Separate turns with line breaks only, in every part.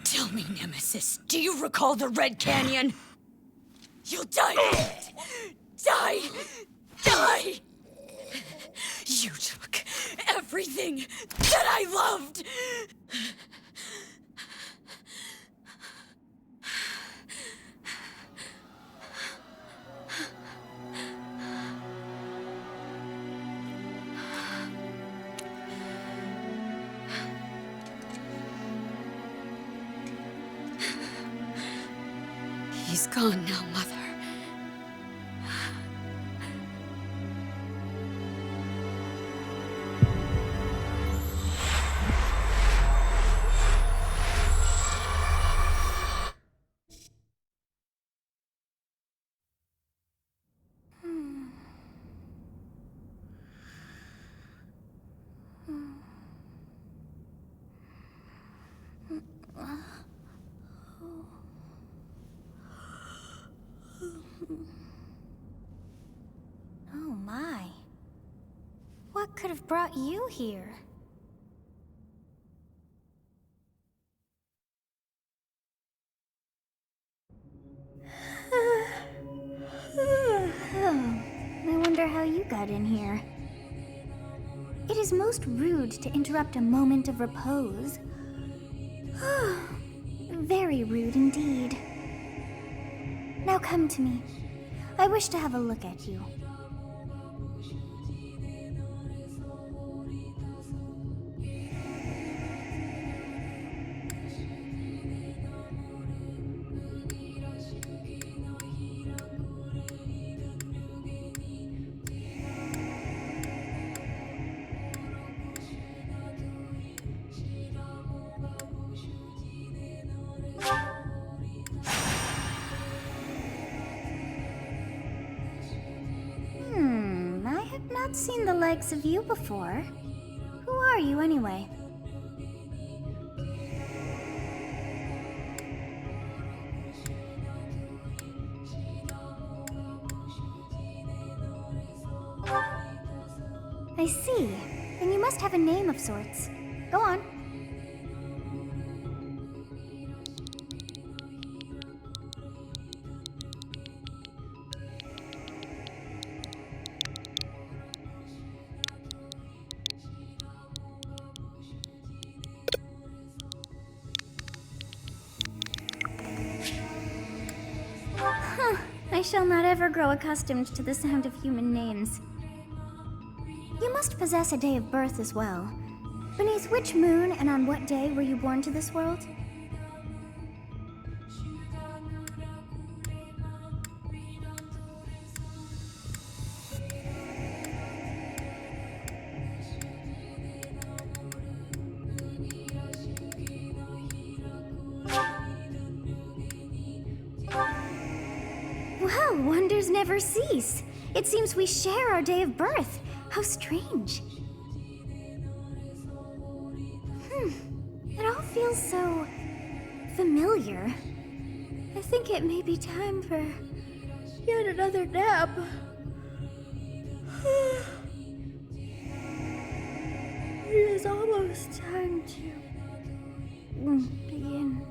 Tell me, Nemesis, do you recall the Red Canyon? You'll die in it! Die! Die! You took everything that I loved! He's gone now, Mother.
Oh my. What could have brought you here? I wonder how you got in here. It is most rude to interrupt a moment of repose. Very rude indeed. Now come to me. I wish to have a look at you. Not seen the likes of you before. Who are you anyway? I see. Then you must have a name of sorts. Go on. I shall not ever grow accustomed to the sound of human names. You must possess a day of birth as well. Beneath which moon and on what day were you born to this world? Well, wonders never cease. It seems we share our day of birth. How strange. It all feels so familiar. I think it may be time for yet another nap. It is almost time to begin.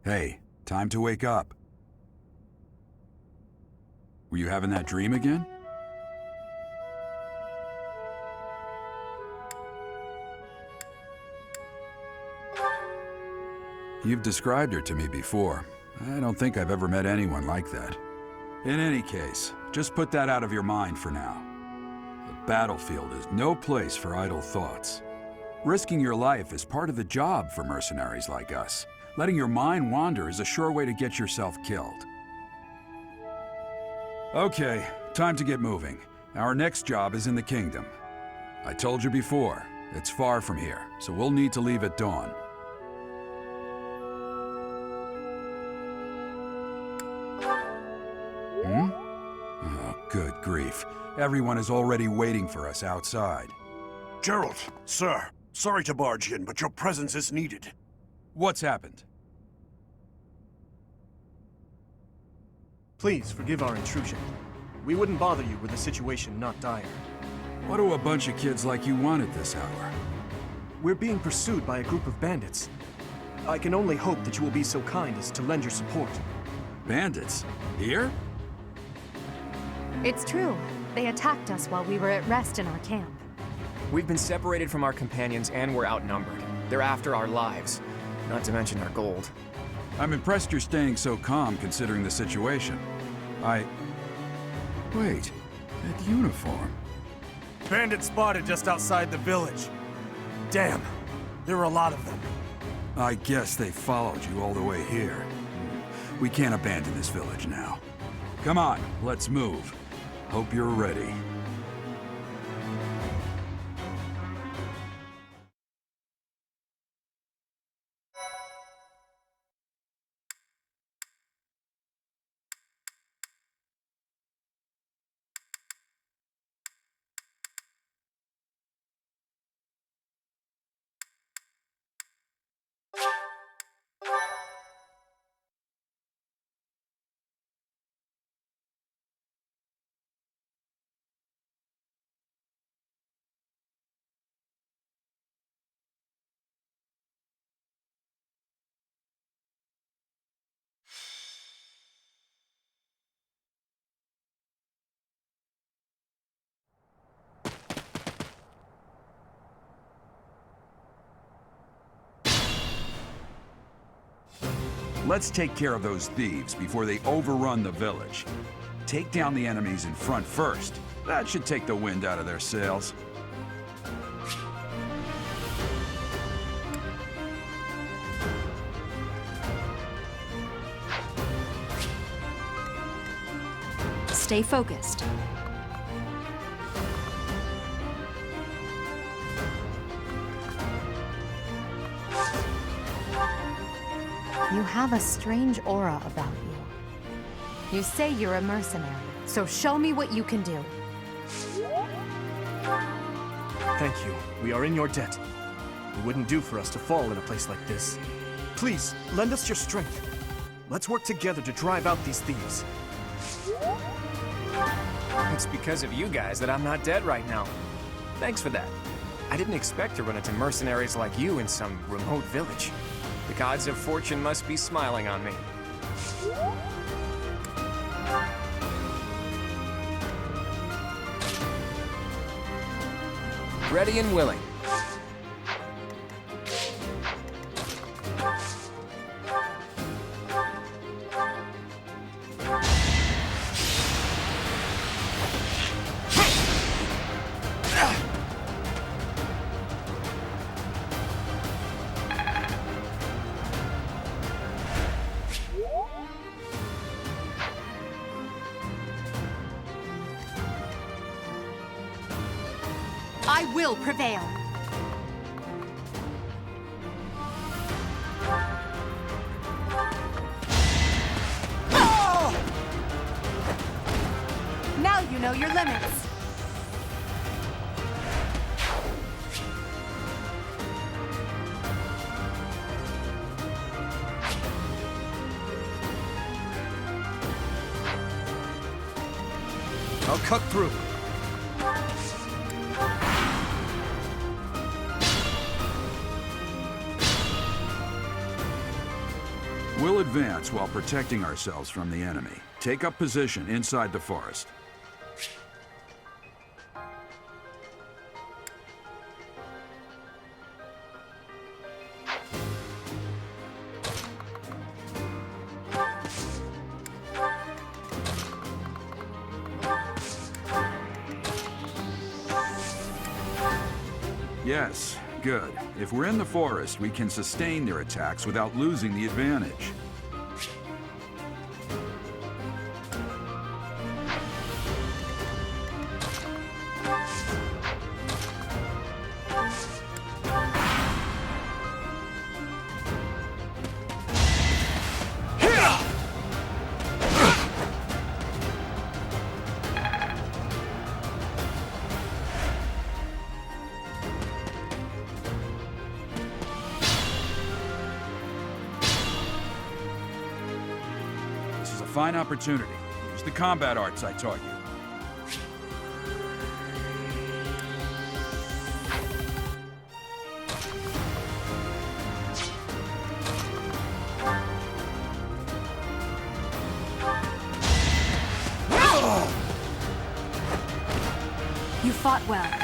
Hey, time to wake up. Were you having that dream again? You've described her to me before. I don't think I've ever met anyone like that. In any case, just put that out of your mind for now. The battlefield is no place for idle thoughts. Risking your life is part of the job for mercenaries like us. Letting your mind wander is a sure way to get yourself killed. Okay, time to get moving. Our next job is in the kingdom. I told you before, it's far from here, so we'll need to leave at dawn. Oh, good grief. Everyone is already waiting for us outside.
Gerald, sir, sorry to barge in, but your presence is needed.
What's happened?
Please forgive our intrusion. We wouldn't bother you were the situation not dire.
What do a bunch of kids like you want at this hour?
We're being pursued by a group of bandits. I can only hope that you will be so kind as to lend your support.
Bandits? Here?
It's true. They attacked us while we were at rest in our camp.
We've been separated from our companions and we're outnumbered. They're after our lives, not to mention our gold.
I'm impressed you're staying so calm considering the situation. Wait, that uniform.
Bandits spotted just outside the village. Damn, there are a lot of them.
I guess they followed you all the way here. We can't abandon this village now. Come on, let's move. Hope you're ready. Let's take care of those thieves before they overrun the village. Take down the enemies in front first. That should take the wind out of their sails.
Stay focused. You have a strange aura about you. You say you're a mercenary, so show me what you can do.
Thank you. We are in your debt. It wouldn't do for us to fall in a place like this. Please, lend us your strength. Let's work together to drive out these thieves.
It's because of you guys that I'm not dead right now. Thanks for that. I didn't expect to run into mercenaries like you in some remote village. The gods of fortune must be smiling on me. Ready and willing.
I will prevail. Now you know your limits.
I'll cut through.
We'll advance while protecting ourselves from the enemy. Take up position inside the forest. Yes, good. If we're in the forest, we can sustain their attacks without losing the advantage. This is a fine opportunity. Use the combat arts I taught you.
You fought well.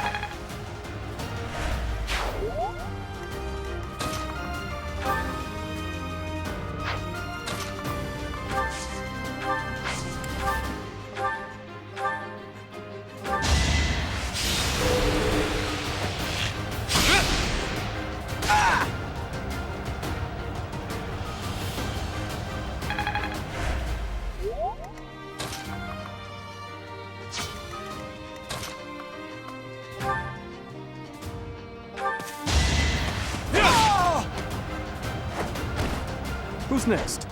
Who's next?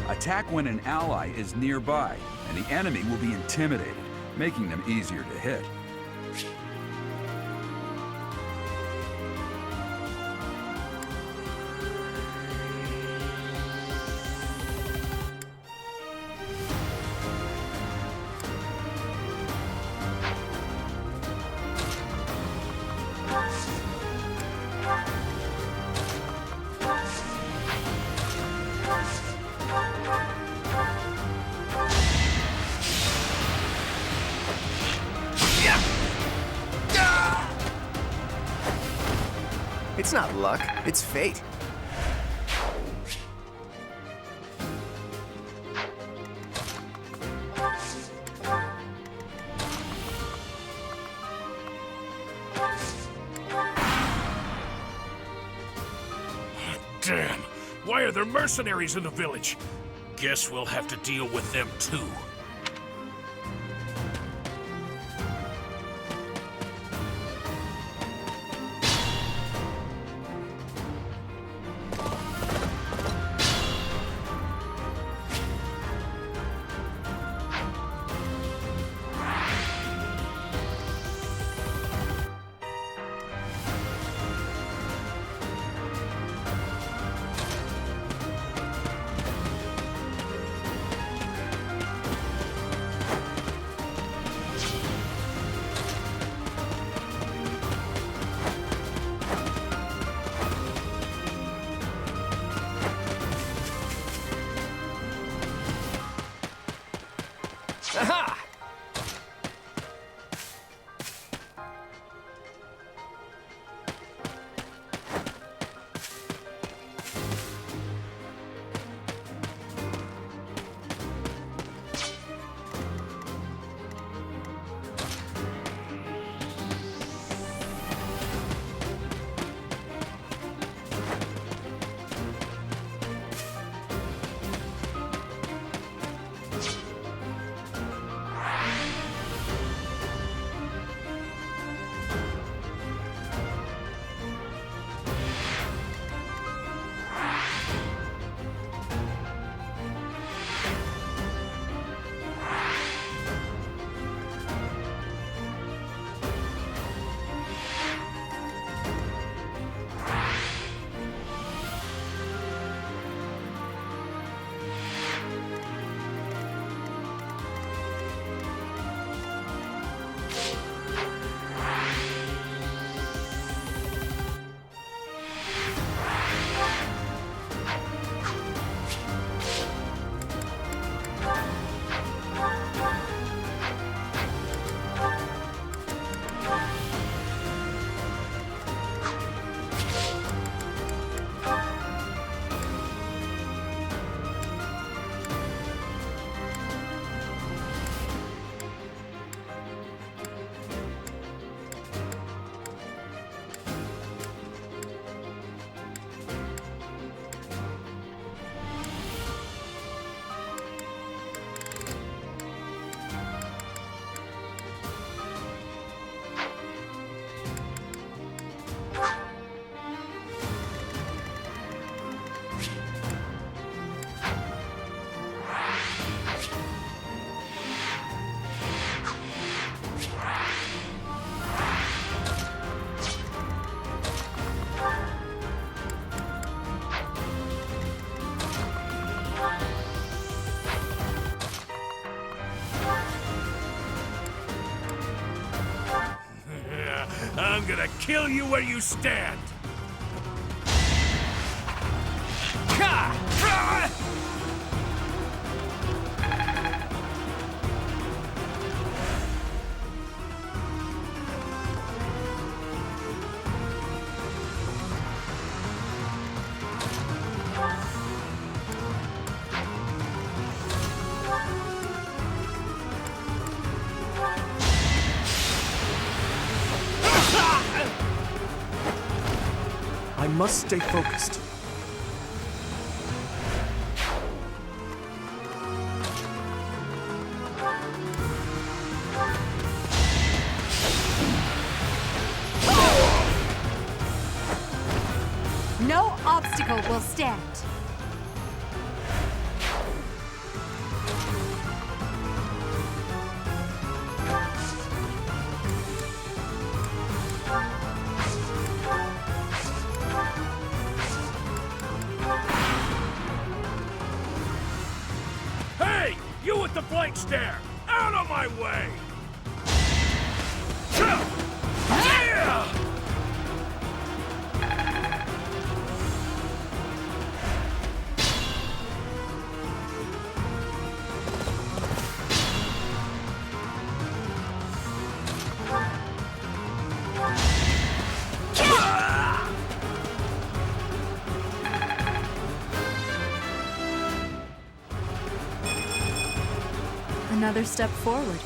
Attack when an ally is nearby, and the enemy will be intimidated, making them easier to hit.
It's not luck, it's fate.
Damn! Why are there mercenaries in the village? Guess we'll have to deal with them too. gonna kill you where you stand!
I must stay focused.
No obstacle will stand.
Hey! You with the blank stare! Out of my way! Yeah!
Another step forward.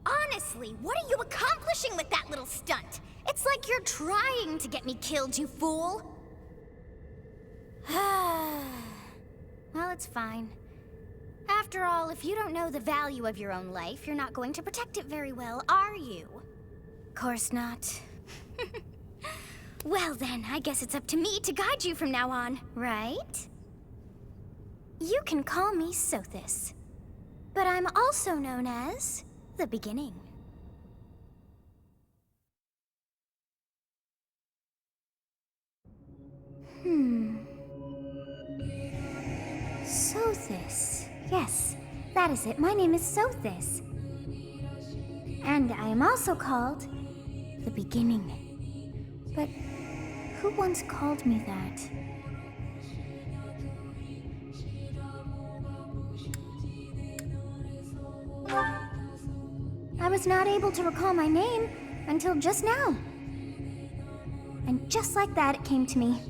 Honestly, what are you accomplishing with that little stunt? It's like you're trying to get me killed, you fool! Well, it's fine. After all, if you don't know the value of your own life, you're not going to protect it very well, are you? Course not. Well then, I guess it's up to me to guide you from now on, right? You can call me Sothis, but I'm also known as the Beginning. Sothis. Yes, that is it. My name is Sothis. And I am also called the Beginning. But who once called me that? I was not able to recall my name until just now. And just like that, it came to me.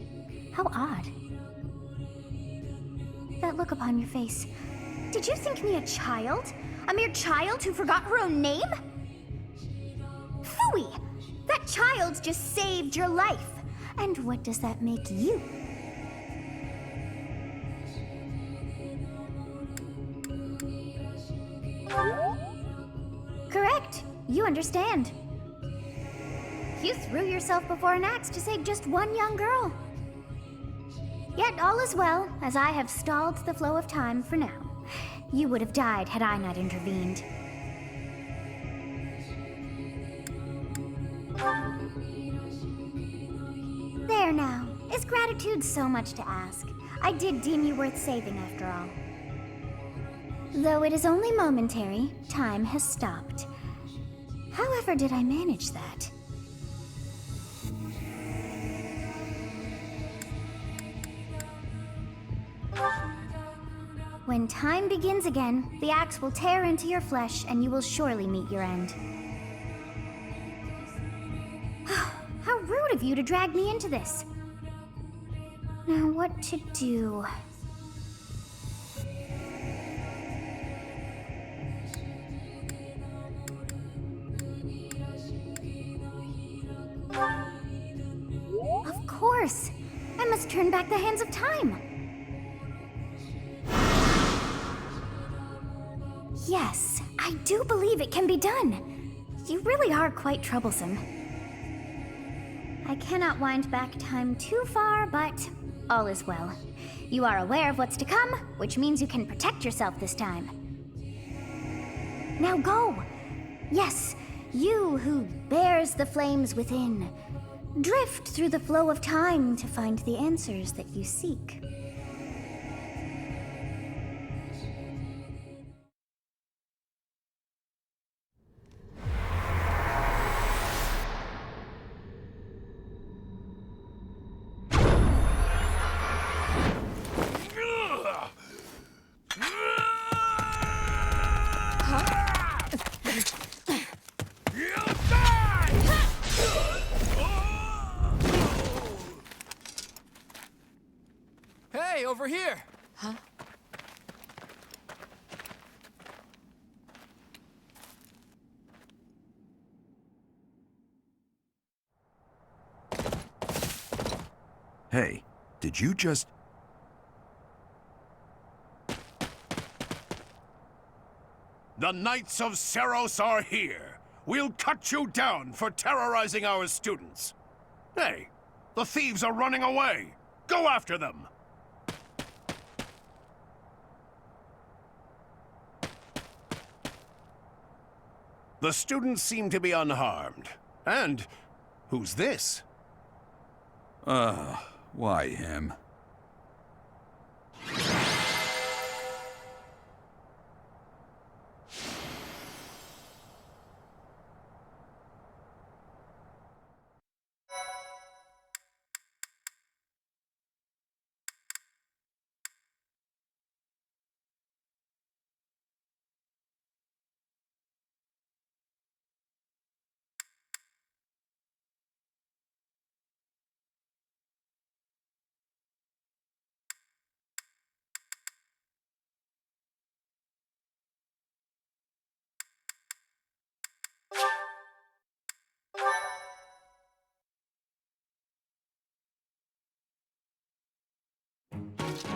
How odd. That look upon your face. Did you think me a child? A mere child who forgot her own name? Phooey! That child just saved your life. And what does that make you? Correct. You understand. You threw yourself before an axe to save just one young girl. Yet all is well, as I have stalled the flow of time for now. You would have died had I not intervened. There now. Is gratitude so much to ask? I did deem you worth saving after all. Though it is only momentary, time has stopped. However did I manage that? When time begins again, the axe will tear into your flesh and you will surely meet your end. How rude of you to drag me into this. Now what to do? Of course! I must turn back the hands of time! Yes, I do believe it can be done. You really are quite troublesome. I cannot wind back time too far, but all is well. You are aware of what's to come, which means you can protect yourself this time. Now go! Yes, you who bears the flames within. Drift through the flow of time to find the answers that you seek.
Hey, over here!
Huh?
Hey, did you just...
The Knights of Seros are here. We'll cut you down for terrorizing our students. Hey, the thieves are running away. Go after them. The students seem to be unharmed. And who's this?
Why him?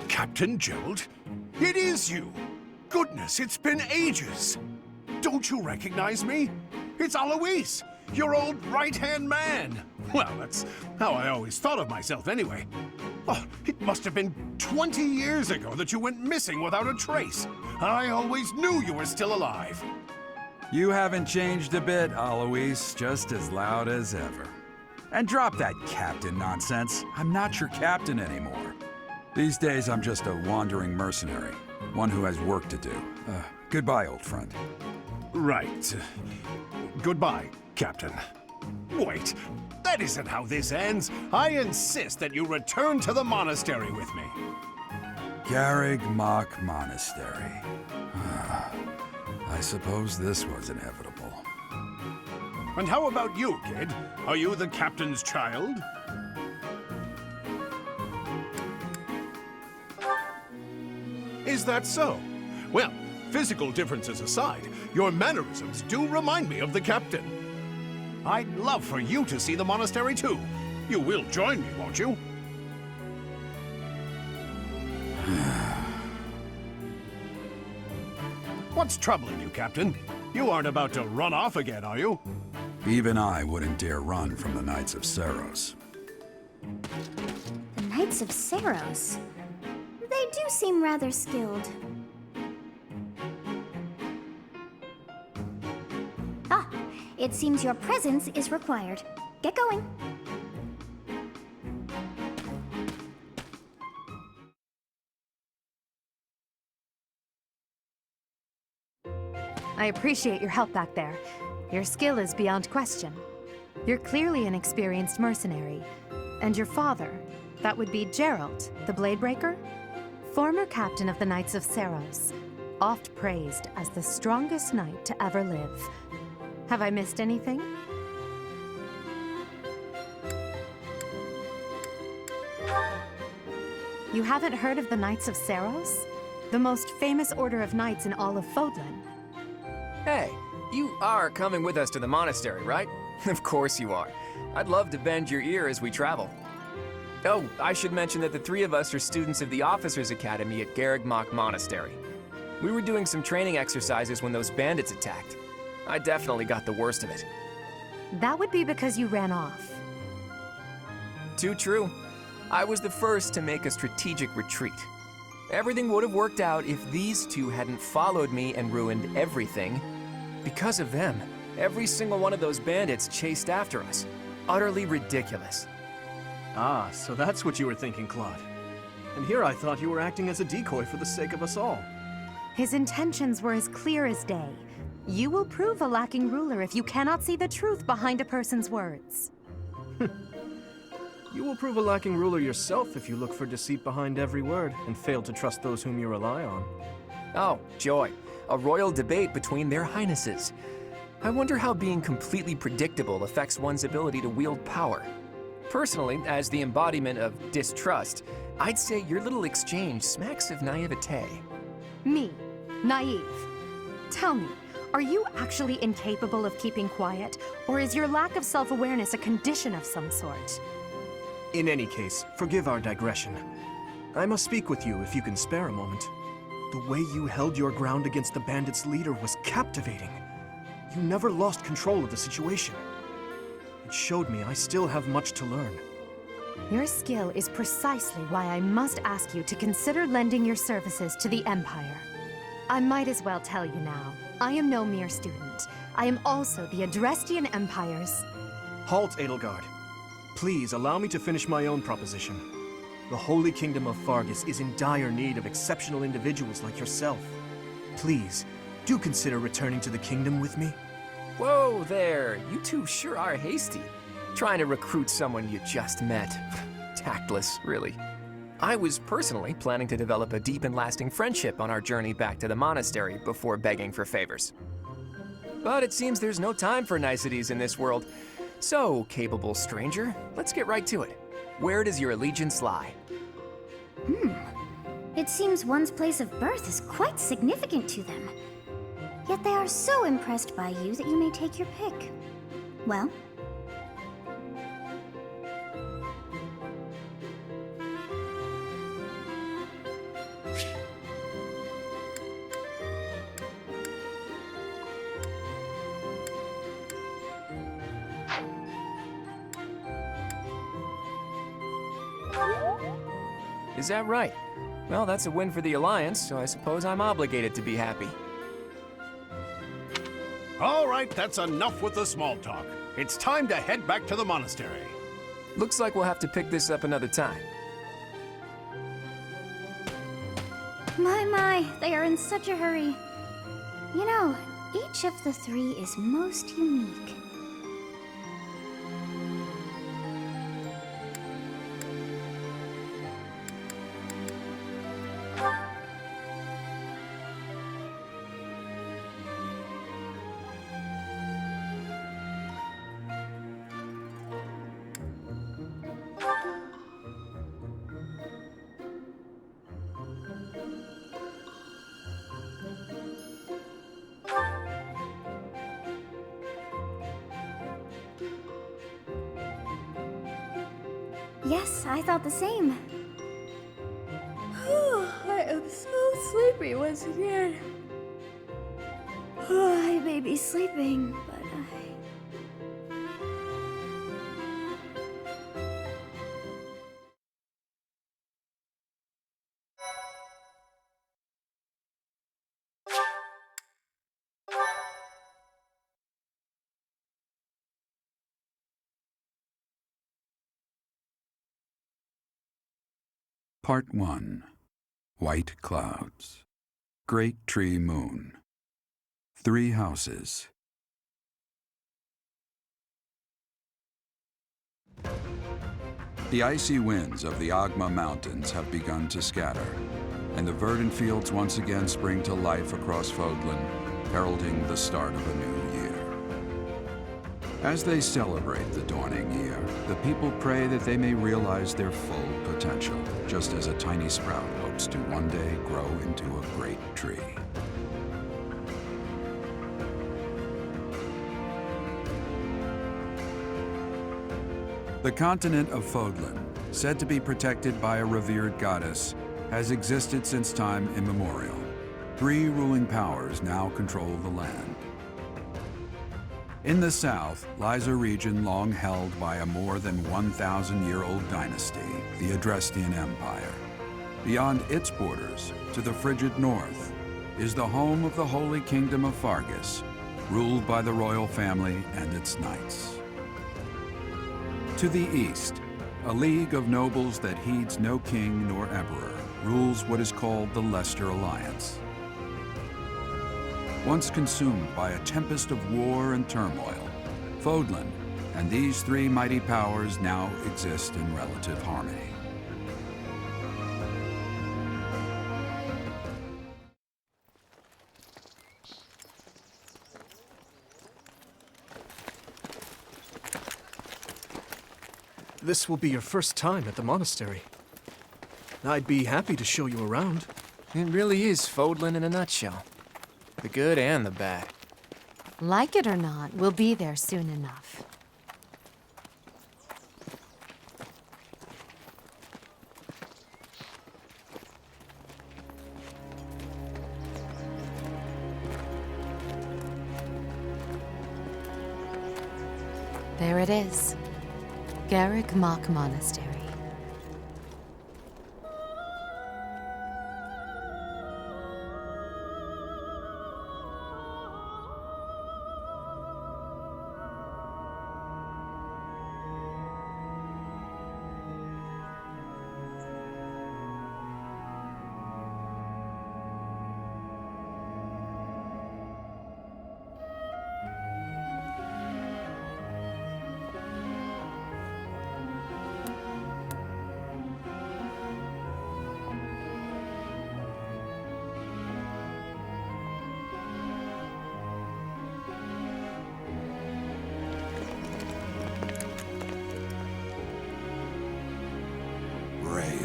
Captain Gerald? It is you! Goodness, it's been ages! Don't you recognize me? It's Alois, your old right-hand man! Well, that's how I always thought of myself anyway. Oh, it must have been 20 years ago that you went missing without a trace. I always knew you were still alive.
You haven't changed a bit, Alois. Just as loud as ever. And drop that captain nonsense. I'm not your captain anymore. These days, I'm just a wandering mercenary. One who has work to do. Goodbye, old friend.
Right. Goodbye, Captain. Wait, that isn't how this ends. I insist that you return to the monastery with me.
Garreg Mach Monastery. I suppose this was inevitable.
And how about you, kid? Are you the captain's child? Is that so? Well, physical differences aside, your mannerisms do remind me of the captain. I'd love for you to see the monastery too. You will join me, won't you? What's troubling you, Captain? You aren't about to run off again, are you?
Even I wouldn't dare run from the Knights of Seros.
The Knights of Seros? They do seem rather skilled. Ah, it seems your presence is required. Get going.
I appreciate your help back there. Your skill is beyond question. You're clearly an experienced mercenary. And your father, that would be Gerald, the Bladebreaker? Former captain of the Knights of Seros, oft praised as the strongest knight to ever live. Have I missed anything? You haven't heard of the Knights of Seros? The most famous order of knights in all of Fodlan.
Hey, you are coming with us to the monastery, right? Of course you are. I'd love to bend your ear as we travel. Oh, I should mention that the three of us are students of the Officers' Academy at Garreg Mach Monastery. We were doing some training exercises when those bandits attacked. I definitely got the worst of it.
That would be because you ran off.
Too true. I was the first to make a strategic retreat. Everything would have worked out if these two hadn't followed me and ruined everything. Because of them, every single one of those bandits chased after us. Utterly ridiculous.
Ah, so that's what you were thinking, Claude. And here I thought you were acting as a decoy for the sake of us all.
His intentions were as clear as day. You will prove a lacking ruler if you cannot see the truth behind a person's words.
You will prove a lacking ruler yourself if you look for deceit behind every word and fail to trust those whom you rely on.
Oh, joy. A royal debate between their highnesses. I wonder how being completely predictable affects one's ability to wield power. Personally, as the embodiment of distrust, I'd say your little exchange smacks of naivete.
Me, naive. Tell me, are you actually incapable of keeping quiet, or is your lack of self-awareness a condition of some sort?
In any case, forgive our digression. I must speak with you if you can spare a moment. The way you held your ground against the bandits' leader was captivating. You never lost control of the situation. It showed me I still have much to learn.
Your skill is precisely why I must ask you to consider lending your services to the Empire. I might as well tell you now, I am no mere student. I am also the Adrestian Empire's...
Halt, Edelgard. Please allow me to finish my own proposition. The Holy Kingdom of Fargus is in dire need of exceptional individuals like yourself. Please, do consider returning to the kingdom with me.
Whoa there, you two sure are hasty. Trying to recruit someone you just met. Tactless, really. I was personally planning to develop a deep and lasting friendship on our journey back to the monastery before begging for favors. But it seems there's no time for niceties in this world. So, capable stranger, let's get right to it. Where does your allegiance lie?
It seems one's place of birth is quite significant to them. Yet they are so impressed by you that you may take your pick. Well?
Is that right? Well, that's a win for the Alliance, so I suppose I'm obligated to be happy.
All right, that's enough with the small talk. It's time to head back to the monastery.
Looks like we'll have to pick this up another time.
My, they are in such a hurry. You know, each of the three is most unique. Yes, I thought the same. I am so sleepy once again. I may be sleeping, but
Part 1. White Clouds. Great Tree Moon. 3 houses. The icy winds of the Agma Mountains have begun to scatter, and the verdant fields once again spring to life across Fodlan, heralding the start of a new year. As they celebrate the dawning year, the people pray that they may realize their full potential, just as a tiny sprout hopes to one day grow into a great tree. The continent of Fodlan, said to be protected by a revered goddess, has existed since time immemorial. 3 ruling powers now control the land. In the south lies a region long held by a more than 1,000-year-old dynasty, the Adrestian Empire. Beyond its borders, to the frigid north, is the home of the Holy Kingdom of Fargus, ruled by the royal family and its knights. To the east, a league of nobles that heeds no king nor emperor rules what is called the Leicester Alliance. Once consumed by a tempest of war and turmoil, Fodlan and these 3 mighty powers now exist in relative harmony.
This will be your first time at the monastery. I'd be happy to show you around.
It really is Fodlan in a nutshell. The good and the bad.
Like it or not, we'll be there soon enough. There it is. Garrick Mock Monastery.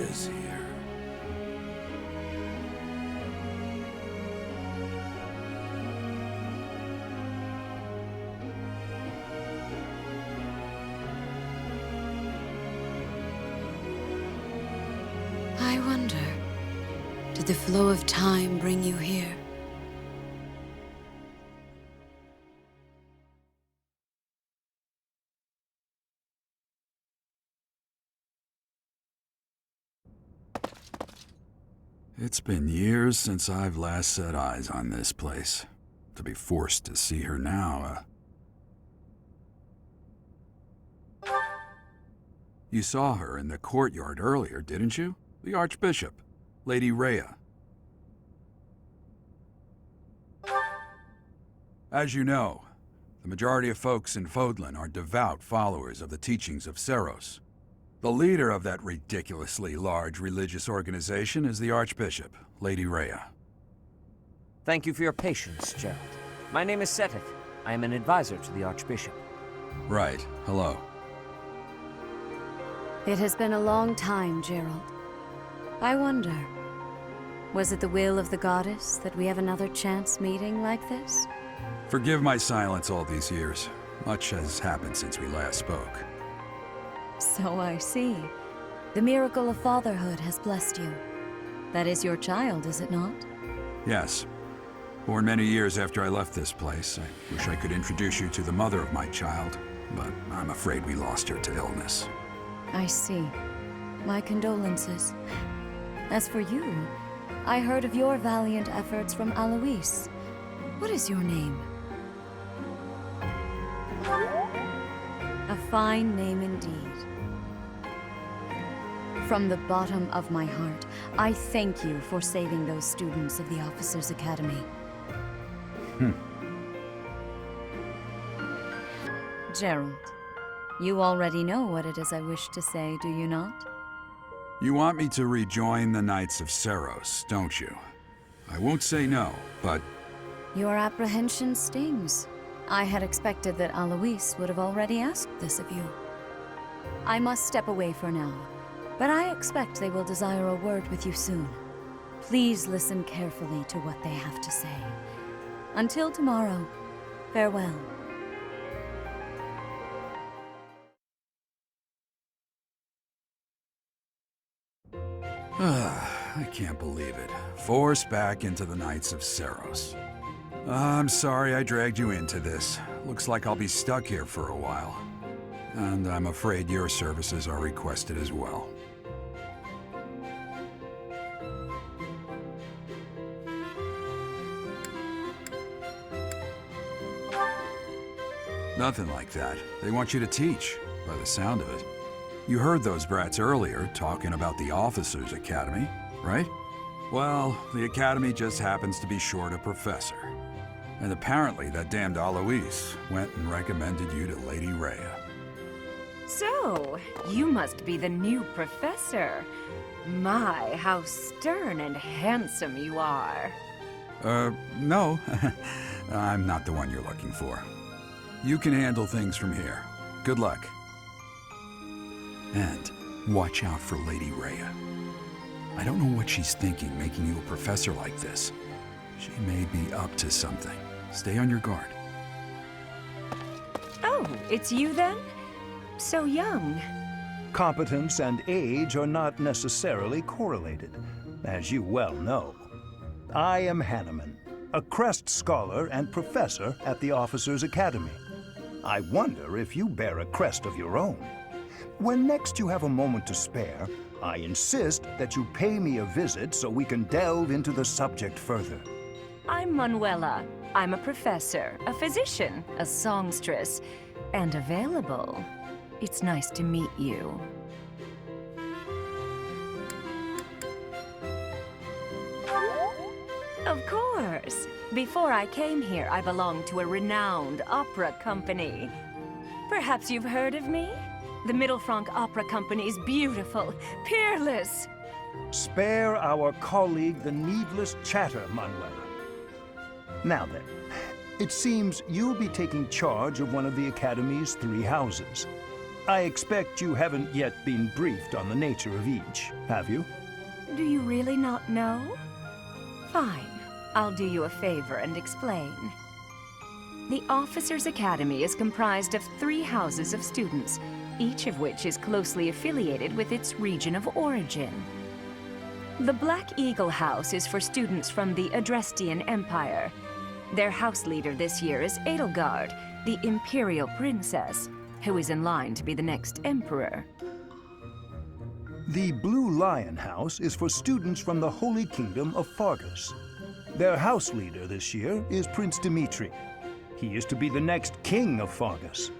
Is here.
I wonder, did the flow of time bring you here?
It's been years since I've last set eyes on this place. To be forced to see her now, You saw her in the courtyard earlier, didn't you? The Archbishop, Lady Rhea. As you know, the majority of folks in Fodlan are devout followers of the teachings of Seros. The leader of that ridiculously large religious organization is the Archbishop, Lady Rhea.
Thank you for your patience, Gerald. My name is Seteth. I am an advisor to the Archbishop.
Right. Hello.
It has been a long time, Gerald. I wonder, was it the will of the goddess that we have another chance meeting like this?
Forgive my silence all these years. Much has happened since we last spoke.
So I see. The miracle of fatherhood has blessed you. That is your child, is it not?
Yes. Born many years after I left this place. I wish I could introduce you to the mother of my child, but I'm afraid we lost her to illness.
I see. My condolences. As for you, I heard of your valiant efforts from Alois. What is your name? A fine name indeed. From the bottom of my heart, I thank you for saving those students of the Officers' Academy. Gerald, you already know what it is I wish to say, do you not?
You want me to rejoin the Knights of Seros, don't you? I won't say no, but...
Your apprehension stings. I had expected that Alois would have already asked this of you. I must step away for now, but I expect they will desire a word with you soon. Please listen carefully to what they have to say. Until tomorrow, farewell.
I can't believe it. Forced back into the Knights of Seros. I'm sorry I dragged you into this. Looks like I'll be stuck here for a while. And I'm afraid your services are requested as well. Nothing like that. They want you to teach, by the sound of it. You heard those brats earlier talking about the Officers' Academy, right? Well, the Academy just happens to be short a professor. And apparently that damned Alois went and recommended you to Lady Rhea.
So, you must be the new professor. My, how stern and handsome you are.
No. I'm not the one you're looking for. You can handle things from here. Good luck. And watch out for Lady Rhea. I don't know what she's thinking making you a professor like this. She may be up to something. Stay on your guard.
Oh, it's you then? So young.
Competence and age are not necessarily correlated, as you well know. I am Hanneman, a Crest Scholar and Professor at the Officers' Academy. I wonder if you bear a crest of your own. When next you have a moment to spare, I insist that you pay me a visit so we can delve into the subject further.
I'm Manuela. I'm a professor, a physician, a songstress, and available. It's nice to meet you. Of course. Before I came here, I belonged to a renowned opera company. Perhaps you've heard of me? The Middlefranc Opera Company's beautiful, peerless.
Spare our colleague the needless chatter, Manuela. Now then, it seems you'll be taking charge of one of the Academy's 3 houses. I expect you haven't yet been briefed on the nature of each, have you?
Do you really not know? Fine. I'll do you a favor and explain. The Officers' Academy is comprised of 3 houses of students, each of which is closely affiliated with its region of origin. The Black Eagle House is for students from the Adrestian Empire. Their house leader this year is Edelgard, the Imperial Princess, who is in line to be the next Emperor.
The Blue Lion House is for students from the Holy Kingdom of Fargus. Their house leader this year is Prince Dimitri. He is to be the next king of Fargus.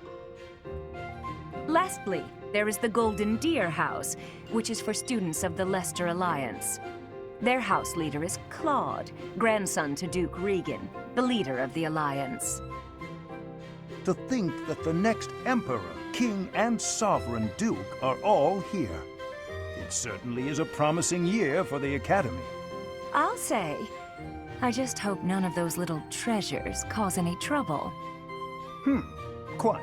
Lastly, there is the Golden Deer House, which is for students of the Leicester Alliance. Their house leader is Claude, grandson to Duke Regan, the leader of the Alliance.
To think that the next Emperor, King, and Sovereign Duke are all here. It certainly is a promising year for the Academy.
I'll say. I just hope none of those little treasures cause any trouble.
Quite.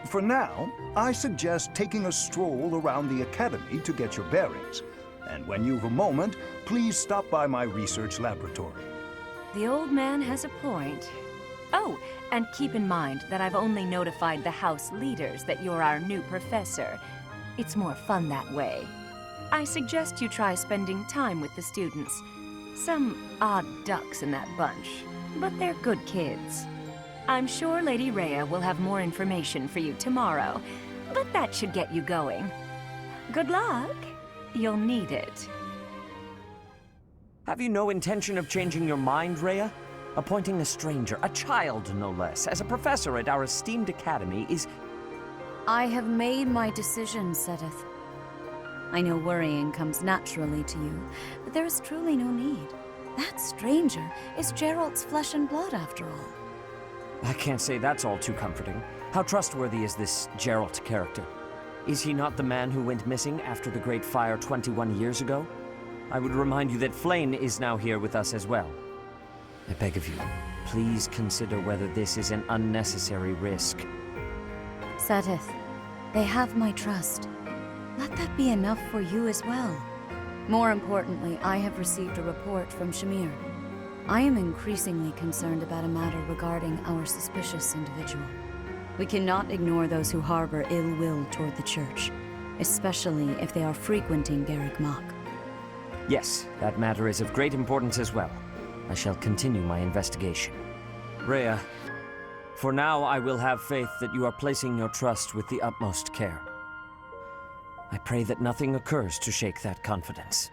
For now, I suggest taking a stroll around the Academy to get your bearings. And when you've a moment, please stop by my research laboratory.
The old man has a point. Oh, and keep in mind that I've only notified the house leaders that you're our new professor. It's more fun that way. I suggest you try spending time with the students. Some odd ducks in that bunch, but they're good kids. I'm sure Lady Rhea will have more information for you tomorrow, but that should get you going. Good luck. You'll need it.
Have you no intention of changing your mind, Rhea? Appointing a stranger, a child no less, as a professor at our esteemed academy is...
I have made my decision, Seteth. I know worrying comes naturally to you, but there is truly no need. That stranger is Geralt's flesh and blood, after all.
I can't say that's all too comforting. How trustworthy is this Geralt character? Is he not the man who went missing after the Great Fire 21 years ago? I would remind you that Flayn is now here with us as well. I beg of you, please consider whether this is an unnecessary risk.
Seteth, they have my trust. Let that be enough for you as well. More importantly, I have received a report from Shamir. I am increasingly concerned about a matter regarding our suspicious individual. We cannot ignore those who harbor ill will toward the Church, especially if they are frequenting Garreg Mach.
Yes, that matter is of great importance as well. I shall continue my investigation. Rhea, for now I will have faith that you are placing your trust with the utmost care. I pray that nothing occurs to shake that confidence.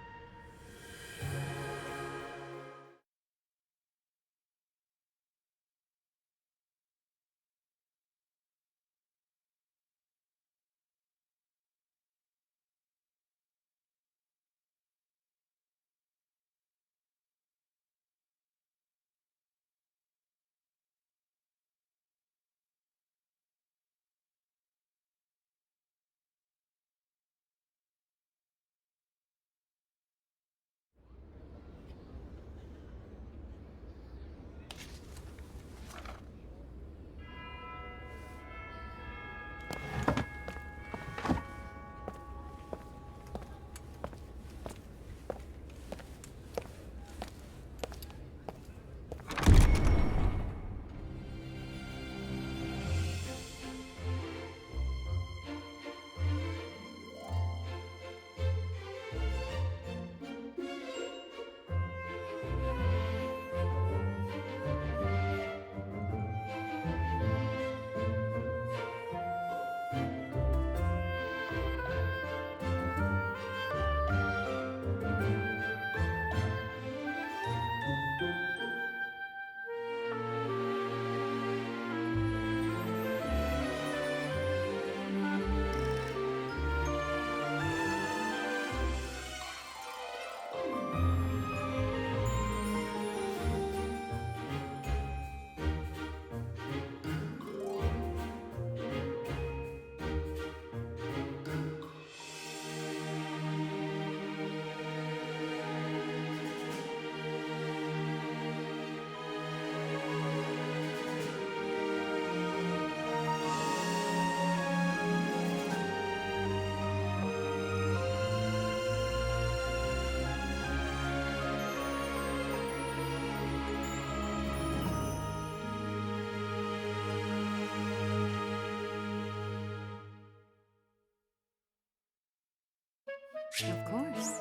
Of course.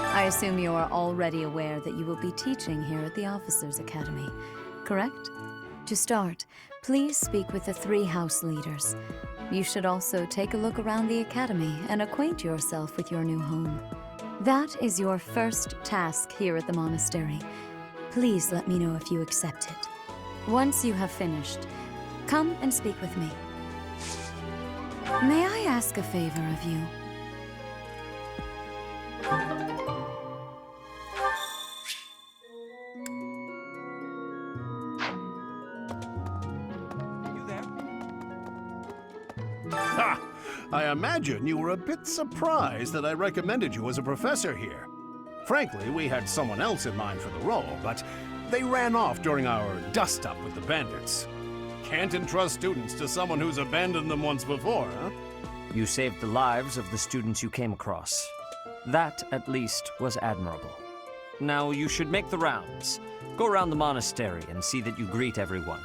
I assume you are already aware that you will be teaching here at the Officers' Academy, correct? To start, please speak with the 3 house leaders. You should also take a look around the academy and acquaint yourself with your new home. That is your first task here at the monastery. Please let me know if you accept it. Once you have finished, come and speak with me. May I ask a favor of you?
Ha! I imagine you were a bit surprised that I recommended you as a professor here. Frankly, we had someone else in mind for the role, but they ran off during our dust-up with the bandits. Can't entrust students to someone who's abandoned them once before, huh?
You saved the lives of the students you came across. That, at least, was admirable. Now you should make the rounds. Go around the monastery and see that you greet everyone.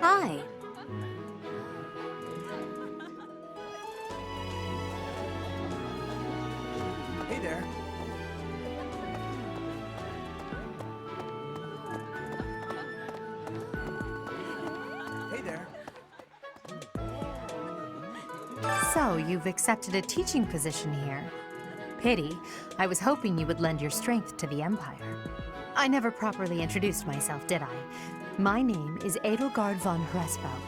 Hi.
Hey there. Hey there.
So, you've accepted a teaching position here. Pity. I was hoping you would lend your strength to the Empire. I never properly introduced myself, did I? My name is Edelgard von Hresbalg.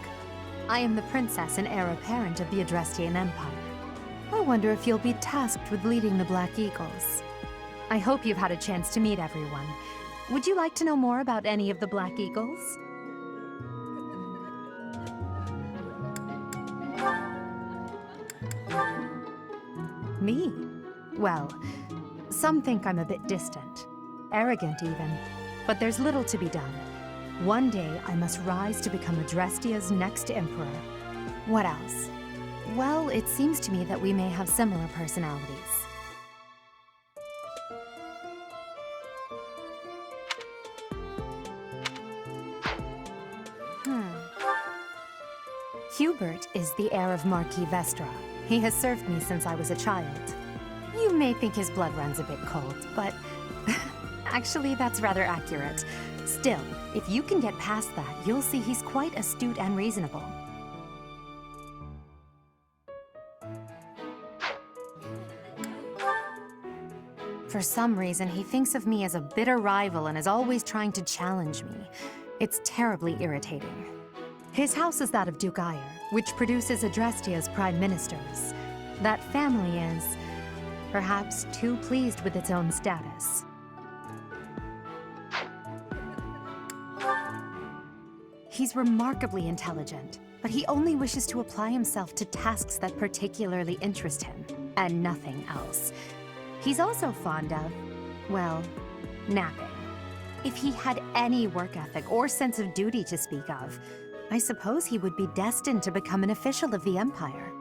I am the princess and heir apparent of the Adrestian Empire. I wonder if you'll be tasked with leading the Black Eagles. I hope you've had a chance to meet everyone. Would you like to know more about any of the Black Eagles? Me? Well, some think I'm a bit distant. Arrogant, even. But there's little to be done. One day, I must rise to become Adrestia's next emperor. What else? Well, it seems to me that we may have similar personalities. Hubert is the heir of Marquis Vestra. He has served me since I was a child. You may think his blood runs a bit cold, but actually that's rather accurate. Still, if you can get past that, you'll see he's quite astute and reasonable. For some reason, he thinks of me as a bitter rival and is always trying to challenge me. It's terribly irritating. His house is that of Duke Eyre, which produces Adrestia's prime ministers. That family is, perhaps, too pleased with its own status. He's remarkably intelligent, but he only wishes to apply himself to tasks that particularly interest him, and nothing else. He's also fond of, well, napping. If he had any work ethic or sense of duty to speak of, I suppose he would be destined to become an official of the Empire.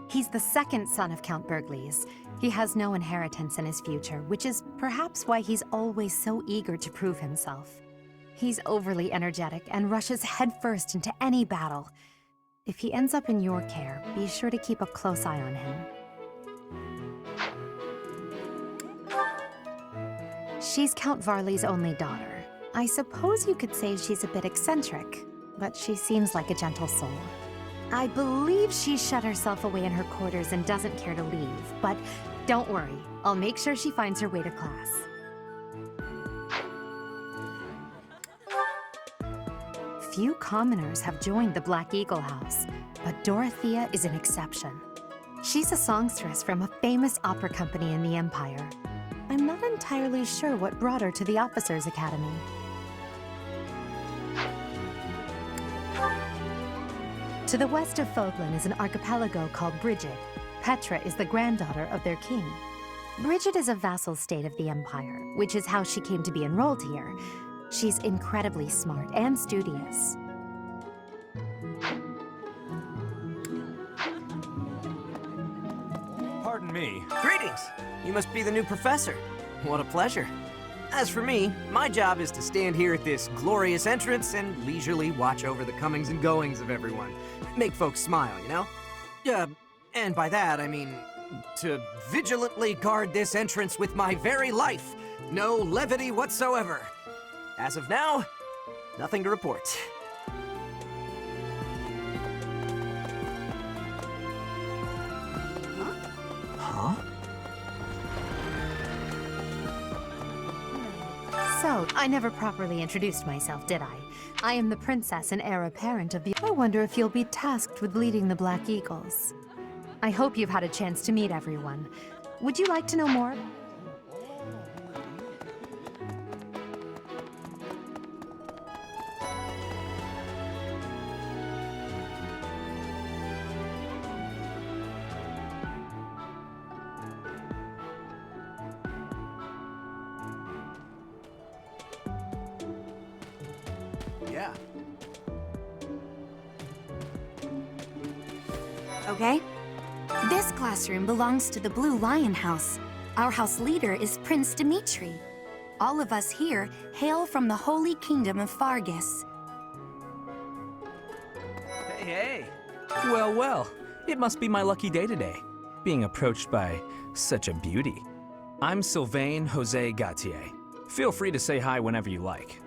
He's the second son of Count Burgleys. He has no inheritance in his future, which is perhaps why he's always so eager to prove himself. He's overly energetic and rushes headfirst into any battle. If he ends up in your care, be sure to keep a close eye on him. She's Count Varley's only daughter. I suppose you could say she's a bit eccentric, but she seems like a gentle soul. I believe she shut herself away in her quarters and doesn't care to leave, but don't worry, I'll make sure she finds her way to class. Few commoners have joined the Black Eagle House, but Dorothea is an exception. She's a songstress from a famous opera company in the Empire. I'm not entirely sure what brought her to the Officers' Academy. To the west of Foglin is an archipelago called Brigid. Petra is the granddaughter of their king. Brigid is a vassal state of the Empire, which is how she came to be enrolled here. She's incredibly smart and studious.
Pardon me. Greetings! You must be the new professor. What a pleasure. As for me, my job is to stand here at this glorious entrance and leisurely watch over the comings and goings of everyone. Make folks smile, you know? And by that, I mean to vigilantly guard this entrance with my very life. No levity whatsoever. As of now, nothing to report. Huh?
So, I never properly introduced myself, did I? I am the princess and heir apparent of the... I wonder if you'll be tasked with leading the Black Eagles. I hope you've had a chance to meet everyone. Would you like to know more?
Yeah.
Okay. This classroom belongs to the Blue Lion House. Our house leader is Prince Dimitri. All of us here hail from the Holy Kingdom of Fargus.
Hey, hey. Well, well. It must be my lucky day today, being approached by such a beauty. I'm Sylvain Jose Gautier. Feel free to say hi whenever you like.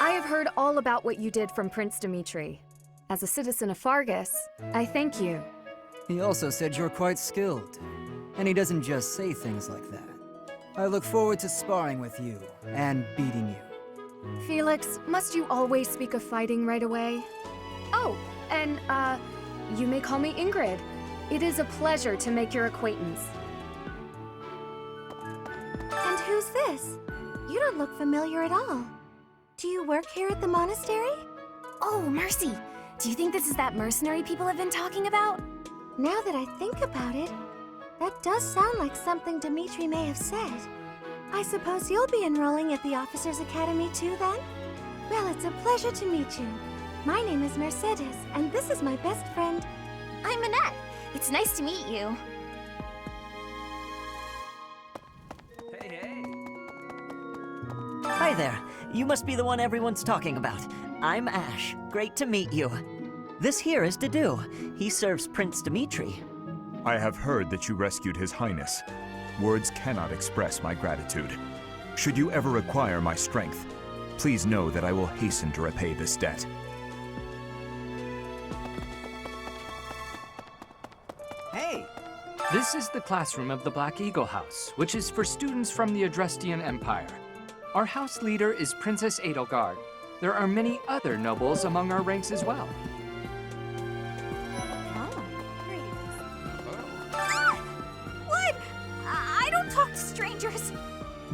I have heard all about what you did from Prince Dimitri. As a citizen of Fargus, I thank you.
He also said you're quite skilled, and he doesn't just say things like that. I look forward to sparring with you and beating you.
Felix, must you always speak of fighting right away? Oh, and, you may call me Ingrid. It is a pleasure to make your acquaintance.
And who's this? You don't look familiar at all. Do you work here at the monastery?
Oh, Mercy! Do you think this is that mercenary people have been talking about?
Now that I think about it, that does sound like something Dimitri may have said. I suppose you'll be enrolling at the Officers' Academy too, then? Well, it's a pleasure to meet you. My name is Mercedes, and this is my best friend.
I'm Annette. It's nice to meet you.
Hey, hey.
Hi there. You must be the one everyone's talking about. I'm Ash. Great to meet you. This here is Dedu. He serves Prince Dimitri.
I have heard that you rescued His Highness. Words cannot express my gratitude. Should you ever require my strength, please know that I will hasten to repay this debt.
Hey!
This is the classroom of the Black Eagle House, which is for students from the Adrestian Empire. Our house leader is Princess Edelgard. There are many other nobles among our ranks as well.
What? I don't talk to strangers.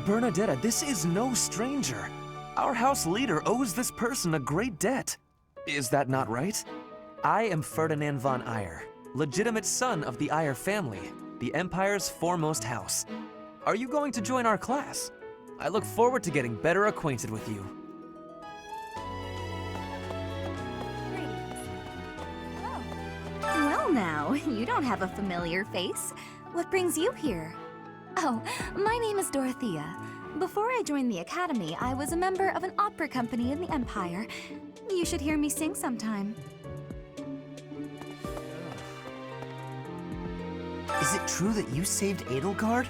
Bernadetta, this is no stranger. Our house leader owes this person a great debt. Is that not right? I am Ferdinand von Eyre, legitimate son of the Eyre family, the Empire's foremost house. Are you going to join our class? I look forward to getting better acquainted with you.
Well now, you don't have a familiar face. What brings you here? Oh, my name is Dorothea. Before I joined the Academy, I was a member of an opera company in the Empire. You should hear me sing sometime.
Is it true that you saved Edelgard?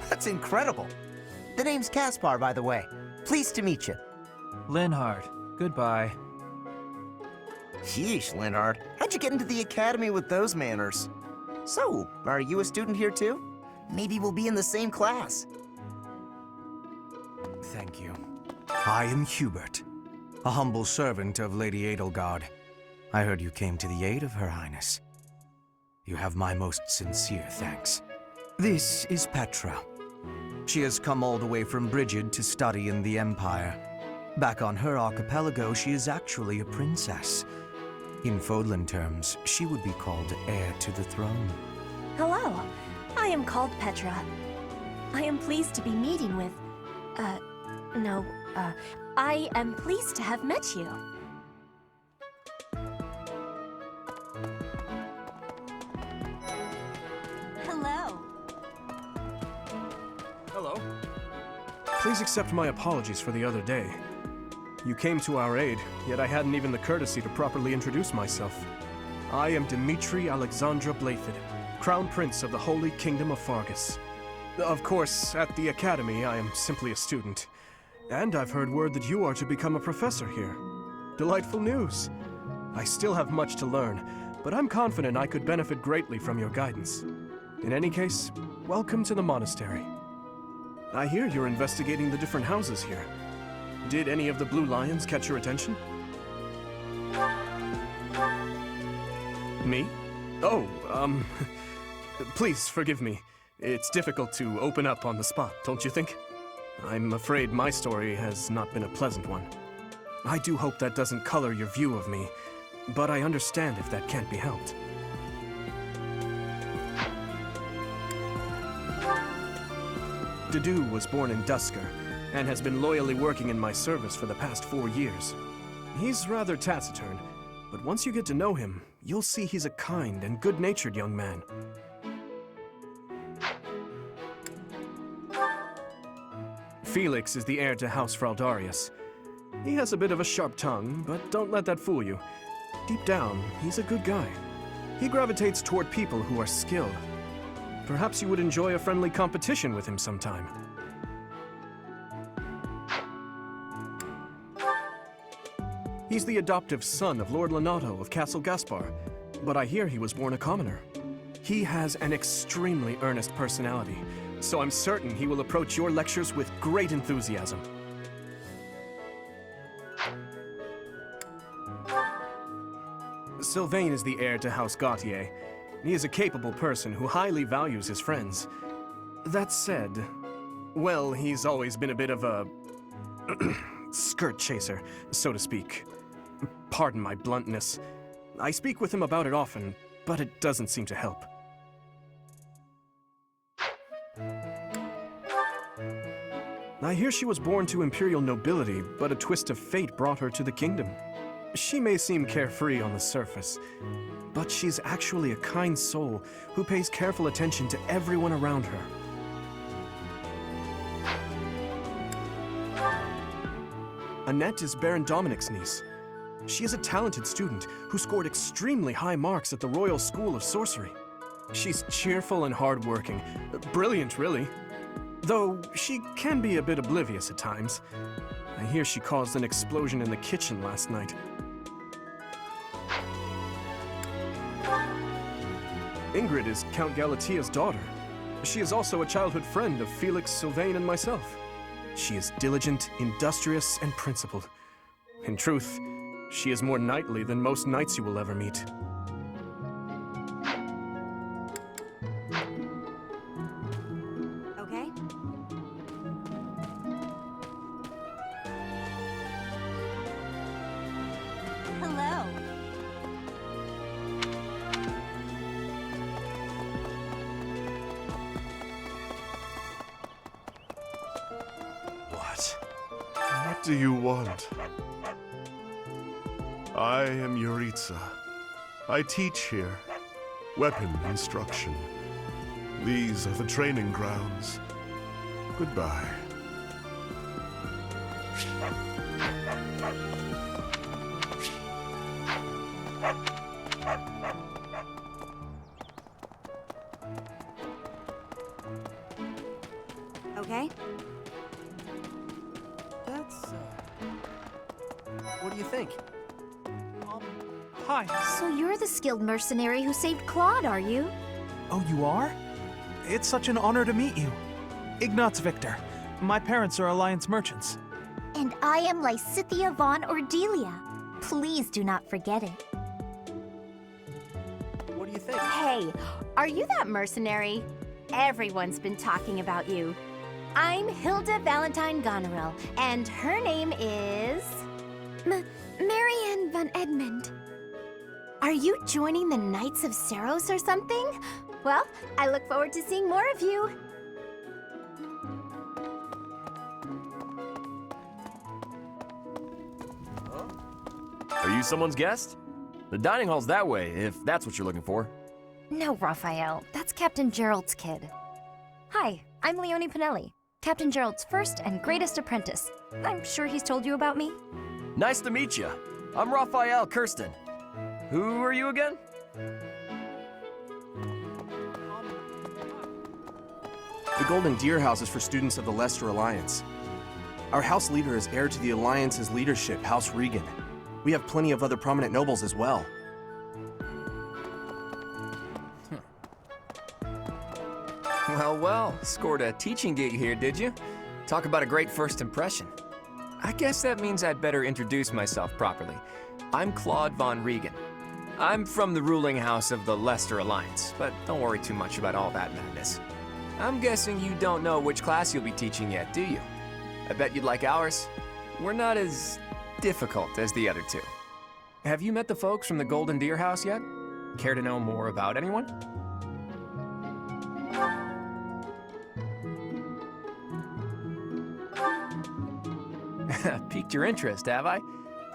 That's incredible. The name's Caspar, by the way. Pleased to meet you.
Linhard, goodbye.
Sheesh, Linhard. How'd you get into the Academy with those manners? So, are you a student here too? Maybe we'll be in the same class.
Thank you. I am Hubert, a humble servant of Lady Edelgard. I heard you came to the aid of Her Highness. You have my most sincere thanks. This is Petra. She has come all the way from Brigid to study in the Empire. Back on her archipelago, she is actually a princess. In Fodlan terms, she would be called heir to the throne.
Hello, I am called Petra. I am pleased to be meeting with... I am pleased to have met you.
Hello.
Hello. Please accept my apologies for the other day. You came to our aid, yet I hadn't even the courtesy to properly introduce myself. I am Dimitri Alexandra Blaithid, Crown Prince of the Holy Kingdom of Fargus. Of course, at the Academy, I am simply a student. And I've heard word that you are to become a professor here. Delightful news. I still have much to learn, but I'm confident I could benefit greatly from your guidance. In any case, welcome to the monastery. I hear you're investigating the different houses here. Did any of the Blue Lions catch your attention? Me? Oh, please forgive me. It's difficult to open up on the spot, don't you think? I'm afraid my story has not been a pleasant one. I do hope that doesn't color your view of me, but I understand if that can't be helped. Dedu was born in Dusker, and has been loyally working in my service for the past 4 years. He's rather taciturn, but once you get to know him, you'll see he's a kind and good-natured young man. Felix is the heir to House Fraldarius. He has a bit of a sharp tongue, but don't let that fool you. Deep down, he's a good guy. He gravitates toward people who are skilled. Perhaps you would enjoy a friendly competition with him sometime. He's the adoptive son of Lord Lenato of Castle Gaspar, but I hear he was born a commoner. He has an extremely earnest personality, so I'm certain he will approach your lectures with great enthusiasm. Sylvain is the heir to House Gautier. He is a capable person who highly values his friends. That said, well, he's always been a bit of a skirt chaser, so to speak. Pardon my bluntness. I speak with him about it often, but it doesn't seem to help. I hear she was born to imperial nobility, but a twist of fate brought her to the kingdom. She may seem carefree on the surface, but she's actually a kind soul who pays careful attention to everyone around her. Annette is Baron Dominic's niece. She is a talented student who scored extremely high marks at the Royal School of Sorcery. She's cheerful and hardworking. Brilliant, really. Though she can be a bit oblivious at times. I hear she caused an explosion in the kitchen last night. Ingrid is Count Galatia's daughter. She is also a childhood friend of Felix, Sylvain, and myself. She is diligent, industrious, and principled. In truth, she is more knightly than most knights you will ever meet.
Okay. Hello.
do you want? I am Yuritsa. I teach here. Weapon instruction. These are the training grounds. Goodbye.
Okay?
That's, what do you think?
Hi.
So you're the skilled mercenary who saved Claude, are you?
Oh, you are? It's such an honor to meet you. Ignatz Victor. My parents are Alliance merchants.
And I am Lysithea von Ordelia. Please do not forget it.
What do you think?
Hey, are you that mercenary? Everyone's been talking about you. I'm Hilda Valentine Goneril, and her name is...
Marianne von Edmund.
Are you joining the Knights of Seros or something? Well, I look forward to seeing more of you.
Are you someone's guest? The dining hall's that way, if that's what you're looking for.
No, Raphael. That's Captain Gerald's kid. Hi, I'm Leonie Pinelli, Captain Gerald's first and greatest apprentice. I'm sure he's told you about me.
Nice to meet you. I'm Raphael Kirsten. Who are you again?
The Golden Deer House is for students of the Leicester Alliance. Our house leader is heir to the Alliance's leadership, House Regan. We have plenty of other prominent nobles as well.
Well, scored a teaching gig here, did you? Talk about a great first impression. I guess that means I'd better introduce myself properly. I'm Claude von Regan. I'm from the ruling house of the Leicester Alliance, but don't worry too much about all that madness. I'm guessing you don't know which class you'll be teaching yet, do you? I bet you'd like ours. We're not as difficult as the other two. Have you met the folks from the Golden Deer House yet? Care to know more about anyone? Piqued your interest, have I?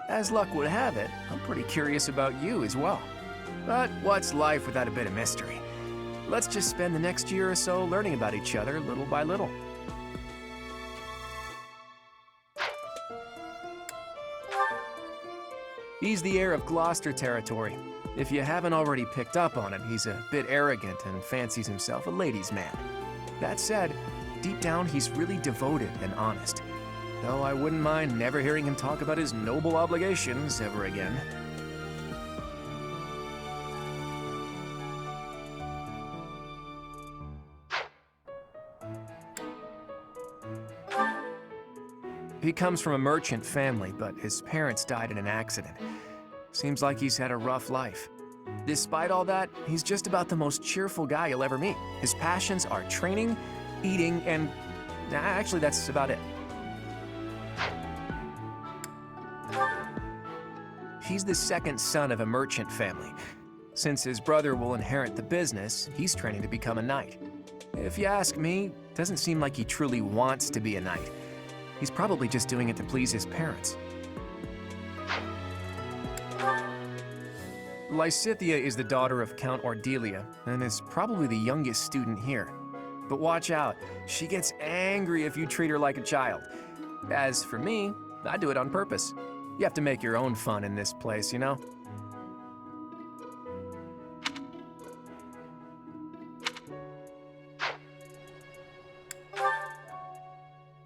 As luck would have it, I'm pretty curious about you as well. But what's life without a bit of mystery? Let's just spend the next year or so learning about each other little by little. He's the heir of Gloucester territory. If you haven't already picked up on it, he's a bit arrogant and fancies himself a ladies' man. That said, deep down he's really devoted and honest. Though I wouldn't mind never hearing him talk about his noble obligations ever again. He comes from a merchant family, but his parents died in an accident. Seems like he's had a rough life. Despite all that, he's just about the most cheerful guy you'll ever meet. His passions are training, eating, and... actually, that's about it. He's the second son of a merchant family. Since his brother will inherit the business, he's training to become a knight. If you ask me, doesn't seem like he truly wants to be a knight. He's probably just doing it to please his parents. Lysithea is the daughter of Count Ordelia and is probably the youngest student here. But watch out, she gets angry if you treat her like a child. As for me, I do it on purpose. You have to make your own fun in this place, you know?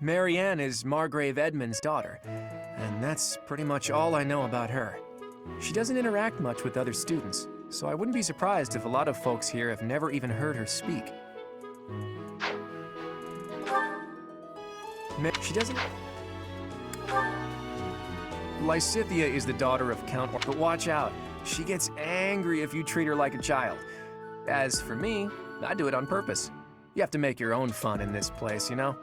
Marianne is Margrave Edmund's daughter, and that's pretty much all I know about her. She doesn't interact much with other students, so I wouldn't be surprised if a lot of folks here have never even heard her speak. She doesn't... Lysithea is the daughter of Count but watch out, she gets angry if you treat her like a child. As for me, I do it on purpose. You have to make your own fun in this place, you know?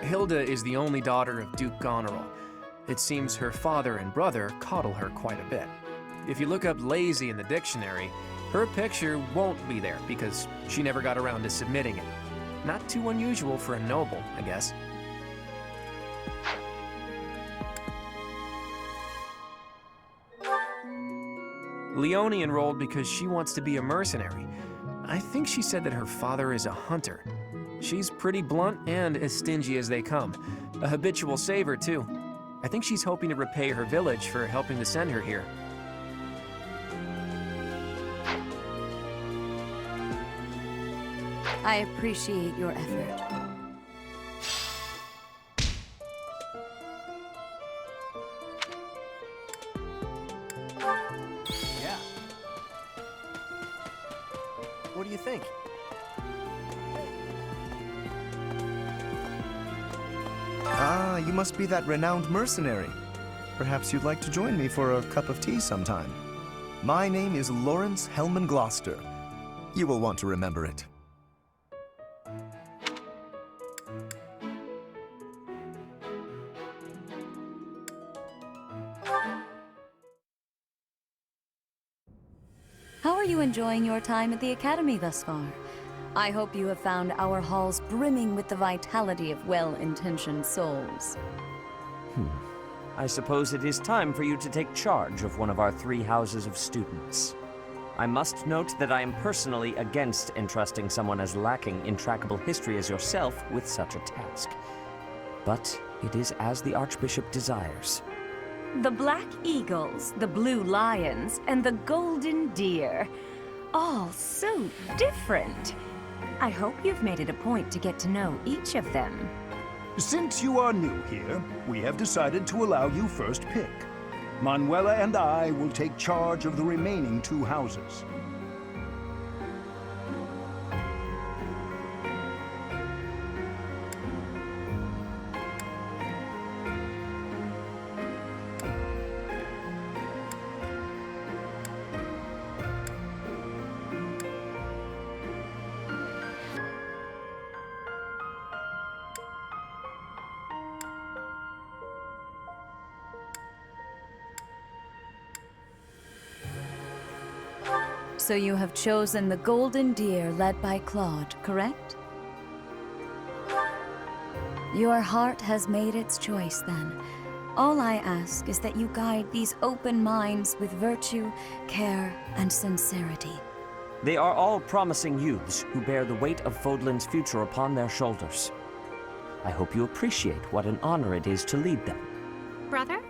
Hilda is the only daughter of Duke Goneril. It seems her father and brother coddle her quite a bit. If you look up lazy in the dictionary, her picture won't be there because she never got around to submitting it.
Not too unusual for a noble, I guess. Leone enrolled because she wants to be a mercenary. I think she said that her father is a hunter. She's pretty blunt and as stingy as they come. A habitual saver, too. I think she's hoping to repay her village for helping to send her here.
I appreciate your effort.
Yeah. What do you think?
Ah, you must be that renowned mercenary. Perhaps you'd like to join me for a cup of tea sometime. My name is Lawrence Hellman Gloucester. You will want to remember it.
How are you enjoying your time at the Academy thus far? I hope you have found our halls brimming with the vitality of well-intentioned souls.
I suppose it is time for you to take charge of one of our 3 houses of students. I must note that I am personally against entrusting someone as lacking in trackable history as yourself with such a task. But it is as the Archbishop desires.
The Black Eagles, the Blue Lions, and the Golden Deer. All so different. I hope you've made it a point to get to know each of them.
Since you are new here, we have decided to allow you first pick. Manuela and I will take charge of the remaining 2 houses.
So you have chosen the Golden Deer led by Claude, correct? Your heart has made its choice, then. All I ask is that you guide these open minds with virtue, care, and sincerity.
They are all promising youths who bear the weight of Fodlan's future upon their shoulders. I hope you appreciate what an honor it is to lead them.
Brother?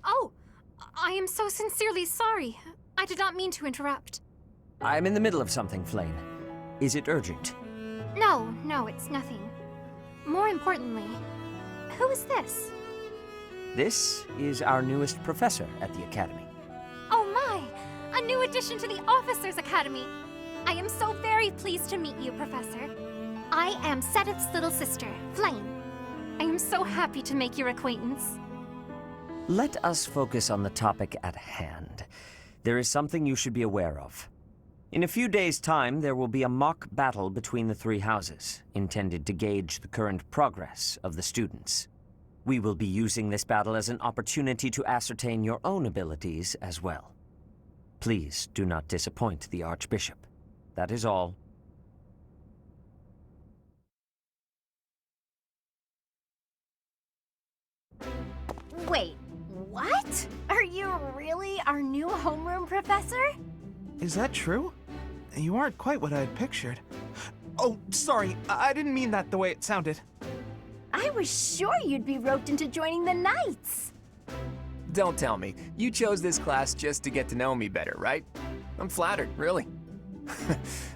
Oh, I am so sincerely sorry. I did not mean to interrupt.
I'm in the middle of something, Flane. Is it urgent?
No, it's nothing. More importantly, who is this?
This is our newest professor at the Academy.
Oh my! A new addition to the Officers' Academy! I am so very pleased to meet you, Professor. I am Sedith's little sister, Flame. I am so happy to make your acquaintance.
Let us focus on the topic at hand. There is something you should be aware of. In a few days' time, there will be a mock battle between the 3 houses, intended to gauge the current progress of the students. We will be using this battle as an opportunity to ascertain your own abilities as well. Please do not disappoint the Archbishop. That is all.
Wait, what? Are you really our new homeroom professor?
Is that true? You aren't quite what I had pictured. Oh, sorry, I didn't mean that the way it sounded.
I was sure you'd be roped into joining the Knights.
Don't tell me. You chose this class just to get to know me better, right? I'm flattered, really.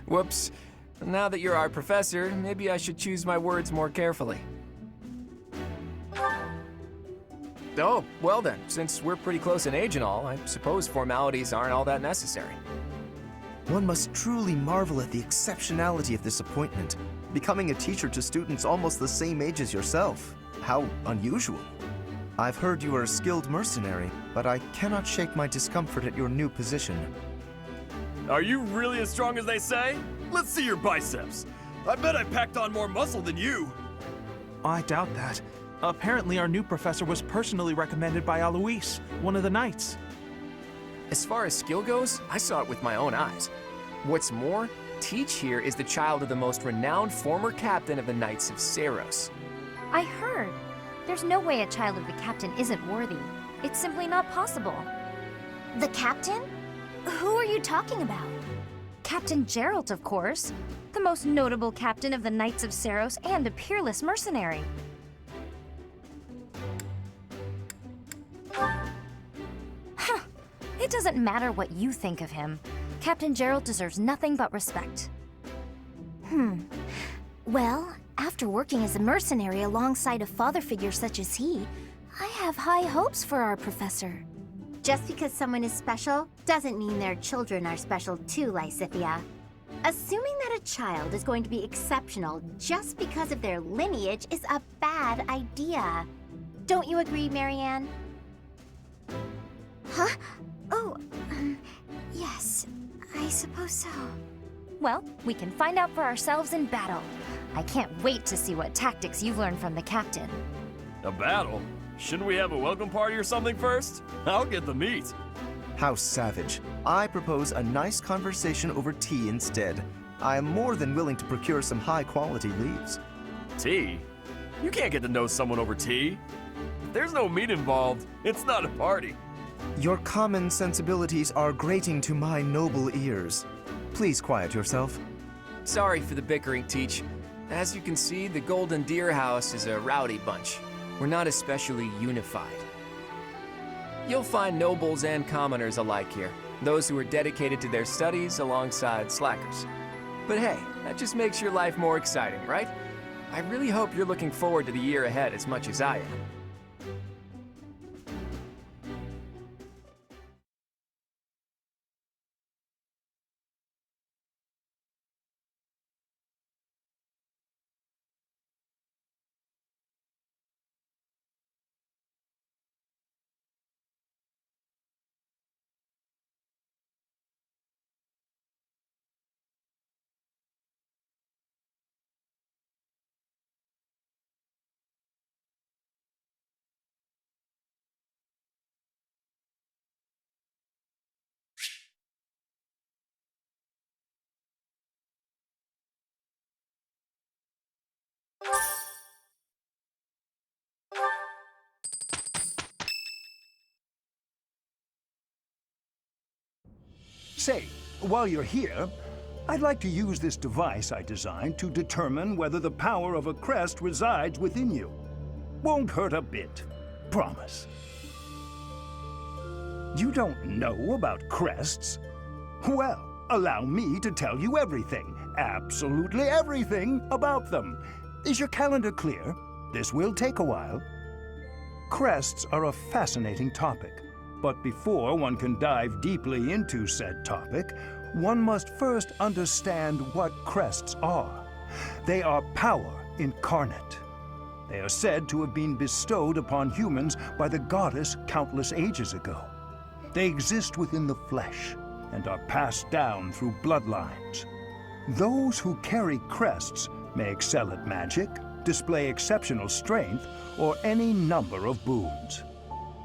Whoops. Now that you're our professor, maybe I should choose my words more carefully. Oh, well then, since we're pretty close in age and all, I suppose formalities aren't all that necessary.
One must truly marvel at the exceptionality of this appointment, becoming a teacher to students almost the same age as yourself. How unusual. I've heard you are a skilled mercenary, but I cannot shake my discomfort at your new position.
Are you really as strong as they say? Let's see your biceps. I bet I packed on more muscle than you.
I doubt that. Apparently our new professor was personally recommended by Alois, one of the Knights.
As far as skill goes, I saw it with my own eyes. What's more, Teach here is the child of the most renowned former captain of the Knights of Saros.
I heard. There's no way a child of the captain isn't worthy. It's simply not possible. The captain? Who are you talking about? Captain Geralt, of course. The most notable captain of the Knights of Saros and a peerless mercenary. Huh. It doesn't matter what you think of him. Captain Geralt deserves nothing but respect. Well, after working as a mercenary alongside a father figure such as he, I have high hopes for our professor.
Just because someone is special doesn't mean their children are special too, Lysithia. Assuming that a child is going to be exceptional just because of their lineage is a bad idea. Don't you agree, Marianne?
Huh? Oh, yes, I suppose so. Well, we can find out for ourselves in battle. I can't wait to see what tactics you've learned from the captain.
A battle? Shouldn't we have a welcome party or something first? I'll get the meat.
How savage. I propose a nice conversation over tea instead. I am more than willing to procure some high-quality leaves.
Tea? You can't get to know someone over tea. If there's no meat involved, it's not a party.
Your common sensibilities are grating to my noble ears. Please quiet yourself.
Sorry for the bickering, Teach. As you can see, the Golden Deer House is a rowdy bunch. We're not especially unified. You'll find nobles and commoners alike here, those who are dedicated to their studies alongside slackers. But hey, that just makes your life more exciting, right? I really hope you're looking forward to the year ahead as much as I am.
Say, while you're here, I'd like to use this device I designed to determine whether the power of a crest resides within you. Won't hurt a bit. Promise. You don't know about crests? Well, allow me to tell you everything, absolutely everything about them. Is your calendar clear? This will take a while. Crests are a fascinating topic. But before one can dive deeply into said topic, one must first understand what crests are. They are power incarnate. They are said to have been bestowed upon humans by the goddess countless ages ago. They exist within the flesh and are passed down through bloodlines. Those who carry crests may excel at magic, display exceptional strength, or any number of boons.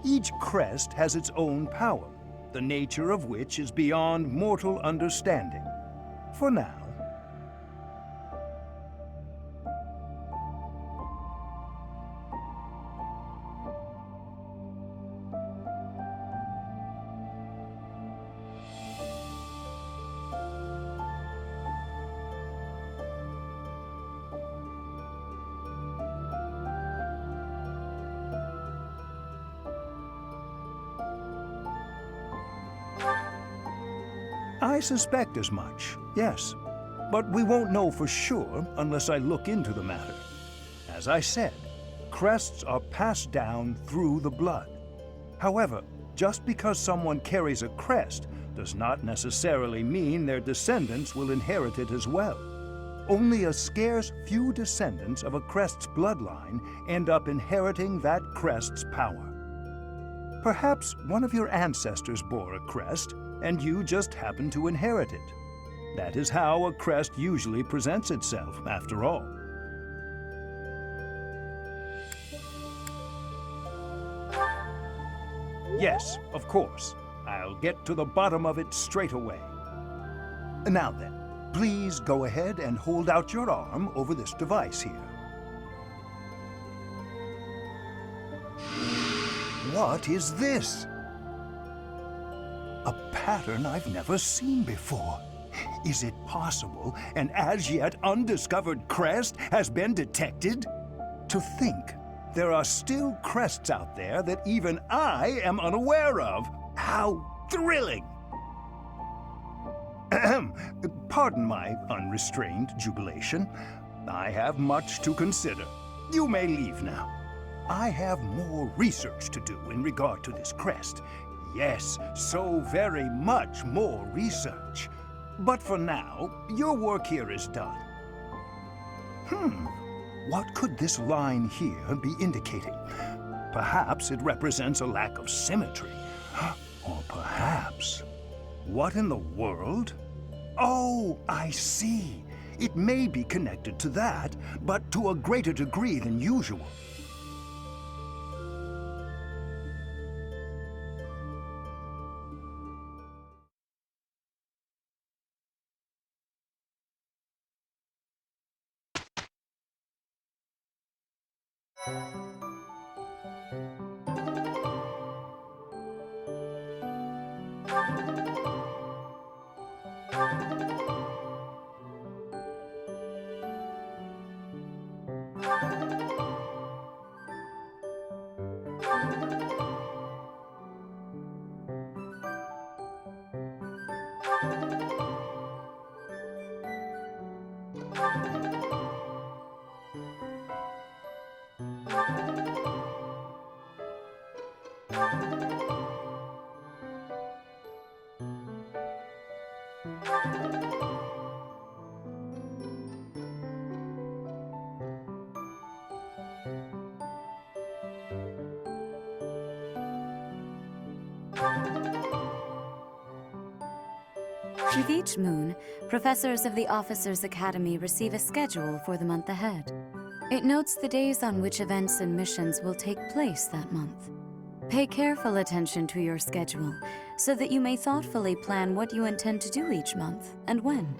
Each crest has its own power, the nature of which is beyond mortal understanding. For now. I suspect as much, yes. But we won't know for sure unless I look into the matter. As I said, crests are passed down through the blood. However, just because someone carries a crest does not necessarily mean their descendants will inherit it as well. Only a scarce few descendants of a crest's bloodline end up inheriting that crest's power. Perhaps one of your ancestors bore a crest, and you just happen to inherit it. That is how a crest usually presents itself, after all. Yes, of course. I'll get to the bottom of it straight away. Now then, Please go ahead and hold out your arm over this device here. What is this? A pattern I've never seen before. Is it possible an as yet undiscovered crest has been detected? To think there are still crests out there that even I am unaware of. How thrilling! Pardon my unrestrained jubilation. I have much to consider. You may leave now. I have more research to do in regard to this crest. Yes, so very much more research. But for now, your work here is done. What could this line here be indicating? Perhaps it represents a lack of symmetry. Or perhaps... What in the world? Oh, I see. It may be connected to that, but to a greater degree than usual.
With each moon, professors of the Officers' Academy receive a schedule for the month ahead. It notes the days on which events and missions will take place that month. Pay careful attention to your schedule, so that you may thoughtfully plan what you intend to do each month, and when.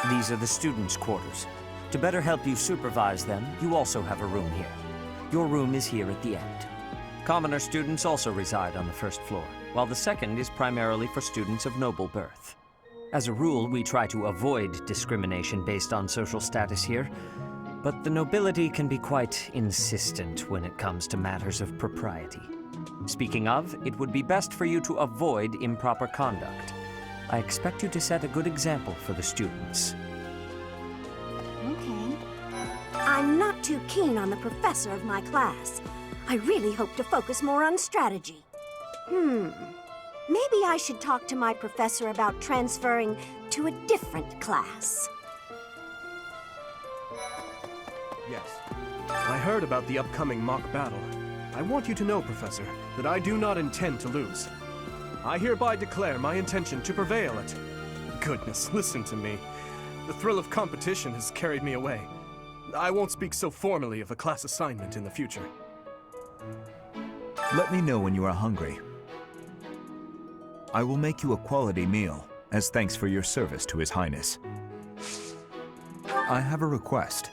These are the students' quarters. To better help you supervise them, you also have a room here. Your room is here at the end. Commoner students also reside on the first floor, while the second is primarily for students of noble birth. As a rule, we try to avoid discrimination based on social status here, but the nobility can be quite insistent when it comes to matters of propriety. Speaking of, it would be best for you to avoid improper conduct. I expect you to set a good example for the students.
Okay. I'm not too keen on the professor of my class. I really hope to focus more on strategy. Maybe I should talk to my professor about transferring to a different class.
Yes. I heard about the upcoming mock battle. I want you to know, Professor, that I do not intend to lose. I hereby declare my intention to prevail at... Goodness, listen to me. The thrill of competition has carried me away. I won't speak so formally of a class assignment in the future.
Let me know when you are hungry. I will make you a quality meal, as thanks for your service to His Highness. I have a request.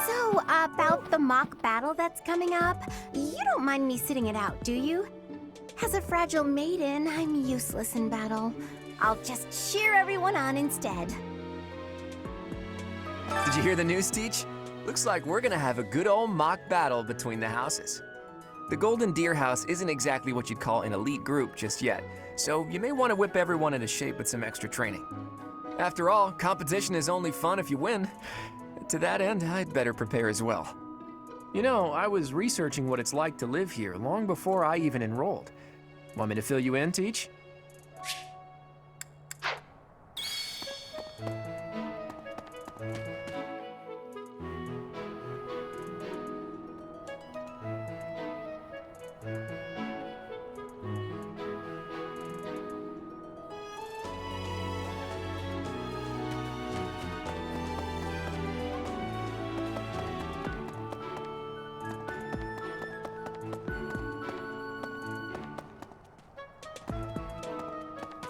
So, about the mock battle that's coming up, you don't mind me sitting it out, do you? As a fragile maiden, I'm useless in battle. I'll just cheer everyone on instead.
Did you hear the news, Teach? Looks like we're gonna have a good old mock battle between the houses. The Golden Deer House isn't exactly what you'd call an elite group just yet, so you may want to whip everyone into shape with some extra training. After all, competition is only fun if you win. To that end, I'd better prepare as well. You know, I was researching what it's like to live here long before I even enrolled. Want me to fill you in, Teach?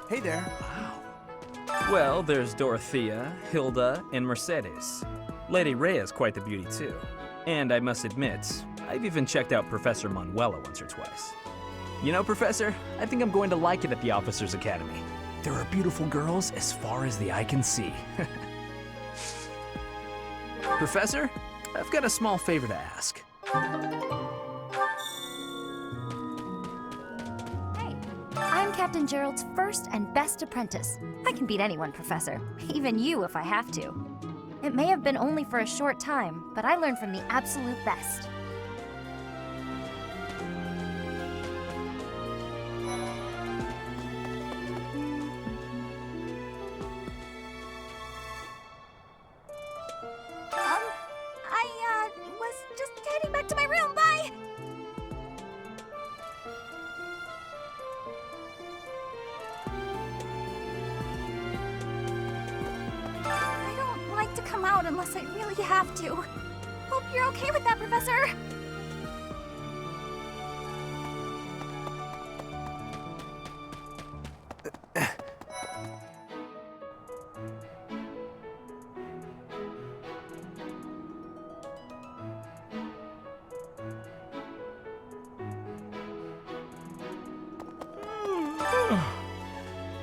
Hey there.
Well, there's Dorothea, Hilda, and Mercedes. Lady Rhea's quite the beauty, too. And I must admit, I've even checked out Professor Manuela once or twice. You know, Professor, I think I'm going to like it at the Officers Academy. There are beautiful girls as far as the eye can see. Professor, I've got a small favor to ask.
I'm Captain Gerald's first and best apprentice. I can beat anyone, Professor. Even you if I have to. It may have been only for a short time, but I learned from the absolute best.
I was just heading back to my room. Bye!
I don't like to come out unless I really have to. Hope you're okay with that, Professor.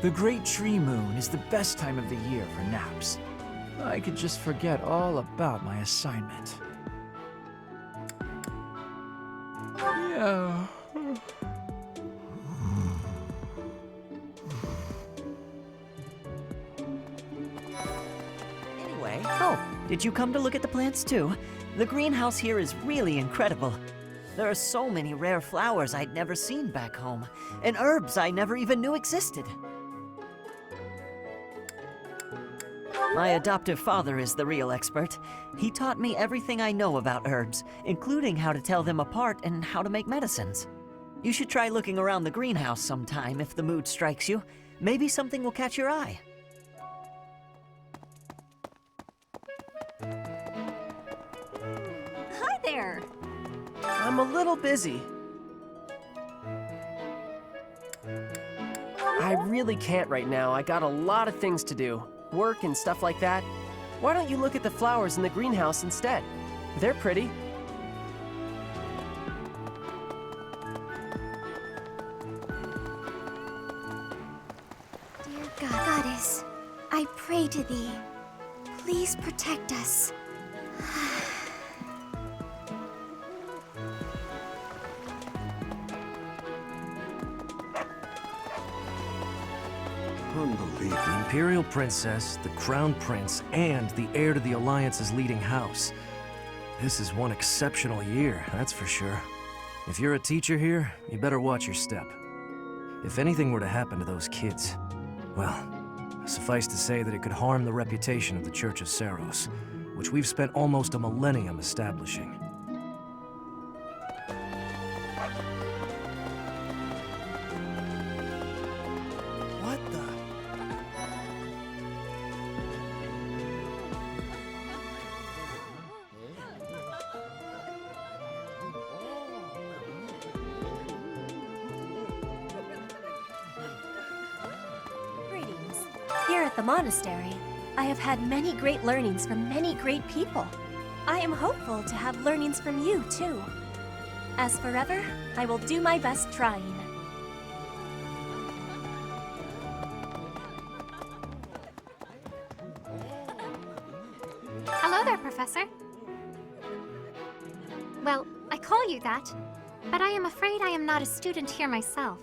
The Great Tree Moon is the best time of the year for naps. I could just forget all about my assignment. Yeah.
Anyway, oh, did you come to look at the plants too? The greenhouse here is really incredible. There are so many rare flowers I'd never seen back home, and herbs I never even knew existed. My adoptive father is the real expert. He taught me everything I know about herbs, including how to tell them apart and how to make medicines. You should try looking around the greenhouse sometime if the mood strikes you. Maybe something will catch your eye.
Hi there.
I'm a little busy.
I really can't right now. I got a lot of things to do. Work and stuff like that. Why don't you look at the flowers in the greenhouse instead? They're pretty.
Dear Goddess, I pray to thee. Please protect us.
Unbelievable. The Imperial Princess, the Crown Prince, and the heir to the Alliance's leading house. This is one exceptional year, that's for sure. If you're a teacher here, you better watch your step. If anything were to happen to those kids, well, suffice to say that it could harm the reputation of the Church of Saros, which we've spent almost a millennium establishing.
Here at the monastery, I have had many great learnings from many great people. I am hopeful to have learnings from you, too. As forever, I will do my best trying.
Hello there, Professor. Well, I call you that, but I am afraid I am not a student here myself.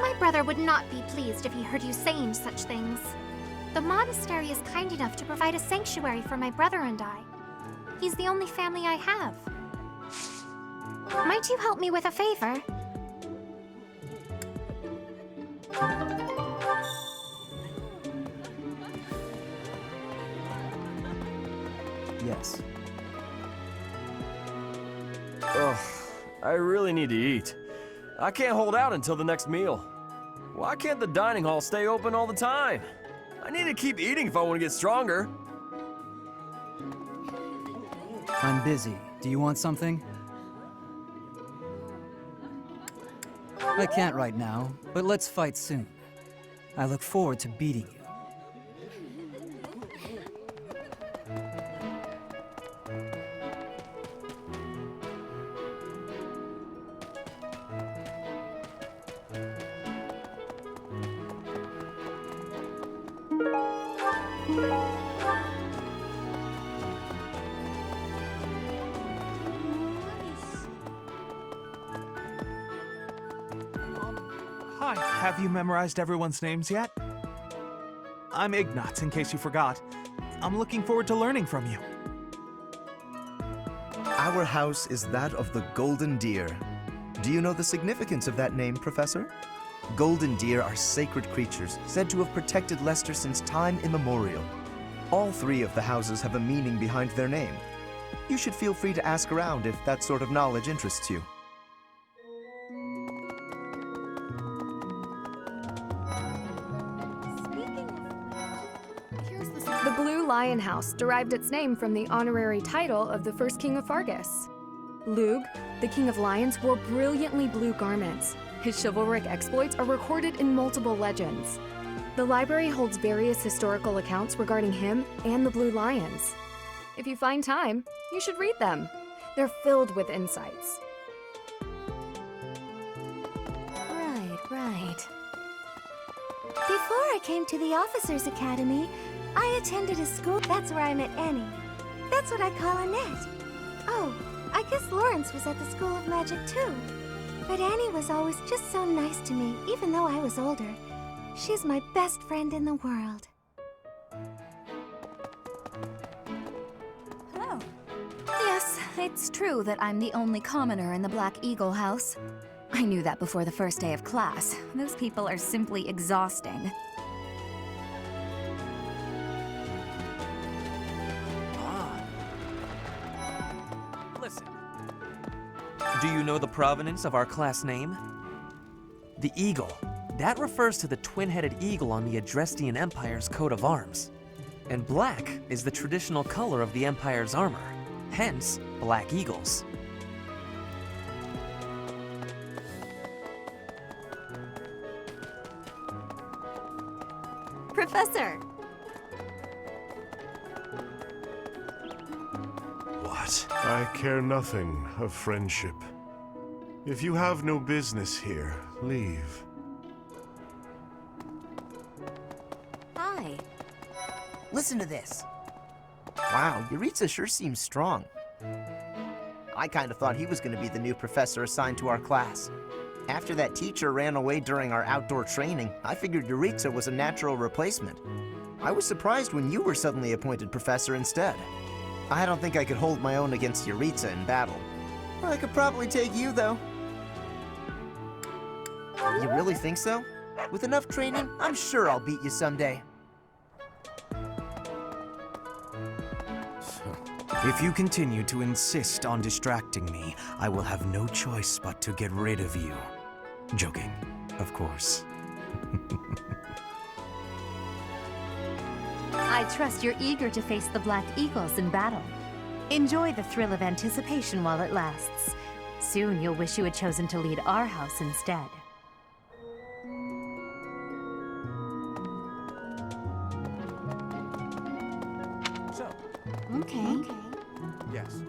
My brother would not be pleased if he heard you saying such things. The monastery is kind enough to provide a sanctuary for my brother and I. He's the only family I have. Might you help me with a favor?
Yes.
Ugh, I really need to eat. I can't hold out until the next meal. Why can't the dining hall stay open all the time? I need to keep eating if I want to get stronger.
I'm busy. Do you want something? I can't right now, but let's fight soon. I look forward to beating you.
Hi, have you memorized everyone's names yet? I'm Ignatz, in case you forgot. I'm looking forward to learning from you.
Our house is that of the Golden Deer. Do you know the significance of that name, Professor? Golden deer are sacred creatures, said to have protected Leicester since time immemorial. All three of the houses have a meaning behind their name. You should feel free to ask around if that sort of knowledge interests you.
The Blue Lion House derived its name from the honorary title of the first king of Fargus. Lugh, the king of lions, wore brilliantly blue garments. His chivalric exploits are recorded in multiple legends. The library holds various historical accounts regarding him and the Blue Lions. If you find time, you should read them. They're filled with insights.
Right.
Before I came to the Officers' Academy, I attended a school. That's where I met Annie. That's what I call Annette. Oh, I guess Lawrence was at the School of Magic too. But Annie was always just so nice to me, even though I was older. She's my best friend in the world.
Hello. Yes, it's true that I'm the only commoner in the Black Eagle house. I knew that before the first day of class. Those people are simply exhausting.
Listen. Do you know the provenance of our class name? The eagle. That refers to the twin-headed eagle on the Adrestian Empire's coat of arms. And black is the traditional color of the Empire's armor, hence Black Eagles.
Professor!
What? I care nothing of friendship. If you have no business here, leave.
Hi.
Listen to this. Wow, Yuritsa sure seems strong. I kind of thought he was going to be the new professor assigned to our class. After that teacher ran away during our outdoor training, I figured Yuritsa was a natural replacement. I was surprised when you were suddenly appointed professor instead. I don't think I could hold my own against Yuritsa in battle. I could probably take you, though. You really think so? With enough training, I'm sure I'll beat you someday.
If you continue to insist on distracting me, I will have no choice but to get rid of you. Joking, of course.
I trust you're eager to face the Black Eagles in battle. Enjoy the thrill of anticipation while it lasts. Soon you'll wish you had chosen to lead our house instead.
So.
Okay.
Yes.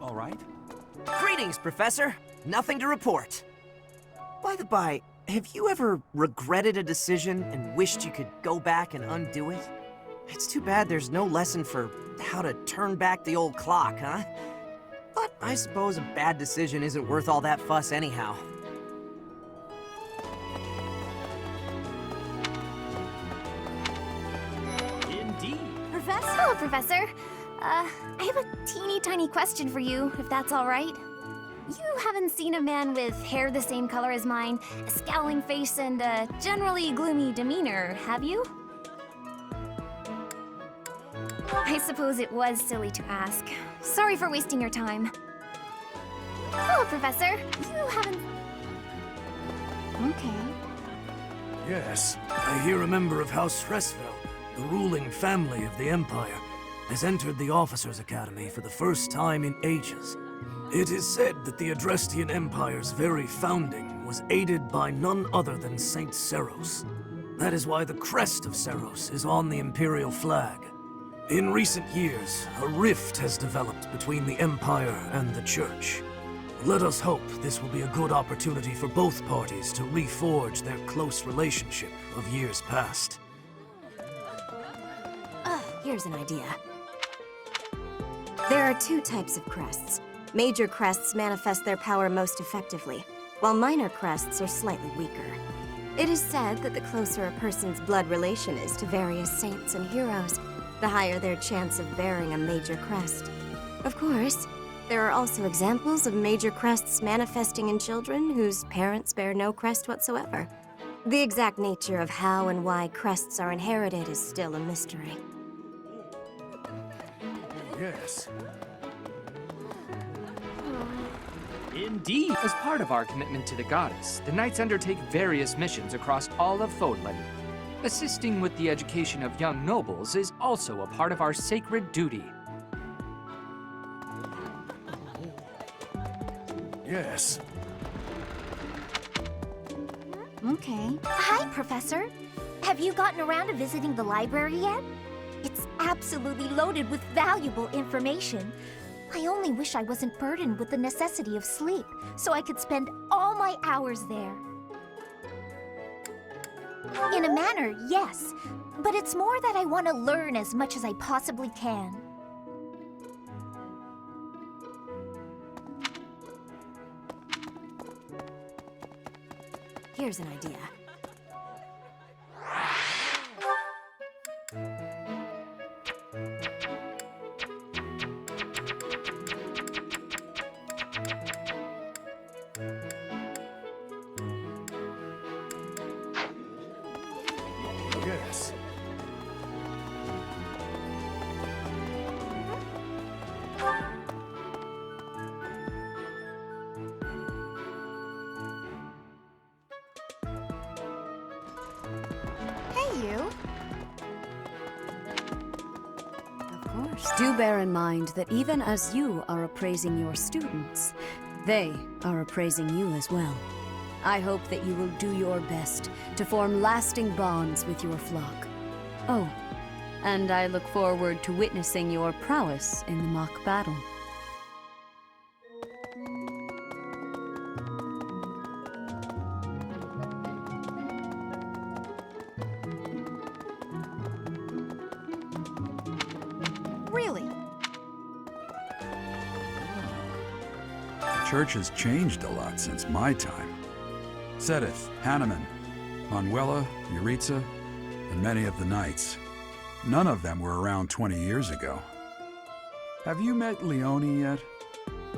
All right.
Greetings, Professor. Nothing to report. By the by, have you ever regretted a decision and wished you could go back and undo it? It's too bad there's no lesson for how to turn back the old clock, huh? But I suppose a bad decision isn't worth all that fuss anyhow.
Indeed.
Professor? Hello, Professor. I have a teeny tiny question for you, if that's all right. You haven't seen a man with hair the same color as mine, a scowling face, and a generally gloomy demeanor, have you? I suppose it was silly to ask. Sorry for wasting your time. Hello, Professor. You haven't...
Okay.
Yes, I hear a member of House Stressfell, the ruling family of the Empire.
has entered the Officers' Academy for the first time in ages. It is said that the Adrestian Empire's very founding was aided by none other than Saint Seros. That is why the crest of Seros is on the Imperial flag. In recent years, a rift has developed between the Empire and the Church. Let us hope this will be a good opportunity for both parties to reforge their close relationship of years past.
Here's an idea. There are two types of crests. Major crests manifest their power most effectively, while minor crests are slightly weaker. It is said that the closer a person's blood relation is to various saints and heroes, the higher their chance of bearing a major crest. Of course, there are also examples of major crests manifesting in children whose parents bear no crest whatsoever. The exact nature of how and why crests are inherited is still a mystery.
Yes.
Indeed. As part of our commitment to the goddess, the Knights undertake various missions across all of Fodlan. Assisting with the education of young nobles is also a part of our sacred duty.
Yes.
Okay.
Hi, Professor. Have you gotten around to visiting the library yet? It's absolutely loaded with valuable information. I only wish I wasn't burdened with the necessity of sleep, so I could spend all my hours there. In a manner, yes, but it's more that I want to learn as much as I possibly can.
Here's an idea.
Yes.
Hey, you.
Of course. Do bear in mind that even as you are appraising your students, they are appraising you as well. I hope that you will do your best to form lasting bonds with your flock. Oh, and I look forward to witnessing your prowess in the mock battle.
Really?
The church has changed a lot since my time. Sedith, Hanneman, Manuela, Yuritsa, and many of the knights. None of them were around 20 years ago. Have you met Leone yet?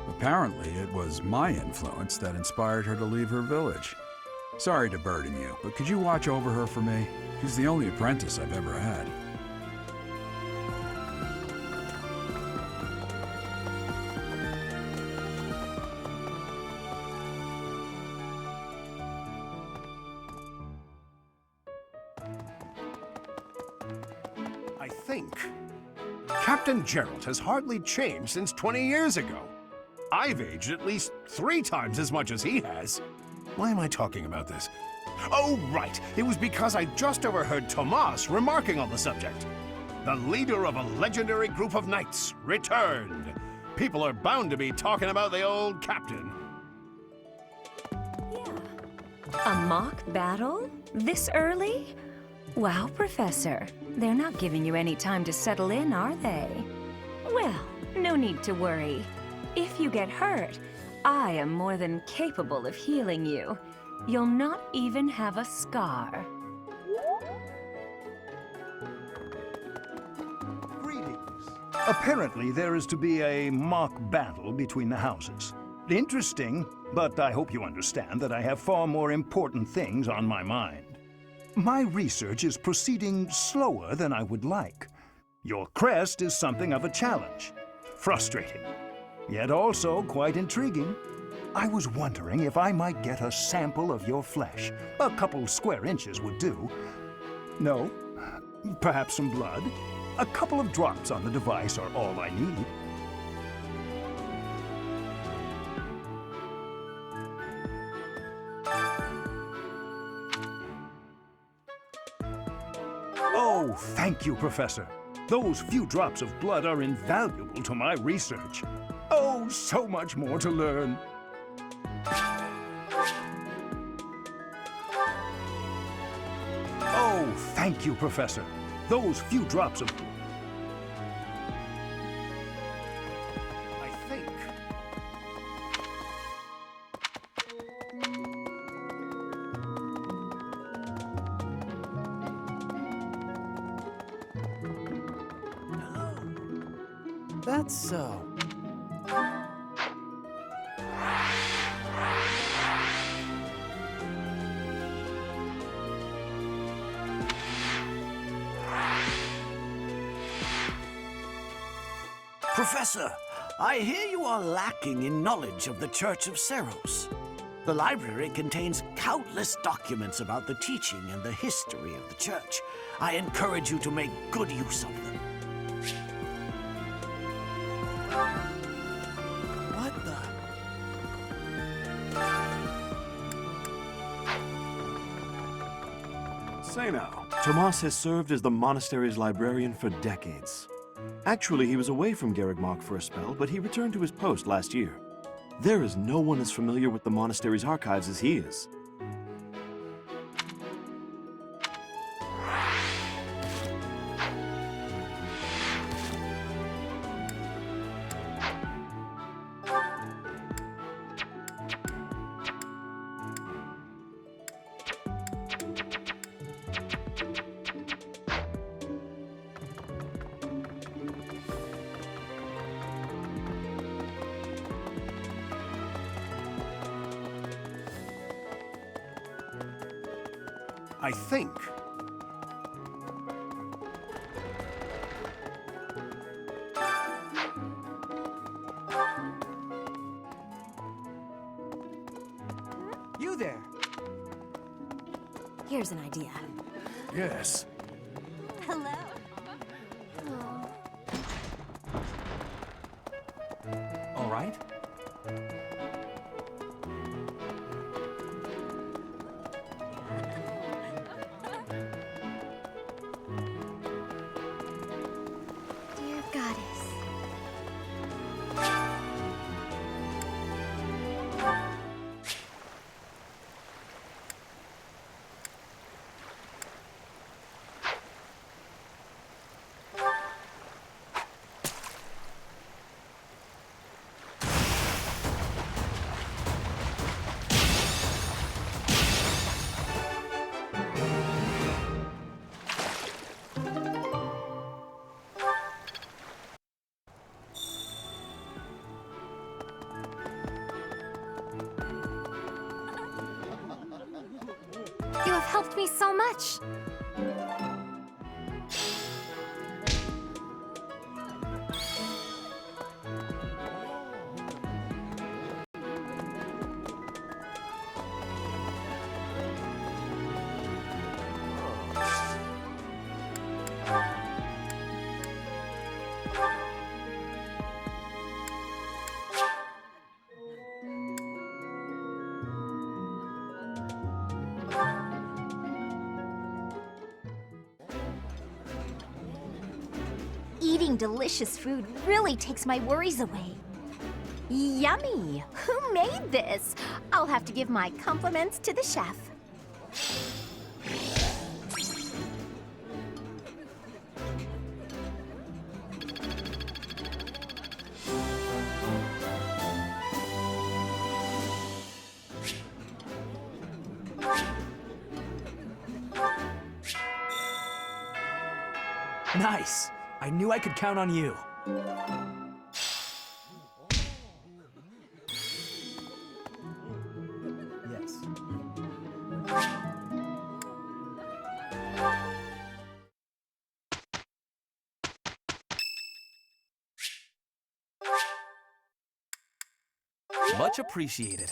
Apparently, it was my influence that inspired her to leave her village. Sorry to burden you, but could you watch over her for me? She's the only apprentice I've ever had.
I think Captain Gerald has hardly changed since 20 years ago. I've aged at least 3 times as much as he has. Why am I talking about this? Oh, right. It was because I just overheard Tomas remarking on the subject. The leader of a legendary group of knights returned. People are bound to be talking about the old captain.
A mock battle? This early? Wow, Professor. They're not giving you any time to settle in, are they? Well, no need to worry. If you get hurt, I am more than capable of healing you. You'll not even have a scar.
Apparently, there is to be a mock battle between the houses. Interesting, but I hope you understand that I have far more important things on my mind. My research is proceeding slower than I would like. Your crest is something of a challenge. Frustrating, yet also quite intriguing. I was wondering if I might get a sample of your flesh. A couple square inches would do. No? Perhaps some blood? A couple of drops on the device are all I need. Oh, thank you, Professor. Those few drops of blood are invaluable to my research. Oh, so much more to learn. Oh, thank you, Professor. Those few drops of...
I think.
That's so.
Professor, I hear you are lacking in knowledge of the Church of Seros. The library contains countless documents about the teaching and the history of the Church. I encourage you to make good use of them.
What the?
Say now, Tomas has served as the monastery's librarian for decades. Actually, he was away from Garrigmach for a spell, but he returned to his post last year. There is no one as familiar with the monastery's archives as he is.
I think.
You there.
Here's an idea.
Yes.
Hello.
All right.
Dear Goddess.
You have helped me so much.
Eating delicious food really takes my worries away. Yummy! Who made this? I'll have to give my compliments to the chef.
Nice. I knew I could count on you. Yes. Much appreciated.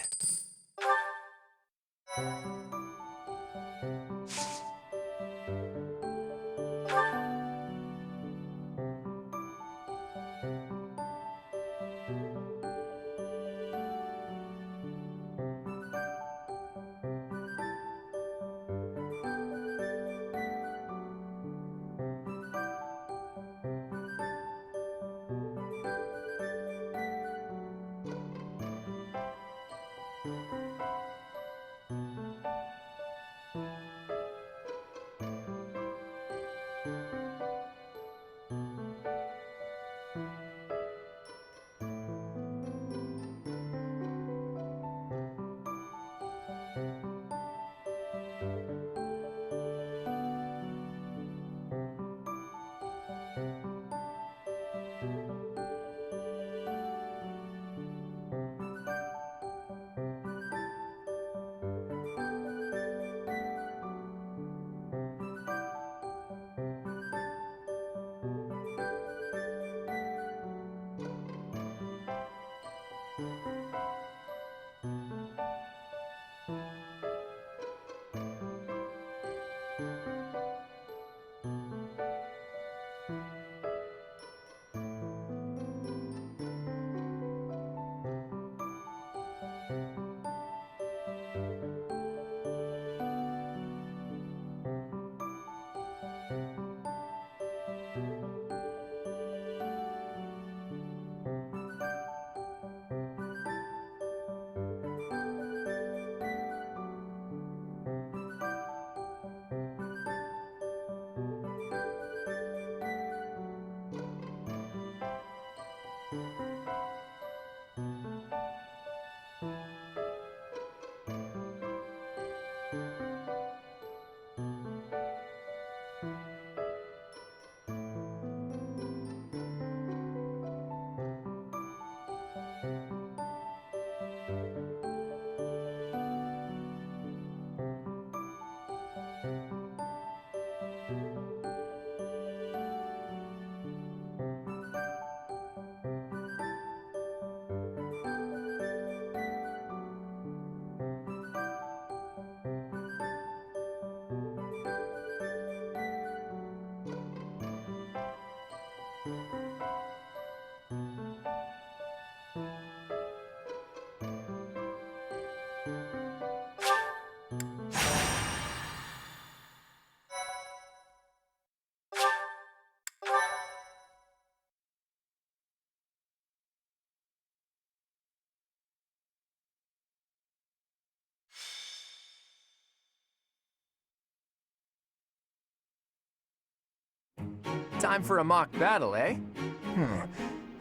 Time for a mock battle, eh?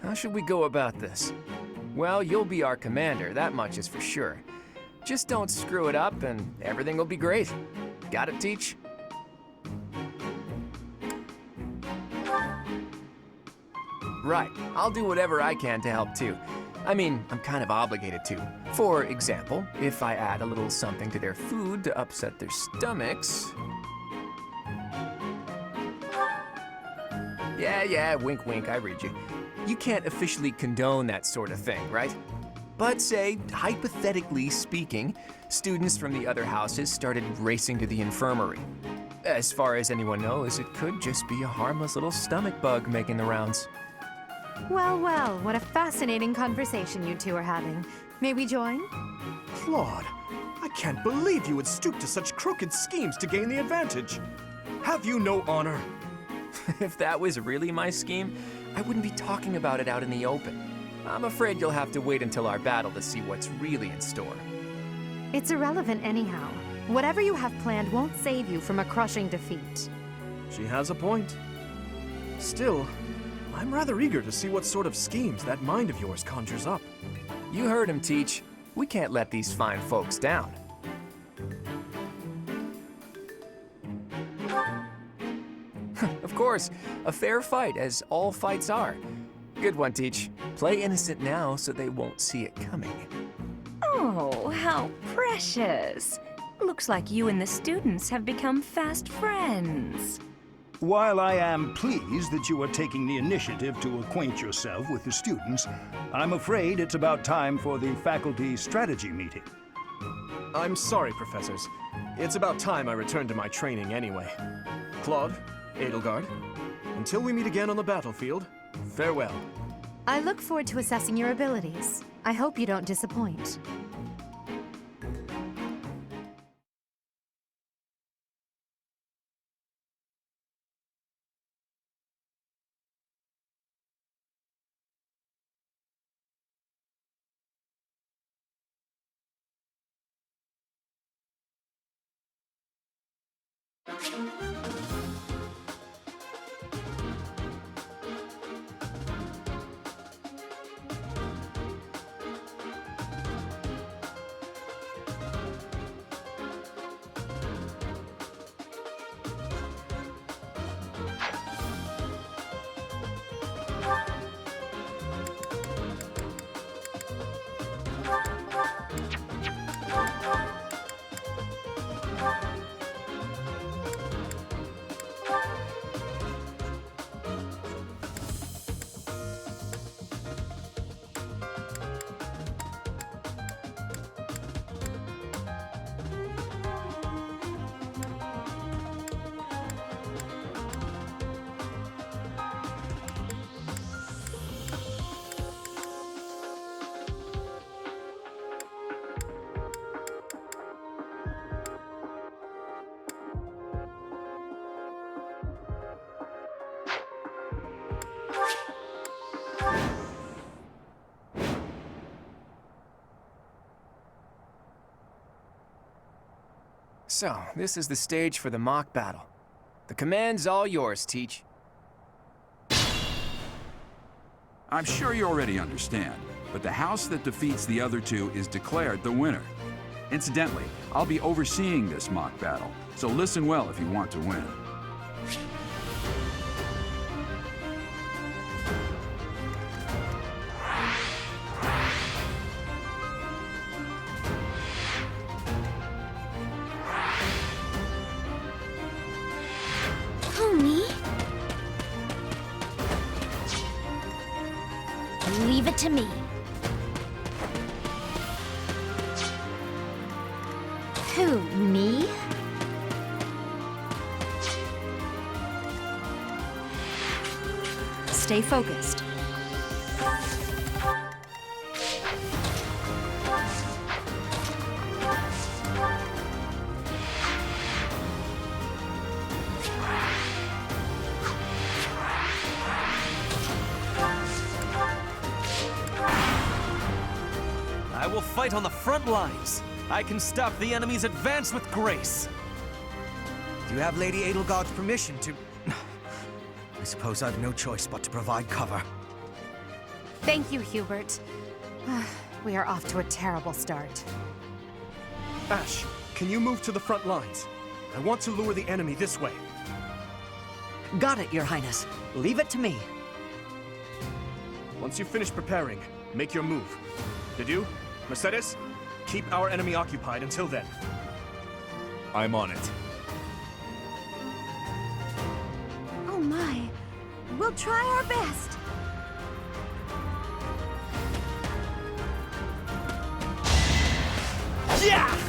How should we go about this? Well, you'll be our commander, that much is for sure. Just don't screw it up and everything will be great. Got it, Teach? Right, I'll do whatever I can to help too. I mean, I'm kind of obligated to. For example, if I add a little something to their food to upset their stomachs... Yeah, wink wink, I read you. You can't officially condone that sort of thing, right? But say, hypothetically speaking, students from the other houses started racing to the infirmary. As far as anyone knows, it could just be a harmless little stomach bug making the rounds.
Well, well, what a fascinating conversation you two are having. May we join?
Claude, I can't believe you would stoop to such crooked schemes to gain the advantage. Have you no honor?
If that was really my scheme, I wouldn't be talking about it out in the open. I'm afraid you'll have to wait until our battle to see what's really in store.
It's irrelevant anyhow. Whatever you have planned won't save you from a crushing defeat.
She has a point. Still, I'm rather eager to see what sort of schemes that mind of yours conjures up.
You heard him, Teach. We can't let these fine folks down. Of course, a fair fight, as all fights are. Good one, Teach. Play innocent now so they won't see it coming.
Oh, how precious. Looks like you and the students have become fast friends.
While I am pleased that you are taking the initiative to acquaint yourself with the students, I'm afraid it's about time for the faculty strategy meeting.
I'm sorry, professors. It's about time I returned to my training anyway. Claude, Edelgard, until we meet again on the battlefield, farewell.
I look forward to assessing your abilities. I hope you don't disappoint.
So, this is the stage for the mock battle. The command's all yours, Teach.
I'm sure you already understand, but the house that defeats the other two is declared the winner. Incidentally, I'll be overseeing this mock battle, so listen well if you want to win.
Leave it to me. Who, me?
Stay focused.
I will fight on the front lines. I can stop the enemy's advance with grace.
Do you have Lady Edelgard's permission to... suppose I've no choice but to provide cover.
Thank you, Hubert. We are off to a terrible start.
Ash, can you move to the front lines? I want to lure the enemy this way.
Got it, Your Highness. Leave it to me.
Once you finish preparing, make your move. Did you? Mercedes? Keep our enemy occupied until then. I'm on it.
Oh my. We'll try our best.
Yeah!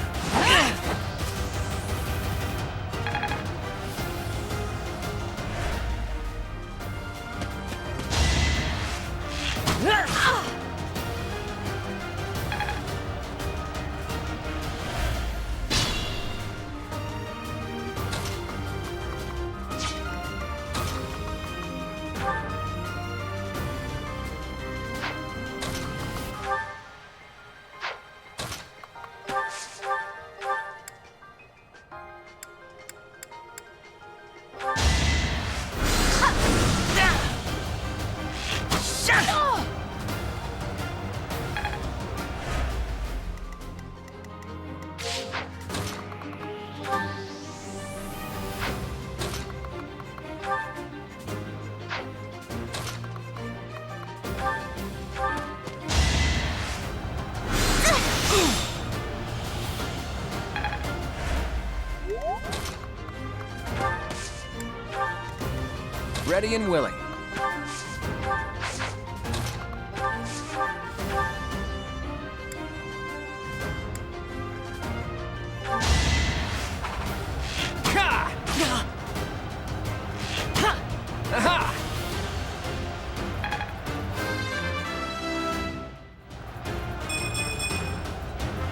Ready and willing.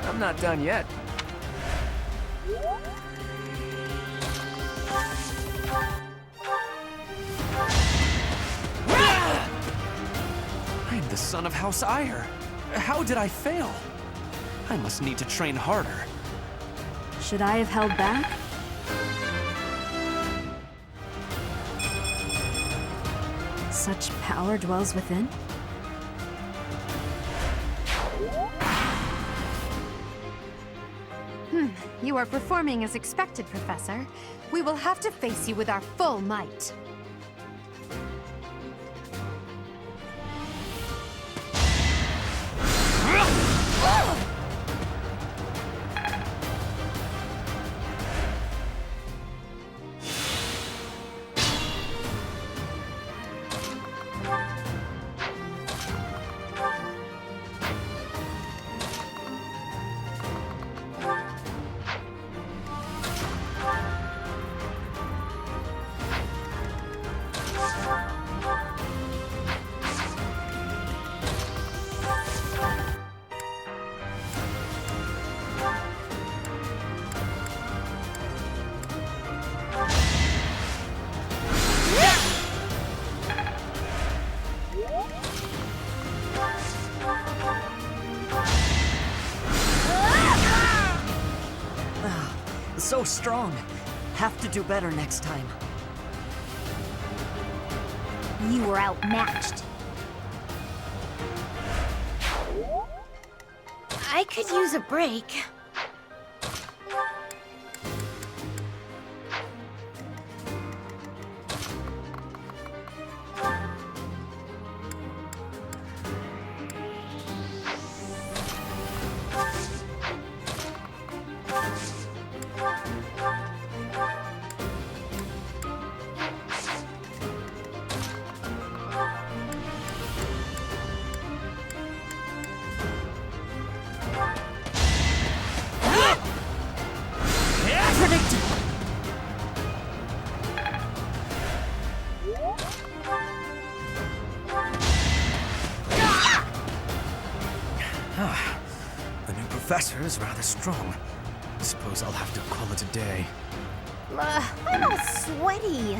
I'm not done yet.
I am the son of House Ire. How did I fail? I must need to train harder.
Should I have held back? Such power dwells within?
You are performing as expected, Professor. We will have to face you with our full might.
So strong. Have to do better next time.
You were outmatched. I could use a break.
The new professor is rather strong. Suppose I'll have to call it a day.
I'm all sweaty.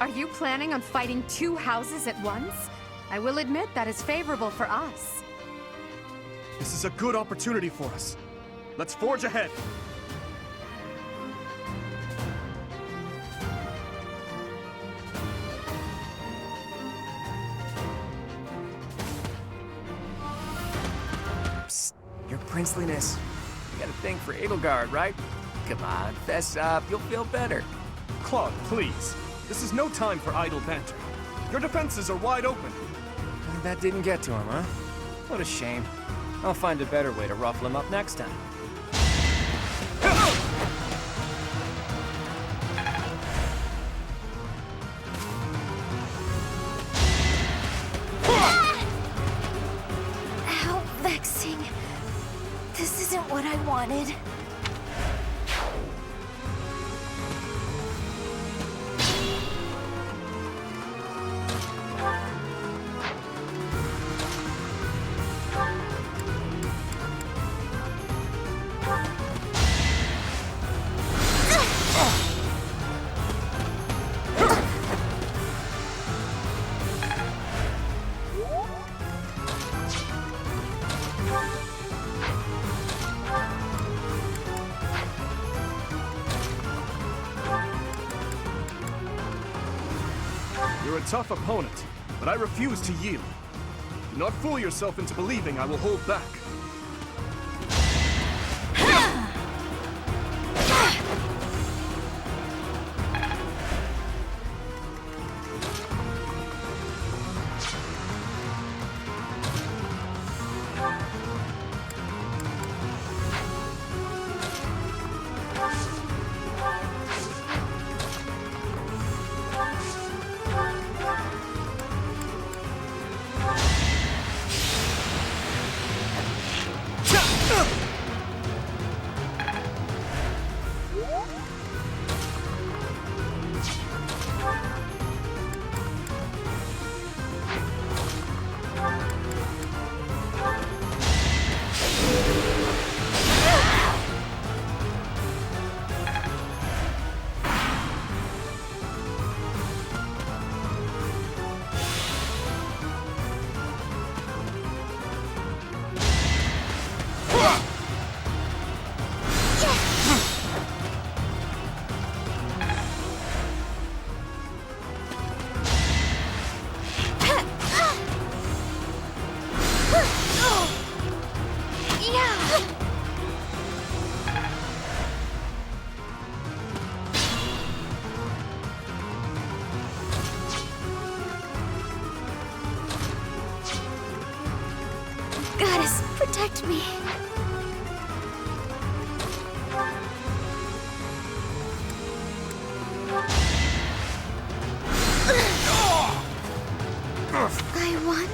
Are you planning on fighting two houses at once? I will admit that is favorable for us.
This is a good opportunity for us. Let's forge ahead.
Psst, your princeliness. You got a thing for Edelgard, right? Come on, fess up, you'll feel better.
Claude, please. This is no time for idle banter. Your defenses are wide open.
That didn't get to him, huh? What a shame. I'll find a better way to ruffle him up next time.
How vexing. This isn't what I wanted.
You're a tough opponent, but I refuse to yield. Do not fool yourself into believing I will hold back.
Goddess, protect me. I won?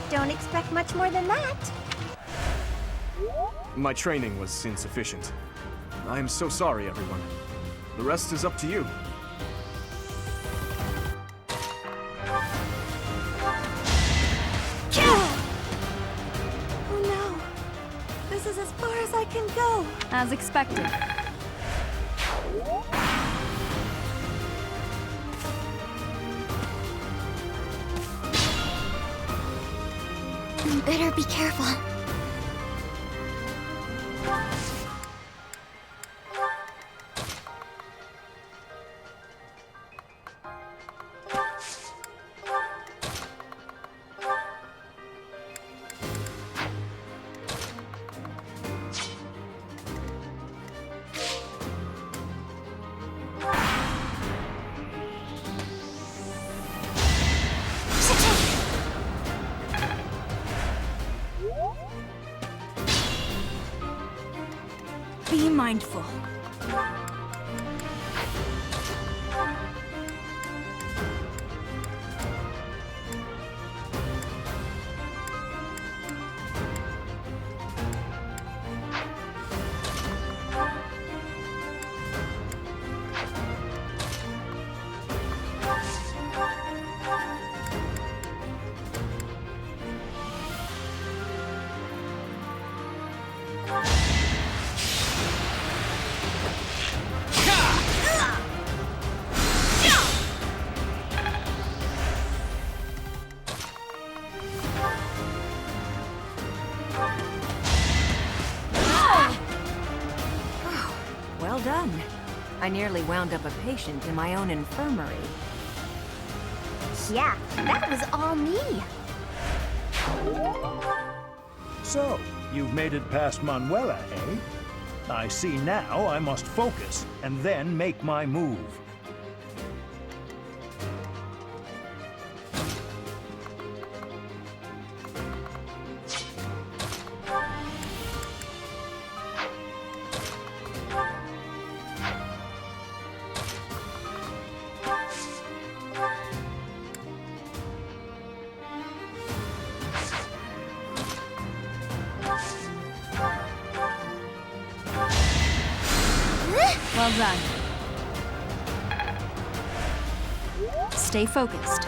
Don't expect much more than that.
My training was insufficient. I am so sorry, everyone. The rest is up to you.
Oh no! This is as far as I can go!
As expected.
Better be careful.
mindful. Well done. I nearly wound up a patient in my own infirmary.
Yeah, that was all me.
So, you've made it past Manuela, eh? I see now I must focus, and then make my move.
Well done. Stay focused.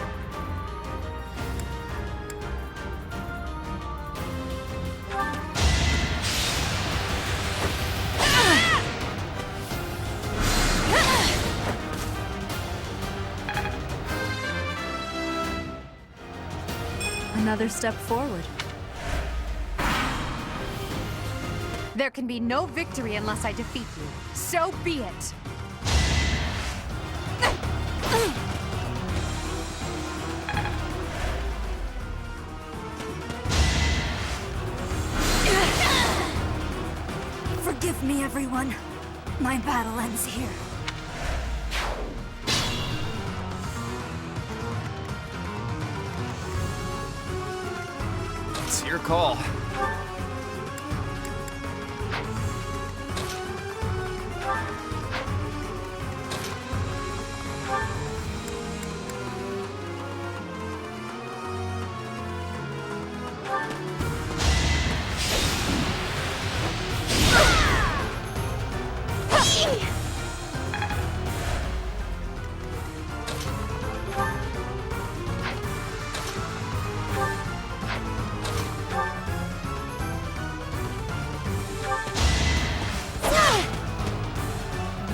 Another step forward.
There can be no victory unless I defeat you. So be it!
Forgive me, everyone. My battle ends here.
It's your call.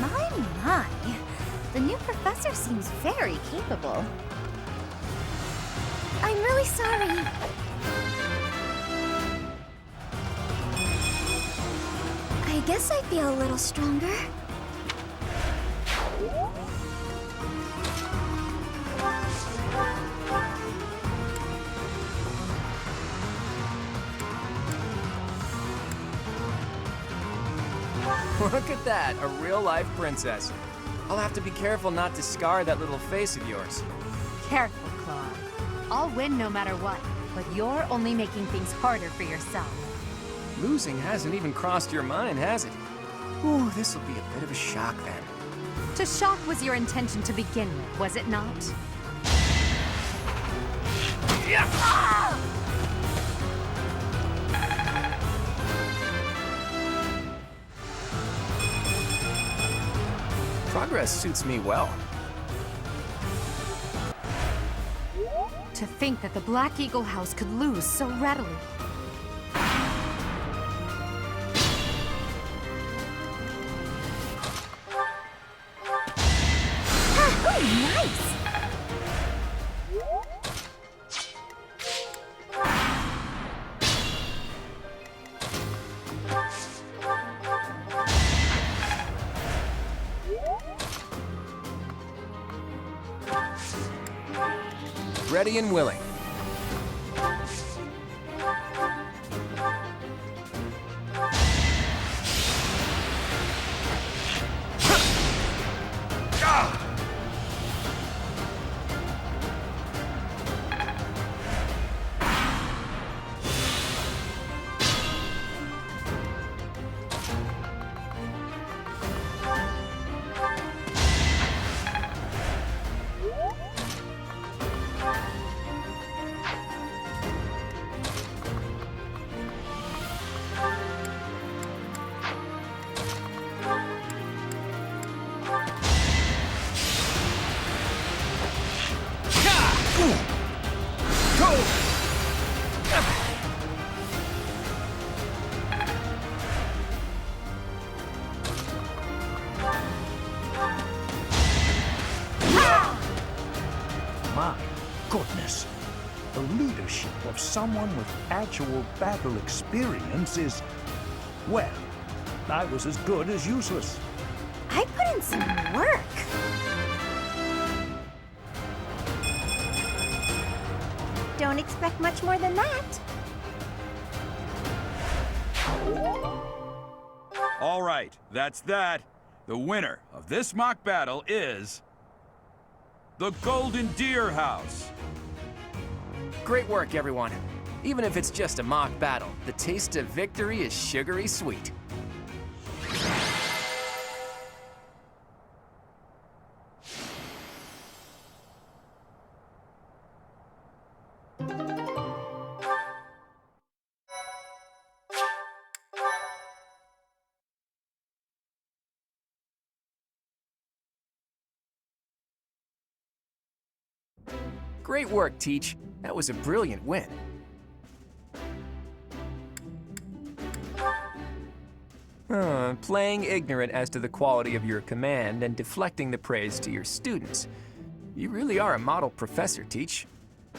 My. The new professor seems very capable. I'm really sorry. I guess I feel a little stronger.
Look at that, a real-life princess. I'll have to be careful not to scar that little face of yours.
Careful, Claude. I'll win no matter what, but you're only making things harder for yourself.
Losing hasn't even crossed your mind, has it? Ooh, this'll be a bit of a shock then.
To shock was your intention to begin with, was it not?
Progress suits me well.
To think that the Black Eagle House could lose so readily.
Nice!
Ready and willing.
My goodness. The leadership of someone with actual battle experience is, well, I was as good as useless.
I put in some work. Don't expect much more than that.
All right, that's that. The winner of this mock battle is the Golden Deer House.
Great work, everyone. Even if it's just a mock battle, the taste of victory is sugary sweet. Great work, Teach. That was a brilliant win. Playing ignorant as to the quality of your command and deflecting the praise to your students. You really are a model professor, Teach.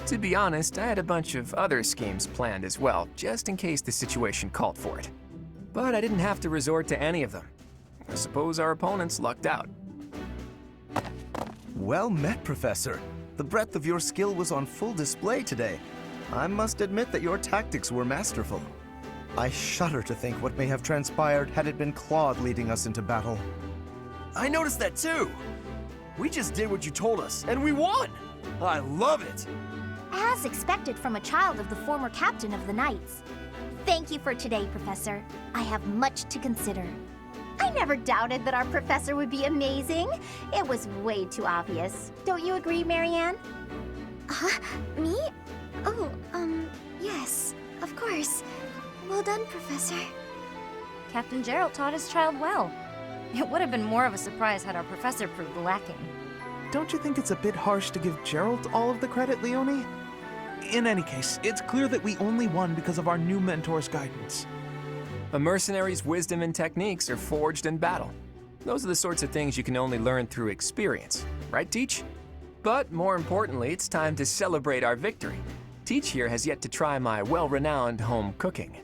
To be honest, I had a bunch of other schemes planned as well, just in case the situation called for it. But I didn't have to resort to any of them. I suppose our opponents lucked out.
Well met, Professor. The breadth of your skill was on full display today. I must admit that your tactics were masterful. I shudder to think what may have transpired had it been Claude leading us into battle.
I noticed that too. We just did what you told us, and we won! I love it!
As expected from a child of the former captain of the Knights. Thank you for today, Professor. I have much to consider. I never doubted that our professor would be amazing. It was way too obvious. Don't you agree, Marianne?
Me? Oh, yes, of course. Well done, Professor.
Captain Gerald taught his child well. It would have been more of a surprise had our professor proved lacking.
Don't you think it's a bit harsh to give Gerald all of the credit, Leonie? In any case, it's clear that we only won because of our new mentor's guidance.
A mercenary's wisdom and techniques are forged in battle. Those are the sorts of things you can only learn through experience, right, Teach? But more importantly, it's time to celebrate our victory. Teach here has yet to try my well-renowned home cooking.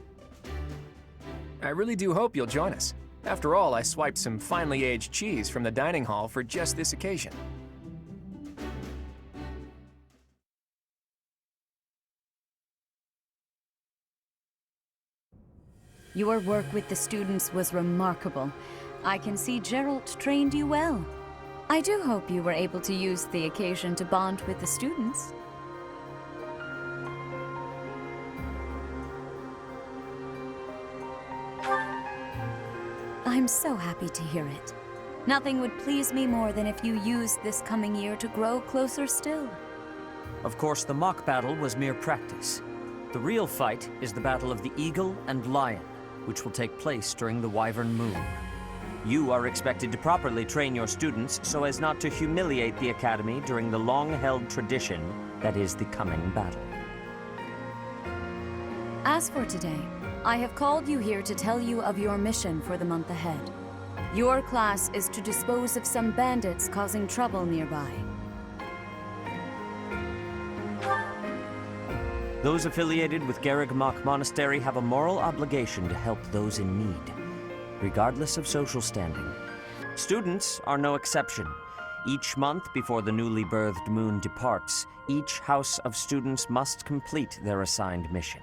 I really do hope you'll join us. After all, I swiped some finely aged cheese from the dining hall for just this occasion.
Your work with the students was remarkable. I can see Gerald trained you well. I do hope you were able to use the occasion to bond with the students. I'm so happy to hear it. Nothing would please me more than if you used this coming year to grow closer still.
Of course, the mock battle was mere practice. The real fight is the battle of the Eagle and Lion, which will take place during the Wyvern Moon. You are expected to properly train your students so as not to humiliate the Academy during the long-held tradition that is the coming battle.
As for today, I have called you here to tell you of your mission for the month ahead. Your class is to dispose of some bandits causing trouble nearby.
Those affiliated with Garreg-Mach Monastery have a moral obligation to help those in need, regardless of social standing. Students are no exception. Each month before the newly birthed moon departs, each house of students must complete their assigned mission.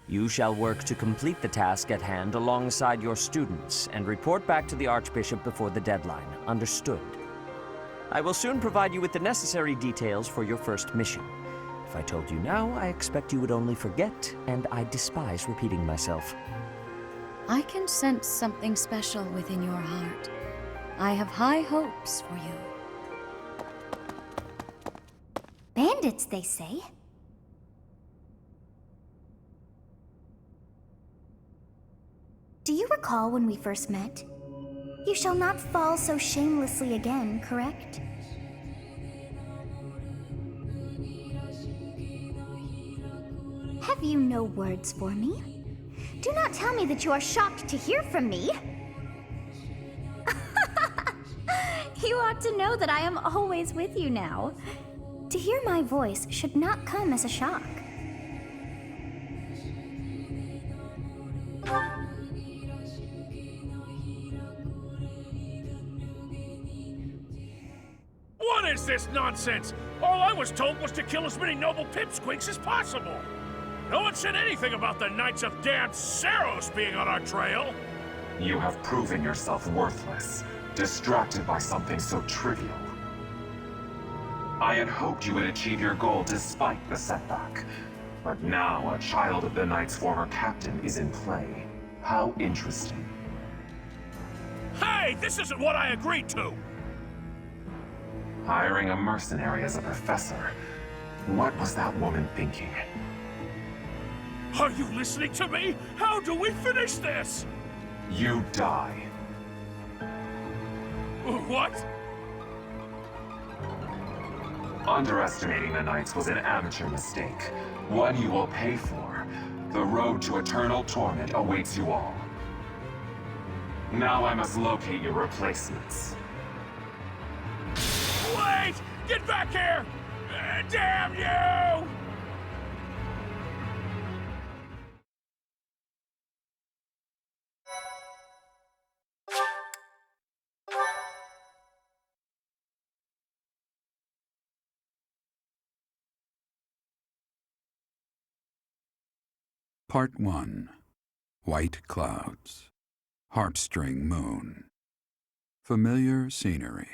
You shall work to complete the task at hand alongside your students and report back to the Archbishop before the deadline. Understood? I will soon provide you with the necessary details for your first mission. If I told you now, I expect you would only forget, and I despise repeating myself.
I can sense something special within your heart. I have high hopes for you.
Bandits, they say? Do you recall when we first met? You shall not fall so shamelessly again, correct? Have you no words for me? Do not tell me that you are shocked to hear from me. You ought to know that I am always with you now. To hear my voice should not come as a shock.
What is this nonsense? All I was told was to kill as many noble pipsqueaks as possible. No one said anything about the Knights of Damned Saros being on our trail.
You have proven yourself worthless, distracted by something so trivial. I had hoped you would achieve your goal despite the setback. But now a child of the Knight's former captain is in play. How interesting.
Hey, this isn't what I agreed to!
Hiring a mercenary as a professor. What was that woman thinking?
Are you listening to me? How do we finish this?
You die.
What?
Underestimating the Knights was an amateur mistake. One you will pay for. The road to eternal torment awaits you all. Now I must locate your replacements.
Wait! Get back here! Damn you!
Part 1. White Clouds. Harpstring Moon. Familiar scenery.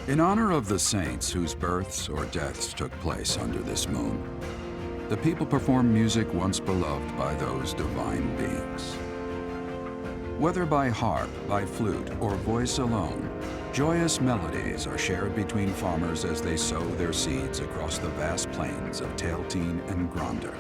In honor of the saints whose births or deaths took place under this moon, the people perform music once beloved by those divine beings. Whether by harp, by flute, or voice alone, joyous melodies are shared between farmers as they sow their seeds across the vast plains of Tailteen and Gronder.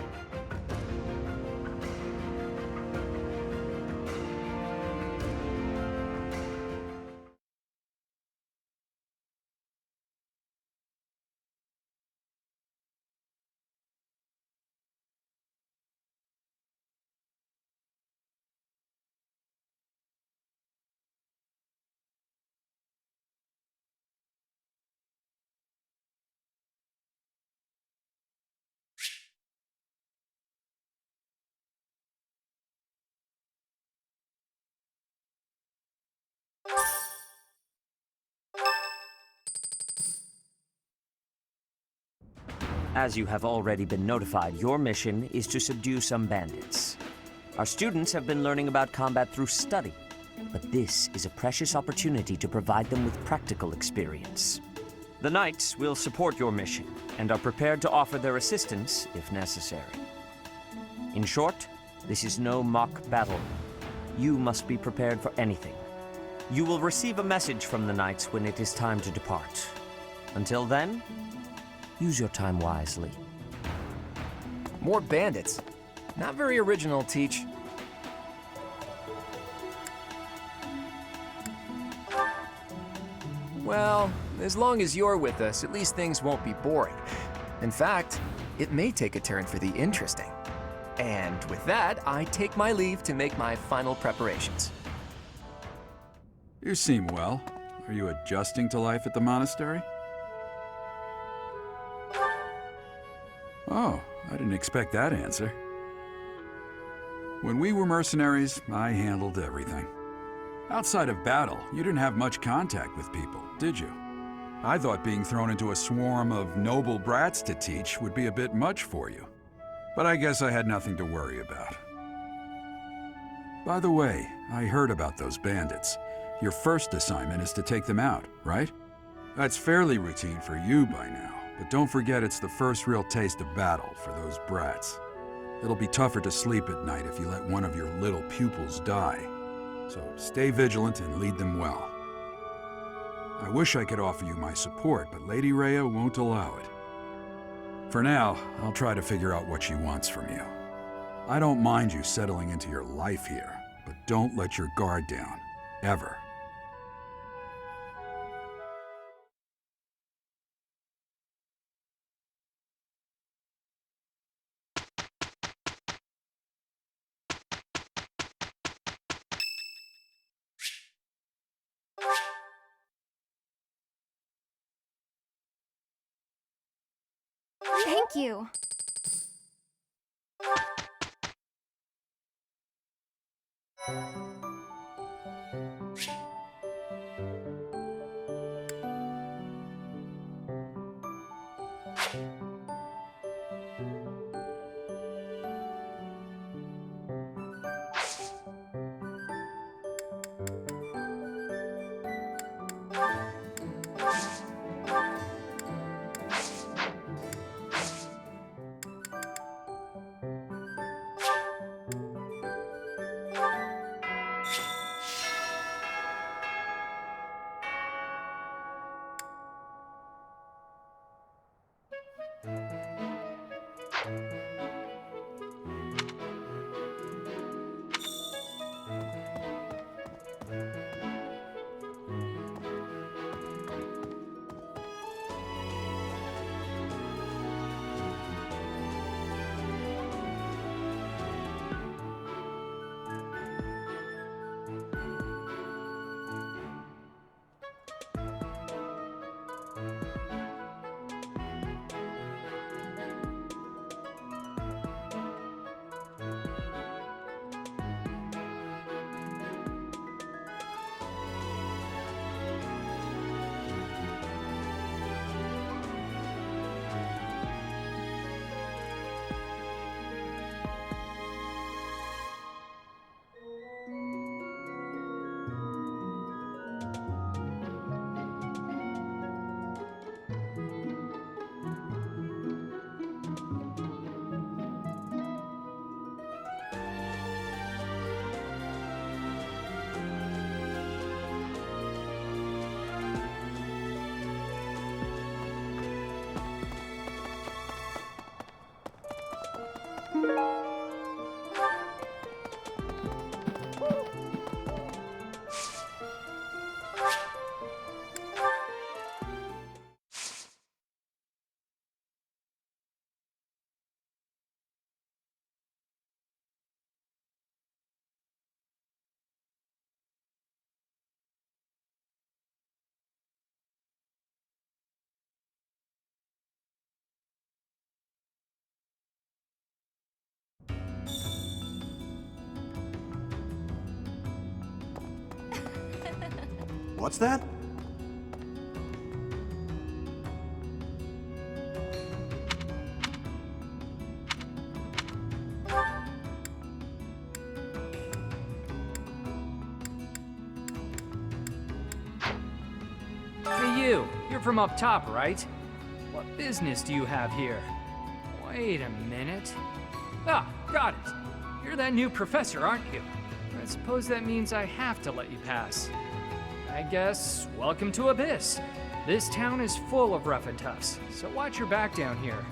As you have already been notified, your mission is to subdue some bandits. Our students have been learning about combat through study, but this is a precious opportunity to provide them with practical experience. The Knights will support your mission and are prepared to offer their assistance if necessary. In short, this is no mock battle. You must be prepared for anything. You will receive a message from the Knights when it is time to depart. Until then, use your time wisely.
More bandits. Not very original, Teach. Well, as long as you're with us, at least things won't be boring. In fact, it may take a turn for the interesting. And with that, I take my leave to make my final preparations.
You seem well. Are you adjusting to life at the monastery? Oh, I didn't expect that answer. When we were mercenaries, I handled everything. Outside of battle, you didn't have much contact with people, did you? I thought being thrown into a swarm of noble brats to teach would be a bit much for you. But I guess I had nothing to worry about. By the way, I heard about those bandits. Your first assignment is to take them out, right? That's fairly routine for you by now, but don't forget it's the first real taste of battle for those brats. It'll be tougher to sleep at night if you let one of your little pupils die. So stay vigilant and lead them well. I wish I could offer you my support, but Lady Rhea won't allow it. For now, I'll try to figure out what she wants from you. I don't mind you settling into your life here, but don't let your guard down, ever.
Thank you.
What's that?
Hey you, you're from up top, right? What business do you have here? Wait a minute. Ah, got it. You're that new professor, aren't you? I suppose that means I have to let you pass. I guess, welcome to Abyss. This town is full of rough and toughs, so watch your back down here.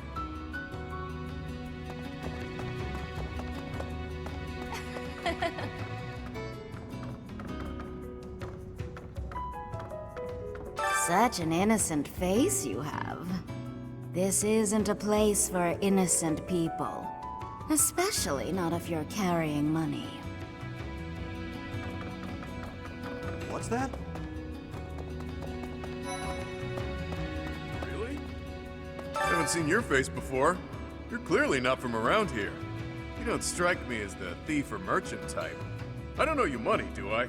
Such an innocent face you have. This isn't a place for innocent people. Especially not if you're carrying money.
What's that?
Really? I haven't seen your face before. You're clearly not from around here. You don't strike me as the thief or merchant type. I don't owe you money, do I?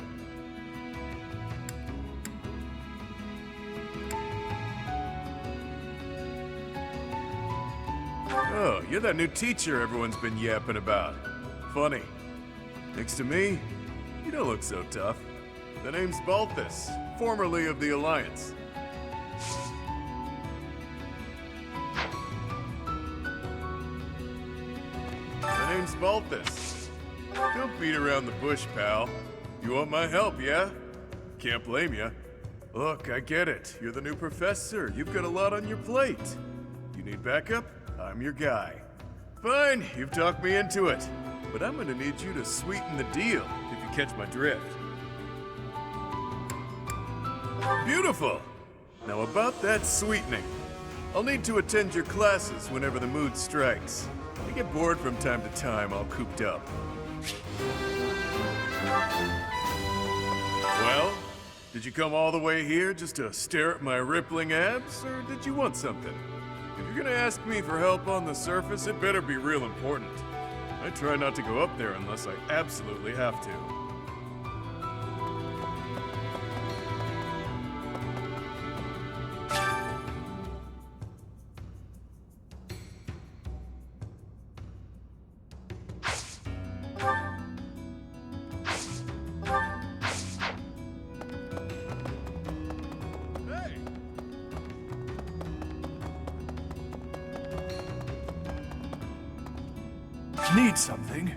Oh, you're that new teacher everyone's been yapping about. Funny. Next to me, you don't look so tough. The name's Balthus, formerly of the Alliance. The name's Balthus. Don't beat around the bush, pal. You want my help, yeah? Can't blame ya. Look, I get it. You're the new professor. You've got a lot on your plate. You need backup? I'm your guy. Fine, you've talked me into it. But I'm gonna need you to sweeten the deal, if you catch my drift. Beautiful! Now about that sweetening. I'll need to attend your classes whenever the mood strikes. I get bored from time to time, all cooped up. Well, did you come all the way here just to stare at my rippling abs, or did you want something? If you're you're gonna ask me for help on the surface, it better be real important. I try not to go up there unless I absolutely have to.
Need something?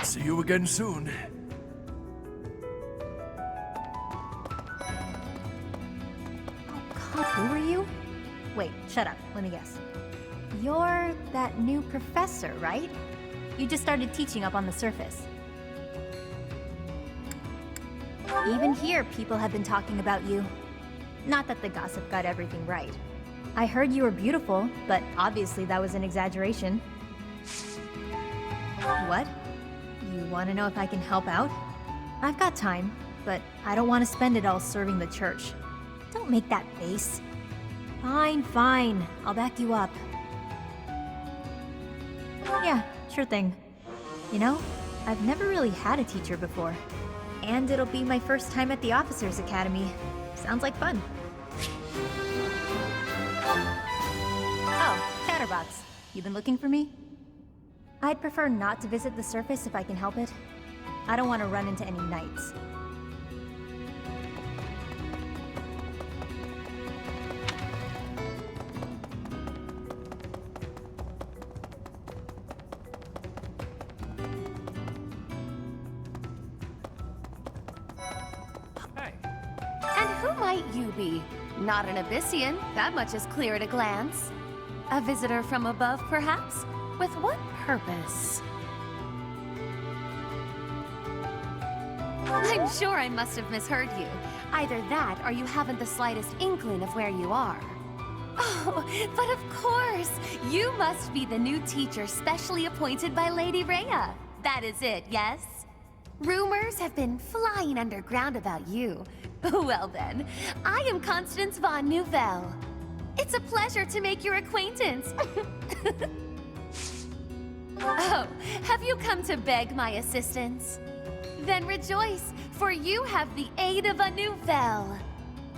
See you again soon.
God, who are you? Wait, shut up. Let me guess. You're that new professor, right? You just started teaching up on the surface. Even here, people have been talking about you. Not that the gossip got everything right. I heard you were beautiful, but obviously that was an exaggeration. What? You want to know if I can help out? I've got time, but I don't want to spend it all serving the church. Don't make that face. Fine, fine. I'll back you up. Yeah, sure thing. You know, I've never really had a teacher before. And it'll be my first time at the Officers Academy. Sounds like fun. Oh, Chatterbox. You been looking for me? I'd prefer not to visit the surface if I can help it. I don't want to run into any knights.
And who might you be? Not an Abyssian, that much is clear at a glance. A visitor from above, perhaps? With what purpose? I'm sure I must have misheard you. Either that, or you haven't the slightest inkling of where you are. Oh, but of course! You must be the new teacher specially appointed by Lady Rhea. That is it, yes? Rumors have been flying underground about you. Well then, I am Constance von Nouvelle. It's a pleasure to make your acquaintance. Oh, have you come to beg my assistance? Then rejoice, for you have the aid of a Nouvelle.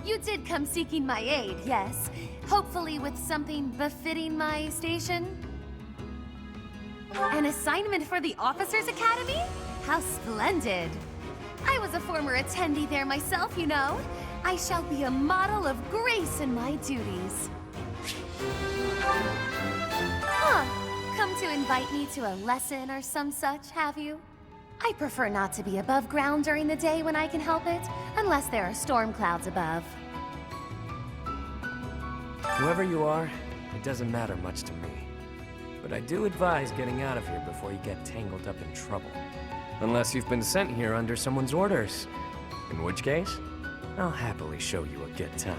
You did come seeking my aid, yes. Hopefully with something befitting my station? An assignment for the Officers Academy? How splendid! I was a former attendee there myself, you know. I shall be a model of grace in my duties. Huh. Come to invite me to a lesson or some such, have you? I prefer not to be above ground during the day when I can help it, unless there are storm clouds above.
Whoever you are, it doesn't matter much to me. But I do advise getting out of here before you get tangled up in trouble. Unless you've been sent here under someone's orders. In which case, I'll happily show you a good time.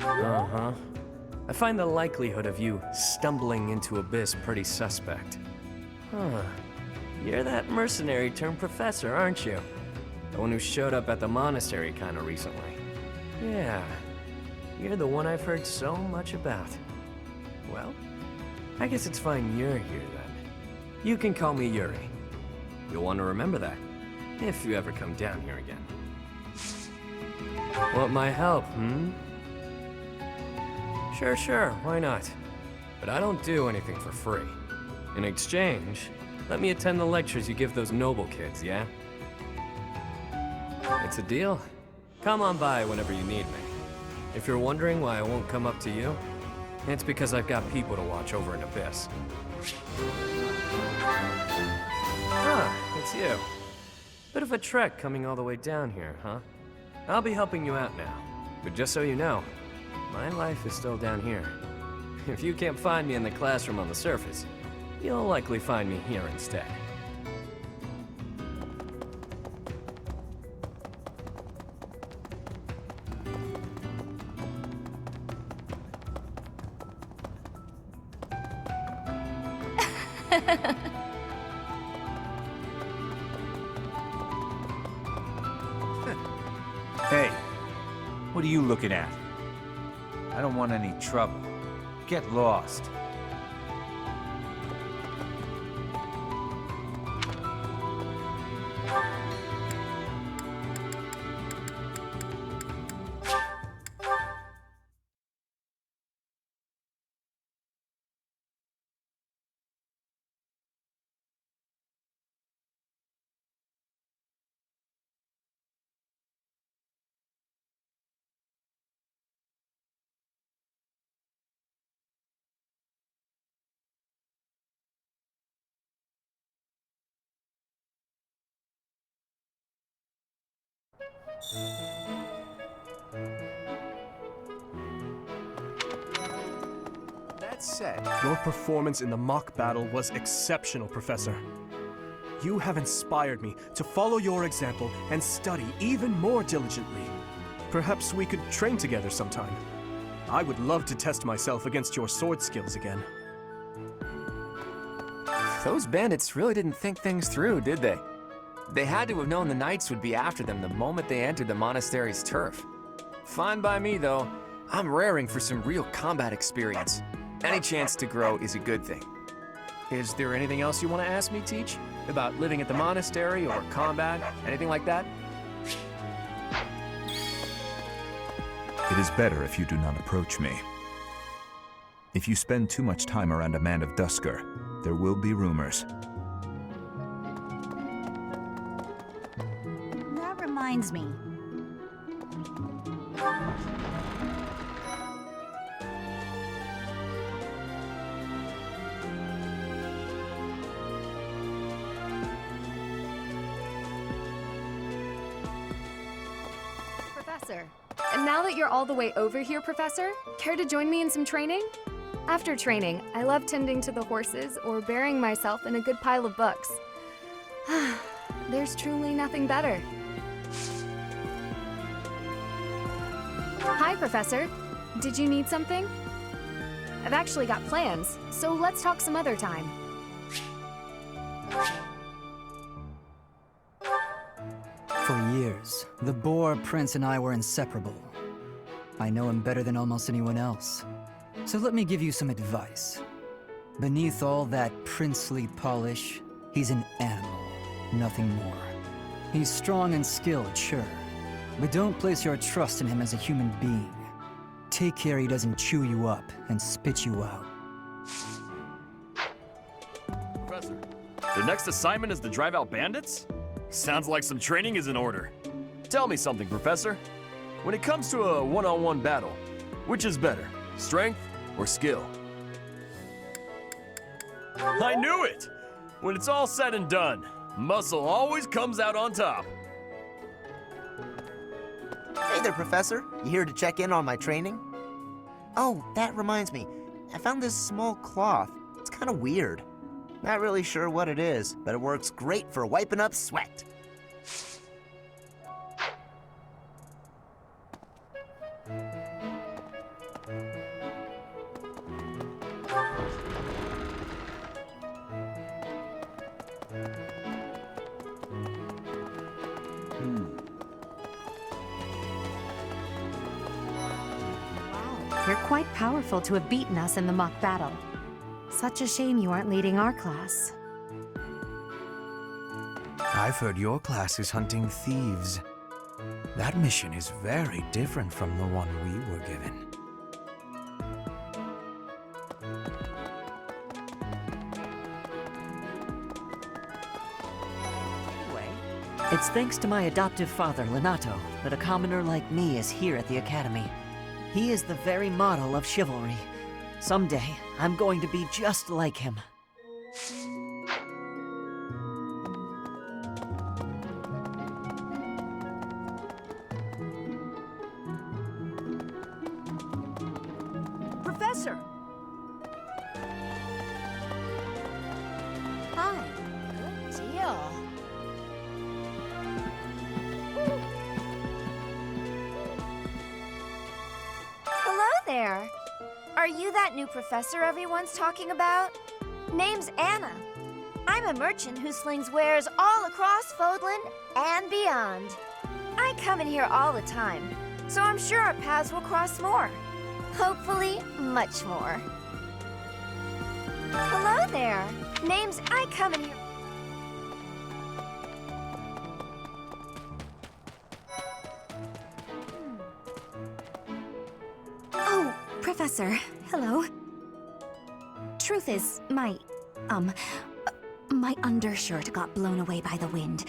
Uh-huh. I find the likelihood of you stumbling into Abyss pretty suspect. Huh. You're that mercenary turned professor, aren't you? The one who showed up at the monastery kinda recently. Yeah. You're the one I've heard so much about. Well, I guess it's fine you're here then. You can call me Yuri. You'll want to remember that, if you ever come down here again. Want my help, hmm? Sure, why not? But I don't do anything for free. In exchange, let me attend the lectures you give those noble kids, yeah? It's a deal. Come on by whenever you need me. If you're wondering why I won't come up to you, it's because I've got people to watch over in Abyss. Ah, it's you. Bit of a trek coming all the way down here, huh? I'll be helping you out now. But just so you know, my life is still down here. If you can't find me in the classroom on the surface, you'll likely find me here instead.
Hey, what are you looking at? I don't want any trouble. Get lost.
That said, your performance in the mock battle was exceptional, Professor. You have inspired me to follow your example and study even more diligently. Perhaps we could train together sometime. I would love to test myself against your sword skills again.
Those bandits really didn't think things through, did they? They had to have known the knights would be after them the moment they entered the monastery's turf. Fine by me, though. I'm raring for some real combat experience. Any chance to grow is a good thing. Is there anything else you want to ask me, Teach? About living at the monastery or combat? Anything like that?
It is better if you do not approach me. If you spend too much time around a man of Dusker, there will be rumors.
That reminds me.
Professor. And now that you're all the way over here, Professor, care to join me in some training? After training, I love tending to the horses or burying myself in a good pile of books. There's truly nothing better. Hi, Professor. Did you need something? I've actually got plans, so let's talk some other time.
For years, the Boar Prince and I were inseparable. I know him better than almost anyone else. So let me give you some advice. Beneath all that princely polish, he's an animal, nothing more. He's strong and skilled, sure, but don't place your trust in him as a human being. Take care he doesn't chew you up and spit you out.
Professor, the next assignment is to drive out bandits? Sounds like some training is in order. Tell me something, Professor. When it comes to a one-on-one battle, which is better, strength or skill? I knew it! When it's all said and done, muscle always comes out on top.
Hey there, Professor. You here to check in on my training? Oh, that reminds me. I found this small cloth. It's kind of weird. Not really sure what it is, but it works great for wiping up sweat.
You're quite powerful to have beaten us in the mock battle. Such a shame you aren't leading our class.
I've heard your class is hunting thieves. That mission is very different from the one we were given.
Anyway, It's thanks to my adoptive father, Lenato, that a commoner like me is here at the Academy. He is the very model of chivalry. Someday, I'm going to be just like him.
Professor!
Hi. Good deal.
Hello there. Are you that new professor everyone's talking about? Name's Anna. I'm a merchant who slings wares all across Fodlan and beyond. I come in here all the time, so I'm sure our paths will cross more. Hopefully, much more. Hello there. I come in here.
Oh, Professor. Hello. Truth is, my undershirt got blown away by the wind.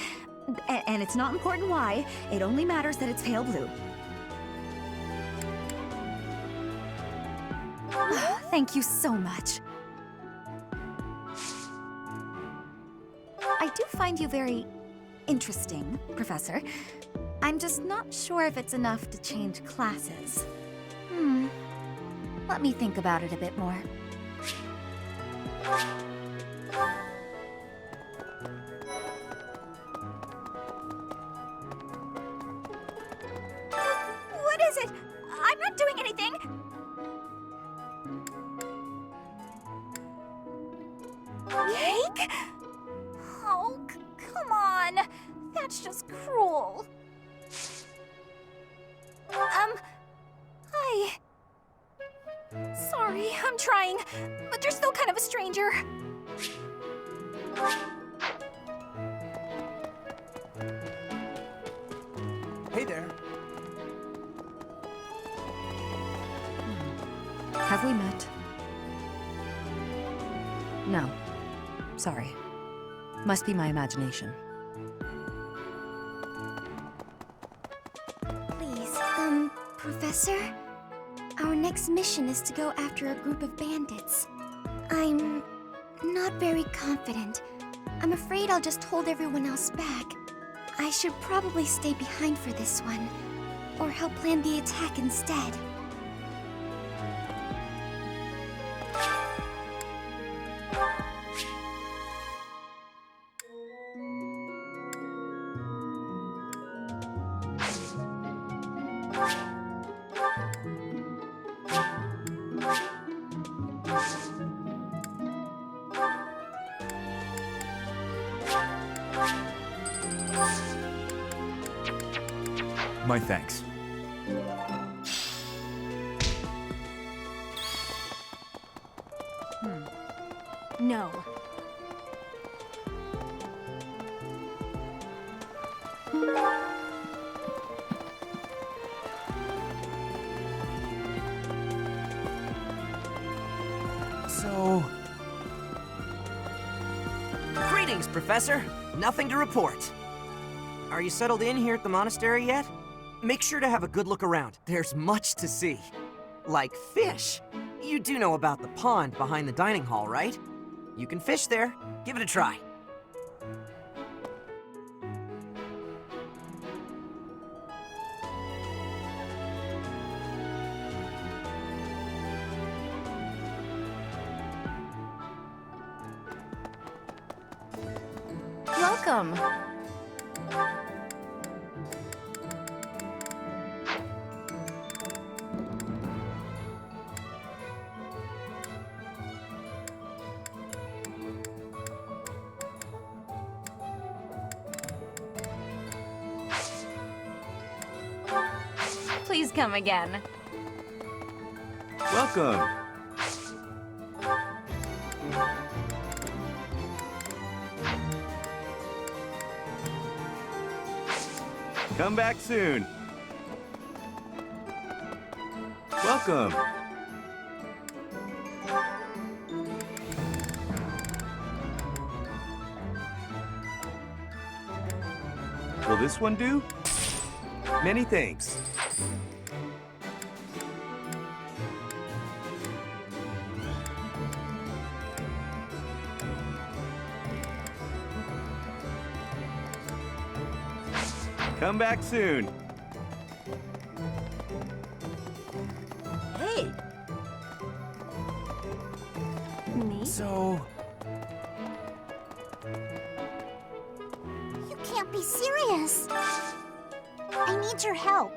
And it's not important why. It only matters that it's pale blue. Thank you so much. I do find you very interesting, Professor. I'm just not sure if it's enough to change classes. Let me think about it a bit more.
What is it? I'm not doing anything! Cake? Oh, come on. That's just cruel. Hi. Sorry, I'm trying, but you're still kind of a stranger.
Hey there.
Have we met? No. Sorry. Must be my imagination.
Please, Professor? Our next mission is to go after a group of bandits. I'm not very confident. I'm afraid I'll just hold everyone else back. I should probably stay behind for this one, or help plan the attack instead.
My thanks.
No.
So... Greetings, Professor. Nothing to report. Are you settled in here at the monastery yet? Make sure to have a good look around. There's much to see. Like fish. You do know about the pond behind the dining hall, right? You can fish there. Give it a try.
Welcome.
Please come again.
Welcome. Come back soon. Welcome.
Will this one do? Many thanks. Come back soon.
Hey! Me?
So,
You can't be serious. I need your help.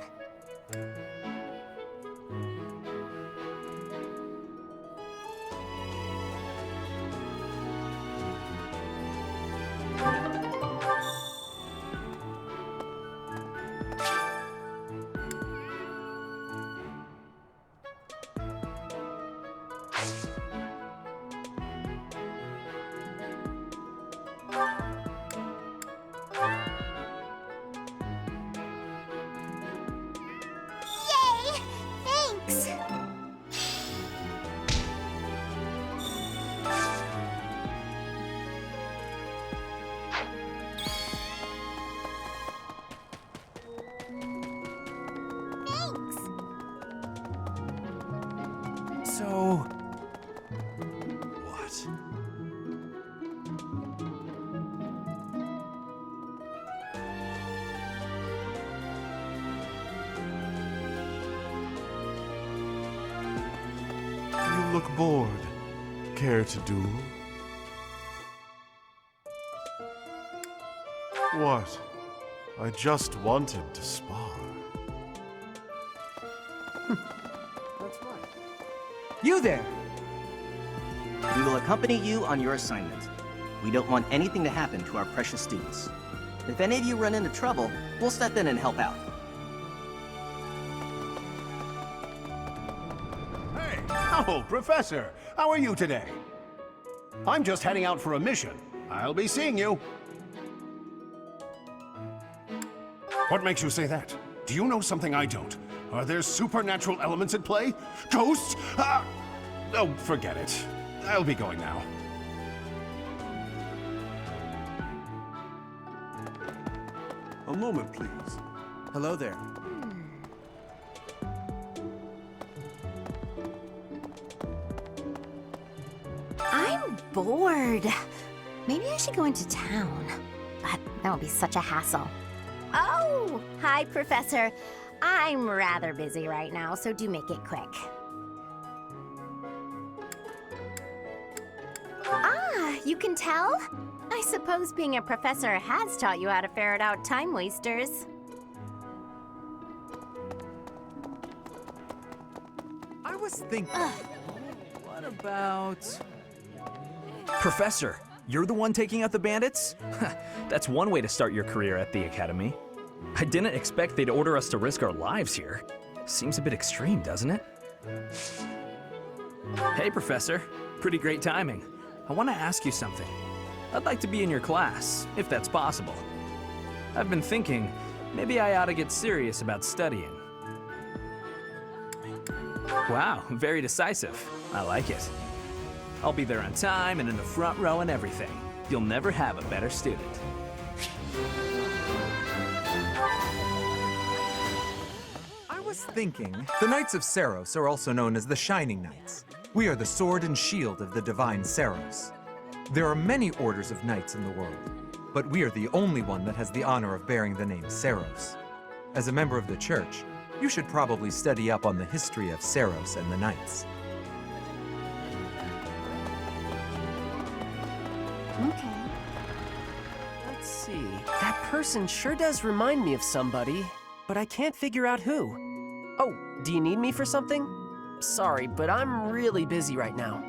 Yay! Thanks! Thanks!
so...
What? You look bored. Care to duel? What? I just wanted to spar.
You there!
We will accompany you on your assignment. We don't want anything to happen to our precious students. If any of you run into trouble, we'll step in and help out.
Oh, Professor, how are you today? I'm just heading out for a mission. I'll be seeing you. What makes you say that? Do you know something I don't? Are there supernatural elements at play? Ghosts? Oh, forget it. I'll be going now.
A moment, please.
Hello there.
I'm bored. Maybe I should go into town. But that would be such a hassle. Oh, hi, Professor. I'm rather busy right now, so do make it quick. Ah, you can tell? I suppose being a professor has taught you how to ferret out time wasters.
I was thinking, what about...
Professor, you're the one taking out the bandits? That's one way to start your career at the Academy. I didn't expect they'd order us to risk our lives here. Seems a bit extreme, doesn't it? Hey, Professor. Pretty great timing. I want to ask you something. I'd like to be in your class, if that's possible. I've been thinking, maybe I ought to get serious about studying. Wow, very decisive. I like it. I'll be there on time and in the front row and everything. You'll never have a better student.
I was thinking, the Knights of Saros are also known as the Shining Knights. We are the sword and shield of the divine Saros. There are many orders of knights in the world, but we are the only one that has the honor of bearing the name Saros. As a member of the church, you should probably study up on the history of Saros and the knights.
Okay.
Let's see. That person sure does remind me of somebody, but I can't figure out who. Oh, do you need me for something? Sorry, but I'm really busy right now.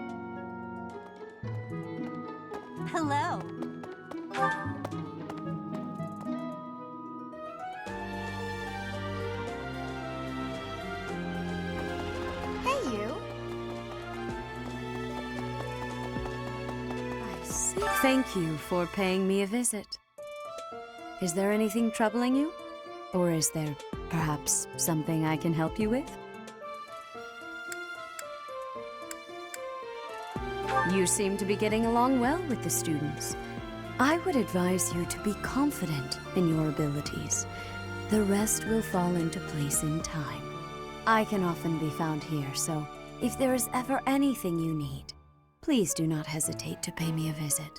Hello.
Hey, you.
I see. Thank you for paying me a visit. Is there anything troubling you? Or is there perhaps something I can help you with? You seem to be getting along well with the students. I would advise you to be confident in your abilities. The rest will fall into place in time. I can often be found here, so if there is ever anything you need, please do not hesitate to pay me a visit.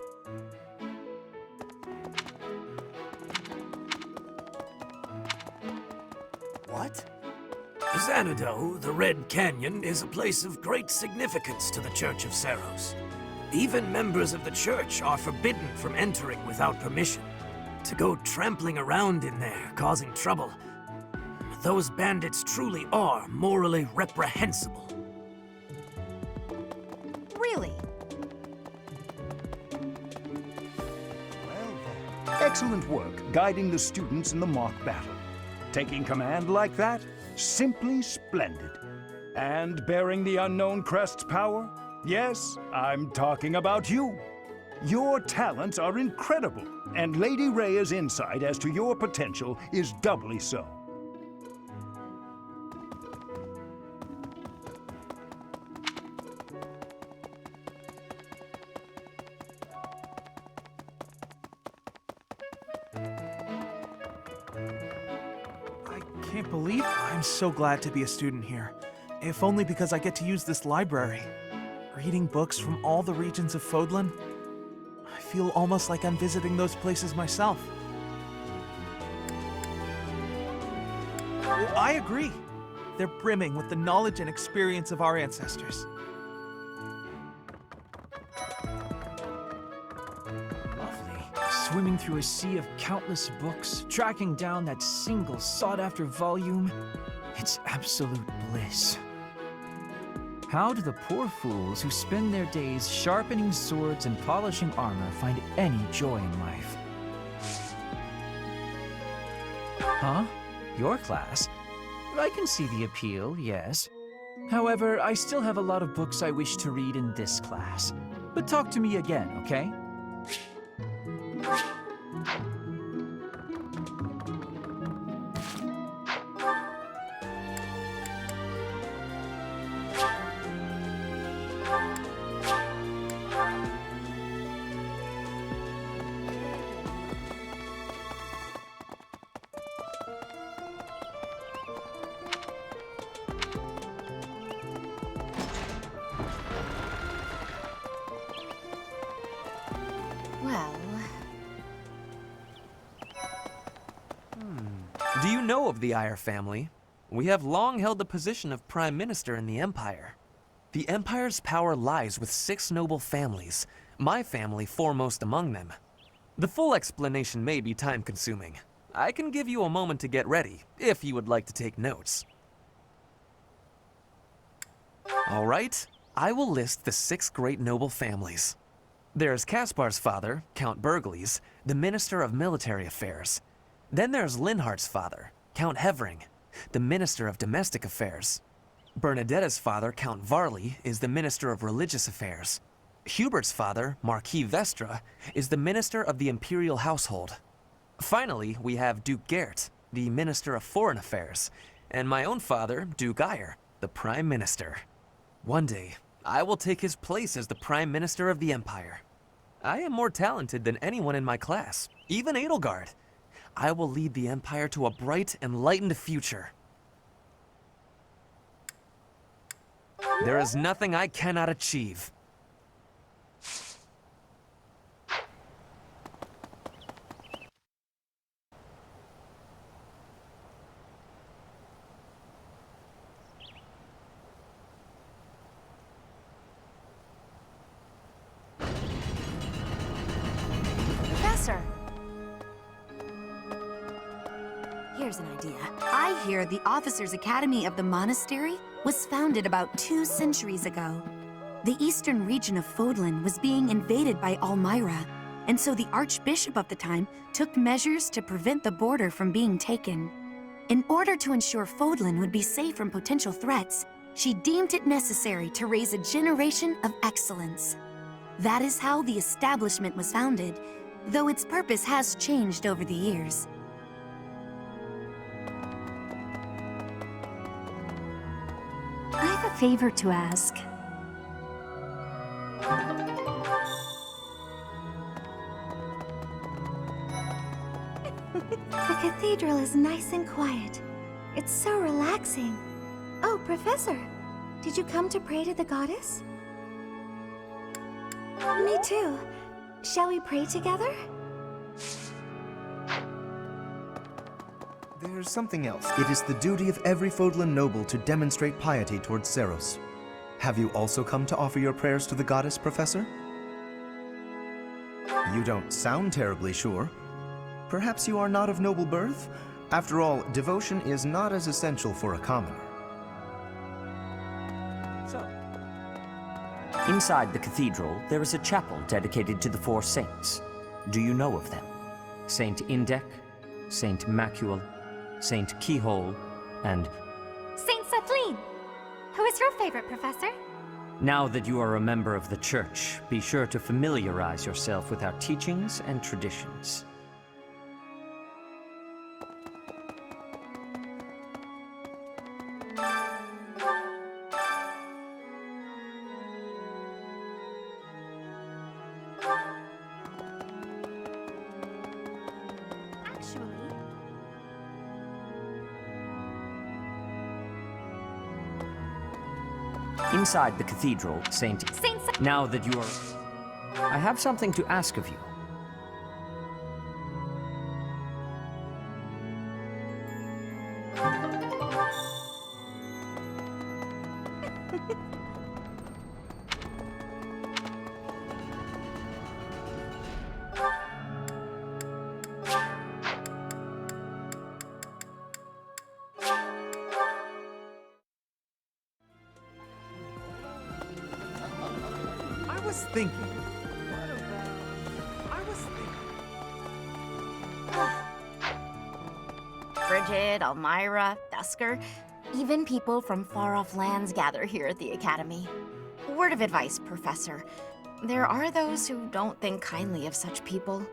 What? Xanadu, the Red Canyon, is a place of great significance to the Church of Seros. Even members of the church are forbidden from entering without permission. To go trampling around in there, causing trouble, those bandits truly are morally reprehensible.
Really?
Excellent work guiding the students in the mock battle. Taking command like that? Simply splendid. And bearing the unknown crest's power? Yes, I'm talking about you. Your talents are incredible, and Lady Rhea's insight as to your potential is doubly so.
I can't believe I'm so glad to be a student here. If only because I get to use this library. Reading books from all the regions of Fodlan, I feel almost like I'm visiting those places myself. I agree. They're brimming with the knowledge and experience of our ancestors.
Swimming through a sea of countless books, tracking down that single sought-after volume, it's absolute bliss. How do the poor fools who spend their days sharpening swords and polishing armor find any joy in life? Huh? Your class? I can see the appeal, yes. However, I still have a lot of books I wish to read in this class. But talk to me again, okay?
Well...
Do you know of the Eyre family? We have long held the position of Prime Minister in the Empire. The Empire's power lies with 6 noble families, my family foremost among them. The full explanation may be time-consuming. I can give you a moment to get ready, if you would like to take notes. All right, I will list the 6 great noble families. There's Caspar's father, Count Burgles, the Minister of Military Affairs. Then there's Linhardt's father, Count Hevering, the Minister of Domestic Affairs. Bernadetta's father, Count Varley, is the Minister of Religious Affairs. Hubert's father, Marquis Vestra, is the Minister of the Imperial Household. Finally, we have Duke Gert, the Minister of Foreign Affairs, and my own father, Duke Eyre, the Prime Minister. One day, I will take his place as the Prime Minister of the Empire. I am more talented than anyone in my class, even Edelgard. I will lead the Empire to a bright, enlightened future. There is nothing I cannot achieve.
Professor! Here's an idea. I hear the Officers' Academy of the Monastery was founded about 2 centuries ago. The eastern region of Fodlan was being invaded by Almyra, and so the Archbishop of the time took measures to prevent the border from being taken. In order to ensure Fodlan would be safe from potential threats, she deemed it necessary to raise a generation of excellence. That is how the establishment was founded, though its purpose has changed over the years.
I have a favor to ask. The cathedral is nice and quiet. It's so relaxing. Oh, Professor, did you come to pray to the goddess? Me too. Shall we pray together?
There's something else. It is the duty of every Fodlan noble to demonstrate piety towards Seros. Have you also come to offer your prayers to the goddess, Professor? You don't sound terribly sure. Perhaps you are not of noble birth? After all, devotion is not as essential for a commoner.
Inside the cathedral, there is a chapel dedicated to the four saints. Do you know of them? Saint Indec, Saint Macule, Saint Keyhole, and...
Saint Setlene! Who is your favorite, Professor?
Now that you are a member of the Church, be sure to familiarize yourself with our teachings and traditions. Inside the cathedral, Now that you are... I have something to ask of you.
Bridget, Elmira, Dusker, even people from far-off lands gather here at the Academy. Word of advice, Professor. There are those who don't think kindly of such people.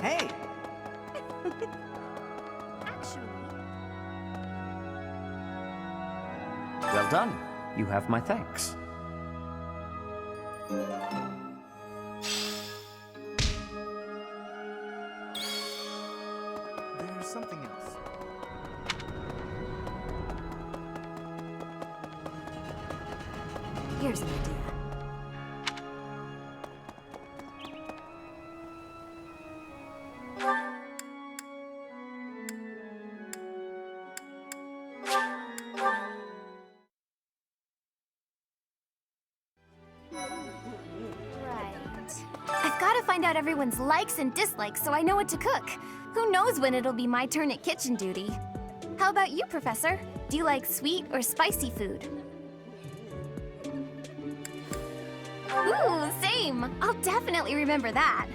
Hey!
Well done. You have my thanks.
There's something else.
Here's an idea.
I've got to find out everyone's likes and dislikes so I know what to cook. Who knows when it'll be my turn at kitchen duty? How about you, Professor? Do you like sweet or spicy food? Ooh, same! I'll definitely remember that.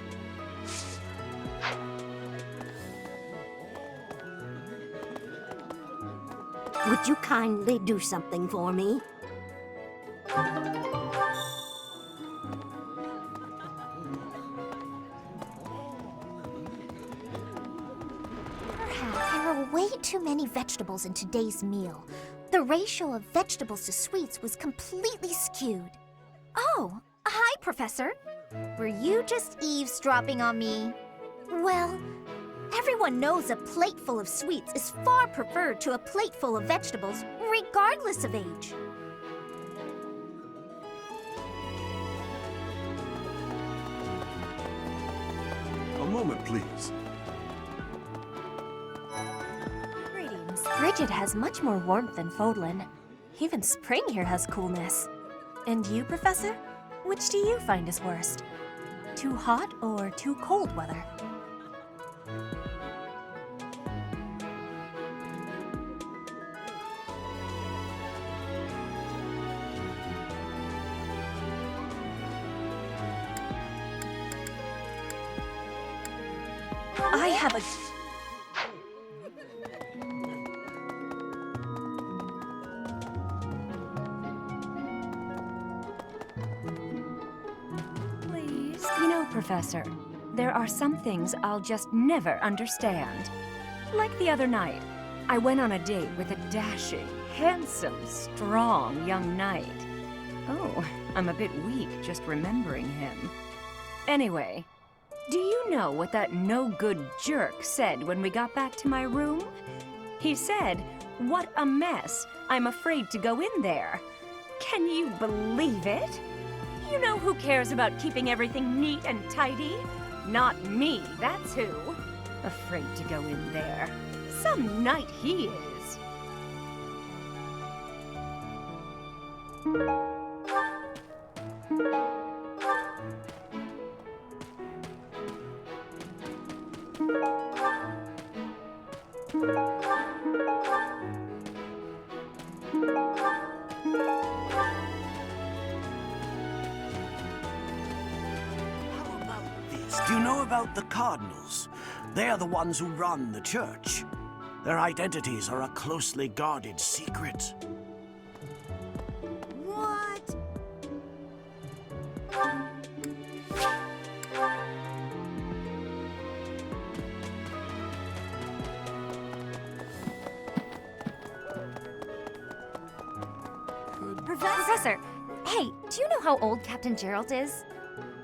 Would you kindly do something for me?
There were way too many vegetables in today's meal. The ratio of vegetables to sweets was completely skewed.
Oh, hi, Professor.
Were you just eavesdropping on me? Well, everyone knows a plate full of sweets is far preferred to a plate full of vegetables, regardless of age.
A moment, please.
Greetings. Bridget has much more warmth than Fodlan. Even spring here has coolness. And you, Professor? Which do you find is worst? Too hot or too cold weather? I have a...
You know, Professor, there are some things I'll just never understand. Like the other night, I went on a date with a dashing, handsome, strong young knight. Oh, I'm a bit weak just remembering him. Anyway, do you know what that no-good jerk said when we got back to my room? He said, "What a mess. I'm afraid to go in there." Can you believe it? You know who cares about keeping everything neat and tidy? Not me, that's who. Afraid to go in there. Some knight he is.
Do you know about the Cardinals? They are the ones who run the church. Their identities are a closely guarded secret.
What?
Professor, hey, do you know how old Captain Gerald is?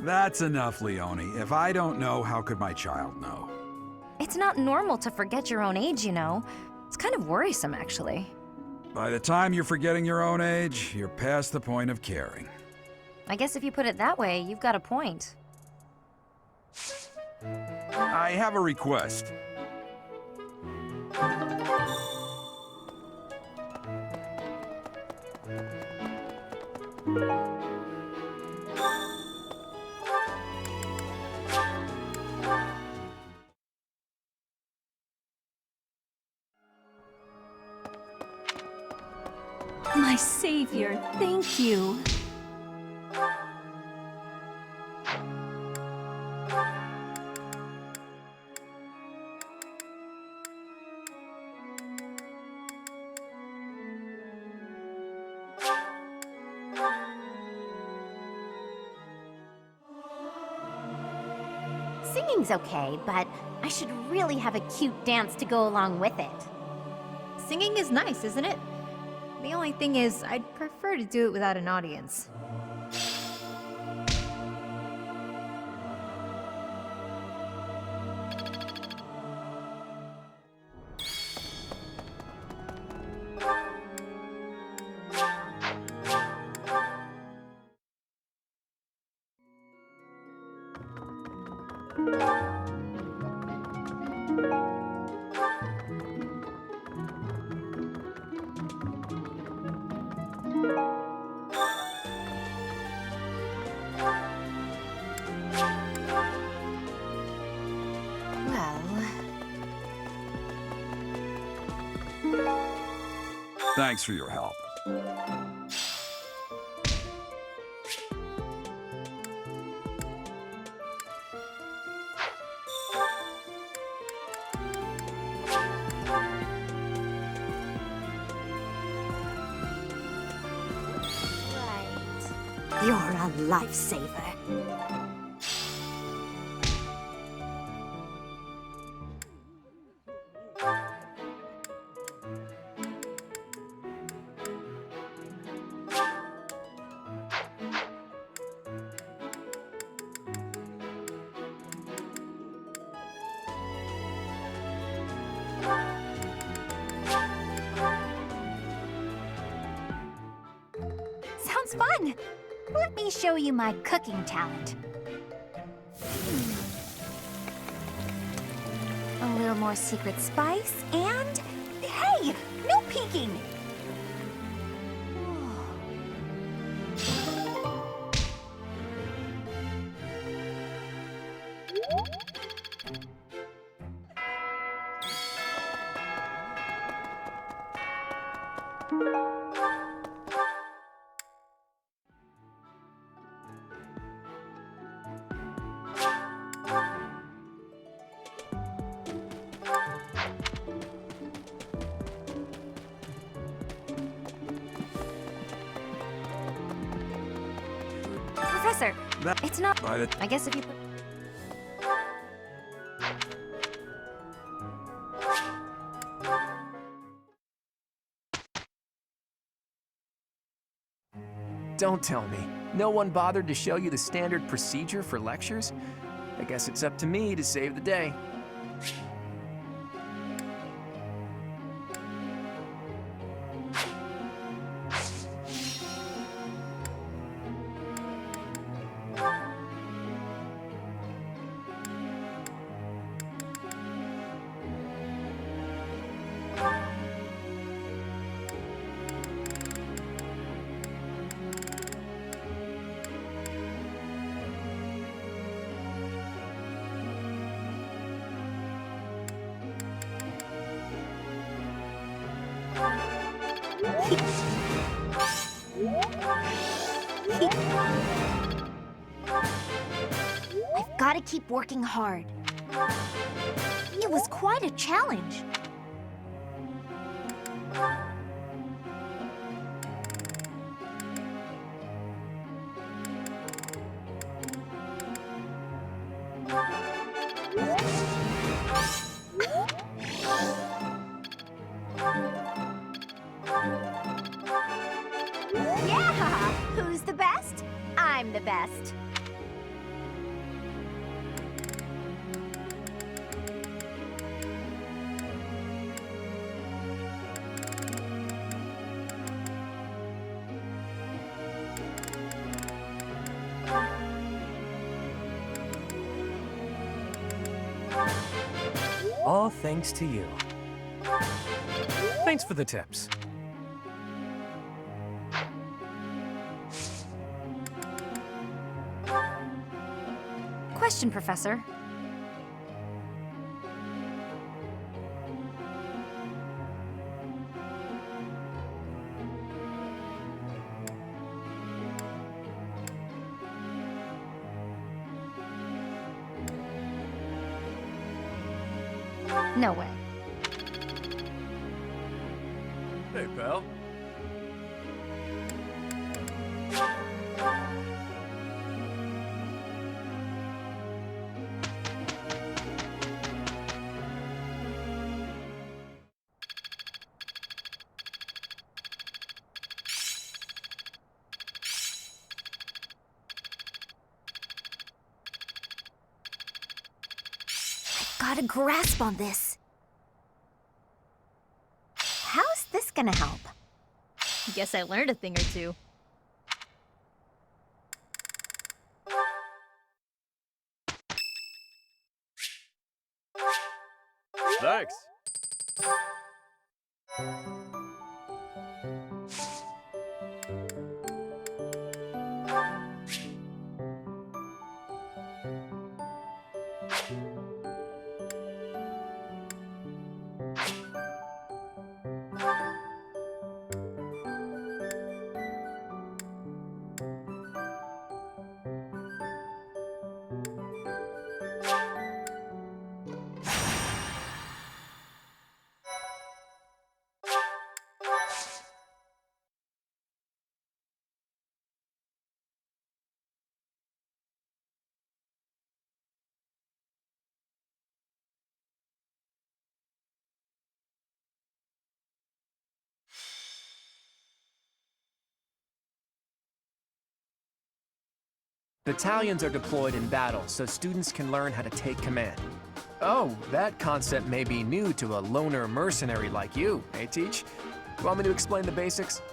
That's enough, Leone. If I don't know, how could my child know?
It's not normal to forget your own age, you know. It's kind of worrisome, actually.
By the time you're forgetting your own age, you're past the point of caring.
I guess if you put it that way, you've got a point.
I have a request.
My savior, thank you.
Singing's okay, but I should really have a cute dance to go along with it.
Singing is nice, isn't it? The only thing is, I'd prefer to do it without an audience.
Thanks for your help.
You're a lifesaver. Sounds fun! Let me show you my cooking talent. A little more secret spice, and... Hey! No peeking! Professor, it's not...
By the
I guess if you...
Don't tell me. No one bothered to show you the standard procedure for lectures? I guess it's up to me to save the day.
I've got to keep working hard. It was quite a challenge. Yeah! Who's the best? I'm the best.
All thanks to you. Thanks for the tips.
Question, Professor. No way.
Hey, pal.
Got a grasp on this. How's this gonna help?
Guess I learned a thing or two.
Thanks. Battalions are deployed in battle so students can learn how to take command. Oh, that concept may be new to a loner mercenary like you, eh, Teach? Want me to explain the basics?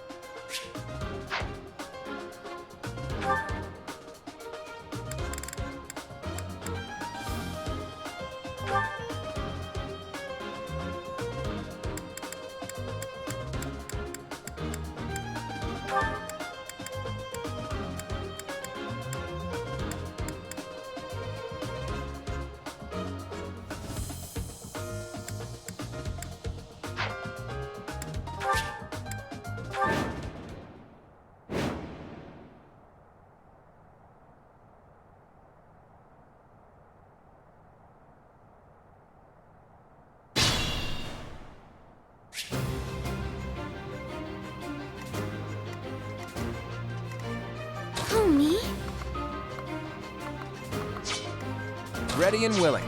Ready and willing.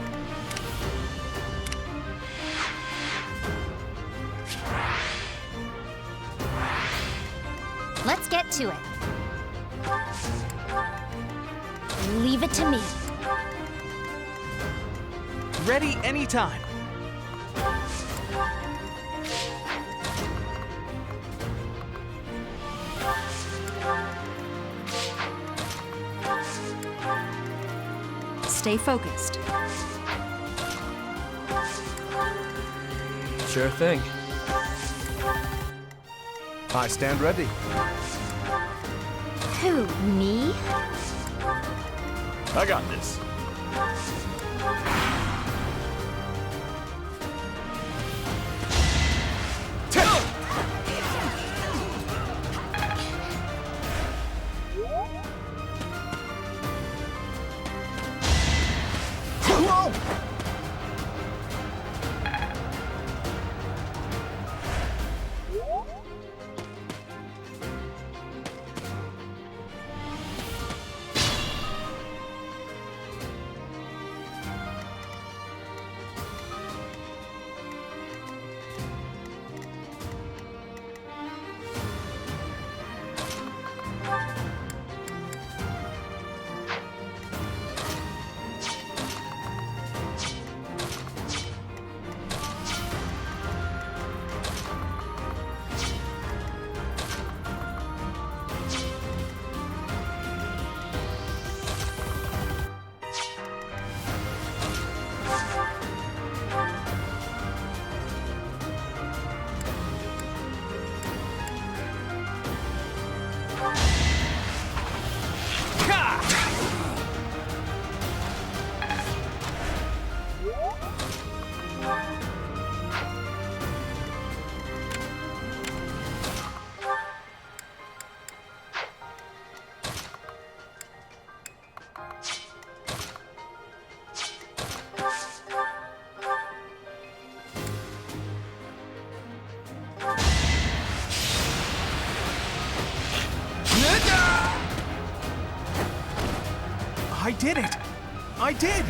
Let's get to it. Leave it to me.
Ready anytime.
Stay focused.
Sure thing.
I stand ready.
Who, me?
I got this.
I did it! I did!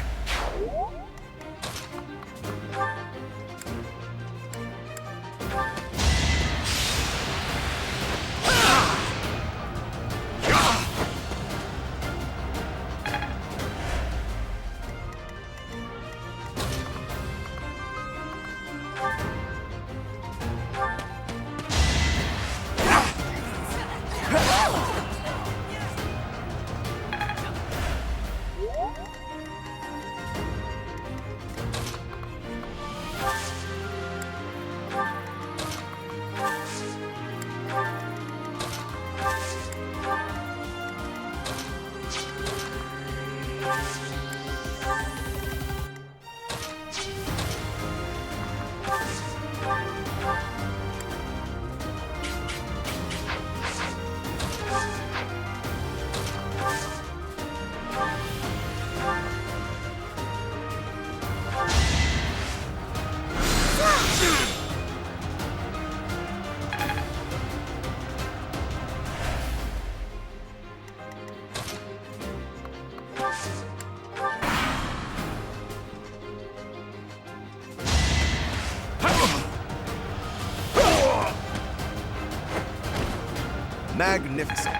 Magnificent.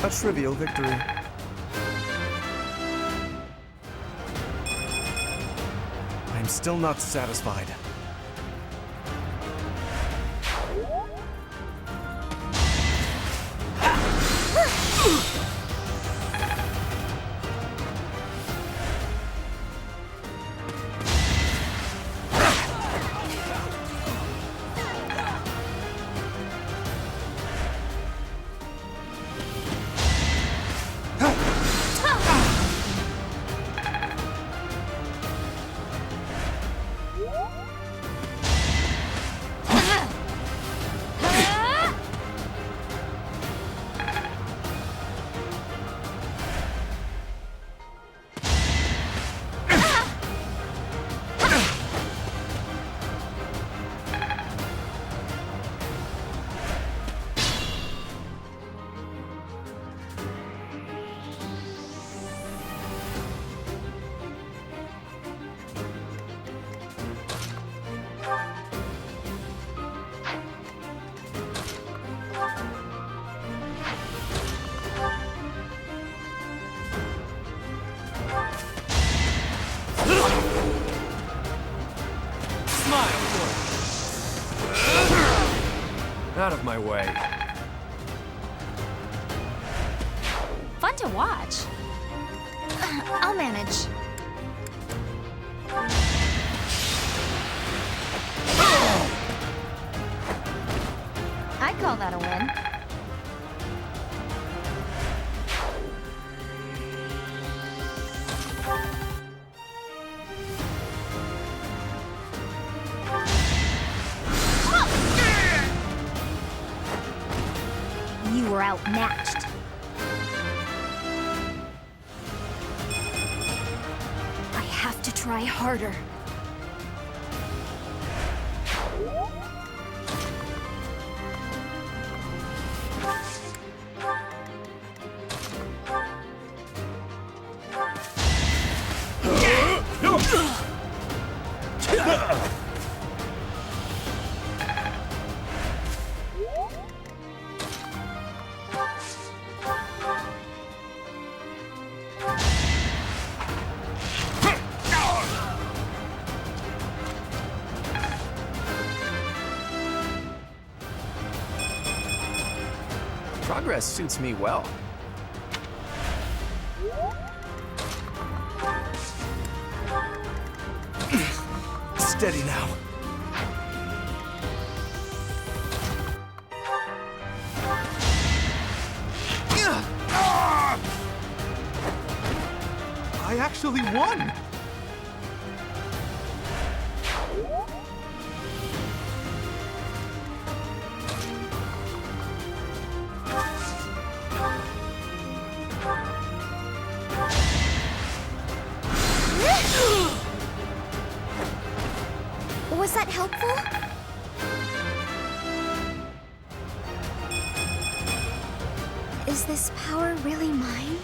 A trivial victory.
I'm still not satisfied.
Out of my way.
Fun to watch. I'll manage. I'd call that a win. You were outmatched. I have to try harder.
Progress suits me well.
Steady now.
I actually won!
Was that helpful? Is this power really mine?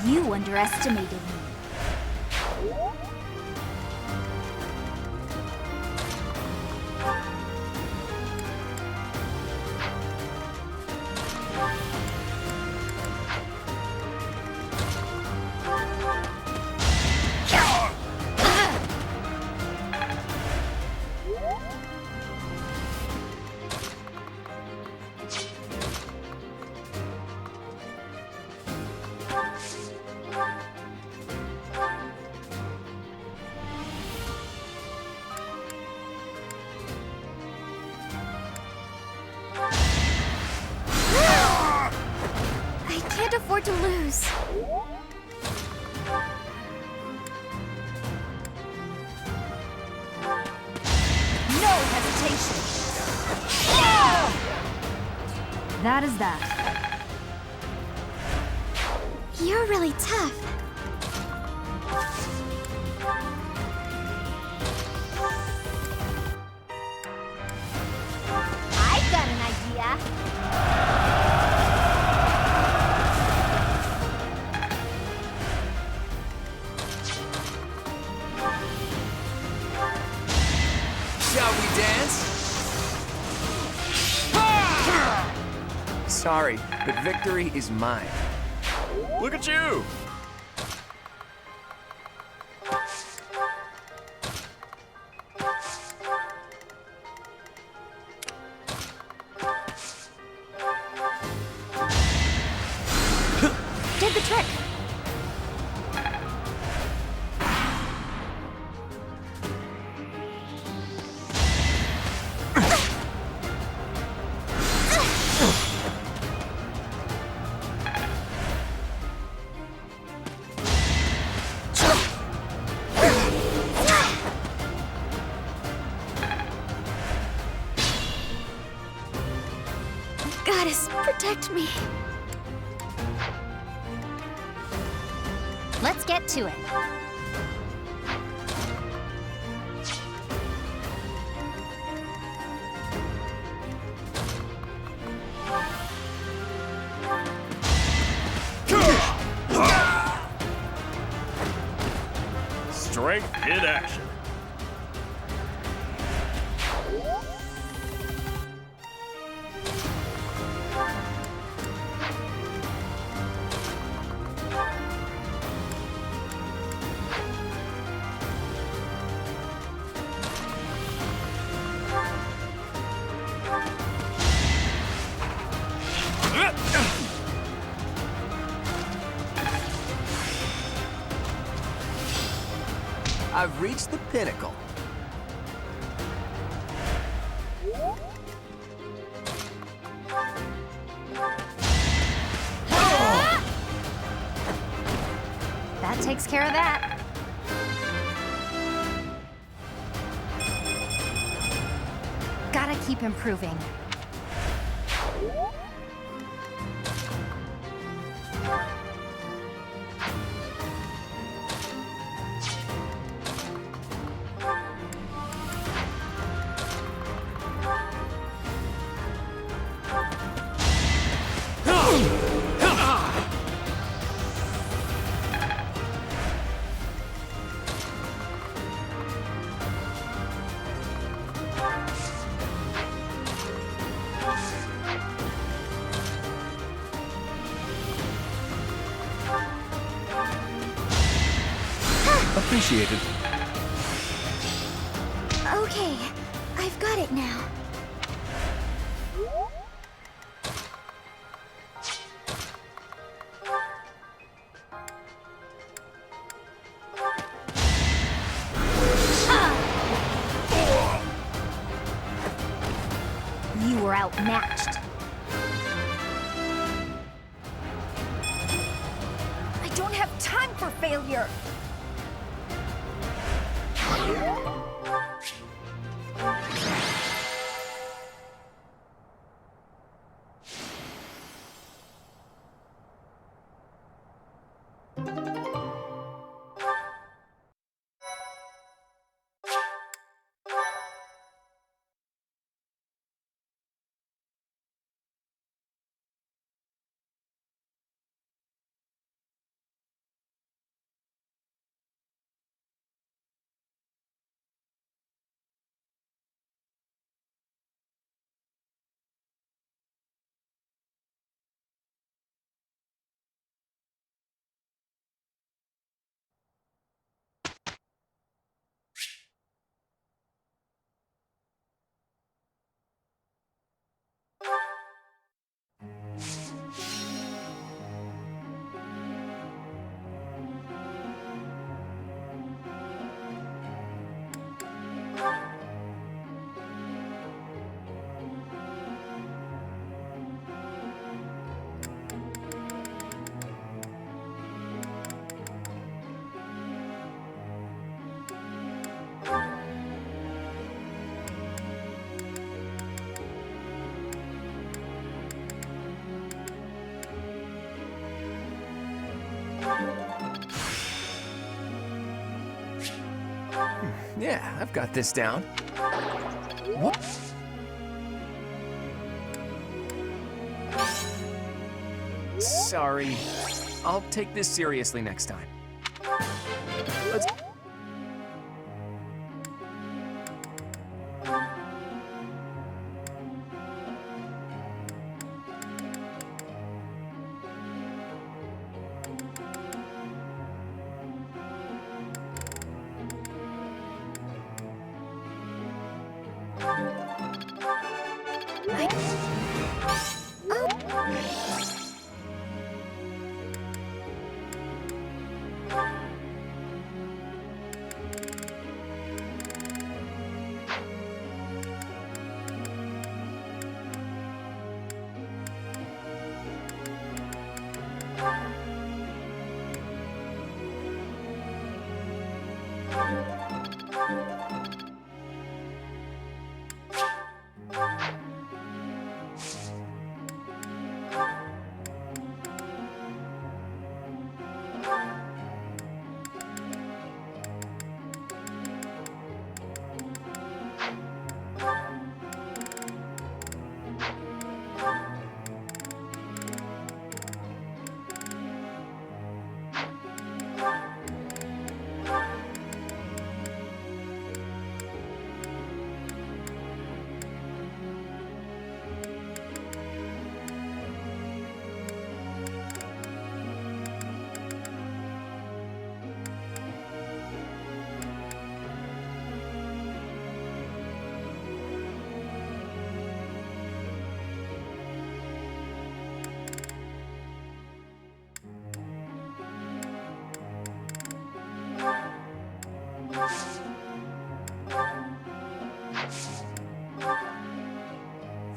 You underestimated me.
I can't afford to lose.
No hesitation. That is that.
You're really tough.
I've got an idea.
Shall we dance? Sorry, but victory is mine.
Look at you!
Did the trick.
Protect me.
Let's get to it.
Strength in action.
I've reached the pinnacle.
That takes care of that. Gotta keep improving.
Appreciated.
Okay, I've got it now.
You were outmatched.
I don't have time for failure.
Yeah, I've got this down. What? Sorry. I'll take this seriously next time. Let's...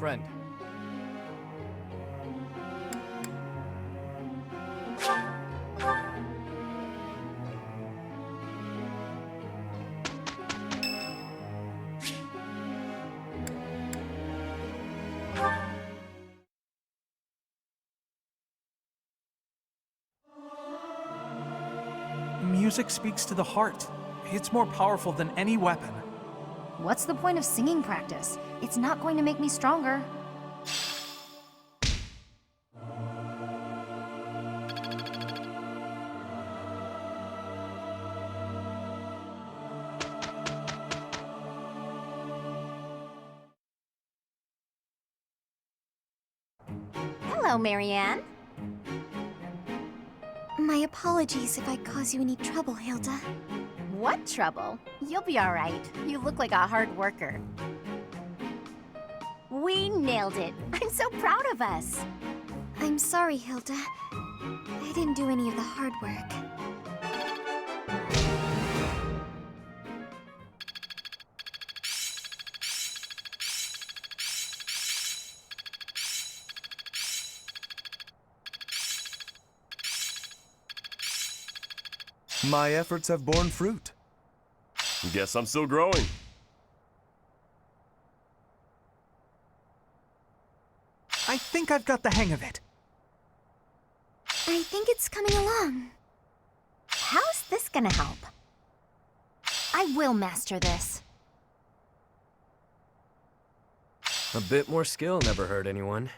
friend.
Music speaks to the heart. It's more powerful than any weapon.
What's the point of singing practice? It's not going to make me stronger. Hello, Marianne.
My apologies if I cause you any trouble, Hilda.
What trouble? You'll be all right. You look like a hard worker. We nailed it. I'm so proud of us.
I'm sorry, Hilda. I didn't do any of the hard work.
My efforts have borne fruit.
Guess I'm still growing.
I think I've got the hang of it.
I think it's coming along.
How's this gonna help? I will master this.
A bit more skill never hurt anyone.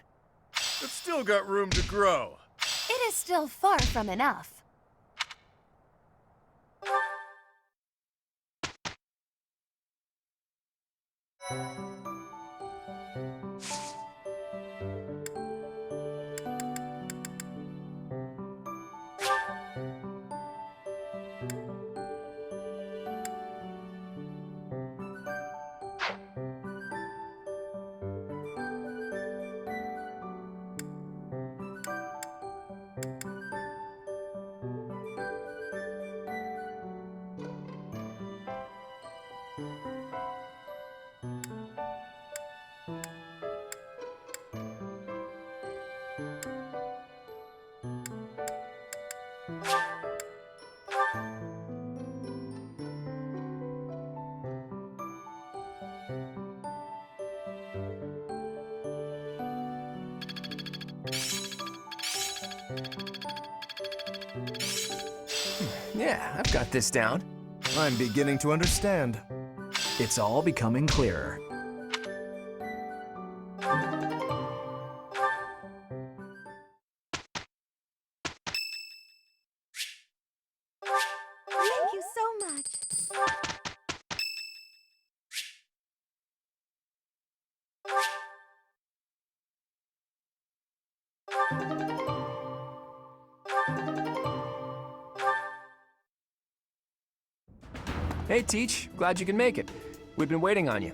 It's still got room to grow.
It is still far from enough.
Yeah, I've got this down.
I'm beginning to understand.
It's all becoming clearer.
Thank you so much.
Hey, Teach. Glad you can make it. We've been waiting on you.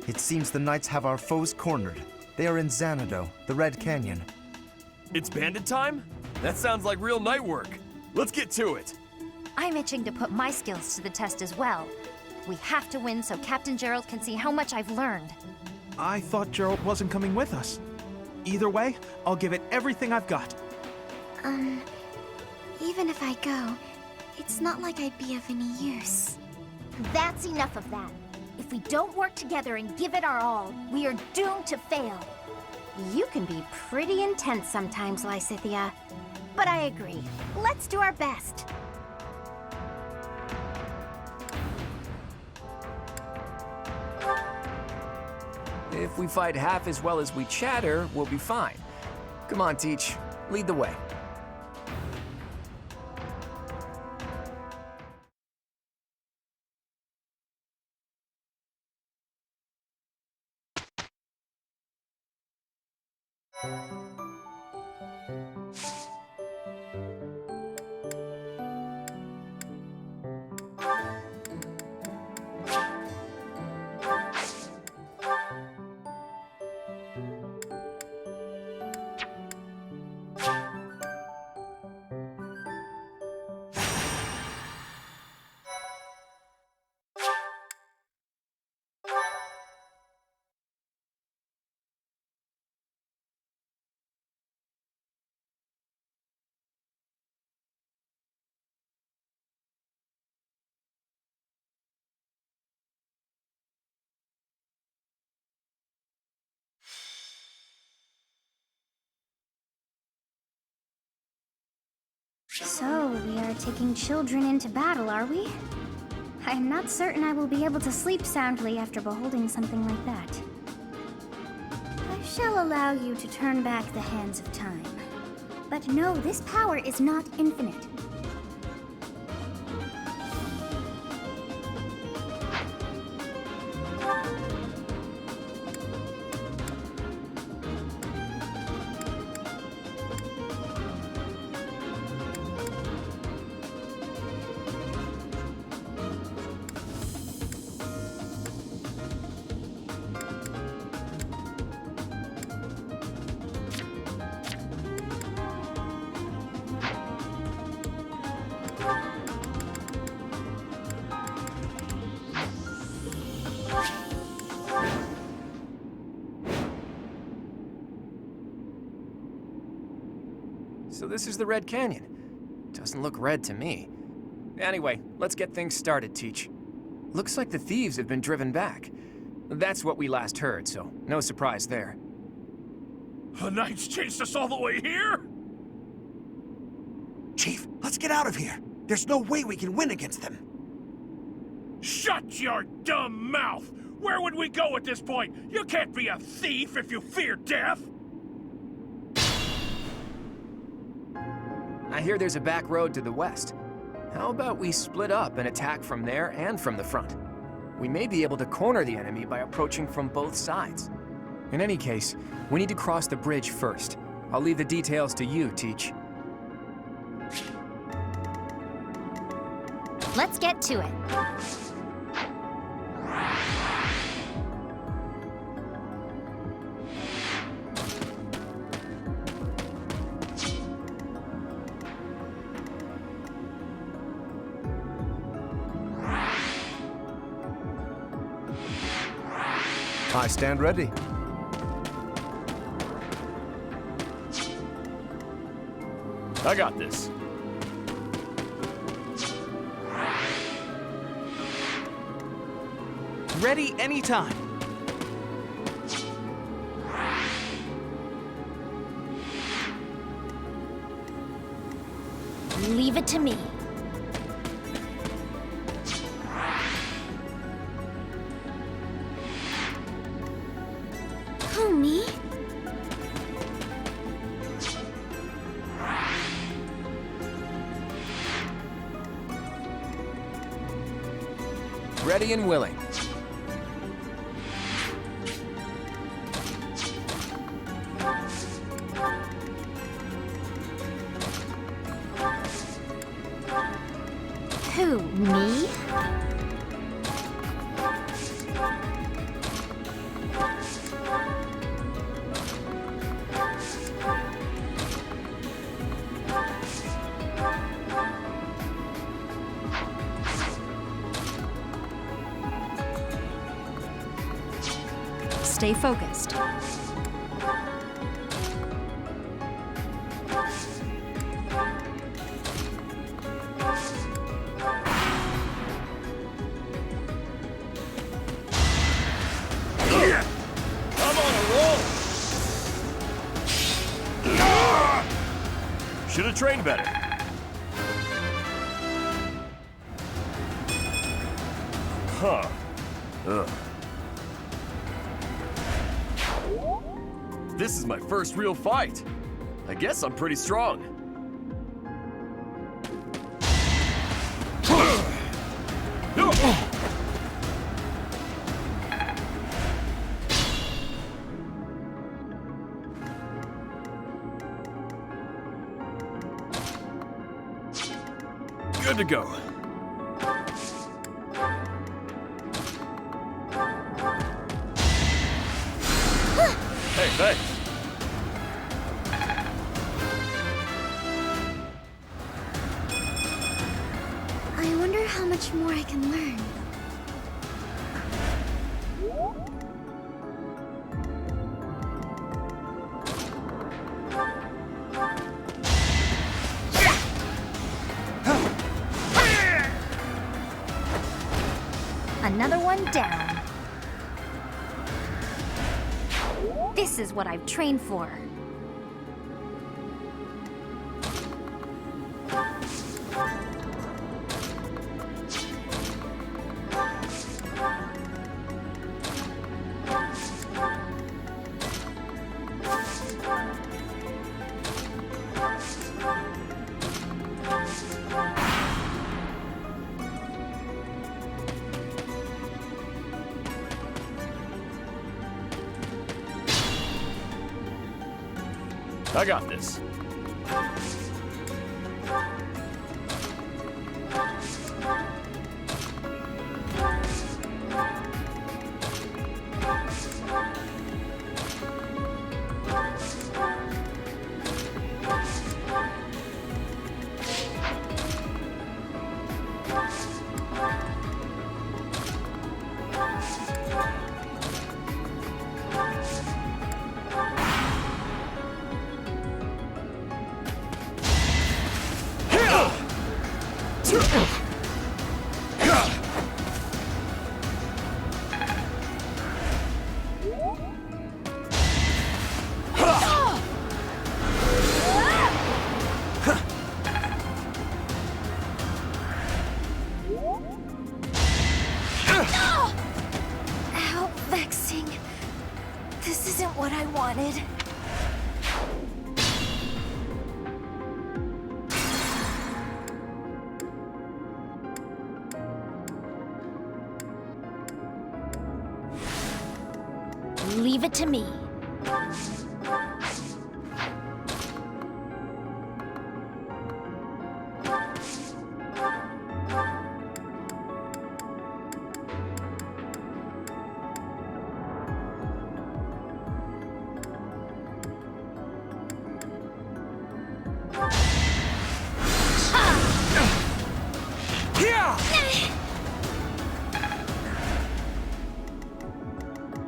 It seems the knights have our foes cornered. They are in Xanadu, the Red Canyon.
It's bandit time? That sounds like real night work. Let's get to it.
I'm itching to put my skills to the test as well. We have to win so Captain Gerald can see how much I've learned.
I thought Gerald wasn't coming with us. Either way, I'll give it everything I've got.
Even if I go, it's not like I'd be of any use.
That's enough of that. If we don't work together and give it our all, we are doomed to fail. You can be pretty intense sometimes, Lysithia. But I agree. Let's do our best.
If we fight half as well as we chatter, we'll be fine. Come on, Teach. Lead the way.
So, we are taking children into battle, are we? I am not certain I will be able to sleep soundly after beholding something like that. I shall allow you to turn back the hands of time. But no, this power is not infinite.
So this is the Red Canyon. Doesn't look red to me. Anyway, let's get things started, Teach. Looks like the thieves have been driven back. That's what we last heard, so no surprise there.
The Knights chased us all the way here?
Chief, let's get out of here. There's no way we can win against them.
Shut your dumb mouth! Where would we go at this point? You can't be a thief if you fear death!
I hear there's a back road to the west. How about we split up and attack from there and from the front? We may be able to corner the enemy by approaching from both sides. In any case, we need to cross the bridge first. I'll leave the details to you, Teach.
Let's get to it.
I stand ready.
I got this.
Ready anytime.
Leave it to me. Who, me?
Ready and willing.
Who, me?
Stay focused.
I'm on a roll! Should have trained better. Huh. Ugh. This is my first real fight. I guess I'm pretty strong. Good to go. Hey, thanks.
I wonder how much more I can learn. Another one down. This is what I've trained for.
I got this.
How vexing. This isn't what I wanted. Leave it to me.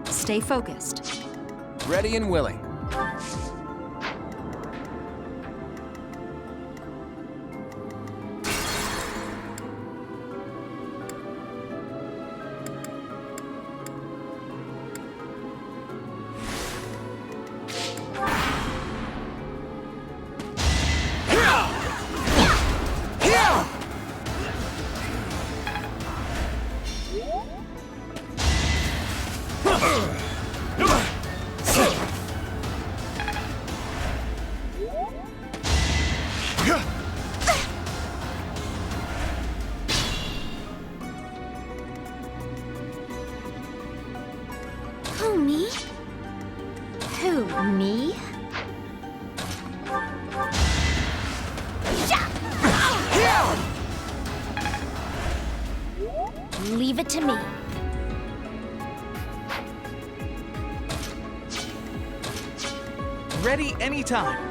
Stay focused.
Ready and willing.
Who, me? Who, me? Leave it to me.
Ready anytime.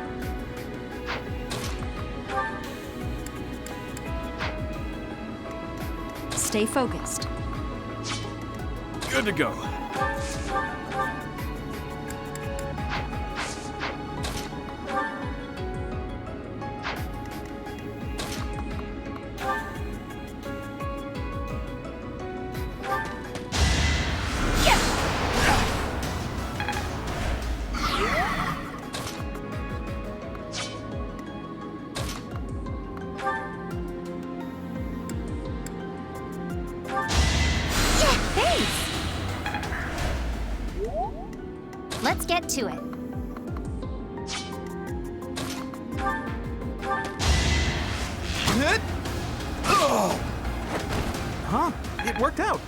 Stay focused.
Good to go.
Let's get to it.
Huh? It worked out.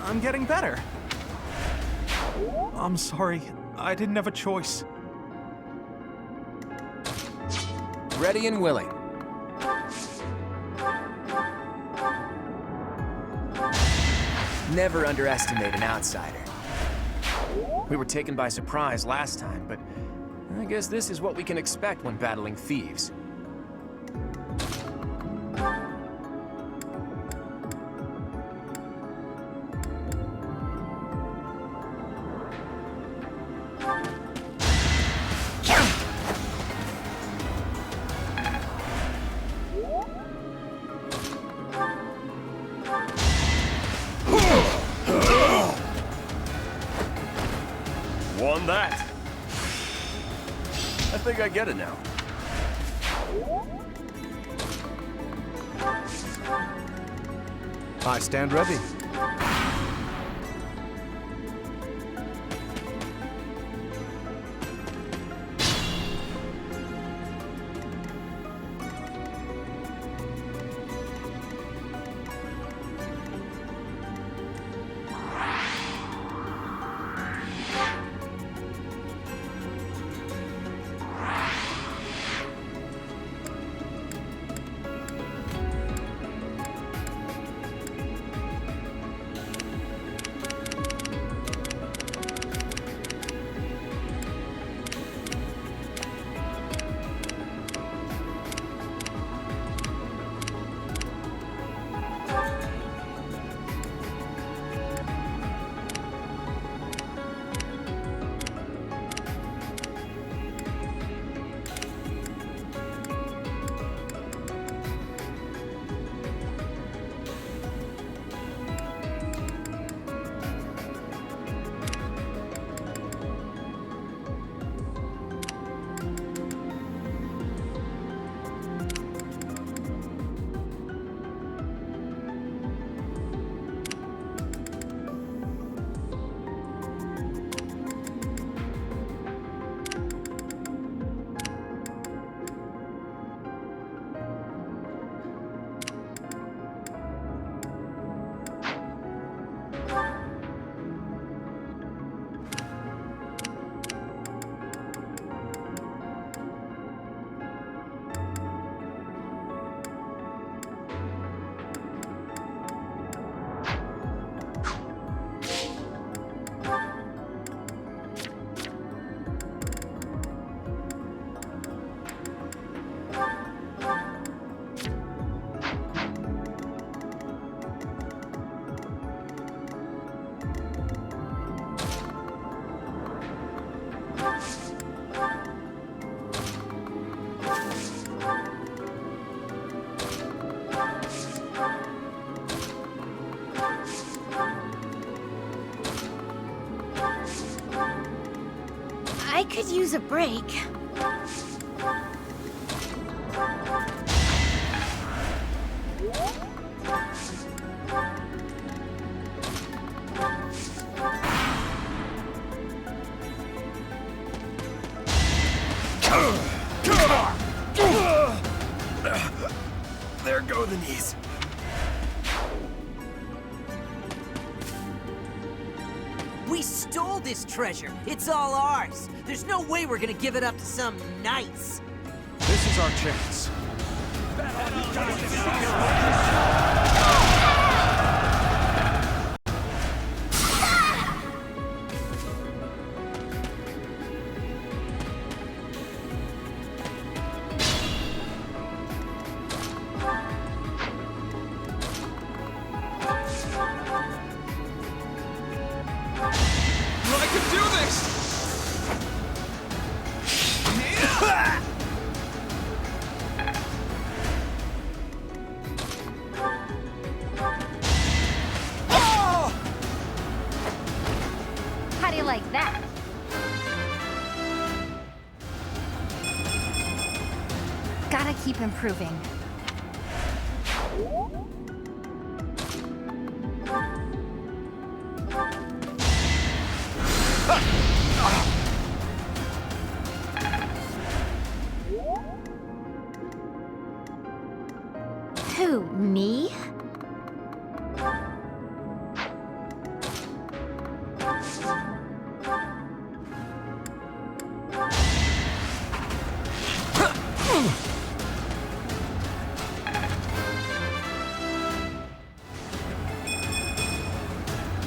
I'm getting better. I'm sorry. I didn't have a choice.
Ready and willing. Never underestimate an outsider. We were taken by surprise last time, but I guess this is what we can expect when battling thieves.
Won that. I think I get it now.
I stand ready.
I could use a break.
There go the knees.
We stole this treasure. It's all ours. There's no way we're gonna give it up to some knights.
This is our chance.
I can do this!
How do you like that? Gotta keep improving.
Who, me?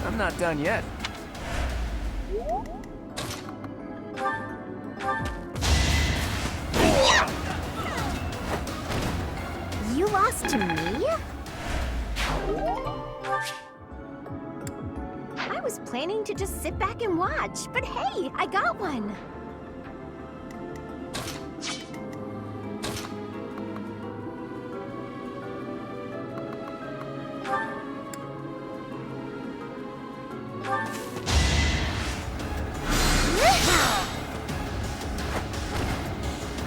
I'm not done yet.
You lost to me? I was planning to just sit back and watch, but hey, I got one.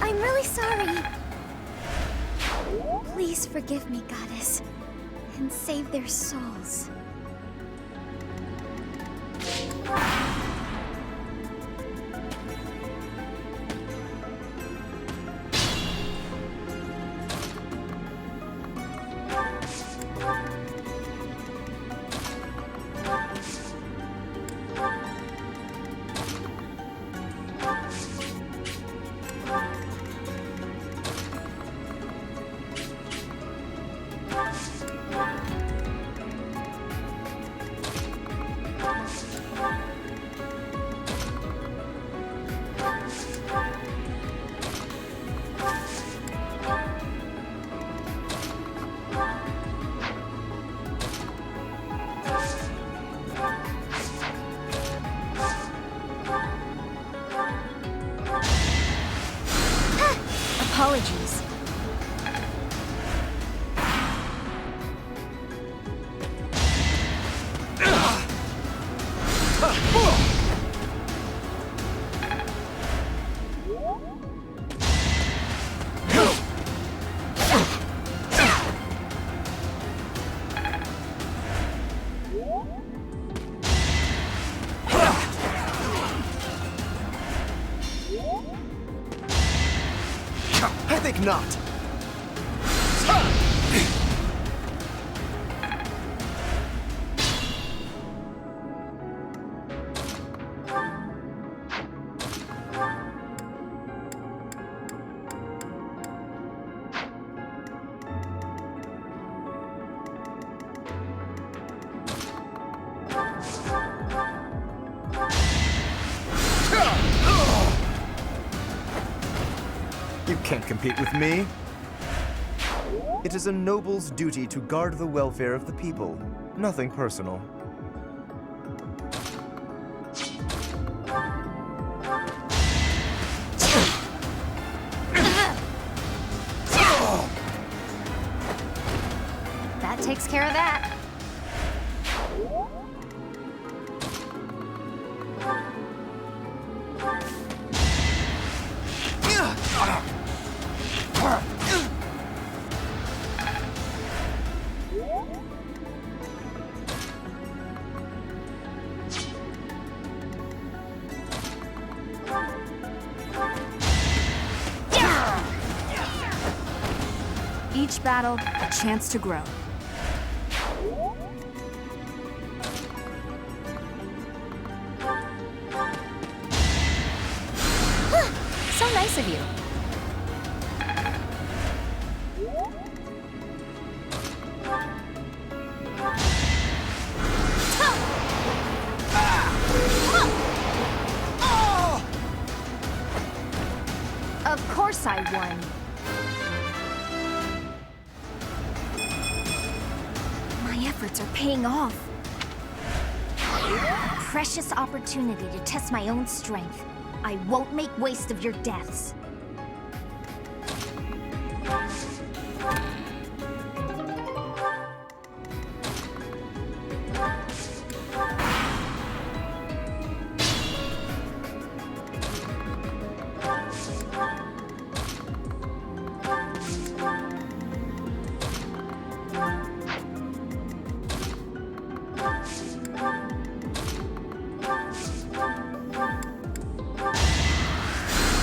I'm really sorry. Please forgive me, Goddess, and save their souls. Apologies.
I think not. You can't compete with me. It is a noble's duty to guard the welfare of the people. Nothing personal.
That takes care of that.
Each battle, a chance to grow.
So nice of you.
Of course I won. My efforts are paying off. A precious opportunity to test my own strength. I won't make waste of your deaths.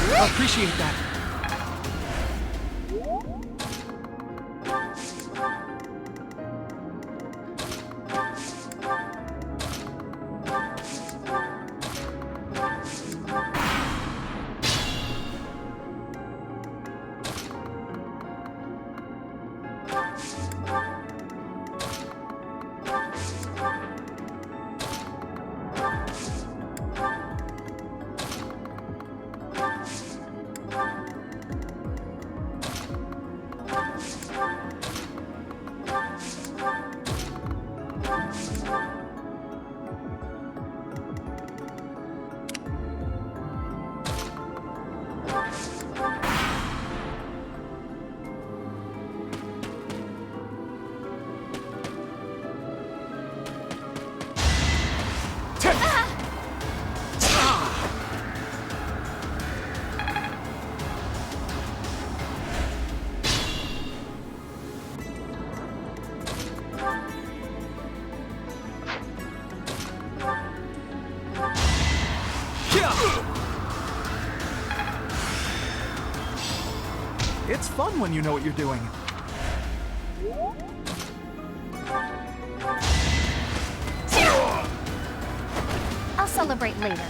I appreciate that. It's fun when you know what you're doing.
I'll celebrate later.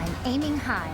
I'm aiming high.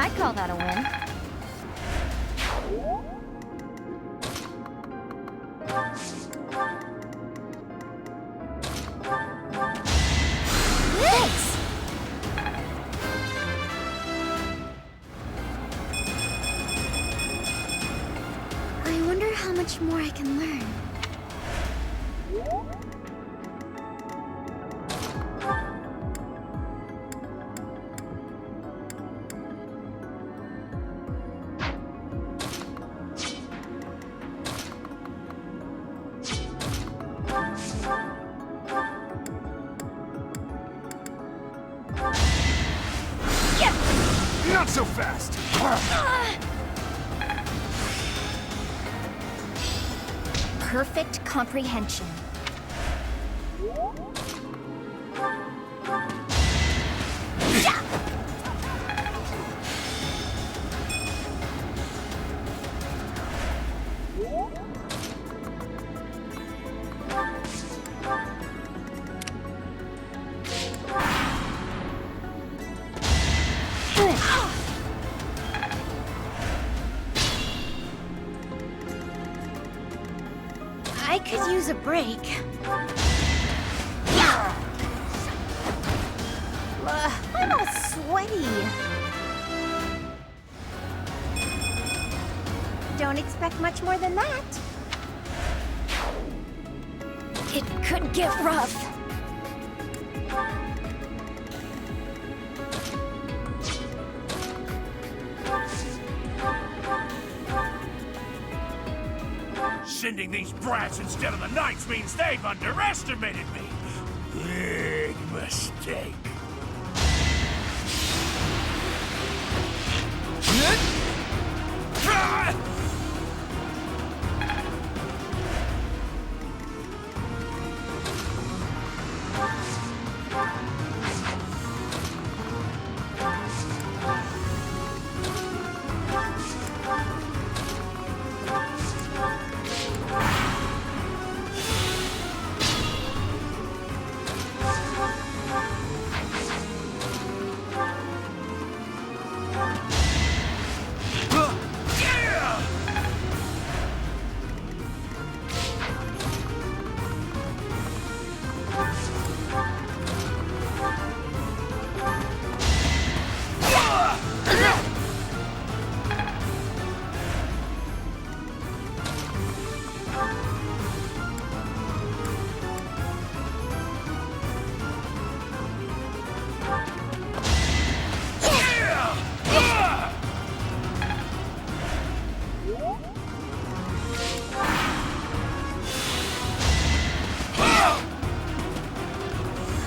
I'd call that a win. Thanks!
I wonder how much more I can learn.
Not so fast!
perfect comprehension. I could use a break. I'm all sweaty. Don't expect much more than that. It could get rough.
Sending these brats instead of the knights means they've underestimated me. Big mistake.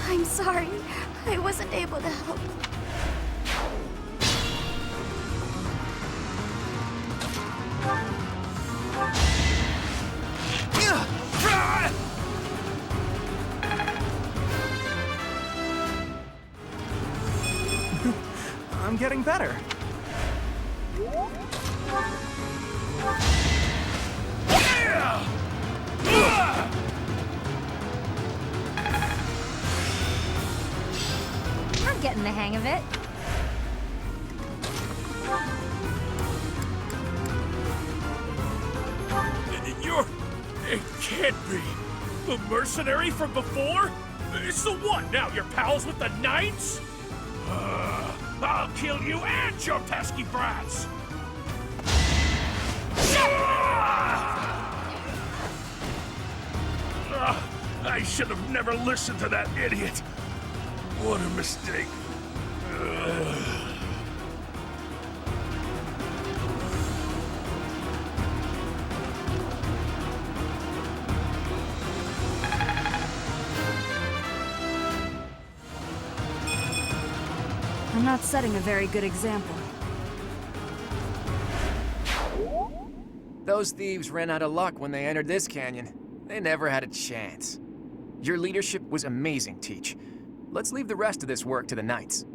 I'm sorry. I wasn't able to help.
I'm getting better.
I'm getting the hang of it.
It can't be. The mercenary from before? So what, now you're pals with the knights? I'll kill you and your pesky brats! I should have never listened to that idiot. What a mistake.
I'm not setting a very good example.
Those thieves ran out of luck when they entered this canyon. They never had a chance. Your leadership was amazing, Teach. Let's leave the rest of this work to the knights.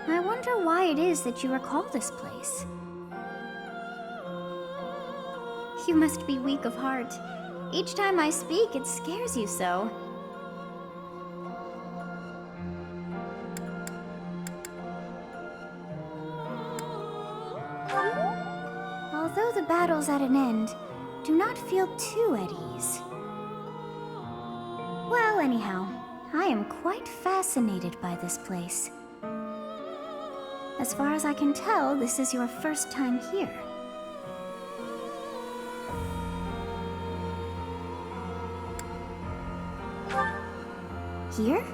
I wonder why it is that you recall this place. You must be weak of heart. Each time I speak, it scares you so. All Although the battle's at an end, do not feel too at ease. Well, anyhow, I am quite fascinated by this place. As far as I can tell, this is your first time here. Here?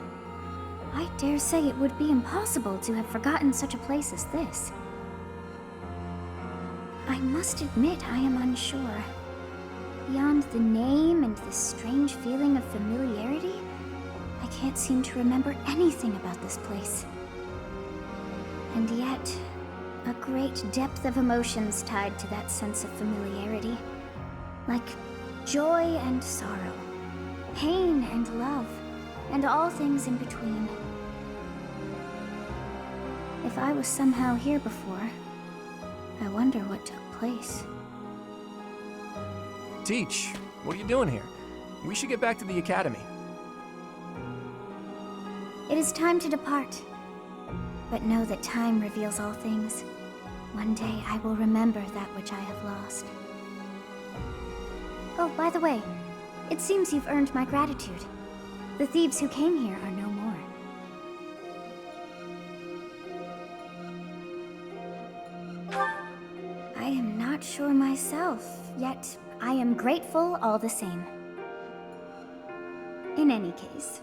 I dare say it would be impossible to have forgotten such a place as this. I must admit I am unsure. Beyond the name and this strange feeling of familiarity, I can't seem to remember anything about this place. And yet, a great depth of emotions tied to that sense of familiarity. Like joy and sorrow, pain and love, and all things in between. If I was somehow here before, I wonder what took place.
Teach, what are you doing here? We should get back to the academy.
It is time to depart. But know that time reveals all things. One day I will remember that which I have lost. Oh, by the way, it seems you've earned my gratitude. The thieves who came here are no more. I am not sure myself, yet I am grateful all the same. In any case,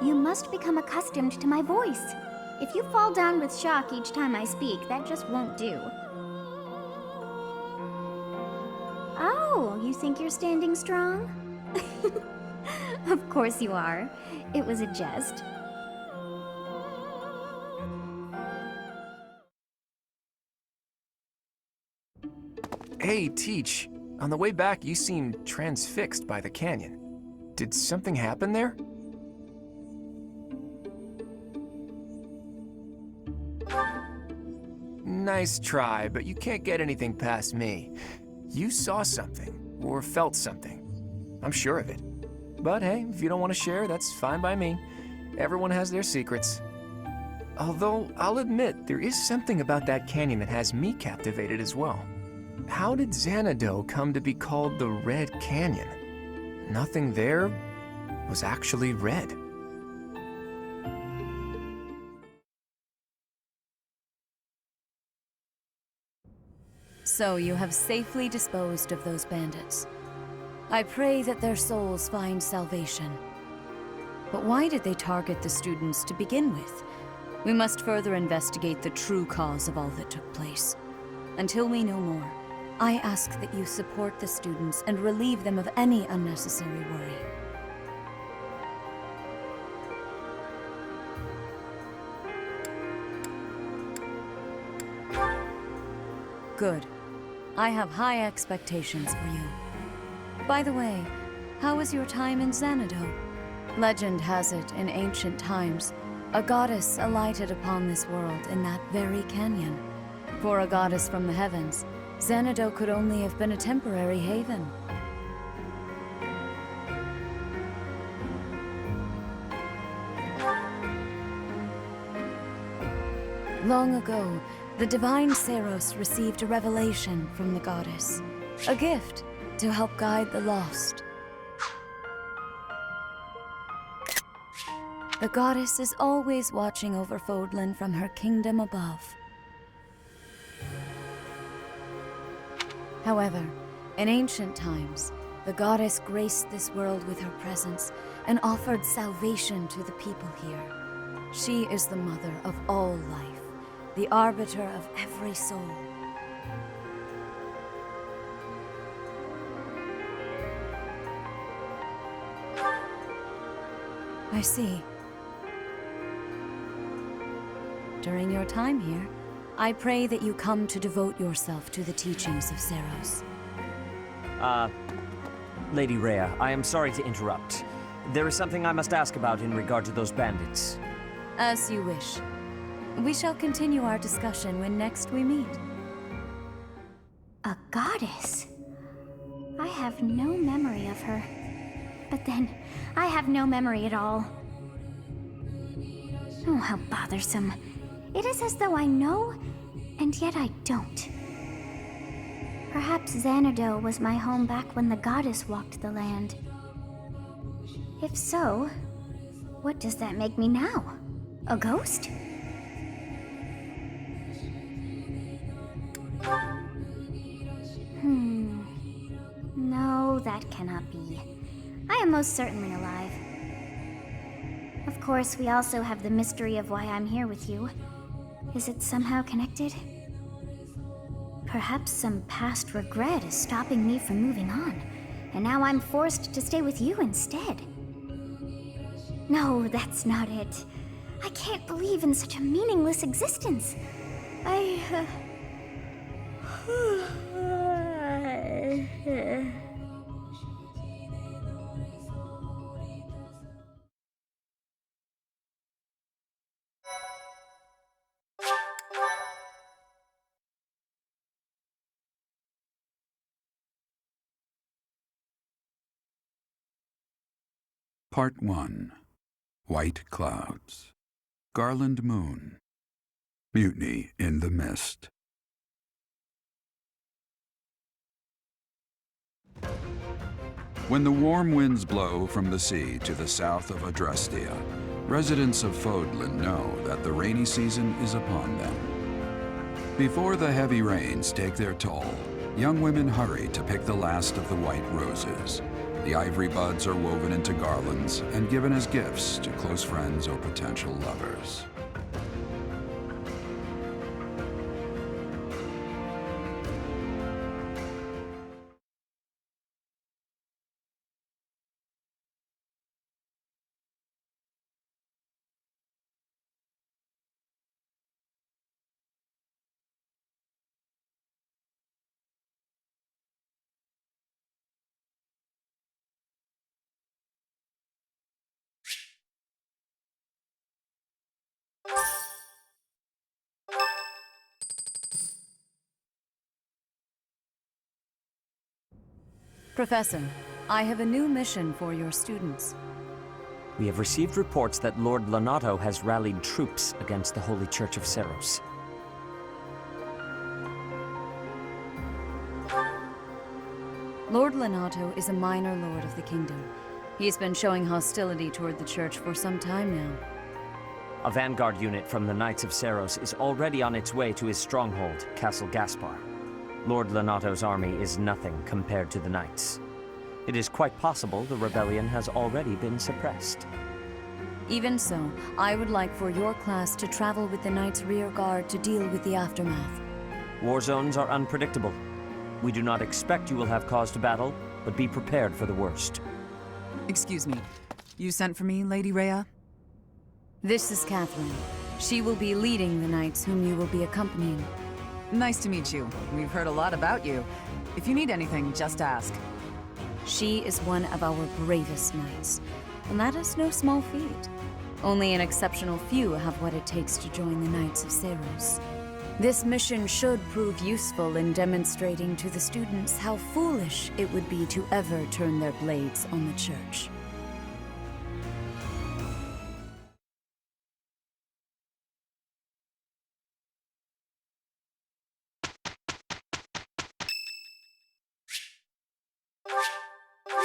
you must become accustomed to my voice. If you fall down with shock each time I speak, that just won't do. Oh, you think you're standing strong? Of course you are. It was a jest.
Hey, Teach. On the way back, you seemed transfixed by the canyon. Did something happen there? Nice try, but you can't get anything past me. You saw something, or felt something. I'm sure of it. But hey, if you don't want to share, that's fine by me. Everyone has their secrets. Although, I'll admit, there is something about that canyon that has me captivated as well. How did Xanadu come to be called the Red Canyon? Nothing there was actually red.
So you have safely disposed of those bandits. I pray that their souls find salvation. But why did they target the students to begin with? We must further investigate the true cause of all that took place. Until we know more, I ask that you support the students and relieve them of any unnecessary worry. Good. I have high expectations for you. By the way, how was your time in Xanadu? Legend has it, in ancient times, a goddess alighted upon this world in that very canyon. For a goddess from the heavens, Xanadu could only have been a temporary haven. Long ago, the divine Seros received a revelation from the goddess, a gift to help guide the lost. The goddess is always watching over Fodlan from her kingdom above. However, in ancient times, the goddess graced this world with her presence and offered salvation to the people here. She is the mother of all life, the arbiter of every soul. I see. During your time here, I pray that you come to devote yourself to the teachings of Seros.
Lady Rhea, I am sorry to interrupt. There is something I must ask about in regard to those bandits.
As you wish. We shall continue our discussion when next we meet.
A goddess? I have no memory of her. But then, I have no memory at all. Oh, how bothersome. It is as though I know, And yet I don't. Perhaps Xanadu was my home back when the goddess walked the land. If so, what does that make me now? A ghost? No, that cannot be. I am most certainly alive. Of course, we also have the mystery of why I'm here with you. Is it somehow connected? Perhaps some past regret is stopping me from moving on, and now I'm forced to stay with you instead. No, that's not it. I can't believe in such a meaningless existence.
Part 1. White Clouds. Garland Moon. Mutiny in the Mist. When the warm winds blow from the sea to the south of Adrastia, residents of Fodlan know that the rainy season is upon them. Before the heavy rains take their toll, young women hurry to pick the last of the white roses. The ivory buds are woven into garlands and given as gifts to close friends or potential lovers.
Professor, I have a new mission for your students.
We have received reports that Lord Lonato has rallied troops against the Holy Church of Seros.
Lord Lonato is a minor lord of the kingdom. He's been showing hostility toward the church for some time now.
A vanguard unit from the Knights of Seros is already on its way to his stronghold, Castle Gaspar. Lord Lonato's army is nothing compared to the Knights. It is quite possible the rebellion has already been suppressed.
Even so, I would like for your class to travel with the Knights' rear guard to deal with the aftermath.
War zones are unpredictable. We do not expect you will have cause to battle, but be prepared for the worst.
Excuse me. You sent for me, Lady Rhea?
This is Catherine. She will be leading the Knights whom you will be accompanying.
Nice to meet you. We've heard a lot about you. If you need anything, just ask.
She is one of our bravest Knights, and that is no small feat. Only an exceptional few have what it takes to join the Knights of Seros. This mission should prove useful in demonstrating to the students how foolish it would be to ever turn their blades on the Church.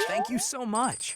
Thank you so much.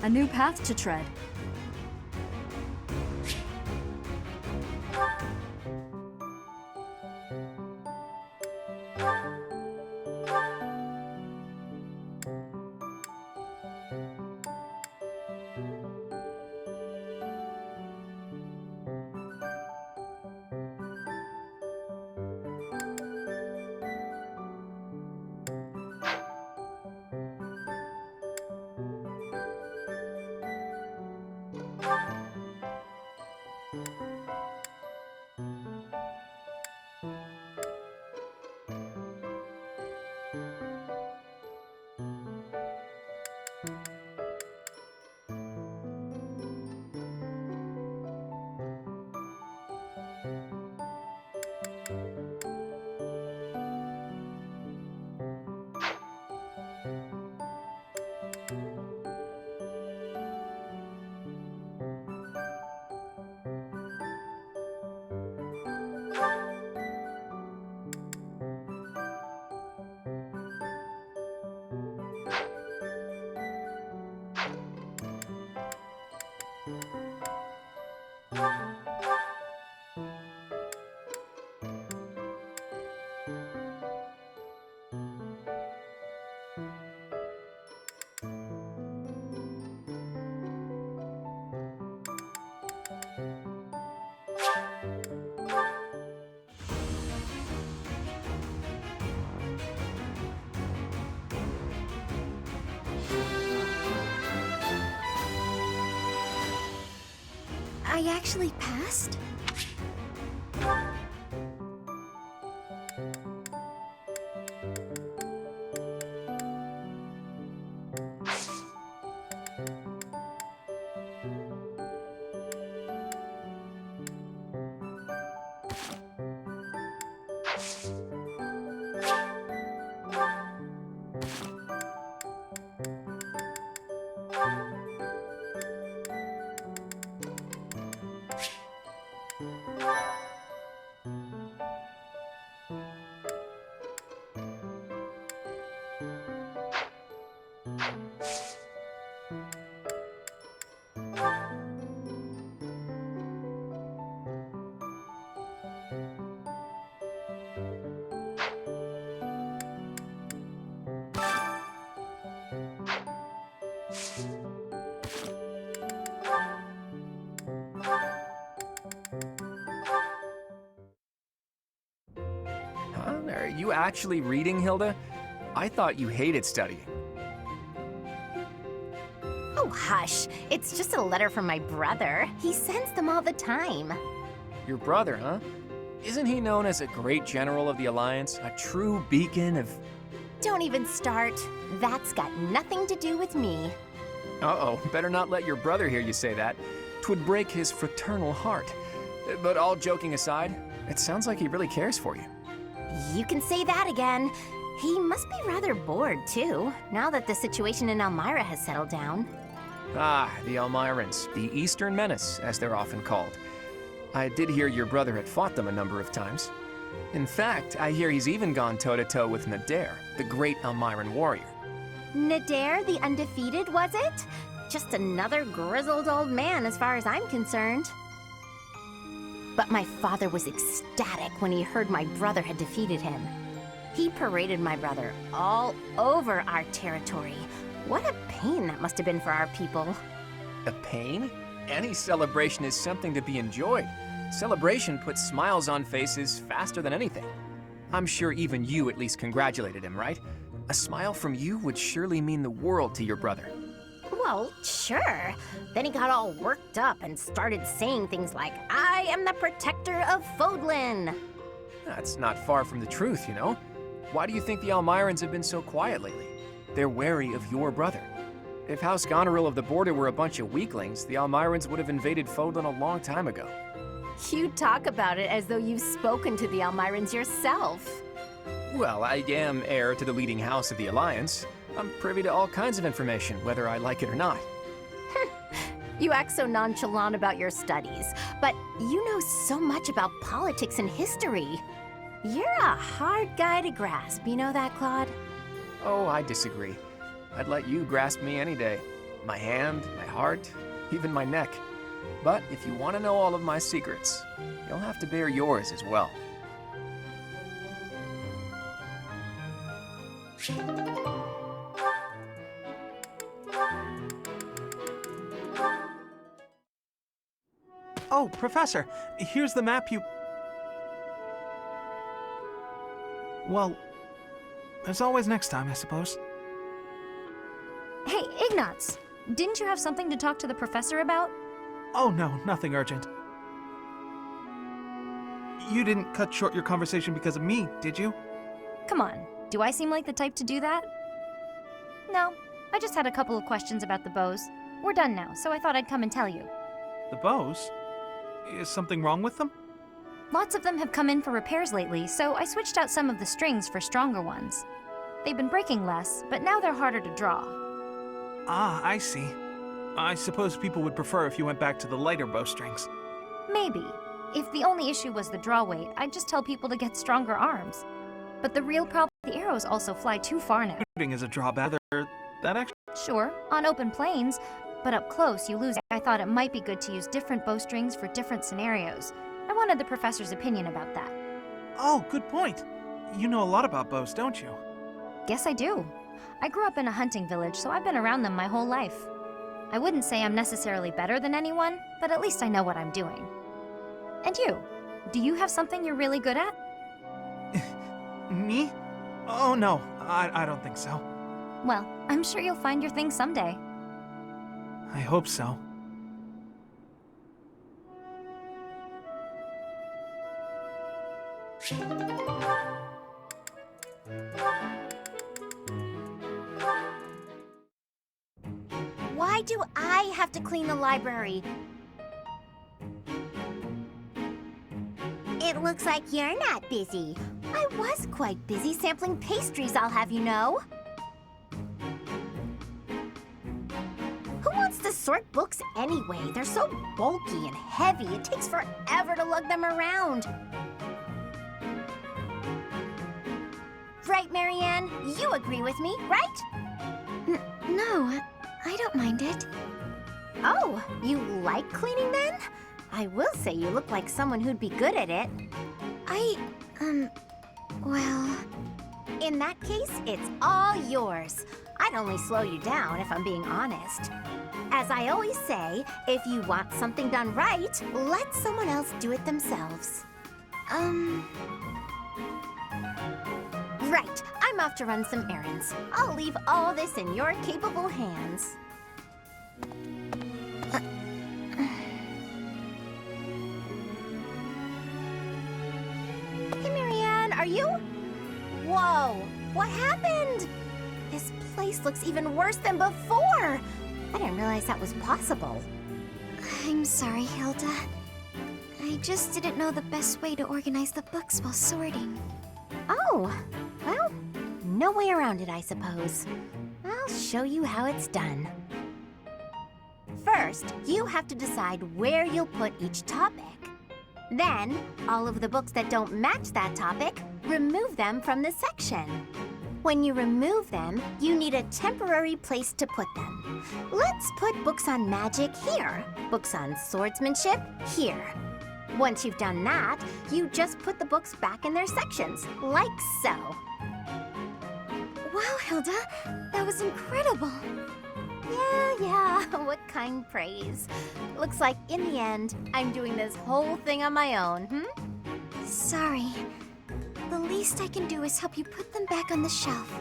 A new path to tread.
I actually passed?
Huh? Are you actually reading, Hilda? I thought you hated studying.
Oh, hush. It's just a letter from my brother. He sends them all the time.
Your brother, huh? Isn't he known as a great general of the Alliance? A true beacon of...
Don't even start. That's got nothing to do with me.
Uh-oh, better not let your brother hear you say that. 'Twould break his fraternal heart. But all joking aside, it sounds like he really cares for you.
You can say that again. He must be rather bored, too, now that the situation in Elmira has settled down.
Ah, the Elmirans, the Eastern Menace, as they're often called. I did hear your brother had fought them a number of times. In fact, I hear he's even gone toe-to-toe with Nadir, the great Elmiran warrior.
Nadir the Undefeated, was it? Just another grizzled old man as far as I'm concerned. But my father was ecstatic when he heard my brother had defeated him. He paraded my brother all over our territory. What a pain that must have been for our people.
A pain? Any celebration is something to be enjoyed. Celebration puts smiles on faces faster than anything. I'm sure even you at least congratulated him, right? A smile from you would surely mean the world to your brother.
Well, sure. Then he got all worked up and started saying things like, I am the protector of Fodlan.
That's not far from the truth, you know? Why do you think the Elmirans have been so quiet lately? They're wary of your brother. If House Goneril of the Border were a bunch of weaklings, the Elmirans would have invaded Fodlan a long time ago.
You talk about it as though you've spoken to the Elmirans yourself.
Well, I am heir to the leading house of the Alliance. I'm privy to all kinds of information, whether I like it or not.
You act so nonchalant about your studies, but you know so much about politics and history. You're a hard guy to grasp, you know that, Claude?
Oh, I disagree. I'd let you grasp me any day. my hand, my heart, even my neck. But if you want to know all of my secrets, you'll have to bare yours as well.
Oh, Professor, here's the map you... Well, there's always next time, I suppose.
Hey, Ignatz! Didn't you have something to talk to the professor about?
Oh no, nothing urgent. You didn't cut short your conversation because of me, did you?
Come on, do I seem like the type to do that? No, I just had a couple of questions about the bows. We're done now, so I thought I'd come and tell you.
The bows? Is something wrong with them?
Lots of them have come in for repairs lately, so I switched out some of the strings for stronger ones. They've been breaking less, but now they're harder to draw.
Ah, I see. I suppose people would prefer if you went back to the lighter bowstrings.
Maybe. If the only issue was the draw weight, I'd just tell people to get stronger arms. But the real problem, the arrows also fly too far now.
Shooting is a drawback. That actually...
Sure, on open plains, but up close you lose. I thought it might be good to use different bowstrings for different scenarios. I wanted the professor's opinion about that.
Oh, good point. You know a lot about bows, don't you?
Guess I do. I grew up in a hunting village, so I've been around them my whole life. I wouldn't say I'm necessarily better than anyone, but at least I know what I'm doing. And you? Do you have something you're really good at?
Me? Oh no, I don't think so.
Well, I'm sure you'll find your thing someday.
I hope so.
Why do I have to clean the library? It looks like you're not busy. I was quite busy sampling pastries, I'll have you know. Who wants to sort books anyway? They're so bulky and heavy, it takes forever to lug them around. Right, Marianne? You agree with me, right?
No, I don't mind it.
Oh, you like cleaning then? I will say you look like someone who'd be good at it.
Well...
In that case, it's all yours. I'd only slow you down if I'm being honest. As I always say, if you want something done right, let someone else do it themselves. Right, I'm off to run some errands. I'll leave all this in your capable hands. Hey, Marianne, are you? Whoa, what happened? This place looks even worse than before. I didn't realize that was possible.
I'm sorry, Hilda. I just didn't know the best way to organize the books while sorting.
Oh, well, no way around it, I suppose. I'll show you how it's done. First, you have to decide where you'll put each topic. Then, all of the books that don't match that topic, remove them from the section. When you remove them, you need a temporary place to put them. Let's put books on magic here, books on swordsmanship here. Once you've done that, you just put the books back in their sections, like so.
Wow, Hilda, that was incredible.
Yeah, what kind praise. Looks like in the end, I'm doing this whole thing on my own,
Sorry. The least I can do is help you put them back on the shelf.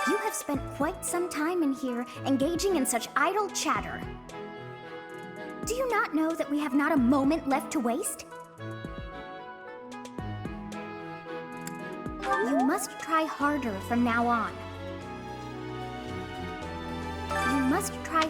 You have spent quite some time in here engaging in such idle chatter. Do you not know that we have not a moment left to waste? You must try harder from now on. You must try...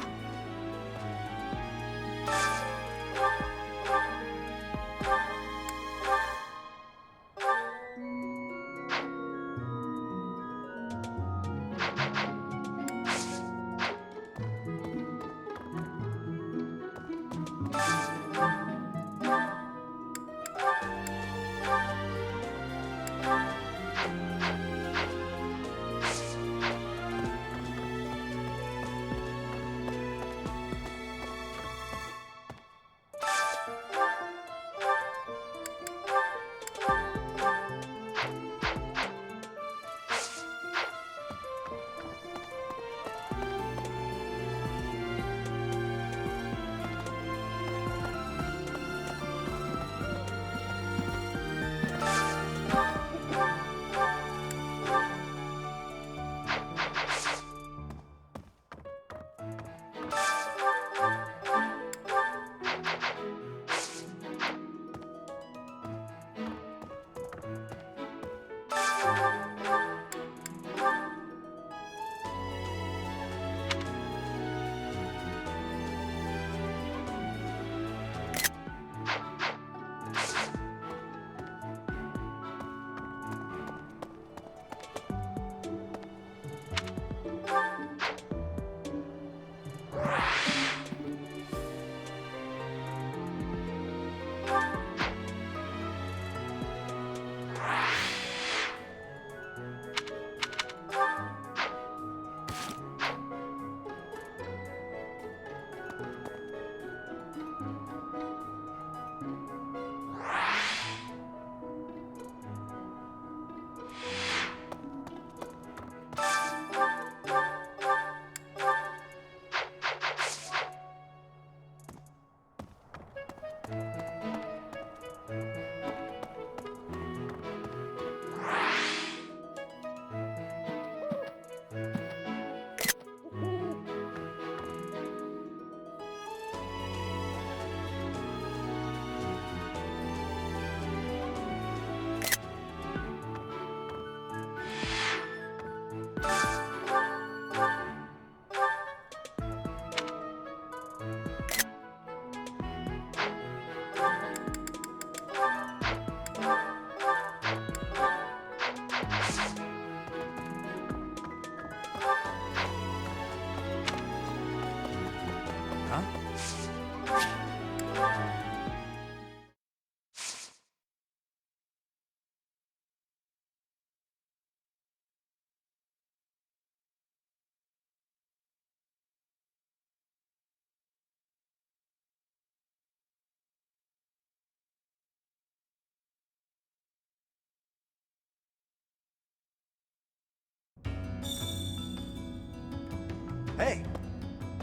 Hey!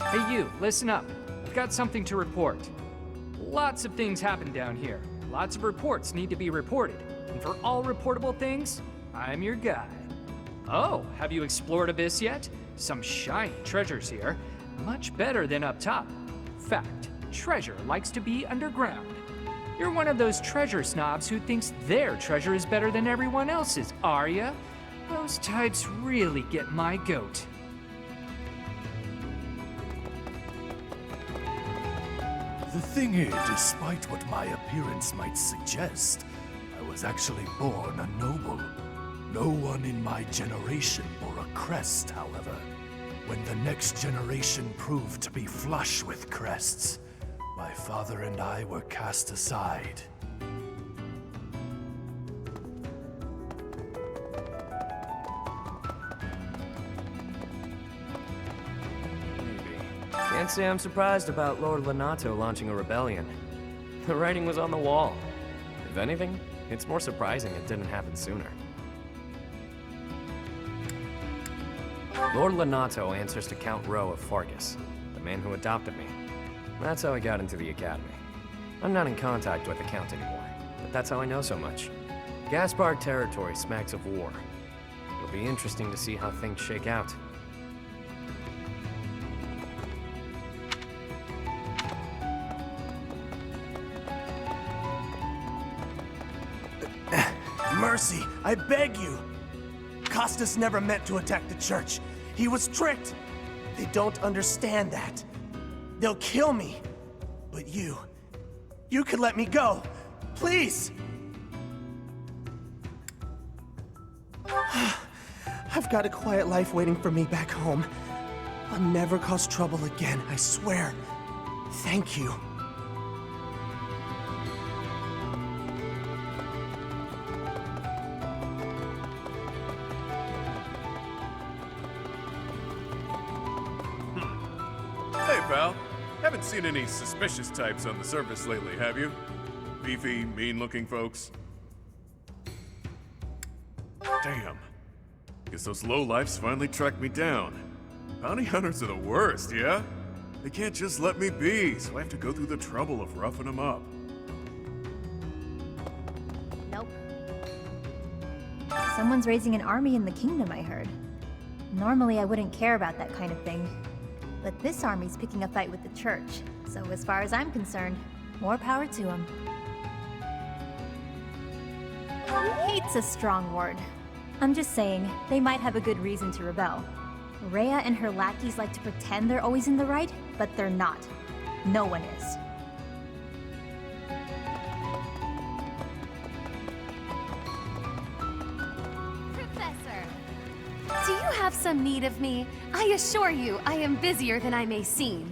Hey you, listen up. I've got something to report. Lots of things happen down here. Lots of reports need to be reported. And for all reportable things, I'm your guy. Oh, have you explored Abyss yet? Some shiny treasures here. Much better than up top. Fact, treasure likes to be underground. You're one of those treasure snobs who thinks their treasure is better than everyone else's, are ya? Those types really get my goat.
The thing is, despite what my appearance might suggest, I was actually born a noble. No one in my generation bore a crest, however. When the next generation proved to be flush with crests, my father and I were cast aside.
Can't say I'm surprised about Lord Lenato launching a rebellion. The writing was on the wall. If anything, it's more surprising it didn't happen sooner. Lord Lenato answers to Count Rowe of Fargus, the man who adopted me. That's how I got into the academy. I'm not in contact with the Count anymore, but that's how I know so much. Gaspar territory smacks of war. It'll be interesting to see how things shake out.
Mercy, I beg you! Costas never meant to attack the church. He was tricked. They don't understand that. They'll kill me. But you could let me go. Please! I've got a quiet life waiting for me back home. I'll never cause trouble again, I swear. Thank you.
Hey, pal. Haven't seen any suspicious types on the surface lately, have you? Beefy, mean-looking folks? Damn. Guess those lowlifes finally tracked me down. Bounty hunters are the worst, yeah? They can't just let me be, so I have to go through the trouble of roughing them up.
Nope.
Someone's raising an army in the kingdom, I heard. Normally I wouldn't care about that kind of thing. But this army's picking a fight with the church, so as far as I'm concerned, more power to them. Hate's a strong word. I'm just saying, they might have a good reason to rebel. Rhea and her lackeys like to pretend they're always in the right, but they're not. No one is.
Do you have some need of me? I assure you, I am busier than I may seem.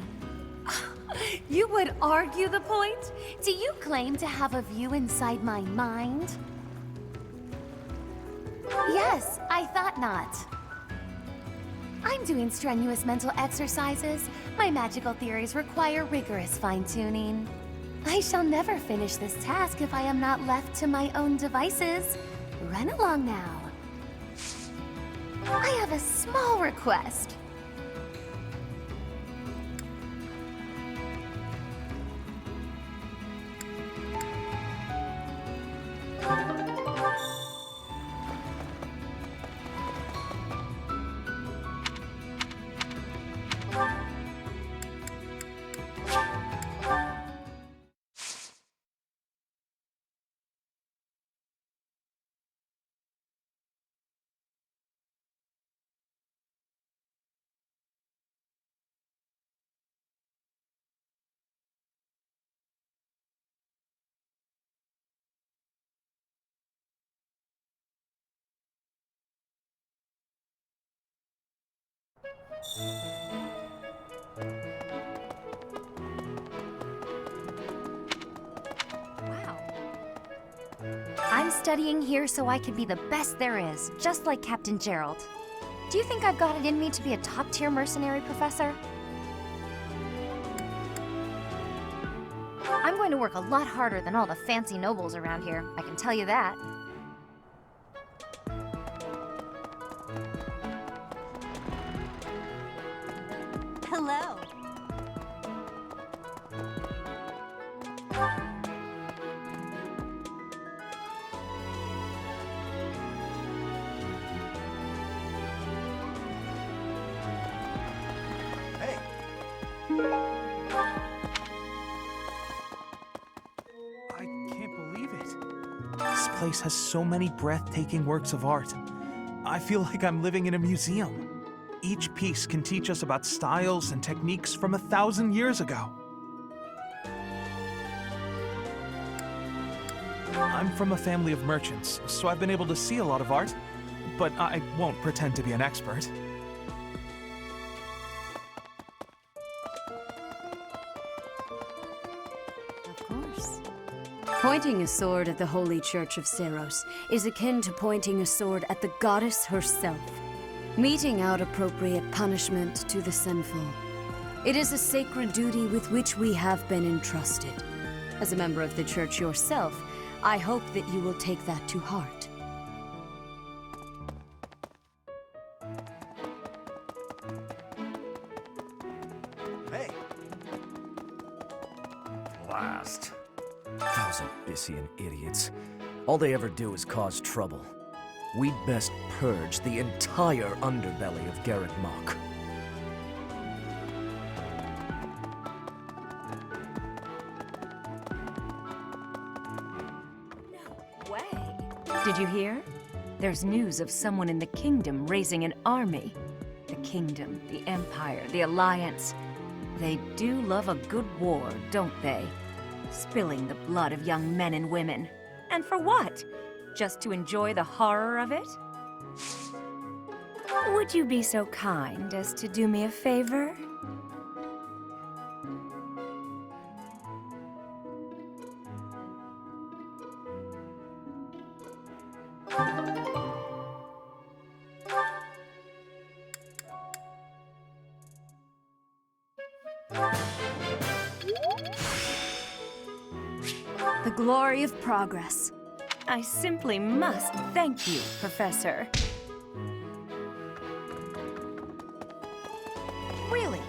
You would argue the point? Do you claim to have a view inside my mind? Yes, I thought not. I'm doing strenuous mental exercises. My magical theories require rigorous fine-tuning. I shall never finish this task if I am not left to my own devices. Run along now. I have a small request.
I'm studying here so I can be the best there is, just like Captain Gerald. Do you think I've got it in me to be a top-tier mercenary, Professor? I'm going to work a lot harder than all the fancy nobles around here, I can tell you that.
Hello.
Hey.
I can't believe it. This place has so many breathtaking works of art. I feel like I'm living in a museum. Each piece can teach us about styles and techniques from 1,000 years ago. I'm from a family of merchants, so I've been able to see a lot of art, but I won't pretend to be an expert.
Of course. Pointing a sword at the Holy Church of Seros is akin to pointing a sword at the goddess herself, meting out appropriate punishment to the sinful. It is a sacred duty with which we have been entrusted. As a member of the Church yourself, I hope that you will take that to heart.
Hey.
Blast. Those Abyssian idiots. All they ever do is cause trouble. We'd best purge the entire underbelly of Garrett Mach.
Way. Did you hear? There's news of someone in the kingdom raising an army. The kingdom, the empire, the alliance. They do love a good war, don't they? Spilling the blood of young men and women. And for what? Just to enjoy the horror of it? Would you be so kind as to do me a favor?
The glory of progress.
I simply must thank you, Professor.
Really?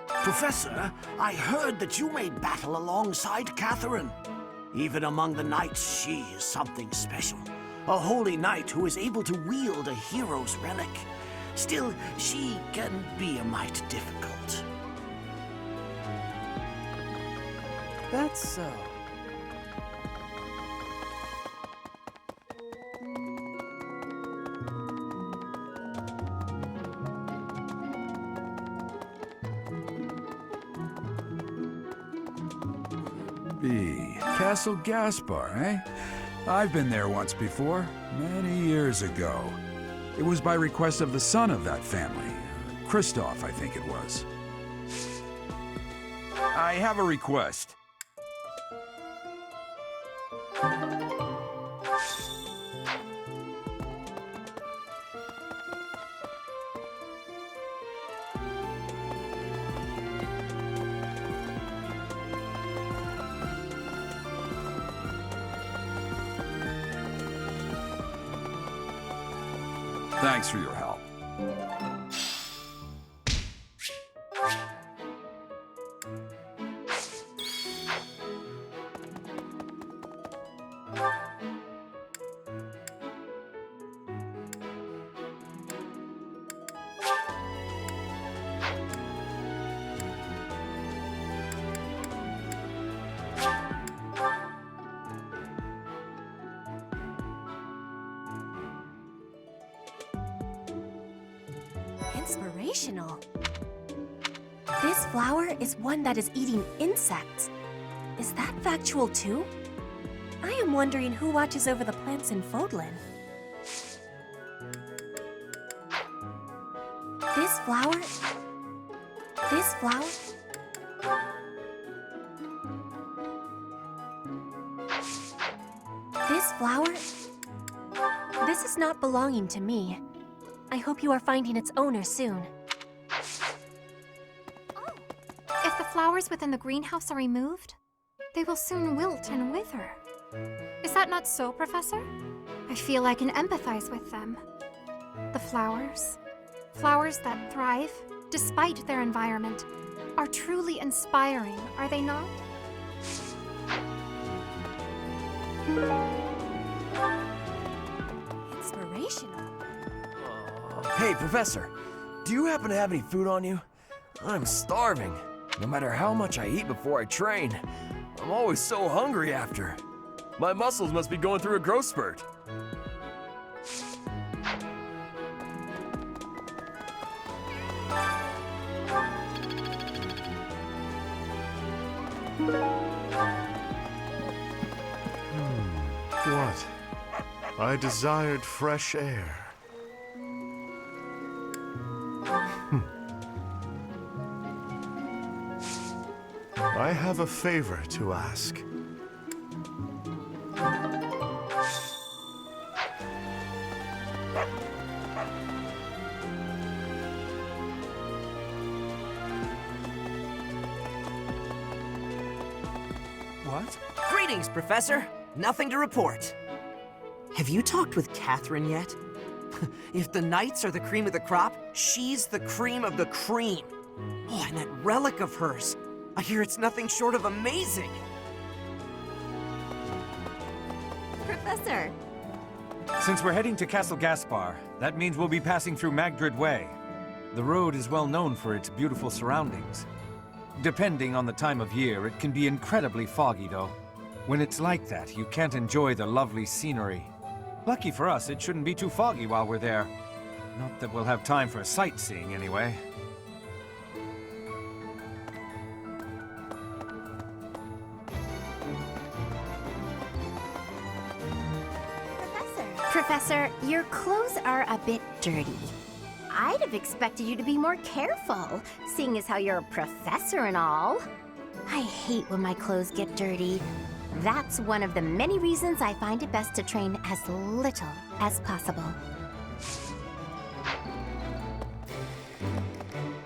Professor, I heard that you made battle alongside Catherine. Even among the knights, she is something special. A holy knight who is able to wield a hero's relic. Still, she can be a mite difficult.
That's so.
B. Castle Gaspar, eh? I've been there once before, many years ago. It was by request of the son of that family. Christoph, I think it was. I have a request. Thanks for your help.
Inspirational. This flower is one that is eating insects. Is that factual too? I am wondering who watches over the plants in Fodlan. This flower... This flower... This flower... This is not belonging to me. I hope you are finding its owner soon.
flowers within the greenhouse are removed, they will soon wilt and wither. Is that not so, Professor? I feel I can empathize with them. The flowers that thrive, despite their environment, are truly inspiring, are they not?
Inspirational.
Hey, Professor, do you happen to have any food on you? I'm starving. No matter how much I eat before I train, I'm always so hungry after. My muscles must be going through a growth spurt.
What? I desired fresh air. I have a favor to ask.
What? Greetings, Professor. Nothing to report. Have you talked with Catherine yet? If the Knights are the cream of the crop, she's the cream of the cream. Oh, and that relic of hers. I hear it's nothing short of amazing.
Professor!
Since we're heading to Castle Gaspar, that means we'll be passing through Magdred Way. The road is well known for its beautiful surroundings. Depending on the time of year, it can be incredibly foggy, though. When it's like that, you can't enjoy the lovely scenery. Lucky for us, it shouldn't be too foggy while we're there. Not that we'll have time for sightseeing, anyway.
Professor, your clothes are a bit dirty. I'd have expected you to be more careful, seeing as how you're a professor and all. I hate when my clothes get dirty. That's one of the many reasons I find it best to train as little as possible.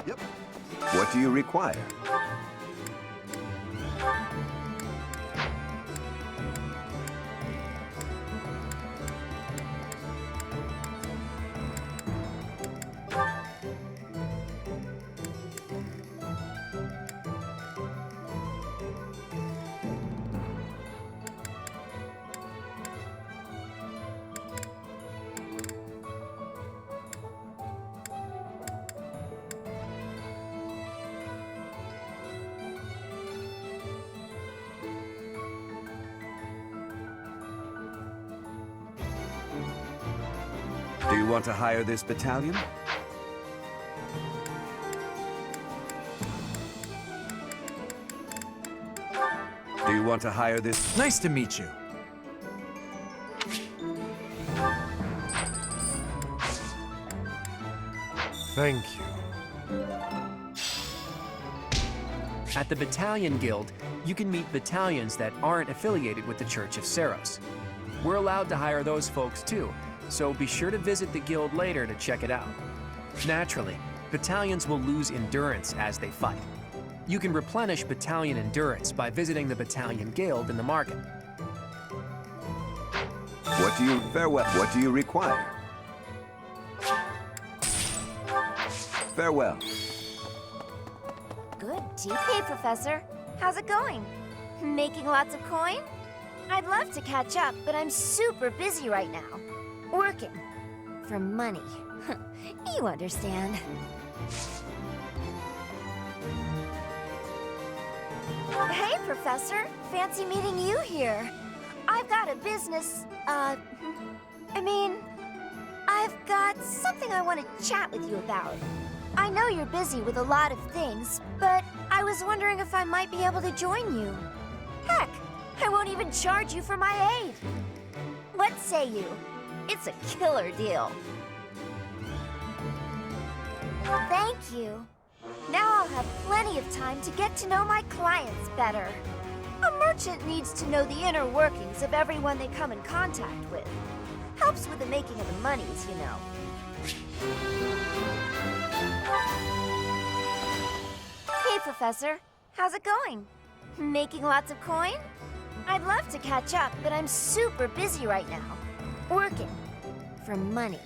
Yep. What do you require? Do you want to hire this battalion? Do you want to hire this?
Nice to meet you.
Thank you.
At the Battalion Guild, you can meet battalions that aren't affiliated with the Church of Saros. We're allowed to hire those folks too, so be sure to visit the guild later to check it out. Naturally, battalions will lose endurance as they fight. You can replenish battalion endurance by visiting the Battalion Guild in the market.
What do you require? Farewell.
Good tea. Hey, Professor. How's it going? Making lots of coin? I'd love to catch up, but I'm super busy right now. Working. For money. You understand. Hey, Professor. Fancy meeting you here. I've got a business, I've got something I want to chat with you about. I know you're busy with a lot of things, but I was wondering if I might be able to join you. Heck, I won't even charge you for my aid. What say you? It's a killer deal. Thank you. Now I'll have plenty of time to get to know my clients better. A merchant needs to know the inner workings of everyone they come in contact with. Helps with the making of the monies, you know. Hey, Professor. How's it going? Making lots of coin? I'd love to catch up, but I'm super busy right now. Working. For money.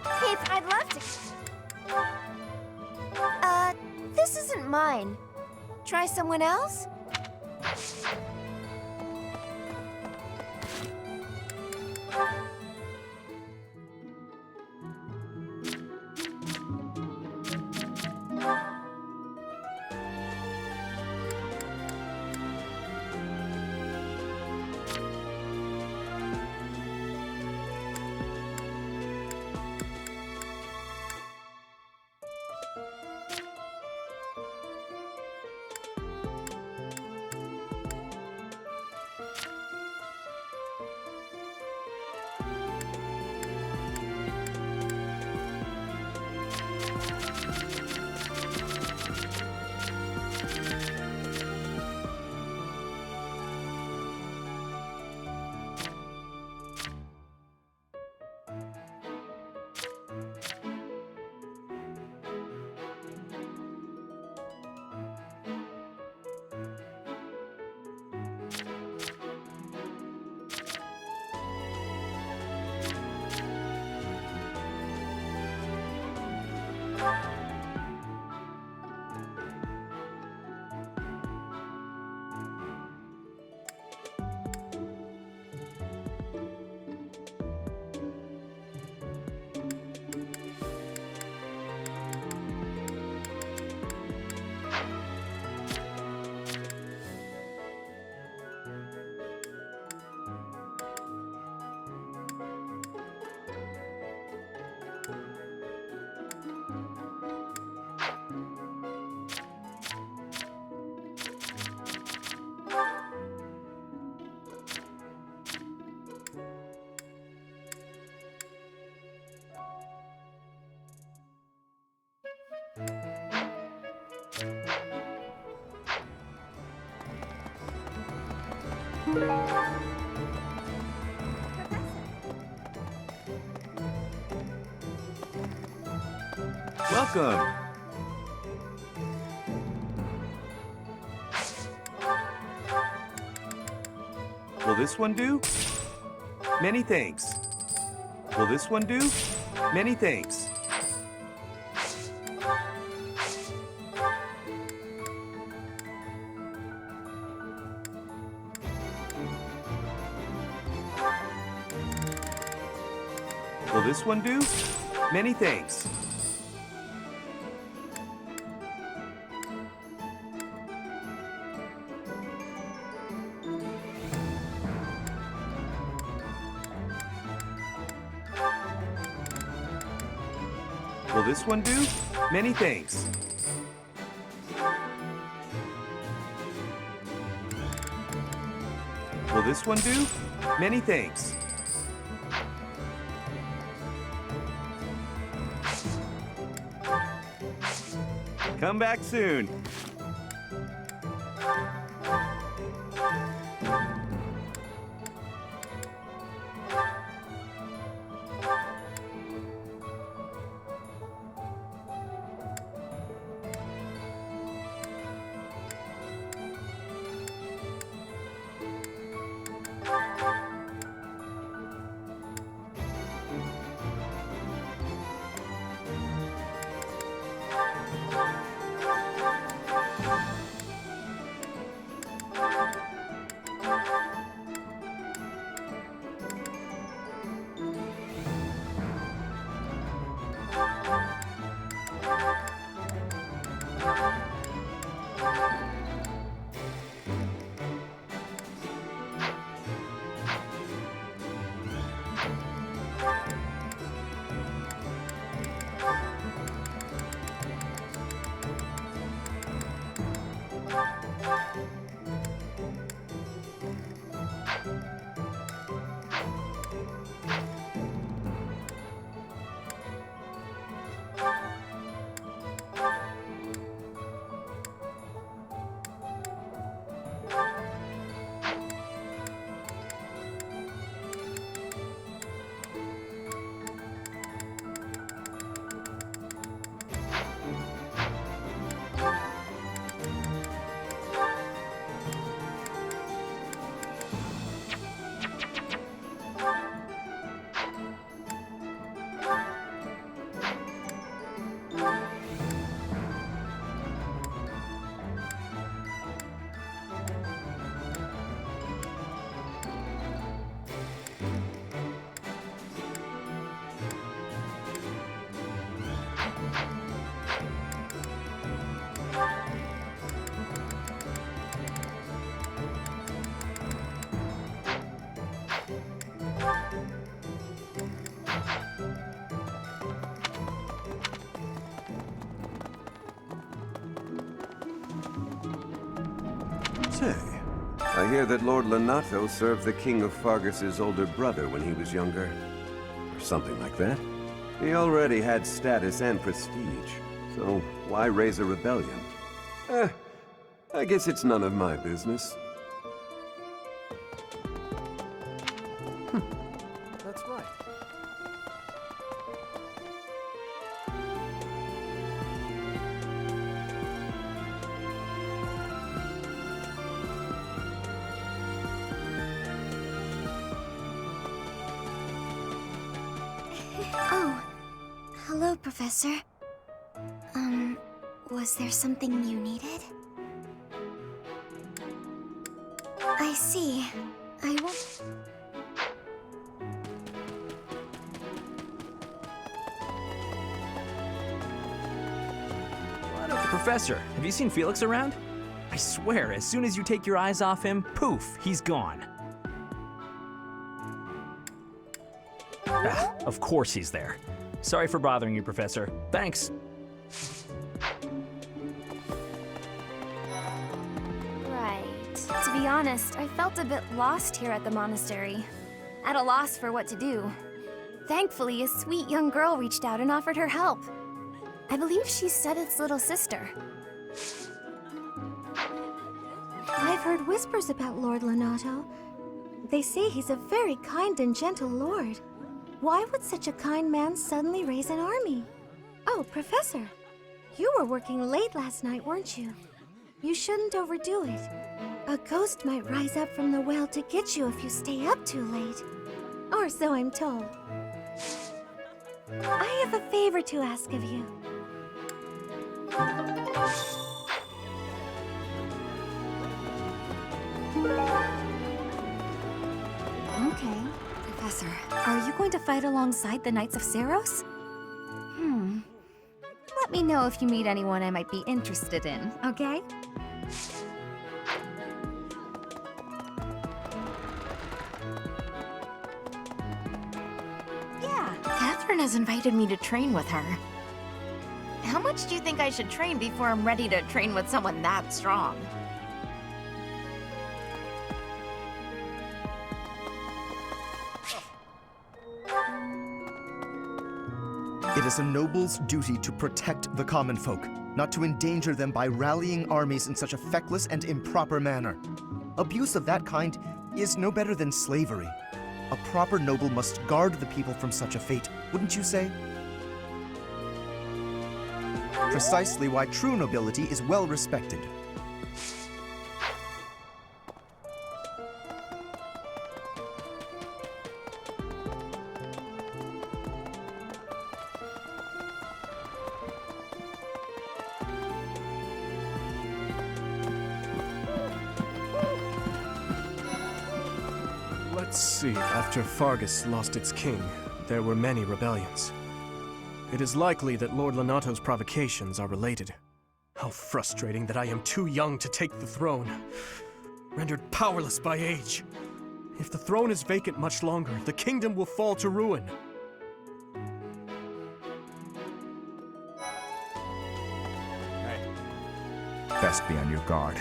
Hey, I'd love to... this isn't mine. Try someone else?
Welcome. Will this one do? Many thanks. Will this one do? Many thanks. Will this one do? Many thanks. Will this one do? Many thanks. Will this one do? Many thanks. Come back soon.
say?
I hear that Lord Lenato served the King of Fargus's older brother when he was younger. Or something like that. He already had status and prestige, so why raise a rebellion? I guess it's none of my business.
That's right.
Oh, hello, Professor. Was there something you needed? I see. I won't...
Professor, have you seen Felix around? I swear, as soon as you take your eyes off him, poof, he's gone. Ah, of course he's there. Sorry for bothering you, Professor. Thanks.
Right. To be honest, I felt a bit lost here at the monastery. At a loss for what to do. Thankfully, a sweet young girl reached out and offered her help. I believe she's Sedith's little sister.
I've heard whispers about Lord Lenato. They say he's a very kind and gentle lord. Why would such a kind man suddenly raise an army? Oh, Professor, you were working late last night, weren't you? You shouldn't overdo it. A ghost might rise up from the well to get you if you stay up too late. Or so I'm told. I have a favor to ask of you.
Okay. Professor, are you going to fight alongside the Knights of Seros? Let me know if you meet anyone I might be interested in, okay?
Yeah, Catherine has invited me to train with her. How much do you think I should train before I'm ready to train with someone that strong?
It is a noble's duty to protect the common folk, not to endanger them by rallying armies in such a feckless and improper manner. Abuse of that kind is no better than slavery. A proper noble must guard the people from such a fate, wouldn't you say? Precisely why true nobility is well respected.
Let's see, after Fargus lost its king, there were many rebellions. It is likely that Lord Lenato's provocations are related. How frustrating that I am too young to take the throne, rendered powerless by age. If the throne is vacant much longer, the kingdom will fall to ruin.
Best be on your guard.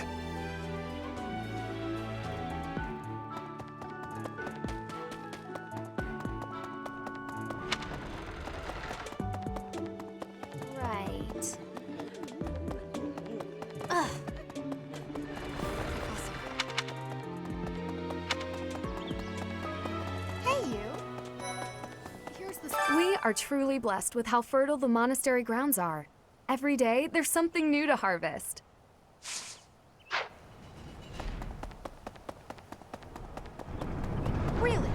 Right. Ugh.
Hey, you. We are truly blessed with how fertile the monastery grounds are. Every day, there's something new to harvest.
Really?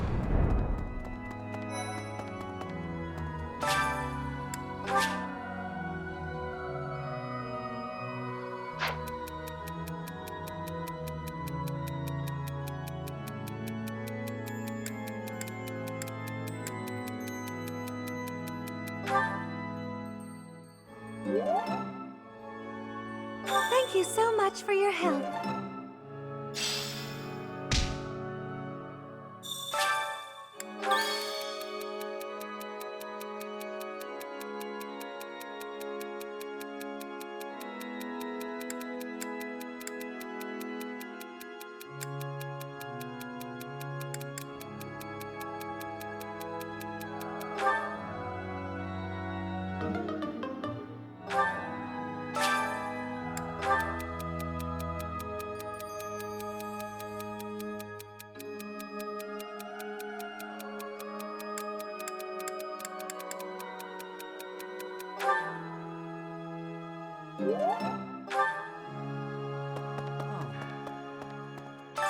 Thank you so much for your help.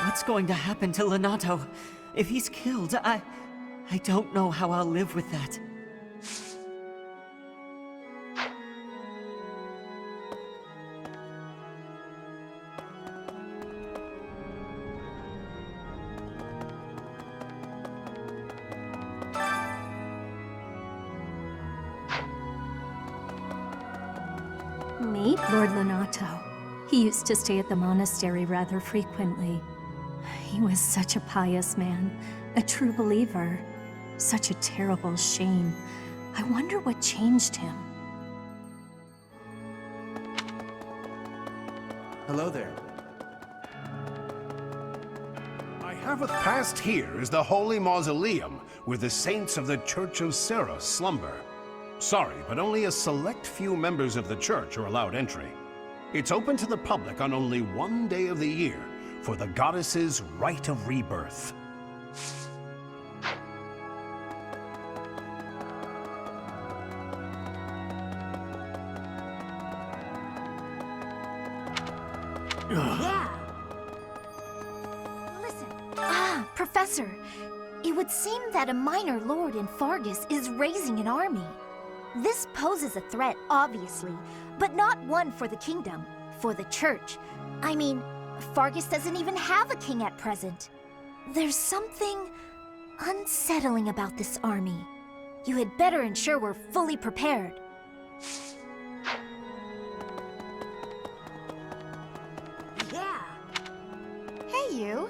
What's going to happen to Lonato? If he's killed, I don't know how I'll live with that.
Meet Lord Lonato. He used to stay at the monastery rather frequently. He was such a pious man, a true believer. Such a terrible shame. I wonder what changed him.
Hello there. I have past here is the holy mausoleum where the saints of the Church of Sarah slumber. Sorry, but only a select few members of the church are allowed entry. It's open to the public on only one day of the year for the goddess's rite of rebirth.
Yeah. Listen. Ah, Professor. It would seem that a minor lord in Fargus is raising an army. This poses a threat, obviously, but not one for the kingdom, for the church. I mean, Fargus doesn't even have a king at present. There's something unsettling about this army. You had better ensure we're fully prepared.
Yeah. Hey, you.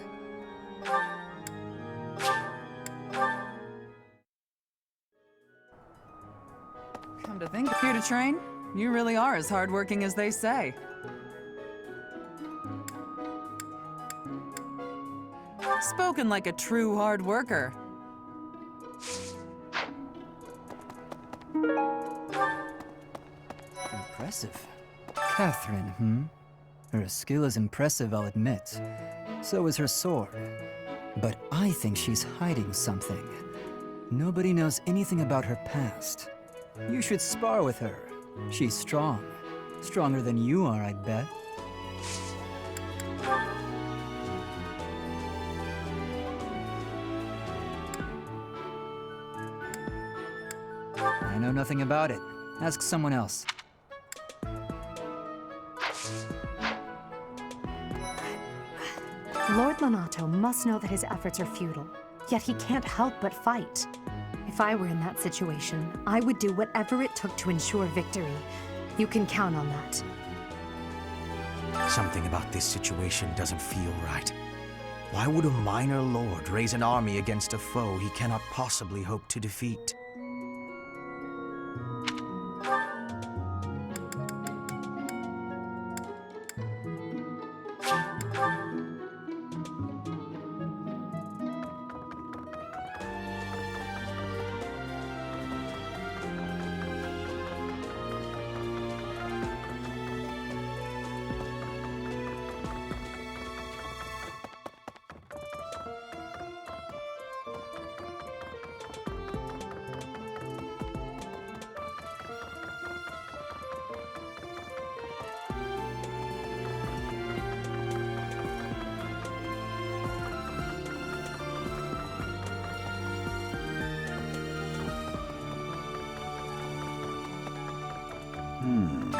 Come to think, here to train? You really are as hardworking as they say. Spoken like a true hard worker.
Impressive. Catherine, Her skill is impressive, I'll admit. So is her sword. But I think she's hiding something. Nobody knows anything about her past. You should spar with her. She's strong. Stronger than you are, I'd bet. I know nothing about it. Ask someone else.
Lord Lonato must know that his efforts are futile, yet he can't help but fight. If I were in that situation, I would do whatever it took to ensure victory. You can count on that.
Something about this situation doesn't feel right. Why would a minor lord raise an army against a foe he cannot possibly hope to defeat?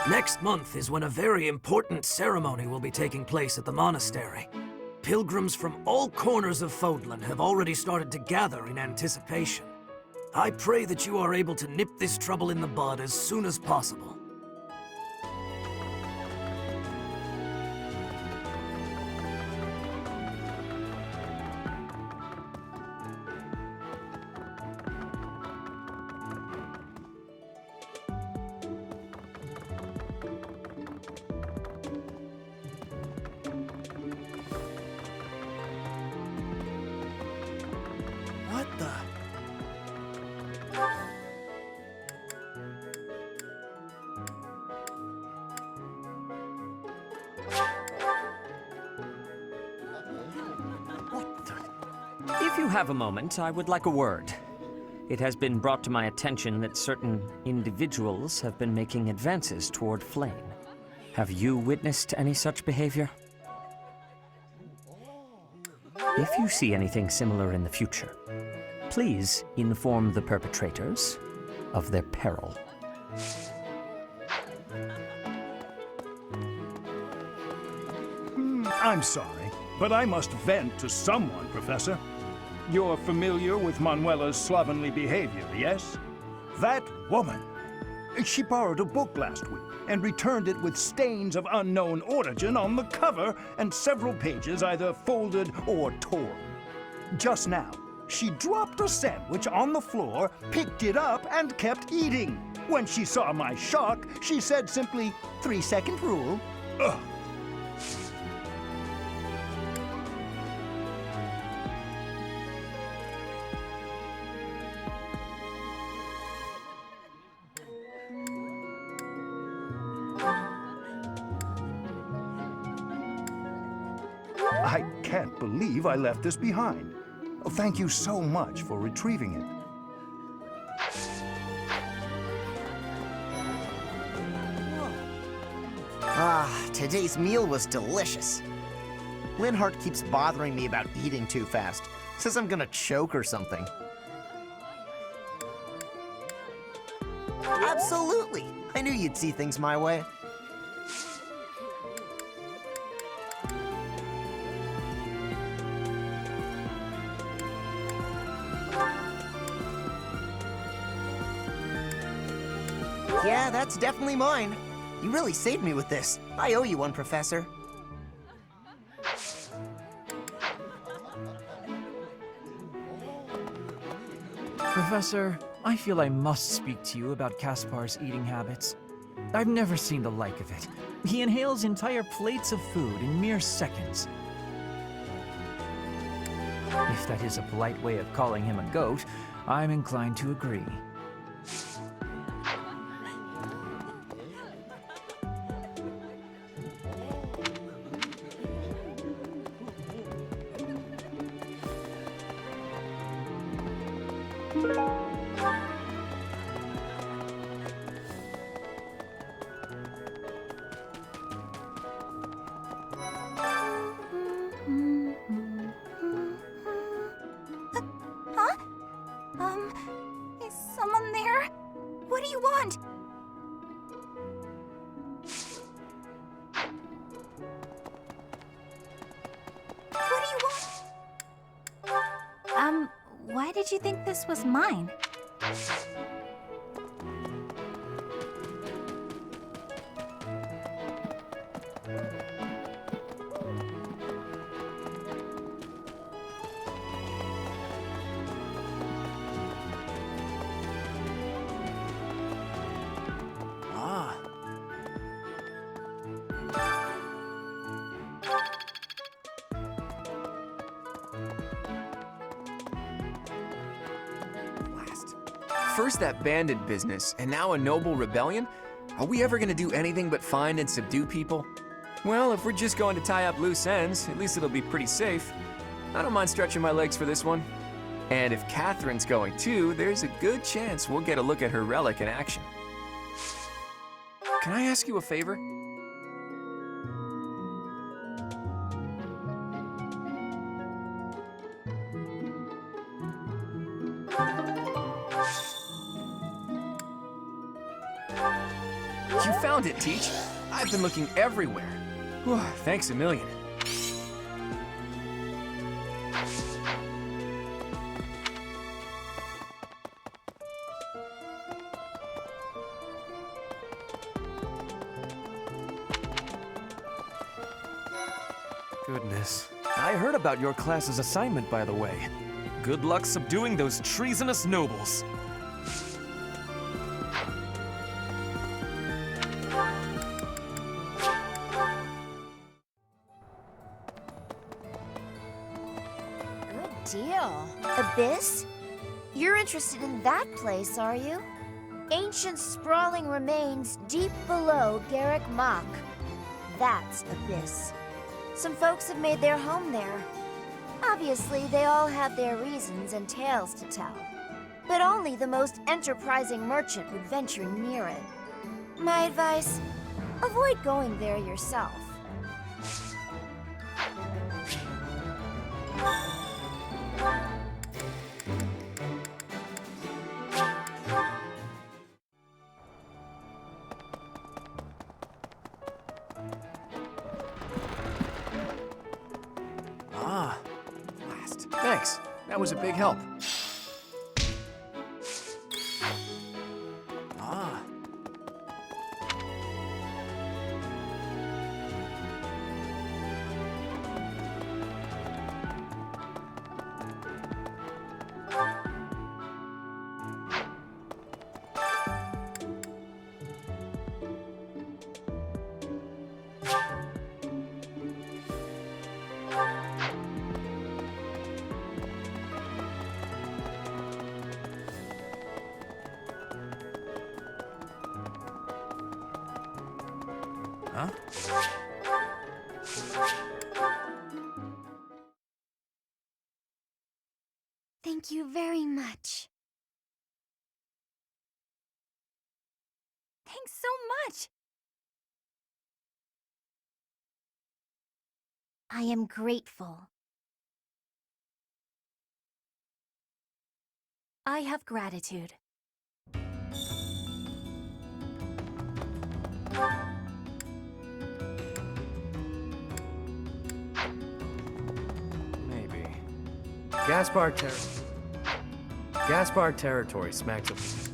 Next month is when a very important ceremony will be taking place at the monastery. Pilgrims from all corners of Fodlan have already started to gather in anticipation. I pray that you are able to nip this trouble in the bud as soon as possible.
What the?
If you have a moment, I would like a word. It has been brought to my attention that certain individuals have been making advances toward Flame. Have you witnessed any such behavior? If you see anything similar in the future, please inform the perpetrators of their peril.
I'm sorry, but I must vent to someone, Professor. You're familiar with Manuela's slovenly behavior, yes? That woman! She borrowed a book last week and returned it with stains of unknown origin on the cover and several pages either folded or torn. Just now, she dropped a sandwich on the floor, picked it up, and kept eating. When she saw my shock, she said simply, 3-second rule. Ugh. I can't believe I left this behind. Thank you so much for retrieving it.
Today's meal was delicious. Linhart keeps bothering me about eating too fast. Says I'm gonna choke or something. Absolutely! I knew you'd see things my way. Yeah, that's definitely mine. You really saved me with this. I owe you one, Professor.
Professor, I feel I must speak to you about Caspar's eating habits. I've never seen the like of it. He inhales entire plates of food in mere seconds. If that is a polite way of calling him a goat, I'm inclined to agree.
Is someone there? What do you want? What do you want? Why did you think this was mine?
First that bandit business, and now a noble rebellion? Are we ever gonna do anything but find and subdue people? Well, if we're just going to tie up loose ends, at least it'll be pretty safe. I don't mind stretching my legs for this one. And if Catherine's going too, there's a good chance we'll get a look at her relic in action. Can I ask you a favor? You found it, Teach. I've been looking everywhere. Whew, thanks a million.
Goodness. I heard about your class's assignment, by the way. Good luck subduing those treasonous nobles.
Deal. Abyss? You're interested in that place, are you? Ancient sprawling remains deep below Garrick Mach. That's Abyss. Some folks have made their home there. Obviously, they all have their reasons and tales to tell. But only the most enterprising merchant would venture near it. My advice? Avoid going there yourself.
Ah, blast. Thanks. That was a big help. Ah. Huh?
Thank you very much.
Thanks so much!
I am grateful. I have gratitude.
Maybe. Gaspar territory smacks of...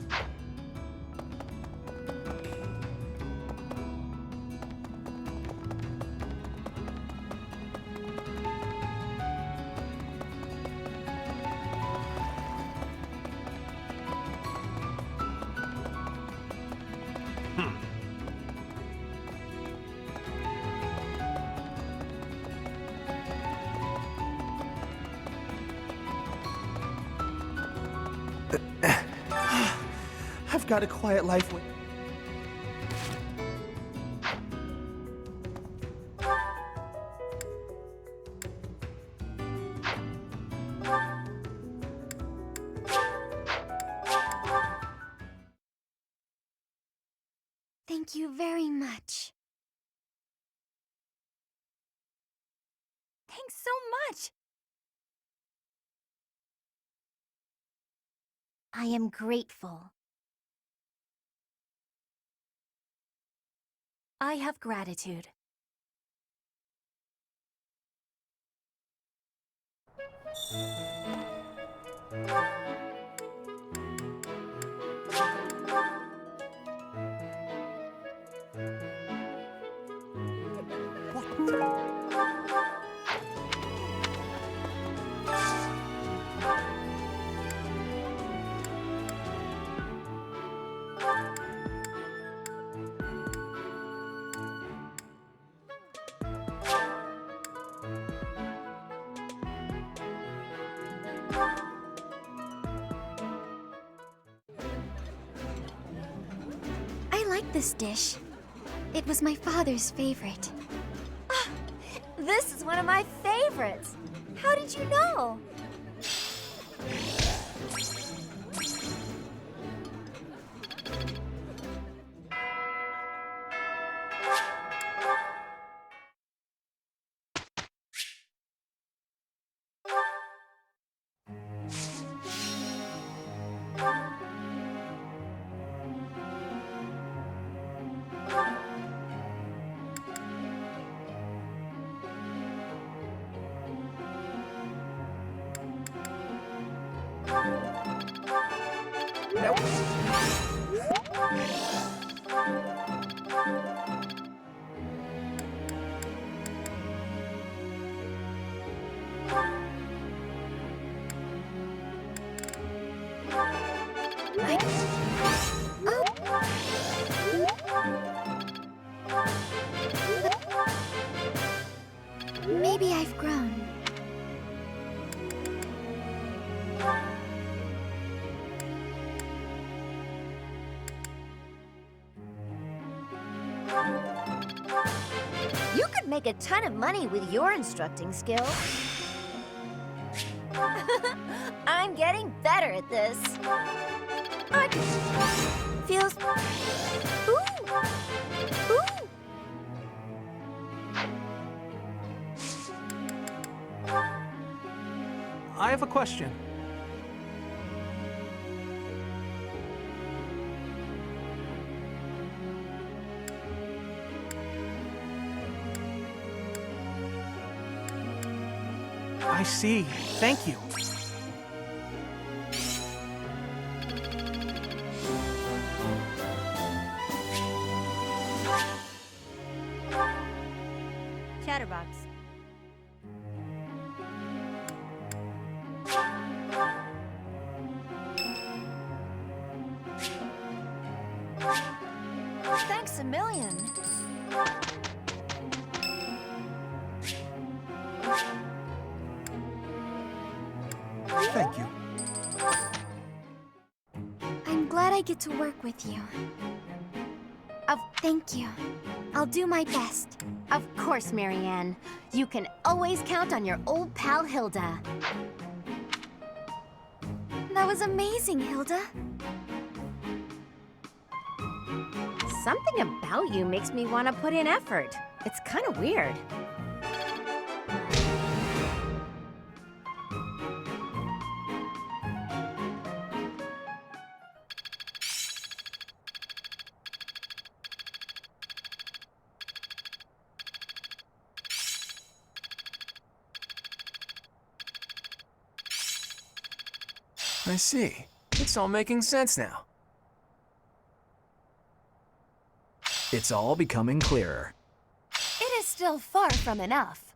I've got a quiet life with...
Thank you very much.
Thanks so much!
I am grateful. I have gratitude. I like this dish. It was my father's favorite.
This is one of my favorites. How did you know?
Maybe I've grown.
You could make a ton of money with your instructing skills. I'm getting better at this. Feels... Ooh! Ooh!
I have a question. I see. Thank you.
Chatterbox.
Thanks a million.
Thank you.
I'm glad I get to work with you. Thank you. I'll do my best.
Of course, Marianne. You can always count on your old pal Hilda.
That was amazing, Hilda.
Something about you makes me want to put in effort. It's kind of weird.
I see. It's all making sense now.
It's all becoming clearer.
It is still far from enough.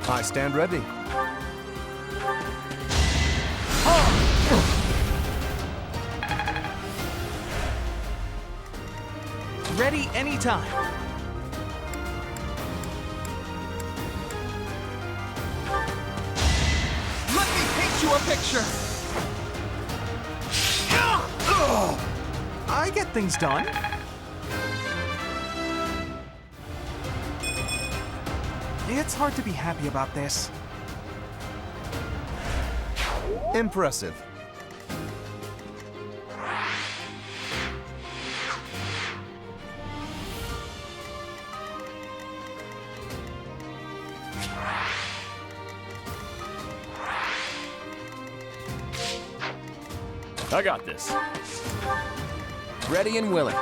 I stand ready.
Ready anytime.
Let me paint you a picture!
I get things done. It's hard to be happy about this.
Impressive.
I got this.
Ready and willing.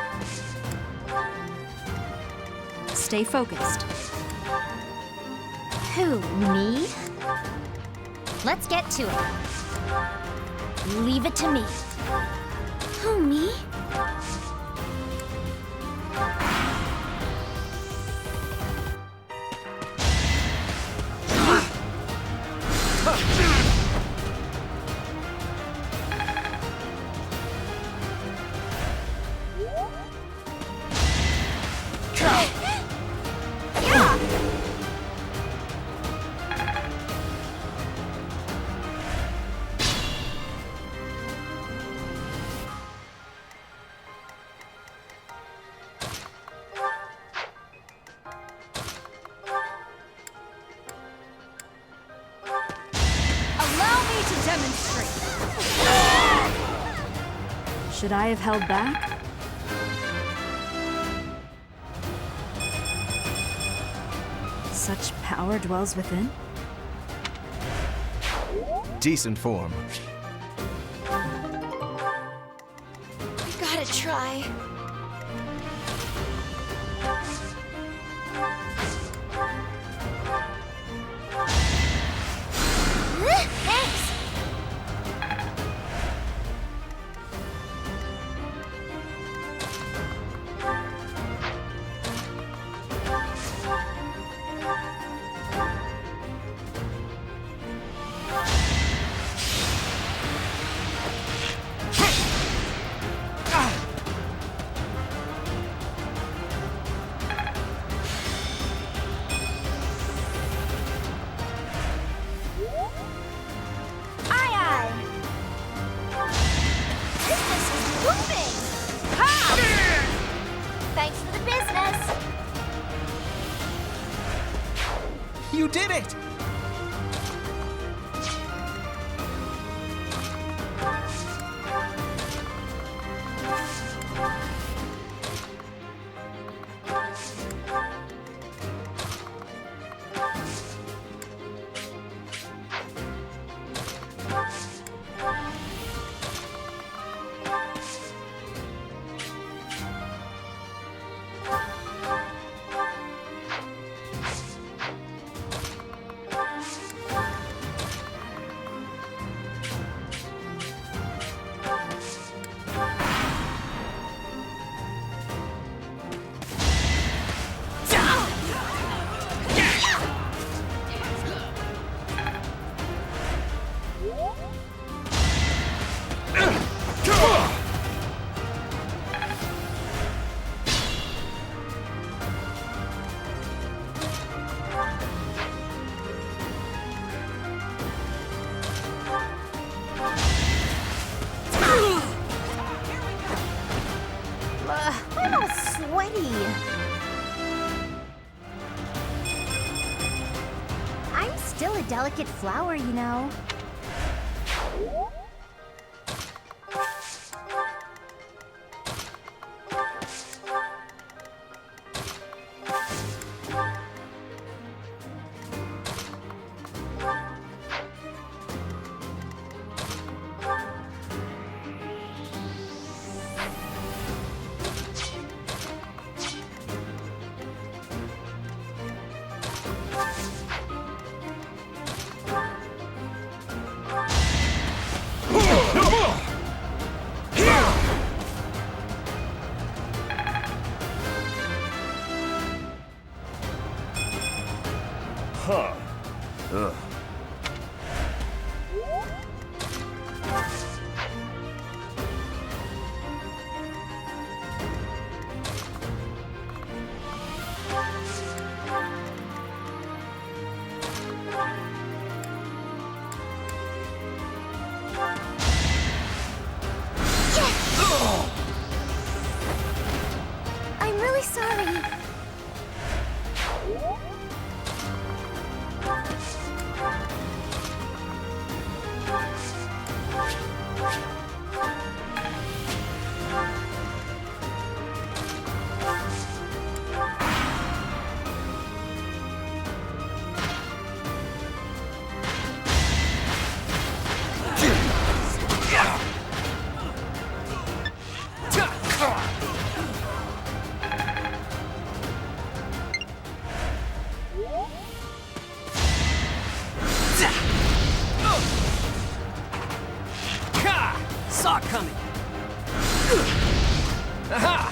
Stay focused.
Who, me? Let's get to it. Leave it to me. Who, me?
Should I have held back? Such power dwells within?
Decent form.
You gotta try. Thanks! Thanks for the business!
You did it!
I'm all sweaty. I'm still a delicate flower, you know.
Huh. Ugh.
I'm really sorry.
coming.
Aha!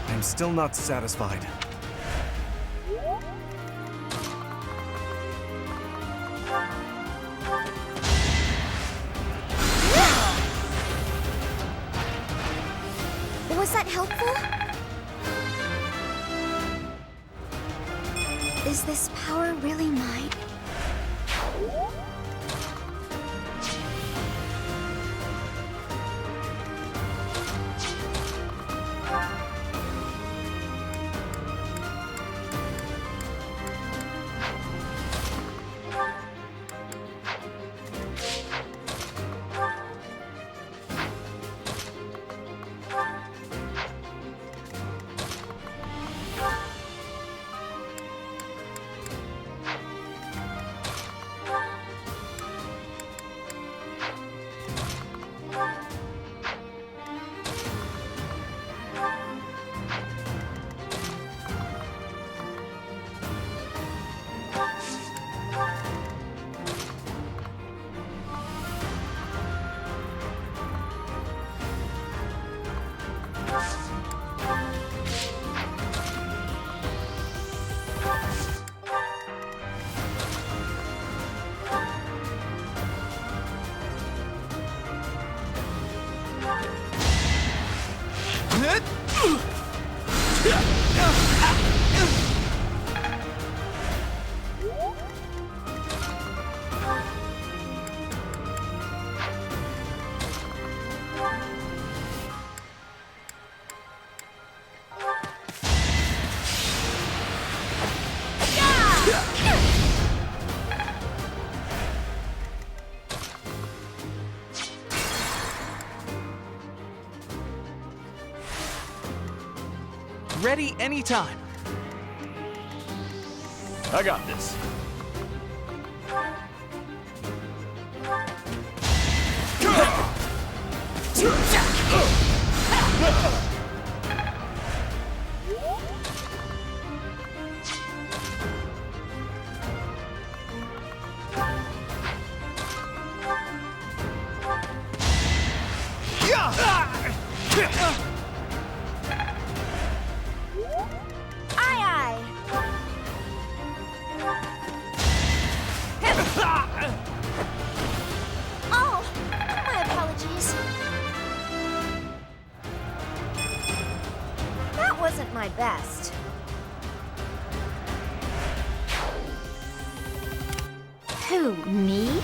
I'm still not satisfied.
Was that helpful? Is this power really mine?
Ready anytime.
I got this.
Oh, my apologies. That wasn't my best.
Who, me?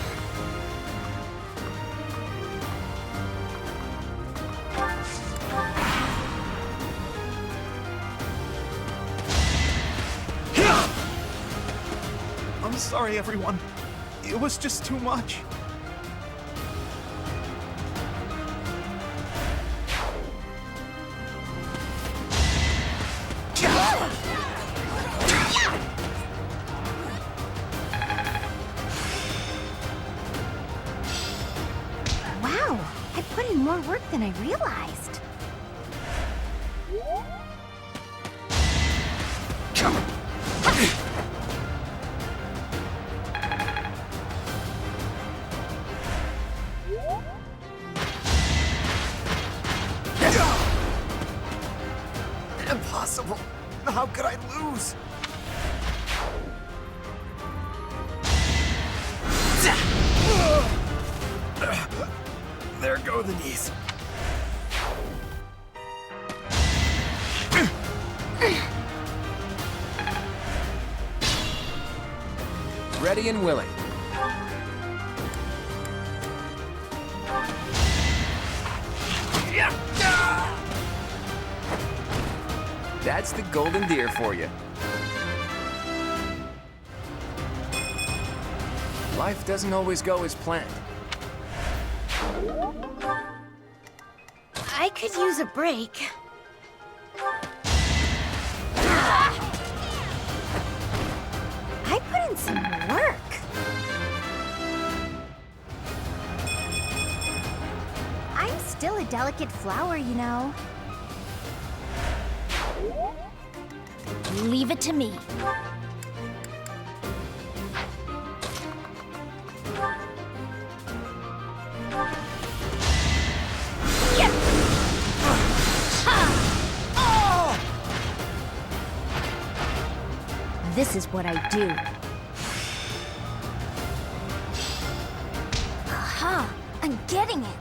I'm sorry, everyone. It was just too much.
I put in more work than I realized.
Impossible! How could I lose? There go the knees.
Ready and willing. That's the golden deer for you. Life doesn't always go as planned.
I could use a break.
I put in some work. I'm still a delicate flower, you know.
Leave it to me.
This is what I do.
Aha! I'm getting it!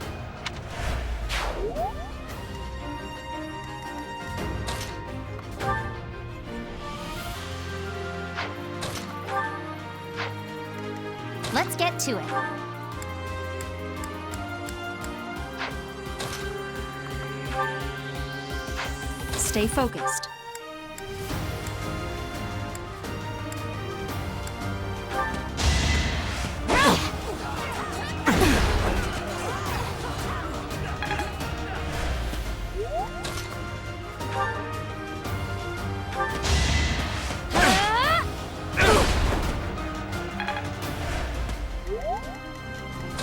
Let's get to it.
Stay focused.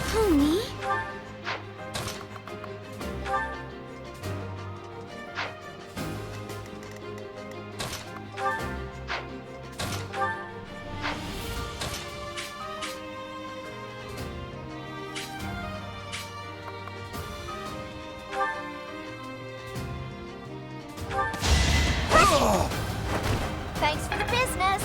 Honey? Thanks for the business!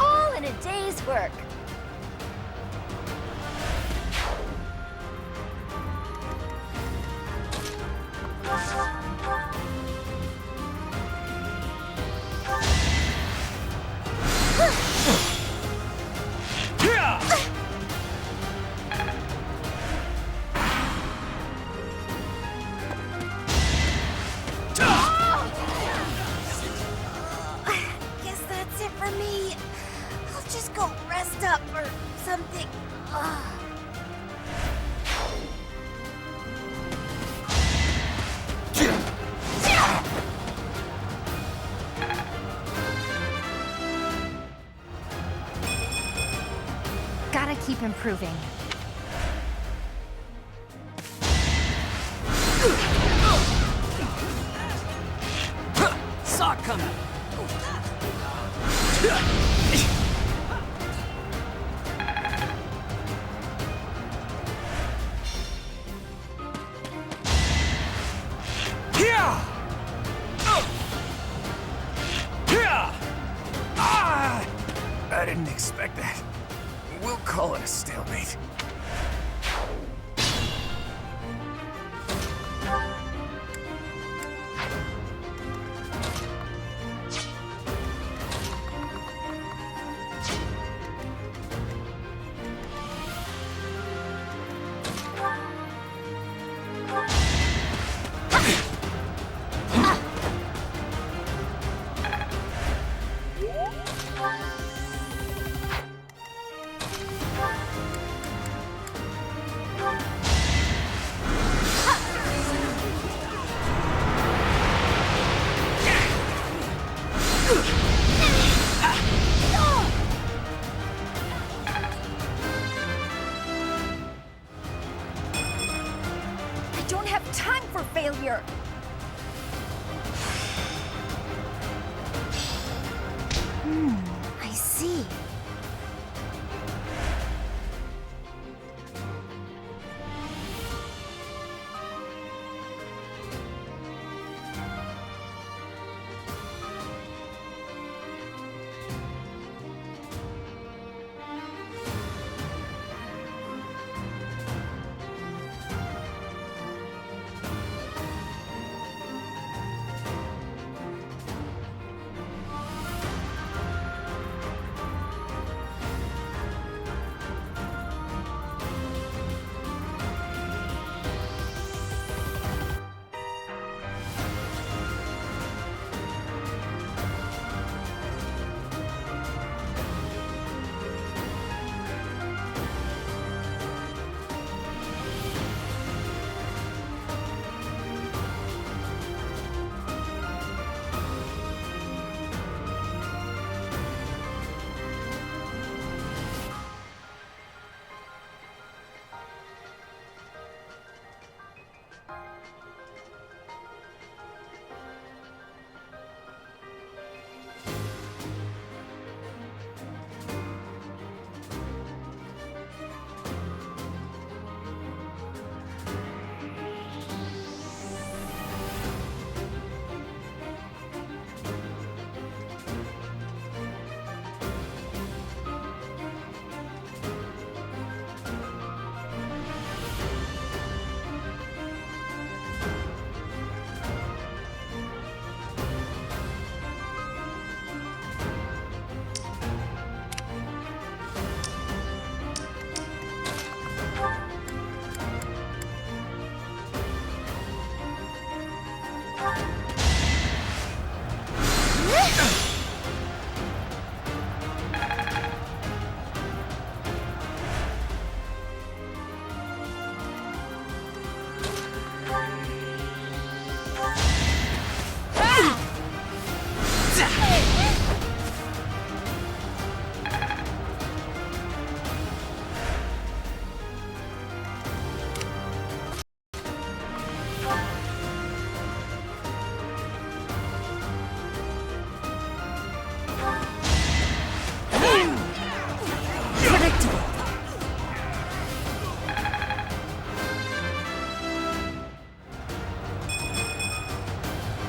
All in a day's work.
Guess that's it for me. I'll just go rest up or something.
Gotta keep improving.
Saw it coming.
I didn't expect that. We'll call it a stalemate.
have time for failure. I see.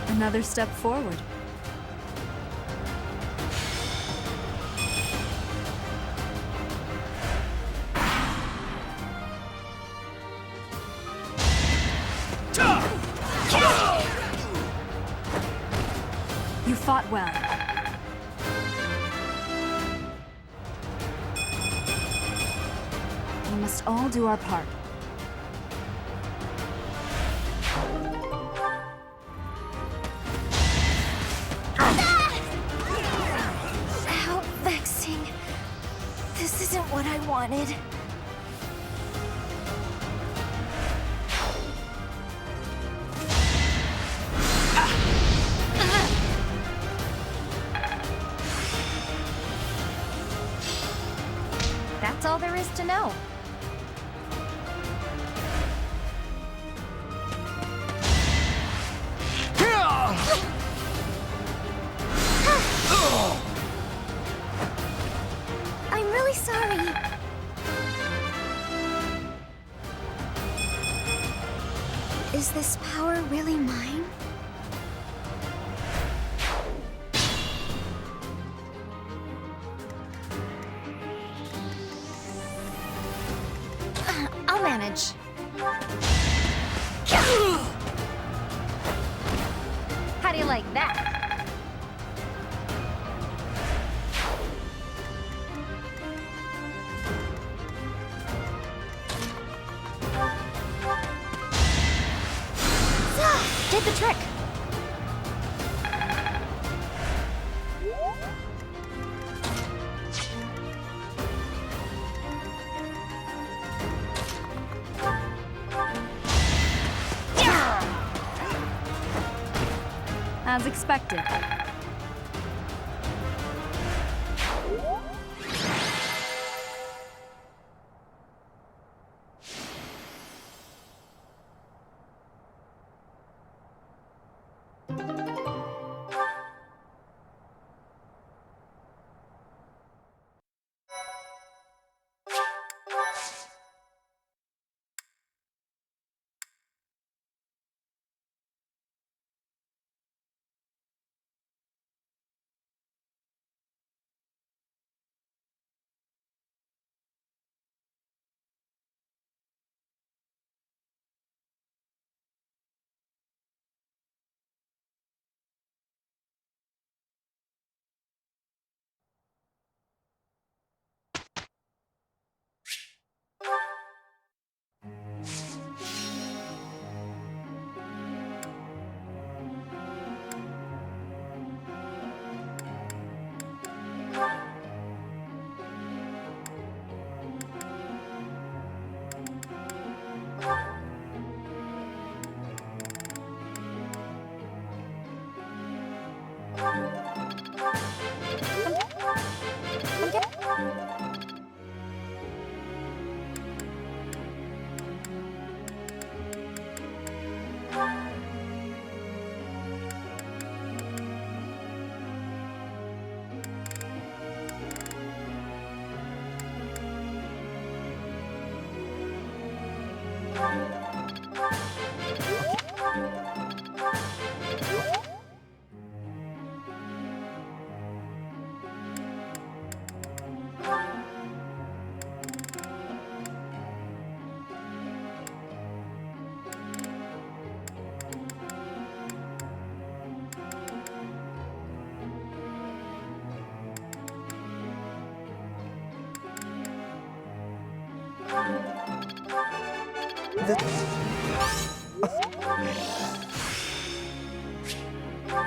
Another step forward. You fought well. We must all do our part.
How vexing. This isn't what I wanted.
That's all there is to know.
I'm really sorry. Is this power really mine?
I'll manage. How do you like that? Did the trick.
As expected.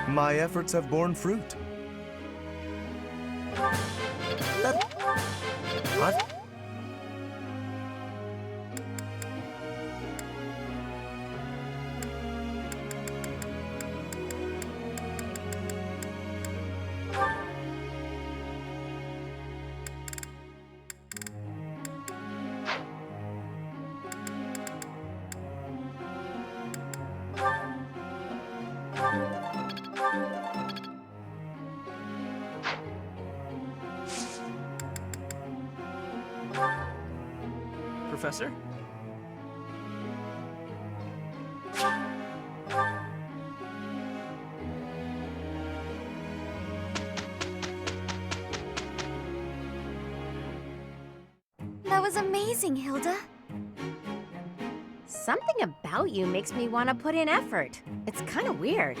My efforts have borne fruit. What?
Professor?
That was amazing, Hilda.
Something about you makes me want to put in effort. It's kind of weird.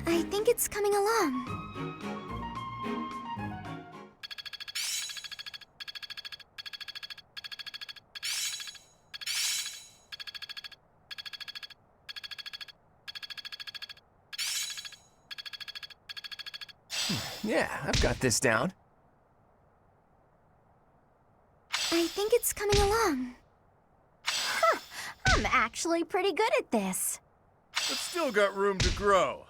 I think it's coming along.
Yeah, I've got this down.
I think it's coming along. Huh, I'm actually pretty good at this.
But still got room to grow.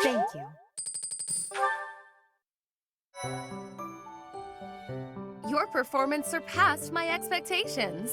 Thank you.
Your performance surpassed my expectations.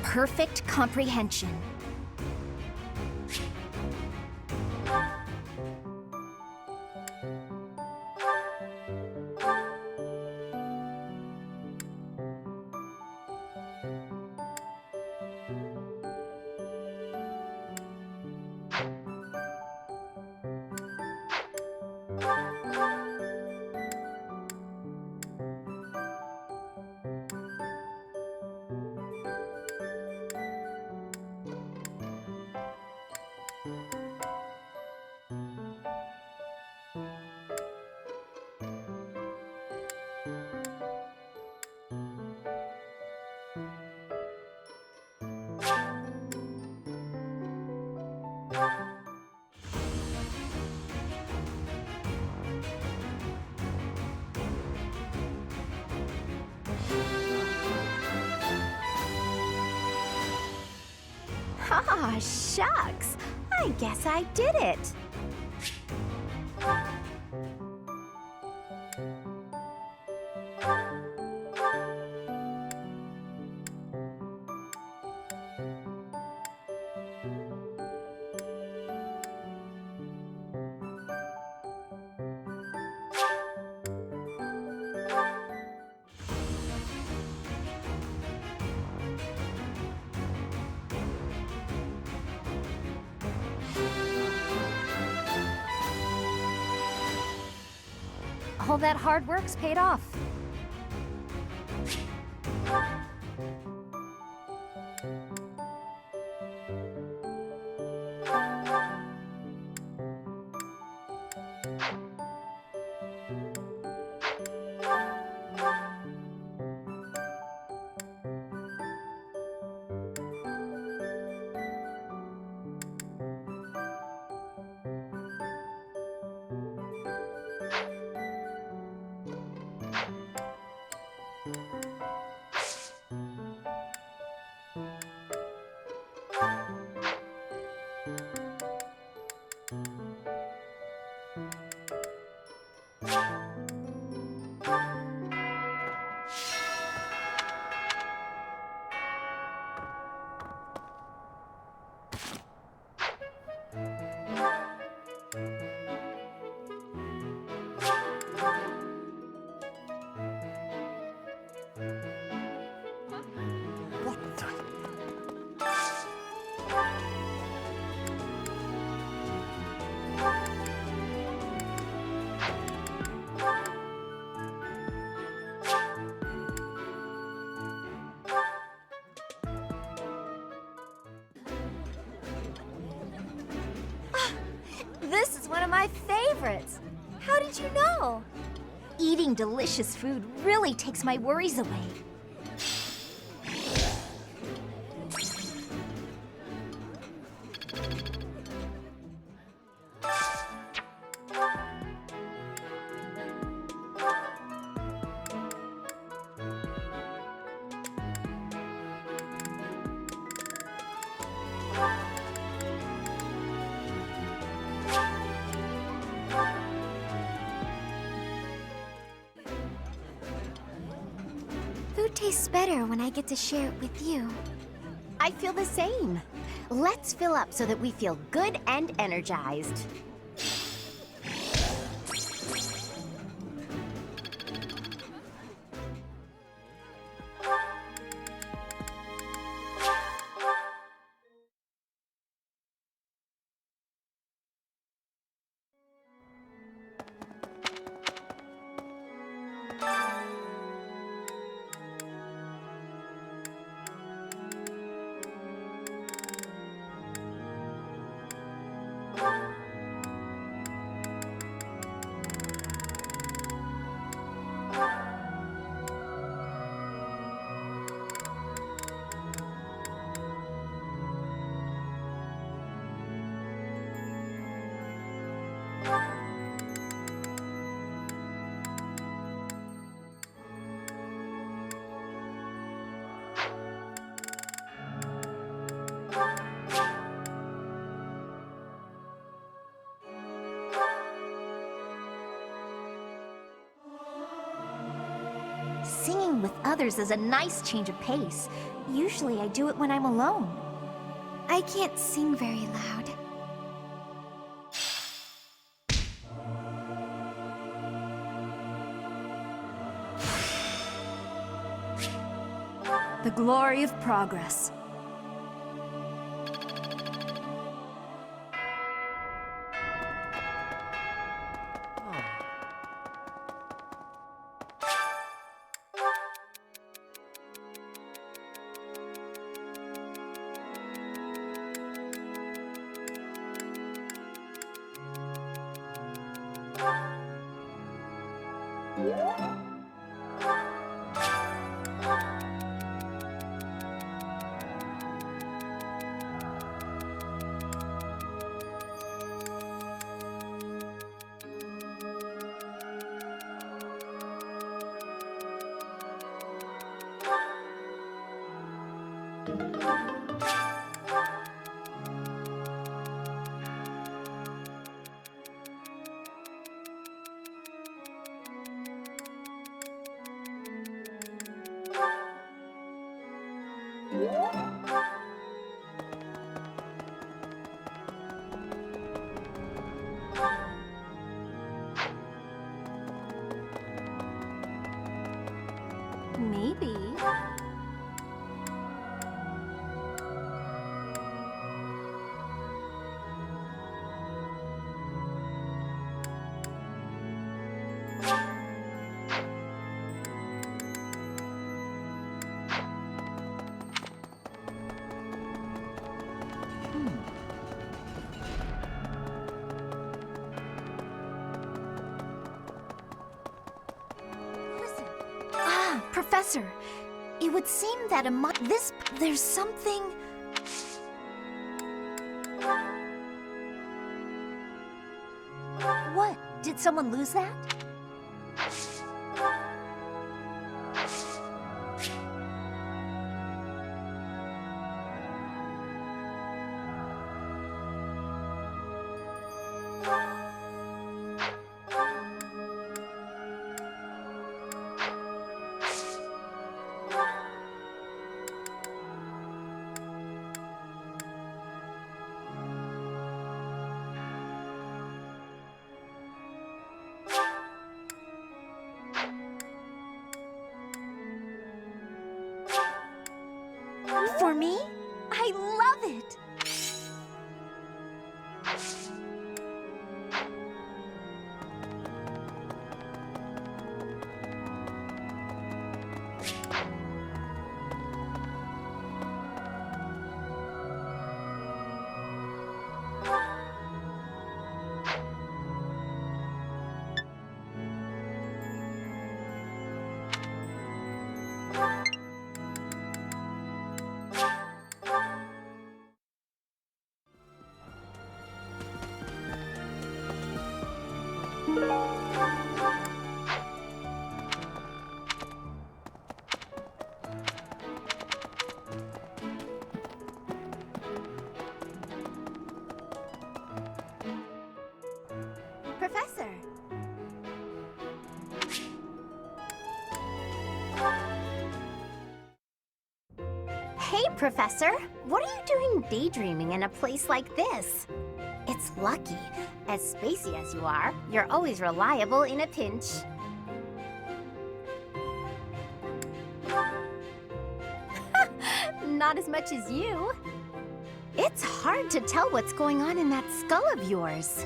Perfect comprehension.
Ah, shucks. I guess I did it.
All that hard work's paid off.
This is one of my favorites. How did you know?
Eating delicious food really takes my worries away.
Food tastes better when I get to share it with you.
I feel the same. Let's fill up so that we feel good and energized. Singing with others is a nice change of pace. Usually I do it when I'm alone.
I can't sing very loud.
The glory of progress. Maybe.
Professor, it would seem that among this, there's something... What? Did someone lose that?
me? I love it! Professor!
Hey, Professor! What are you doing daydreaming in a place like this? It's lucky. As spacey as you are, you're always reliable in a pinch. Not as much as you. It's hard to tell what's going on in that skull of yours.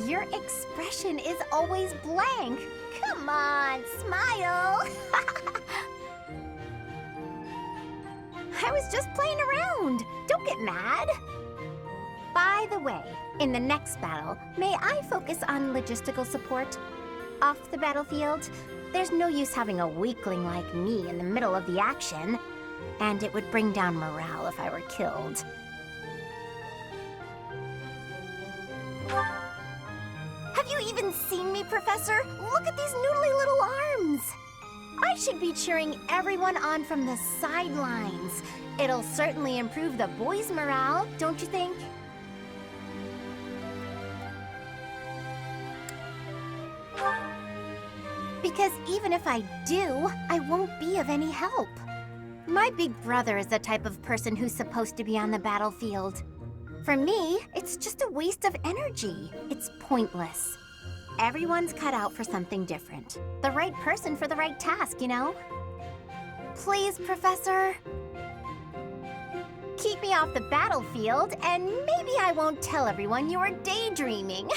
Your expression is always blank. Come on, smile! I was just playing around. Don't get mad. By the way, in the next battle, may I focus on logistical support? Off the battlefield, there's no use having a weakling like me in the middle of the action, and it would bring down morale if I were killed.
Have you even seen me, Professor? Look at these noodly little arms!
I should be cheering everyone on from the sidelines. It'll certainly improve the boys' morale, don't you think? Because even if I do, I won't be of any help. My big brother is the type of person who's supposed to be on the battlefield. For me, it's just a waste of energy. It's pointless. Everyone's cut out for something different. The right person for the right task, you know? Please, Professor. Keep me off the battlefield, and maybe I won't tell everyone you were daydreaming.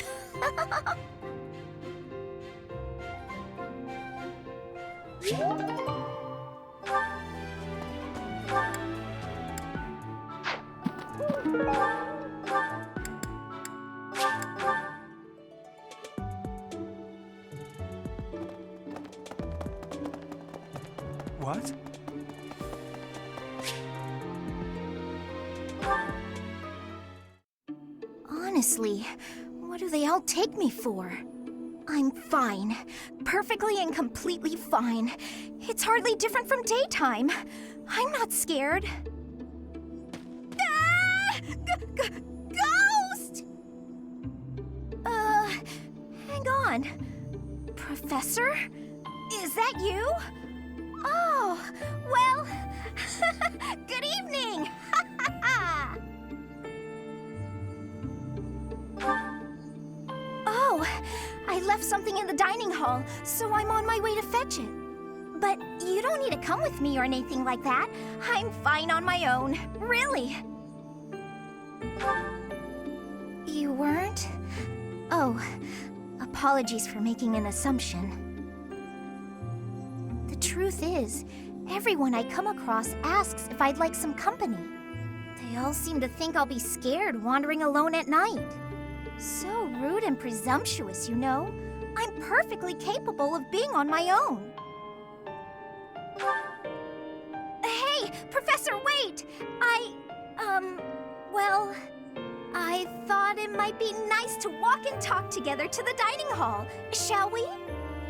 What?
Honestly, what do they all take me for? I'm fine. Perfectly and completely fine. It's hardly different from daytime. I'm not scared. Ah! Ghost! Hang on. Professor? Is that you? Oh, well, good evening! Oh, I left something in the dining hall, so I'm on my way to fetch it. But you don't need to come with me or anything like that. I'm fine on my own, really. You weren't? Oh, apologies for making an assumption. The truth is, everyone I come across asks if I'd like some company. They all seem to think I'll be scared wandering alone at night. So rude and presumptuous, you know? I'm perfectly capable of being on my own. Hey, Professor, wait! Well, I thought it might be nice to walk and talk together to the dining hall. Shall we?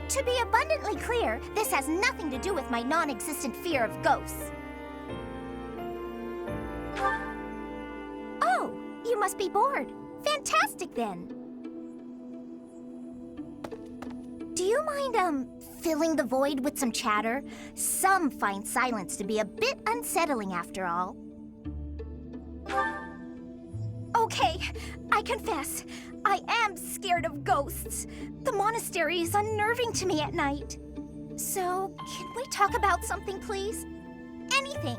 To be abundantly clear, this has nothing to do with my non-existent fear of ghosts. Oh, you must be bored. Fantastic, then. Do you mind, filling the void with some chatter? Some find silence to be a bit unsettling after all. Okay, I confess, I am scared of ghosts. The monastery is unnerving to me at night. So, can we talk about something, please? Anything.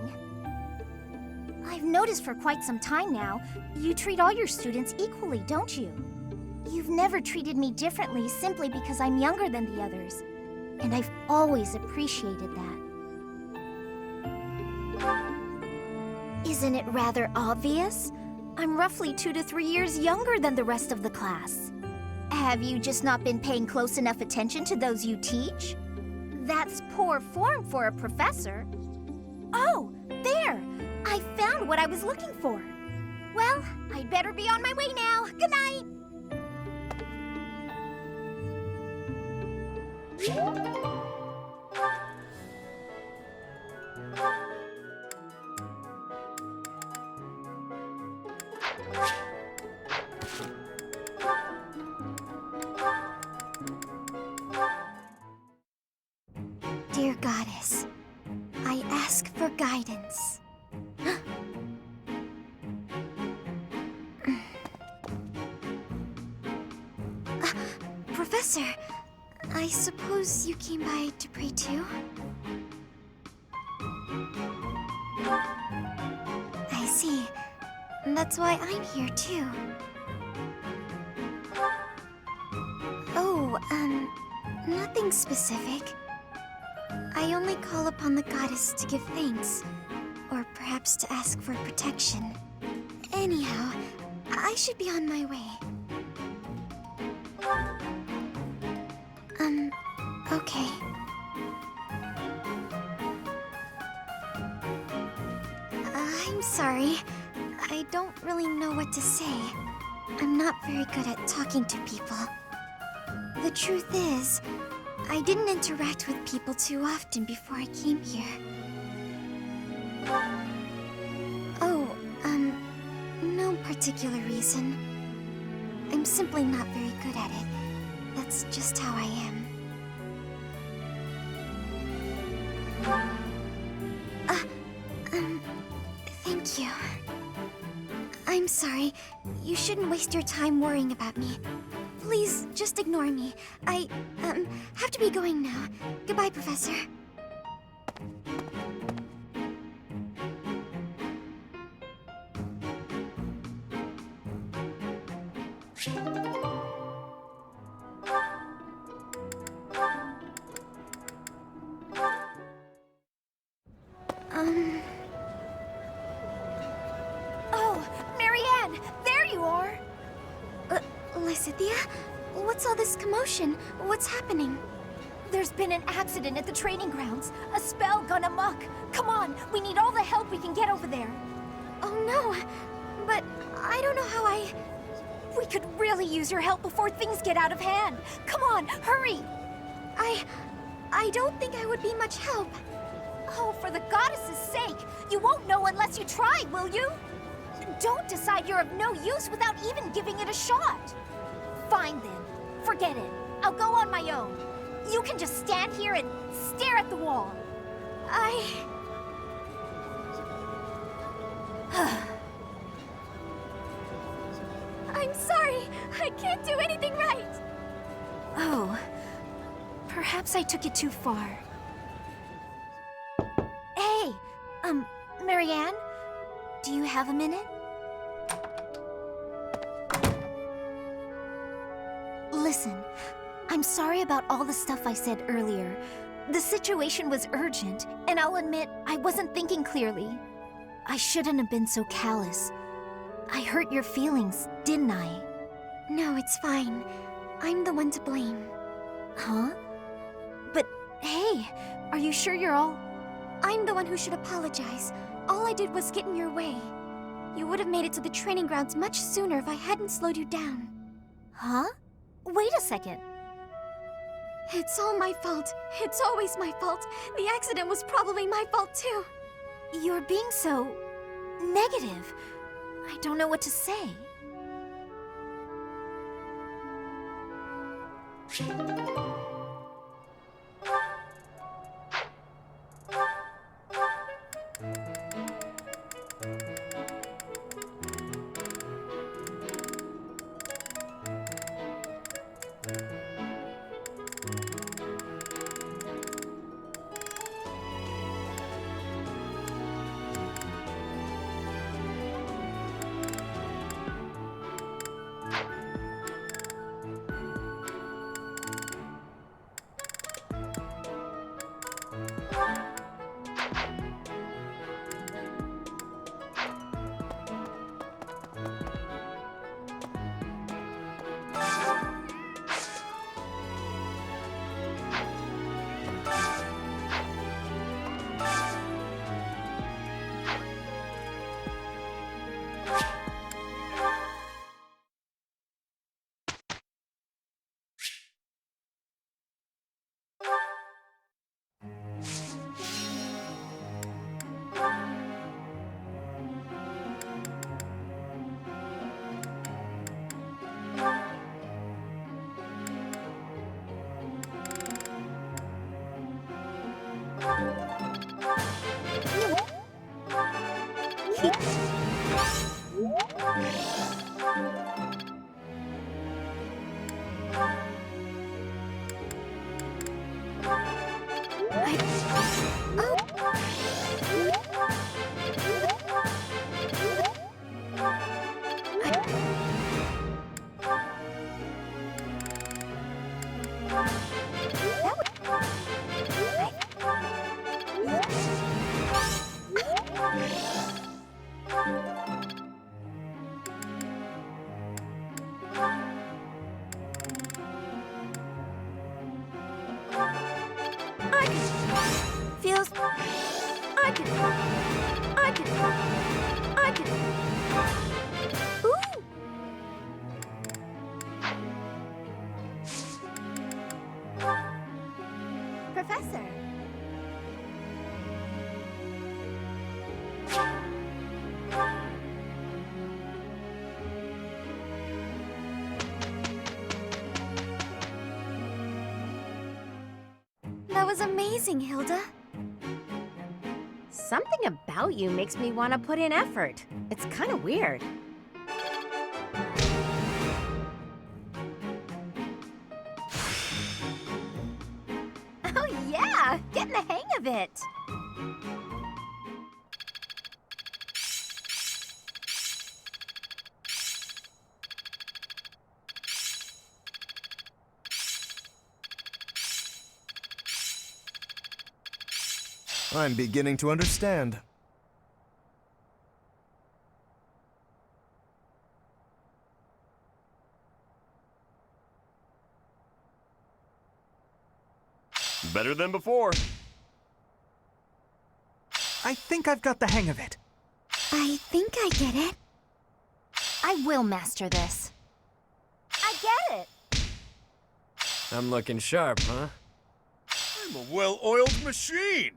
I've noticed for quite some time now, you treat all your students equally, don't you? You've never treated me differently simply because I'm younger than the others. And I've always appreciated that. Isn't it rather obvious? I'm roughly 2 to 3 years younger than the rest of the class. Have you just not been paying close enough attention to those you teach? That's poor form for a professor. Oh, there! I found what I was looking for. Well, I'd better be on my way now. Good night!
Dear Goddess, I ask for guidance. Professor, I suppose you came by to pray too? I see. That's why I'm here too. Oh, nothing specific. I only call upon the goddess to give thanks, or perhaps to ask for protection. Anyhow, I should be on my way. Okay. I'm sorry. I don't really know what to say. I'm not very good at talking to people. The truth is, I didn't interact with people too often before I came here. Oh, no particular reason. I'm simply not very good at it. That's just how I am. Thank you. I'm sorry. You shouldn't waste your time worrying about me. Please, just ignore me. I, have to be going now. Goodbye, Professor.
Oh, Marianne! There you are!
Lysithea? What's all this commotion? What's happening?
There's been an accident at the training grounds. A spell gone amok. Come on, we need all the help we can get over there.
Oh no, but I don't know how
We could really use your help before things get out of hand. Come on, hurry!
I don't think I would be much help.
Oh, for the goddess's sake! You won't know unless you try, will you? Don't decide you're of no use without even giving it a shot. Fine then. Forget it. I'll go on my own. You can just stand here and stare at the wall.
I'm sorry. I can't do anything right.
Oh. Perhaps I took it too far. Hey! Marianne? Do you have a minute? Listen, I'm sorry about all the stuff I said earlier. The situation was urgent, and I'll admit I wasn't thinking clearly. I shouldn't have been so callous. I hurt your feelings, didn't I?
No, it's fine. I'm the one to blame.
Huh? But hey, are you sure you're all...
I'm the one who should apologize. All I did was get in your way. You would have made it to the training grounds much sooner if I hadn't slowed you down.
Huh? Wait a second.
It's all my fault. It's always my fault. The accident was probably my fault too.
You're being so... negative. I don't know what to say. Feels... I can... Ooh! Professor. That was amazing, Hilda.
Something about you makes me want to put in effort. It's kind of weird. Oh yeah! Getting the hang of it!
I'm beginning to understand.
Better than before.
I think I've got the hang of it.
I think I get it.
I will master this.
I get it!
I'm looking sharp, huh?
I'm a well-oiled machine.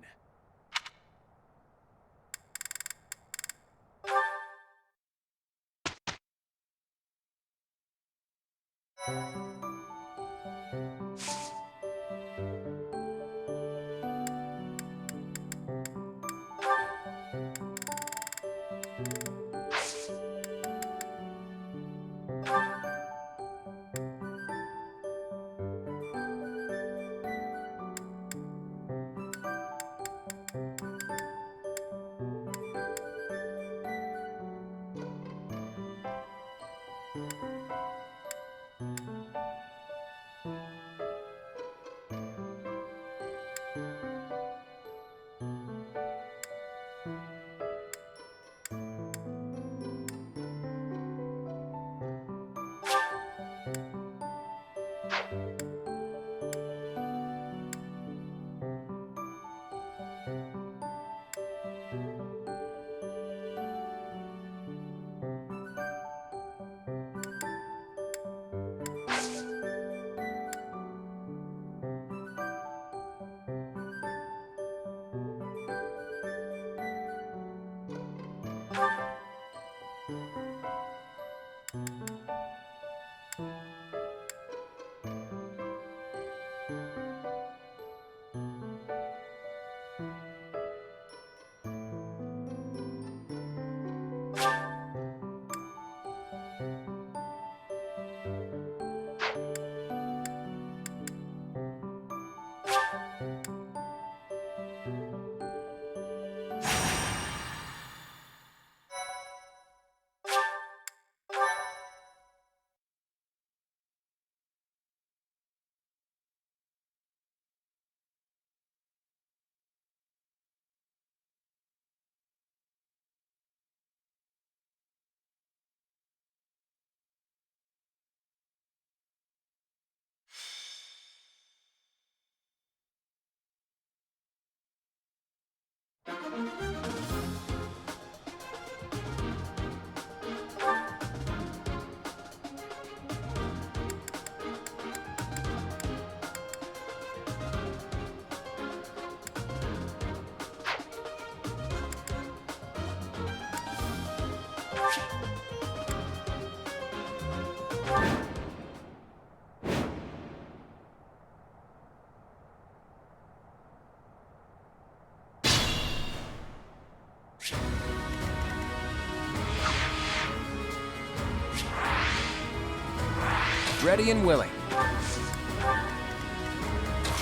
Ready and willing.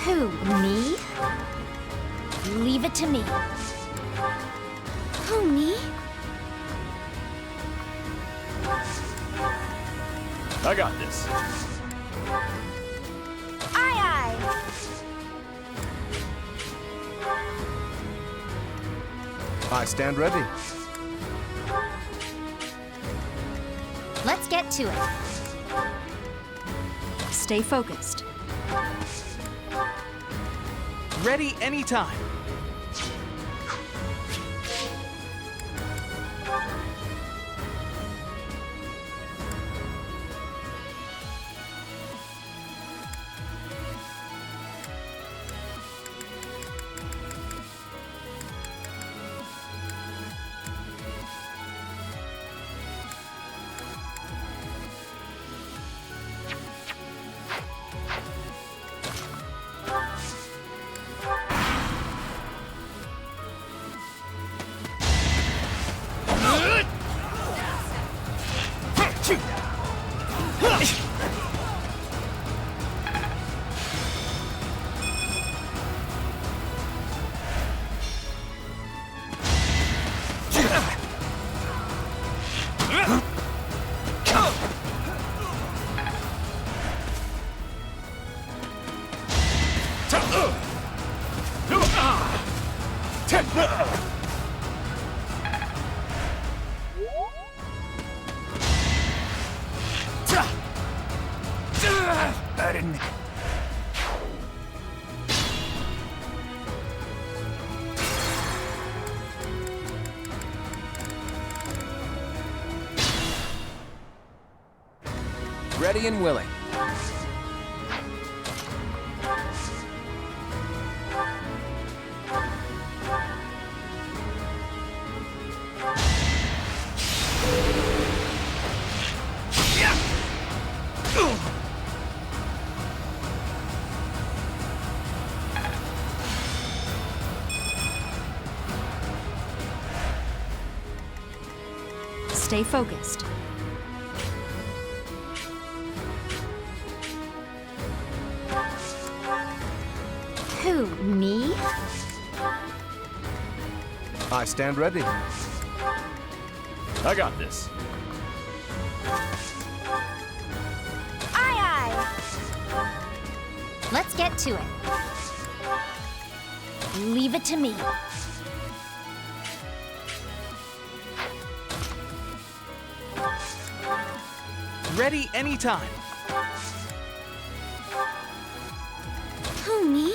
Who, me? Leave it to me. Who, me?
I got this.
Aye, aye.
I stand ready.
Let's get to it.
Stay focused.
Ready anytime.
I didn't...
Ready and willing.
Stay focused.
Who, me?
I stand ready.
I got this.
Aye, aye.
Let's get to it. Leave it to me.
Ready anytime.
Who, me?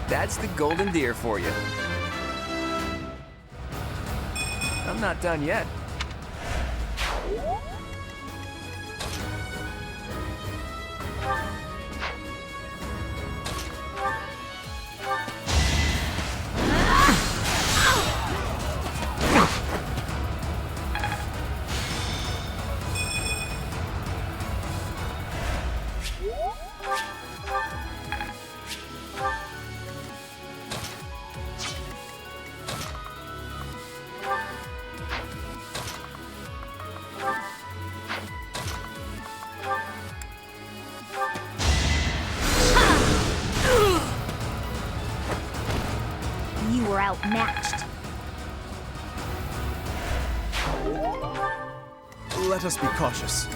That's the golden deer for you. I'm not done yet.
You were outmatched.
Let us be cautious.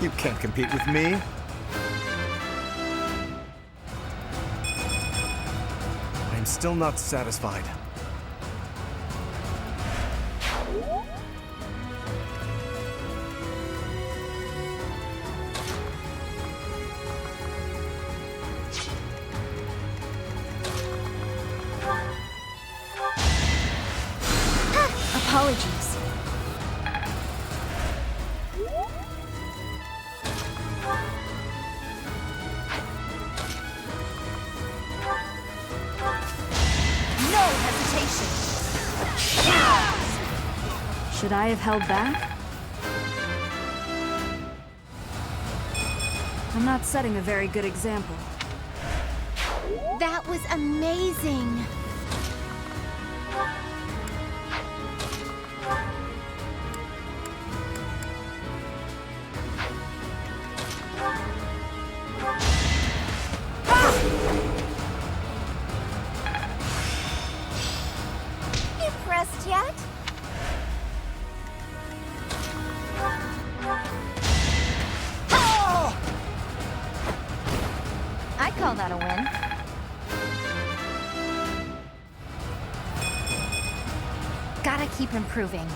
You can't compete with me. I'm still not satisfied.
Apologies.
No hesitation. Should I have held back? I'm not setting a very good example.
That was amazing.
Impressed yet?
I call that a win. Gotta keep improving.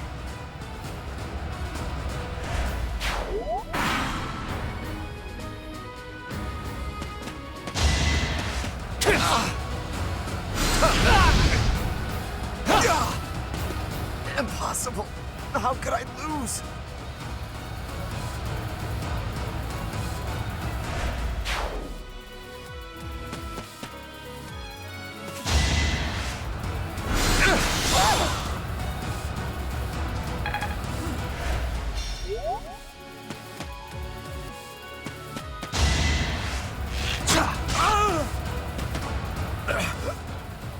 Impossible! How could I lose?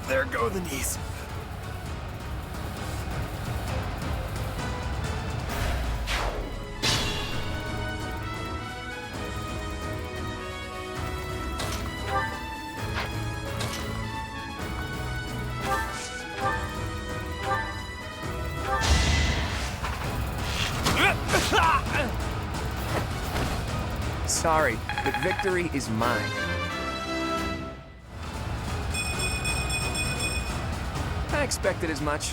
There go the knees.
Sorry, but victory is mine. I expected as much.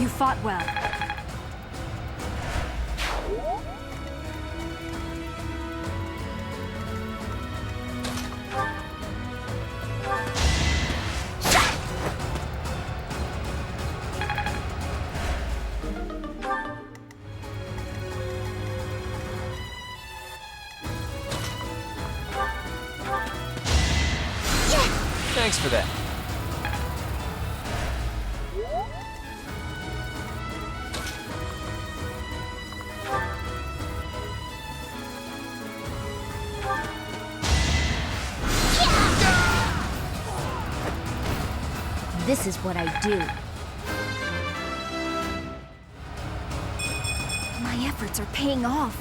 You fought well.
Thanks for that.
This is what I do. My efforts are paying off.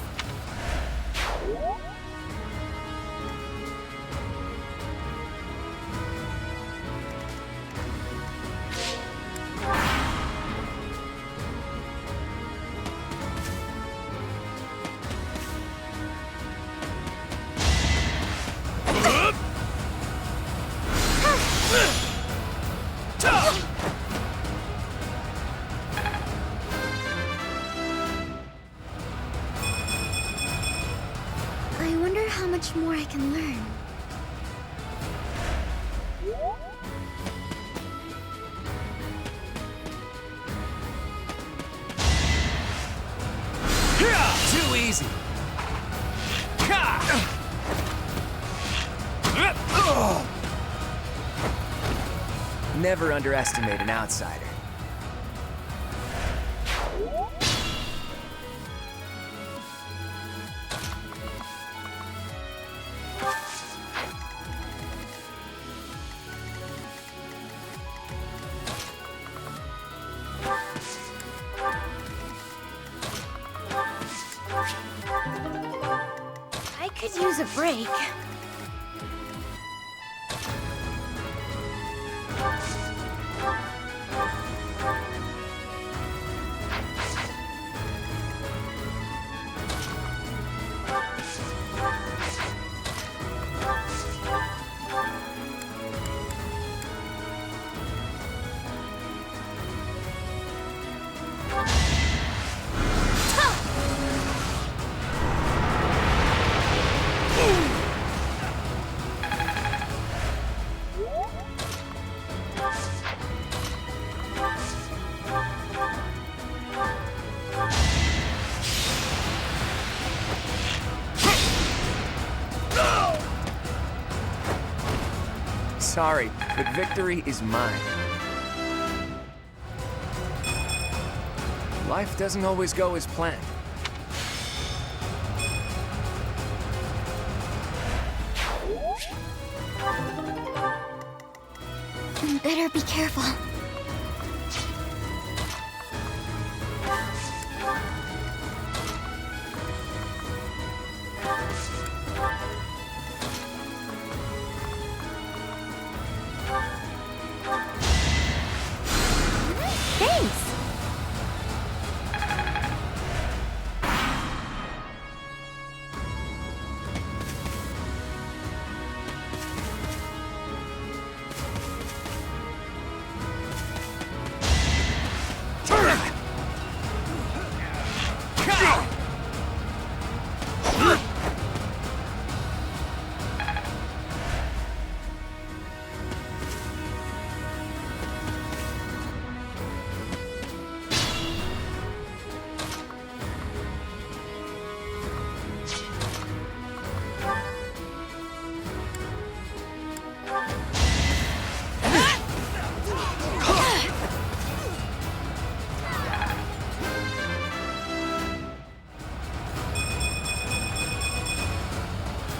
how much more I can learn.
Too easy. Never underestimate an outsider.
I could use a break.
Sorry, but victory is mine. Life doesn't always go as planned.
Better be careful. Thanks!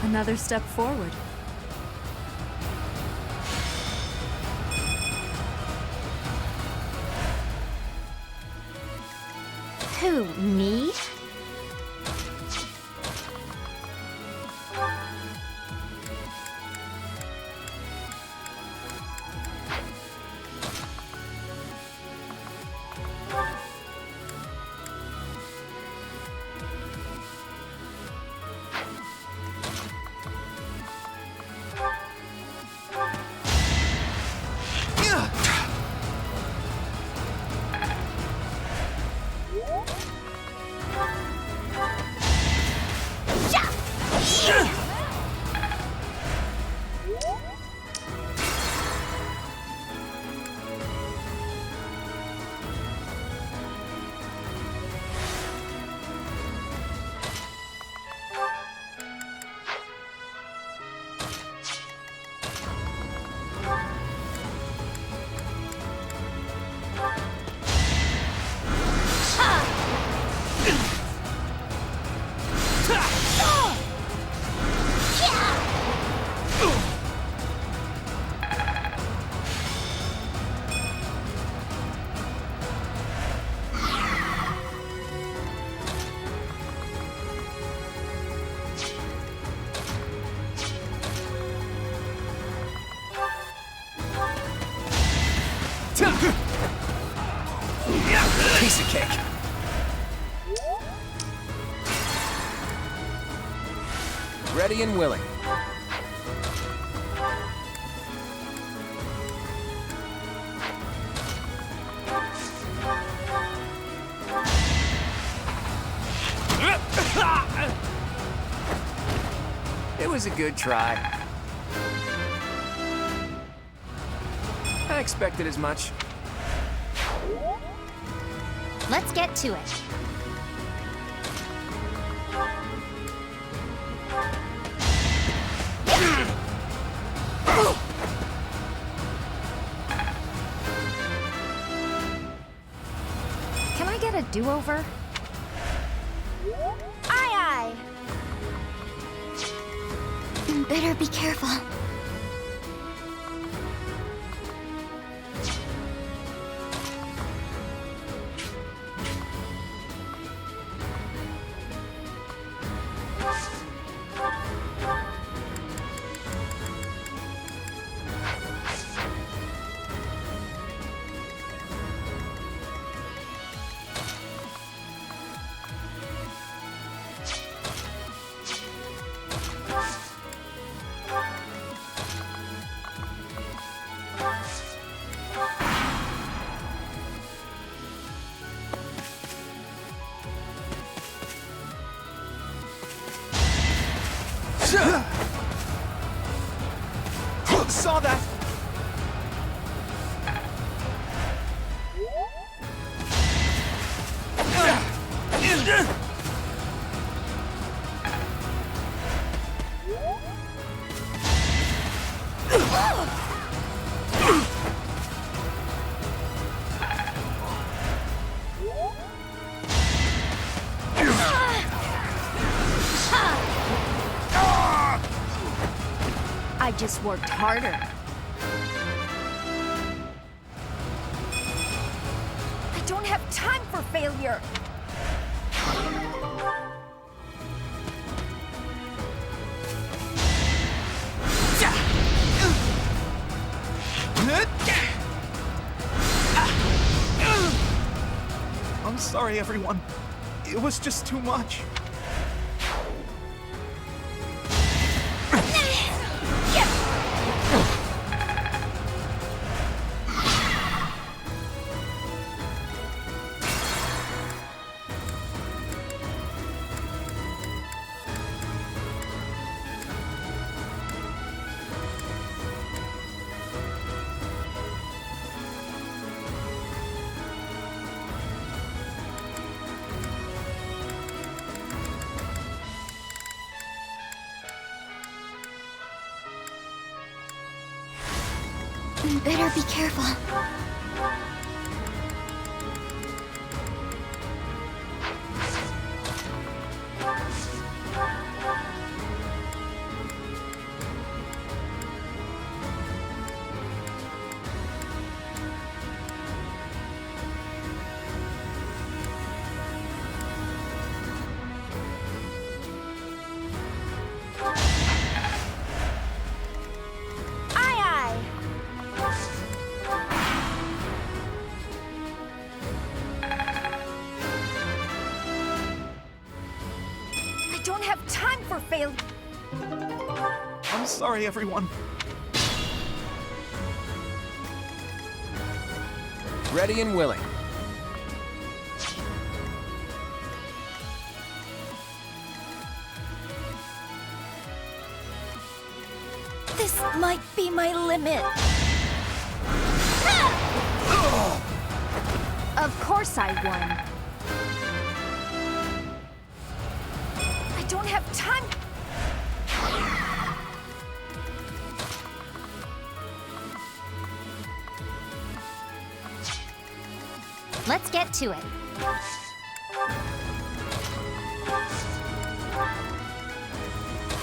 Another step forward.
Who, me?
Piece of cake. Ready and willing.
It was a good try. I expected as much.
Let's get to it.
Can I get a do-over? Aye, aye.
Better be careful.
Saw that!
I just worked harder. I don't have time for failure.
I'm sorry, everyone. It was just too much.
Better be careful.
I don't have time for failure.
I'm sorry, everyone.
Ready and willing.
This might be my limit.
Of course I won. I don't have time.
Let's get to it.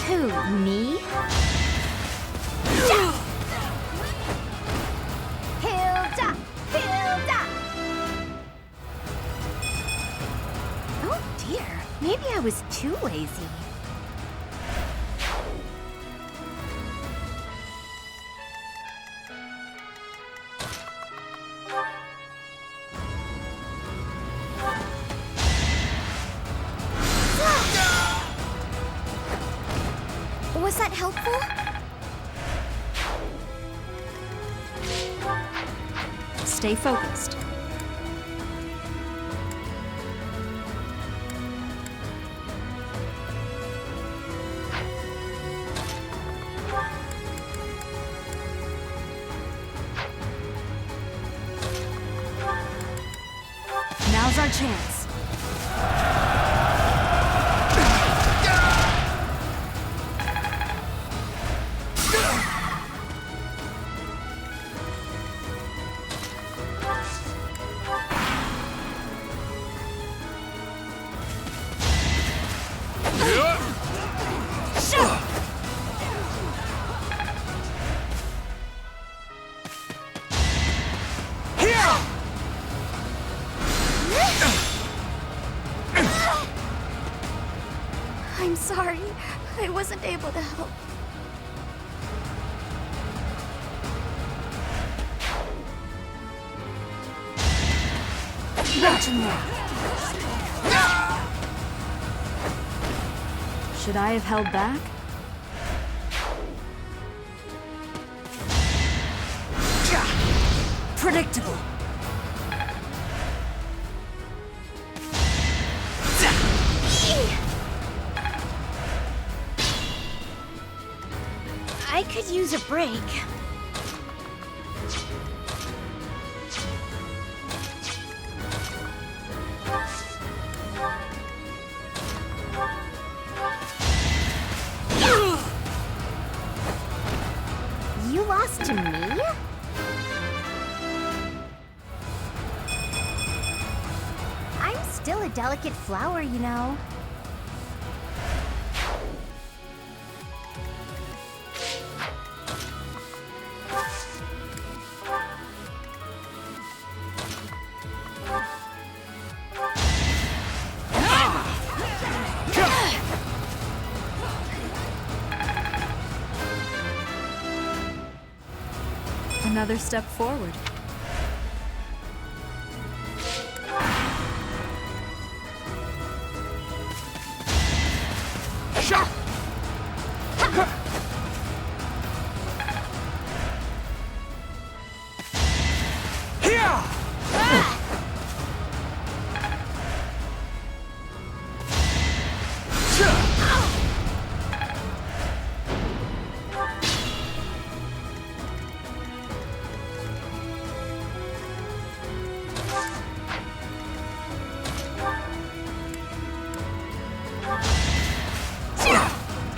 Who, me?
Hilda! Hilda! Oh dear, maybe I was too lazy.
Was that helpful?
Stay focused.
chance.
I'm sorry. I wasn't able to help.
Watching there. Should I have held back? Predictable.
I could use a break. You lost to me? I'm still a delicate flower, you know.
Another step forward.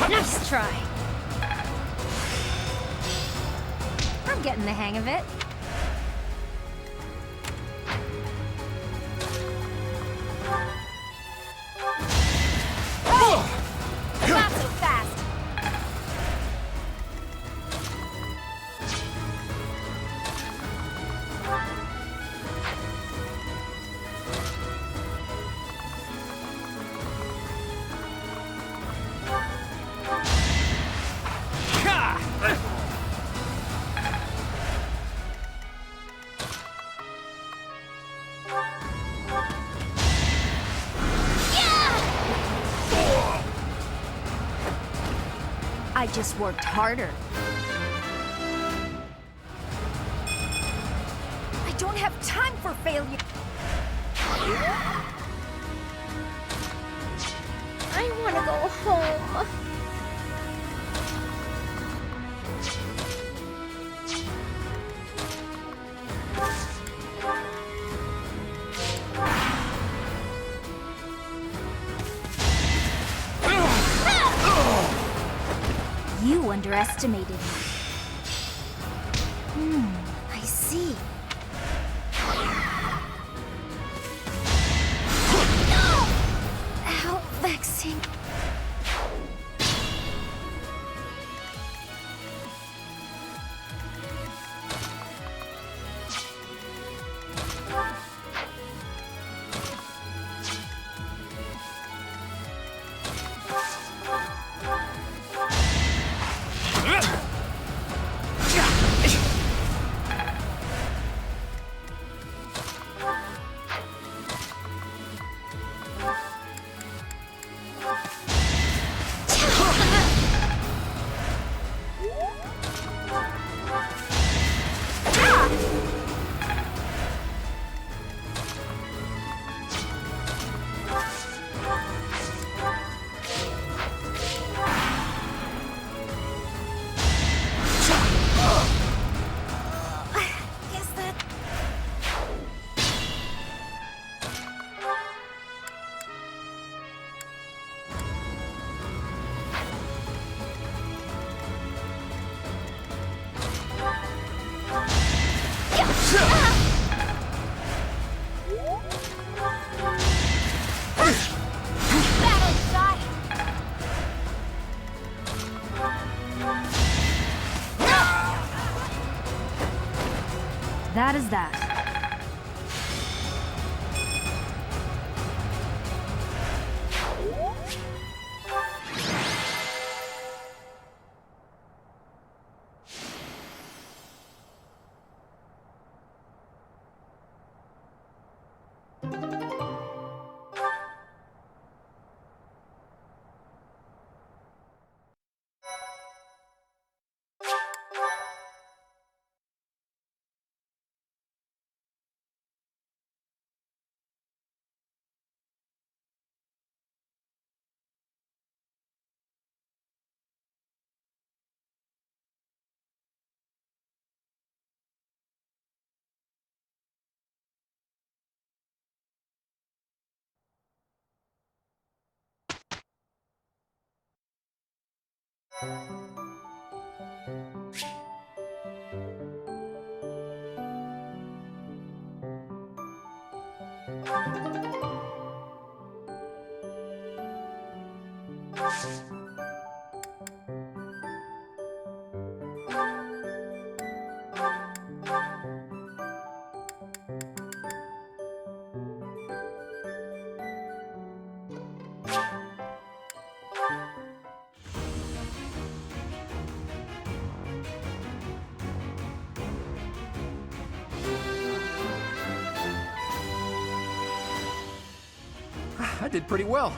Nice try. I'm getting the hang of it.
Not so fast.
I just worked harder.
I don't have time for failure.
I want to go home. You underestimated me. I see.
How vexing.
That is that.
I did pretty well.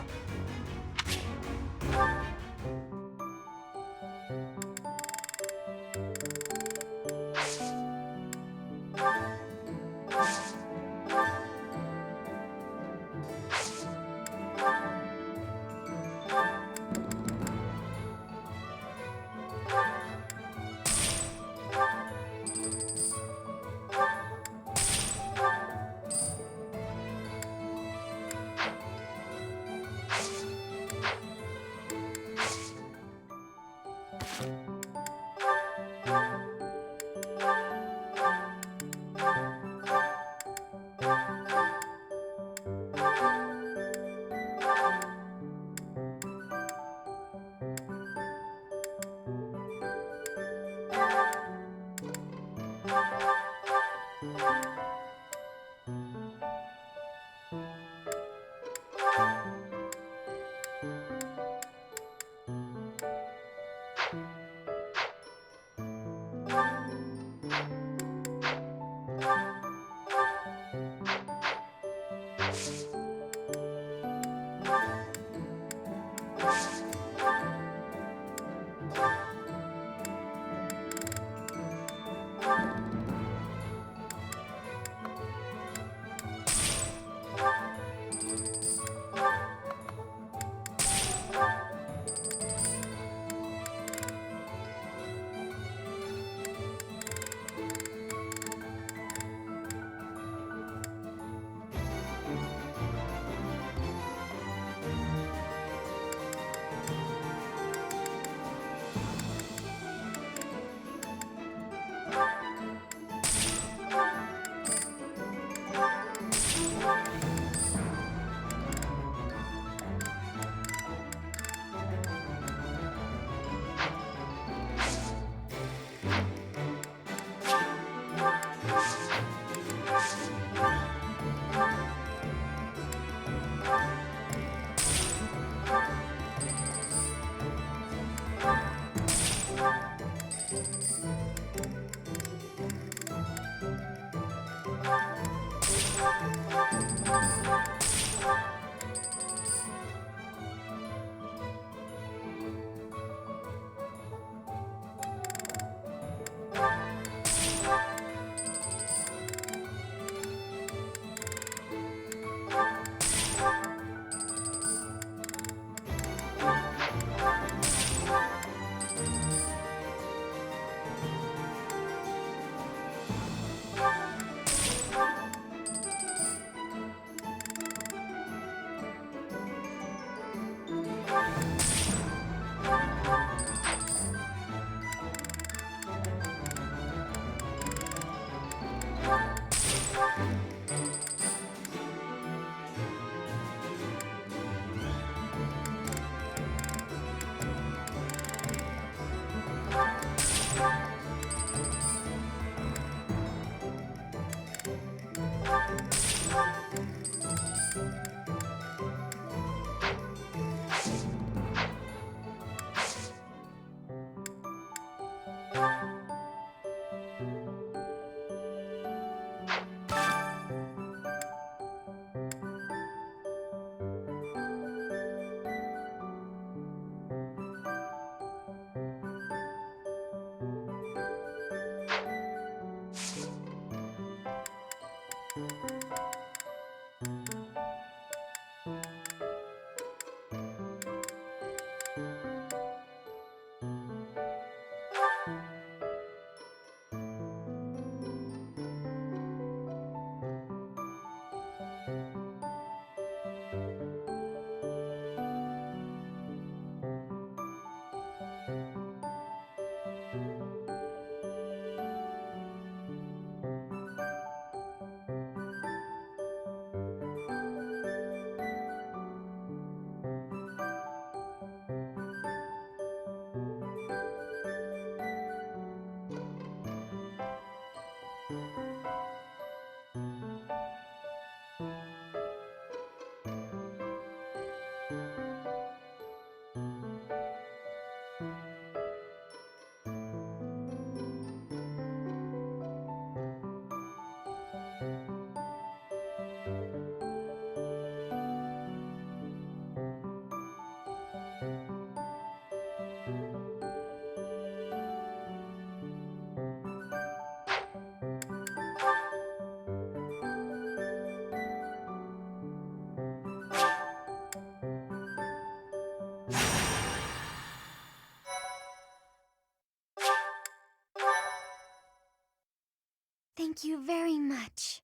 Thank you very much.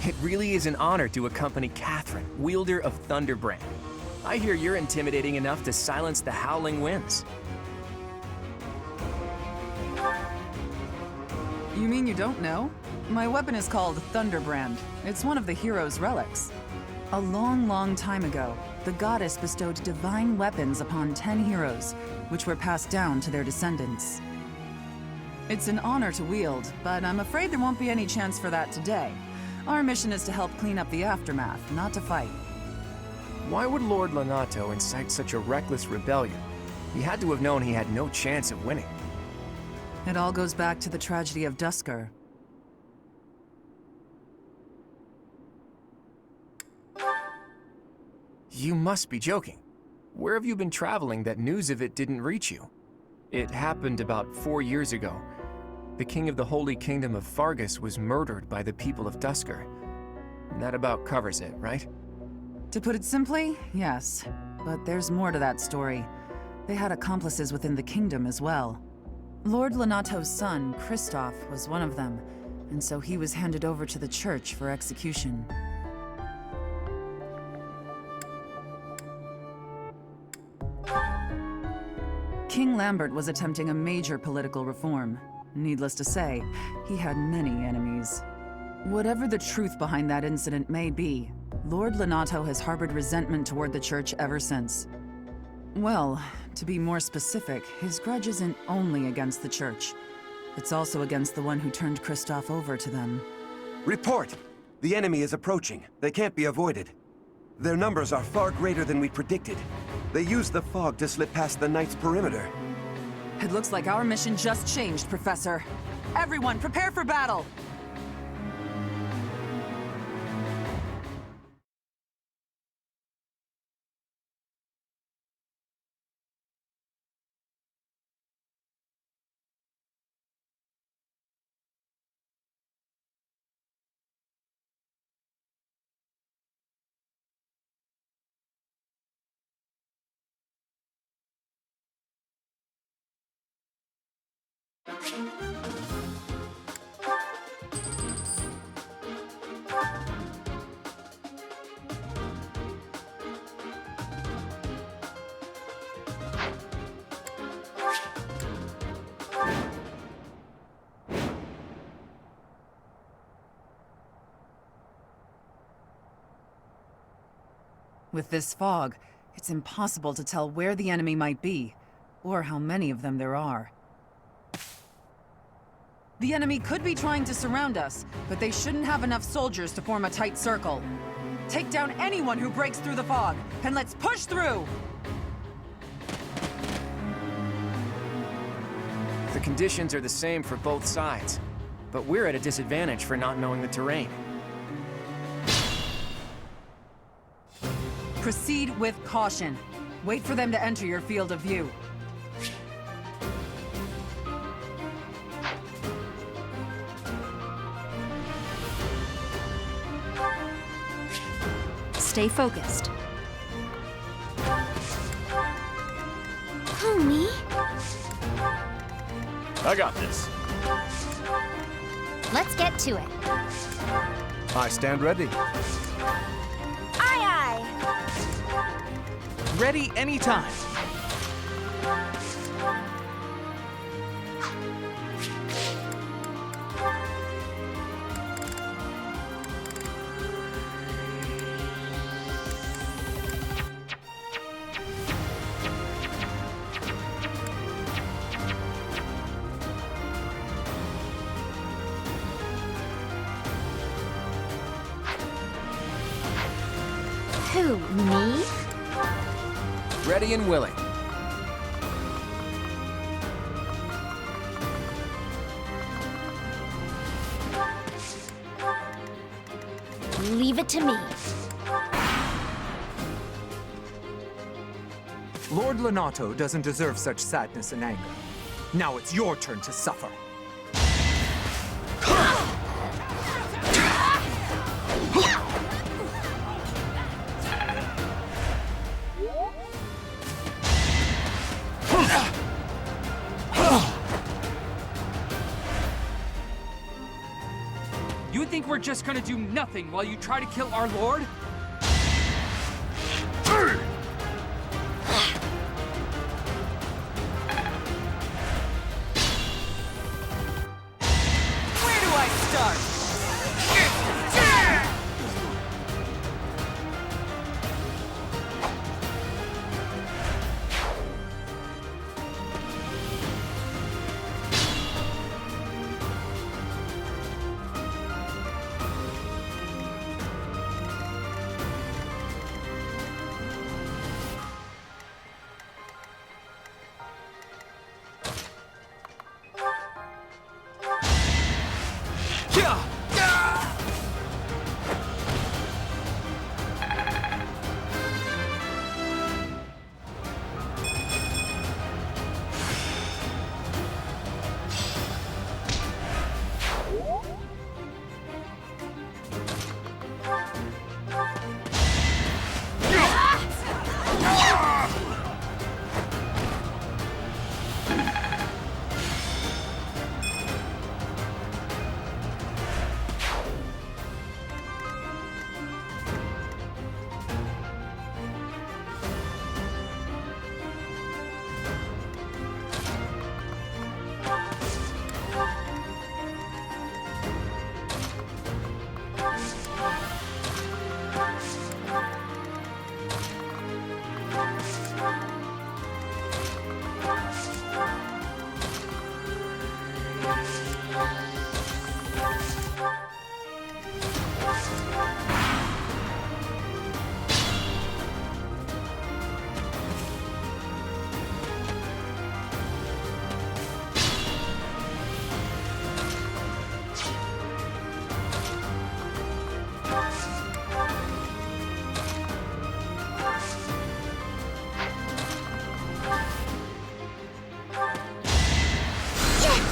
It really is an honor to accompany Catherine, wielder of Thunderbrand. I hear you're intimidating enough to silence the howling winds.
You mean you don't know? My weapon is called Thunderbrand. It's one of the hero's relics. A long, long time ago, the goddess bestowed divine weapons upon 10 heroes, which were passed down to their descendants. It's an honor to wield, but I'm afraid there won't be any chance for that today. Our mission is to help clean up the aftermath, not to fight.
Why would Lord Lonato incite such a reckless rebellion? He had to have known he had no chance of winning.
It all goes back to the tragedy of Dusker.
You must be joking. Where have you been traveling that news of it didn't reach you? It happened about 4 years ago. The king of the Holy Kingdom of Fargus was murdered by the people of Dusker. That about covers it, right?
To put it simply, yes. But there's more to that story. They had accomplices within the kingdom as well. Lord Lonato's son, Kristoff, was one of them, and so he was handed over to the church for execution. King Lambert was attempting a major political reform. Needless to say, he had many enemies. Whatever the truth behind that incident may be, Lord Lonato has harbored resentment toward the church ever since. Well, to be more specific, his grudge isn't only against the church. It's also against the one who turned Kristoff over to them.
Report! The enemy is approaching. They can't be avoided. Their numbers are far greater than we predicted. They used the fog to slip past the Knight's perimeter.
It looks like our mission just changed, Professor. Everyone, prepare for battle! With this fog, it's impossible to tell where the enemy might be, or how many of them there are. The enemy could be trying to surround us, but they shouldn't have enough soldiers to form a tight circle. Take down anyone who breaks through the fog, and let's push through!
The conditions are the same for both sides, but we're at a disadvantage for not knowing the terrain.
Proceed with caution. Wait for them to enter your field of view.
Stay focused.
Who, me?
I got this.
Let's get to it.
I stand ready.
Aye,
Ready anytime.
Who, me?
Ready and willing.
Leave it to me.
Lord Lonato doesn't deserve such sadness and anger. Now it's your turn to suffer.
You think we're just gonna do nothing while you try to kill our lord?
Where do I start?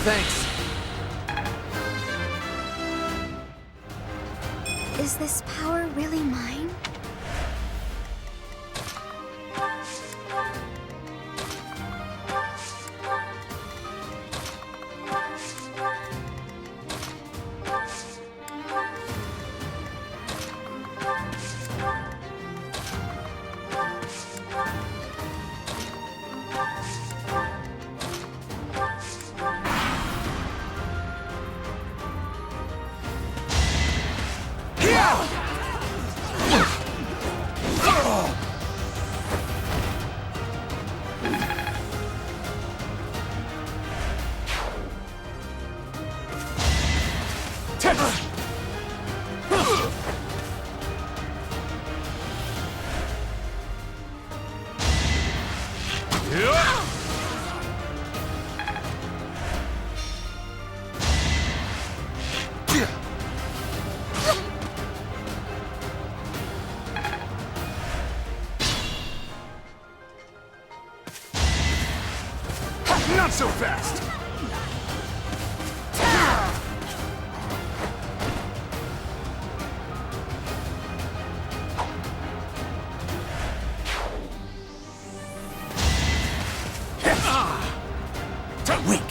Thanks.
Is this power really mine?
so fast!
Weak!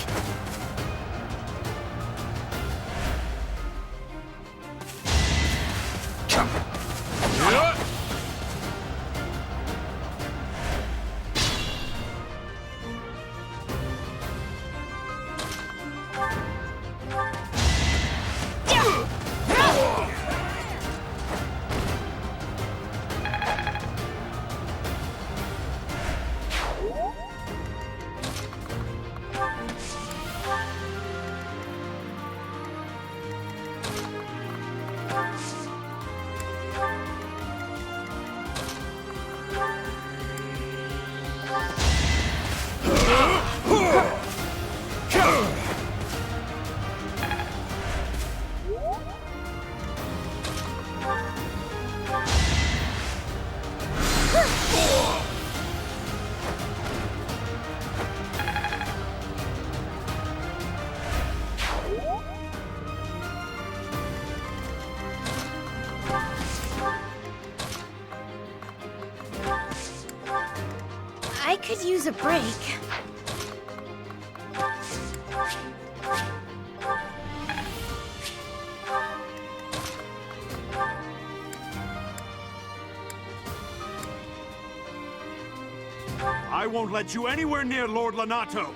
I could use a break.
I won't let you anywhere near Lord Lonato!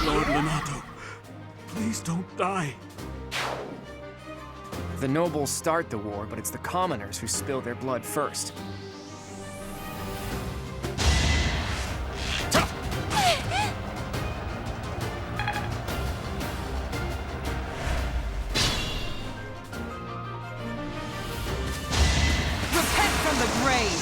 Lord Lonato, please don't die.
The nobles start the war, but it's the commoners who spill their blood first.
Repent from the grave!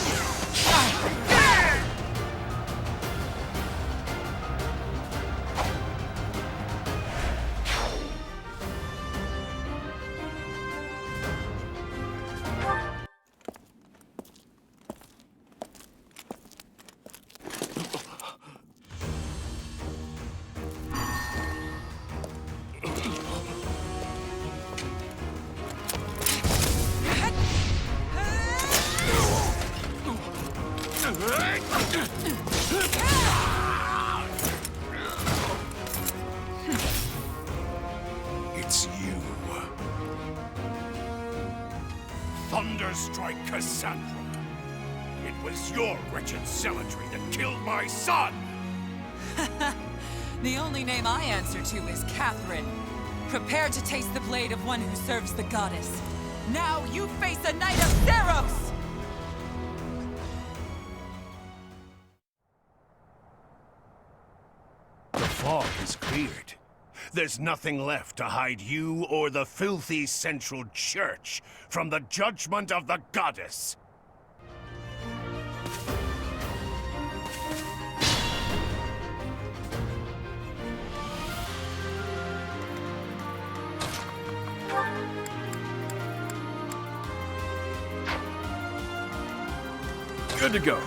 It's you. Thunderstrike Cassandra. It was your wretched zealotry that killed my son!
The only name I answer to is Catherine. Prepare to taste the blade of one who serves the goddess. Now you face a knight of Theros!
The fog is cleared. There's nothing left to hide you or the filthy Central Church from the judgment of the goddess.
Good to go.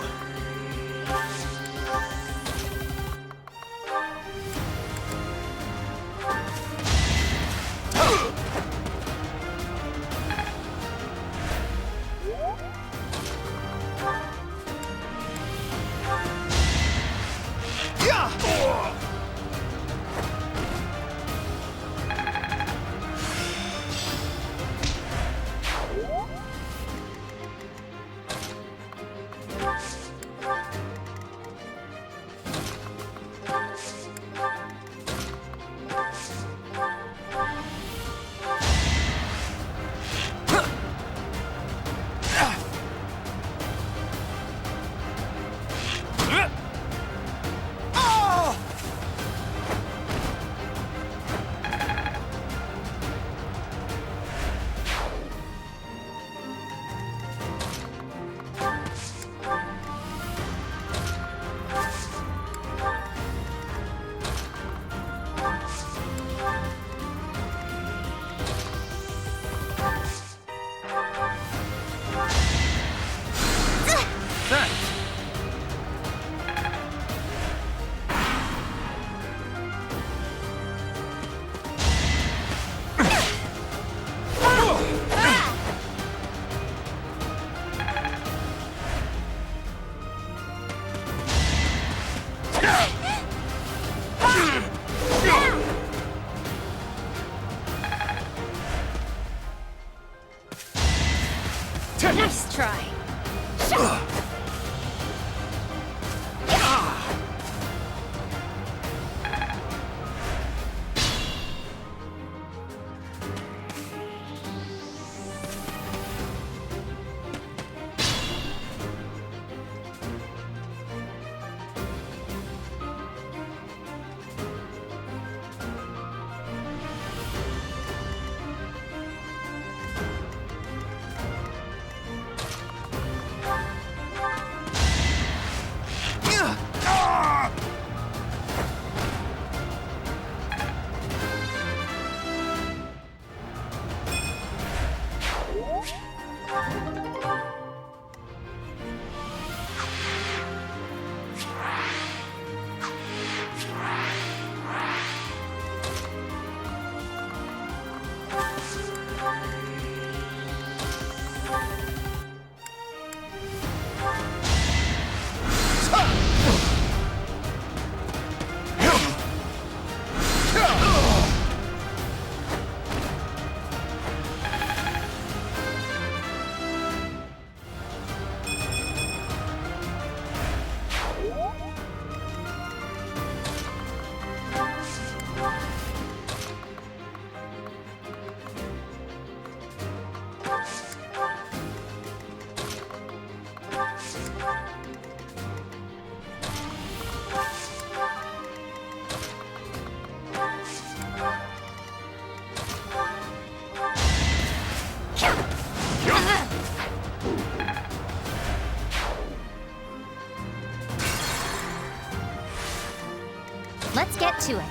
Let's get to it.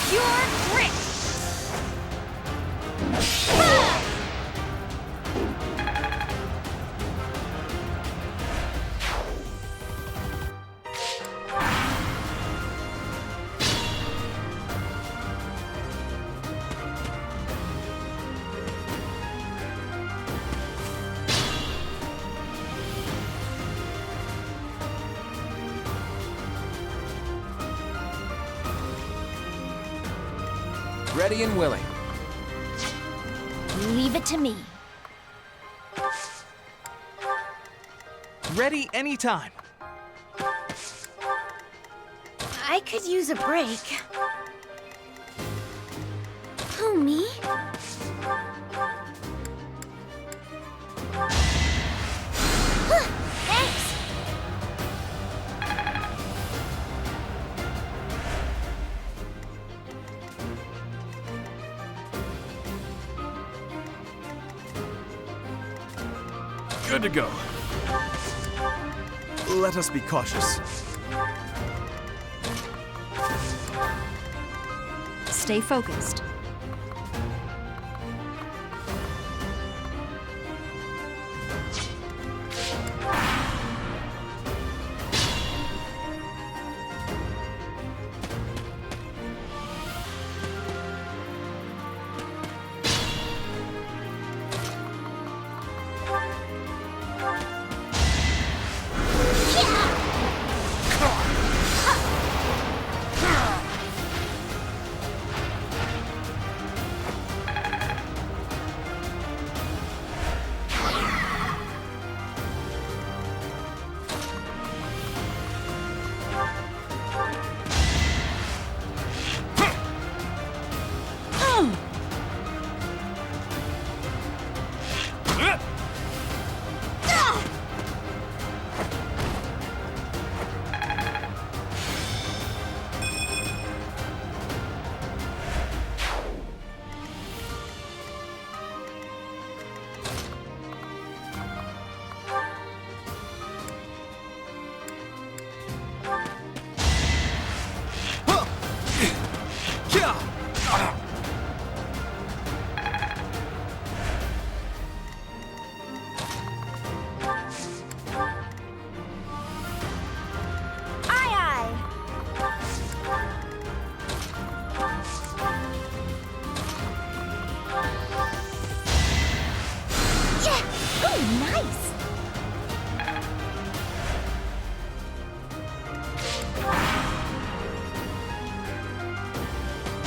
Pure grit!
Ready and willing.
Leave it to me.
Ready anytime.
I could use a break.
Who, me?
Thanks!
Good to go. Let us be cautious.
Stay focused.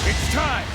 It's time!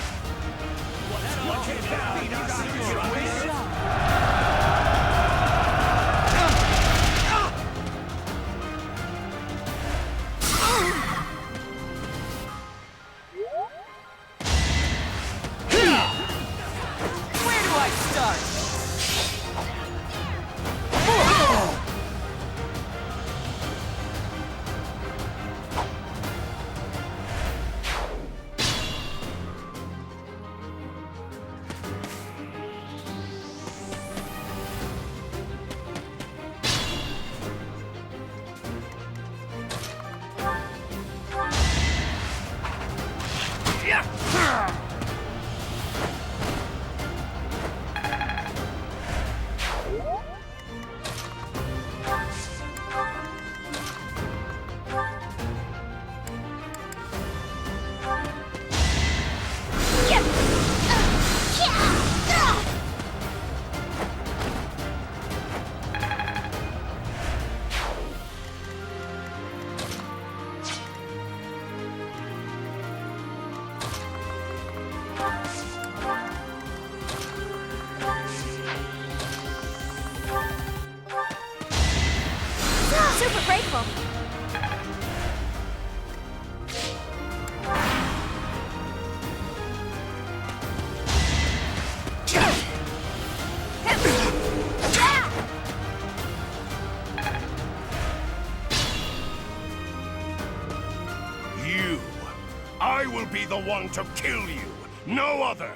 super grateful.
You. I will be the one to kill you, no other.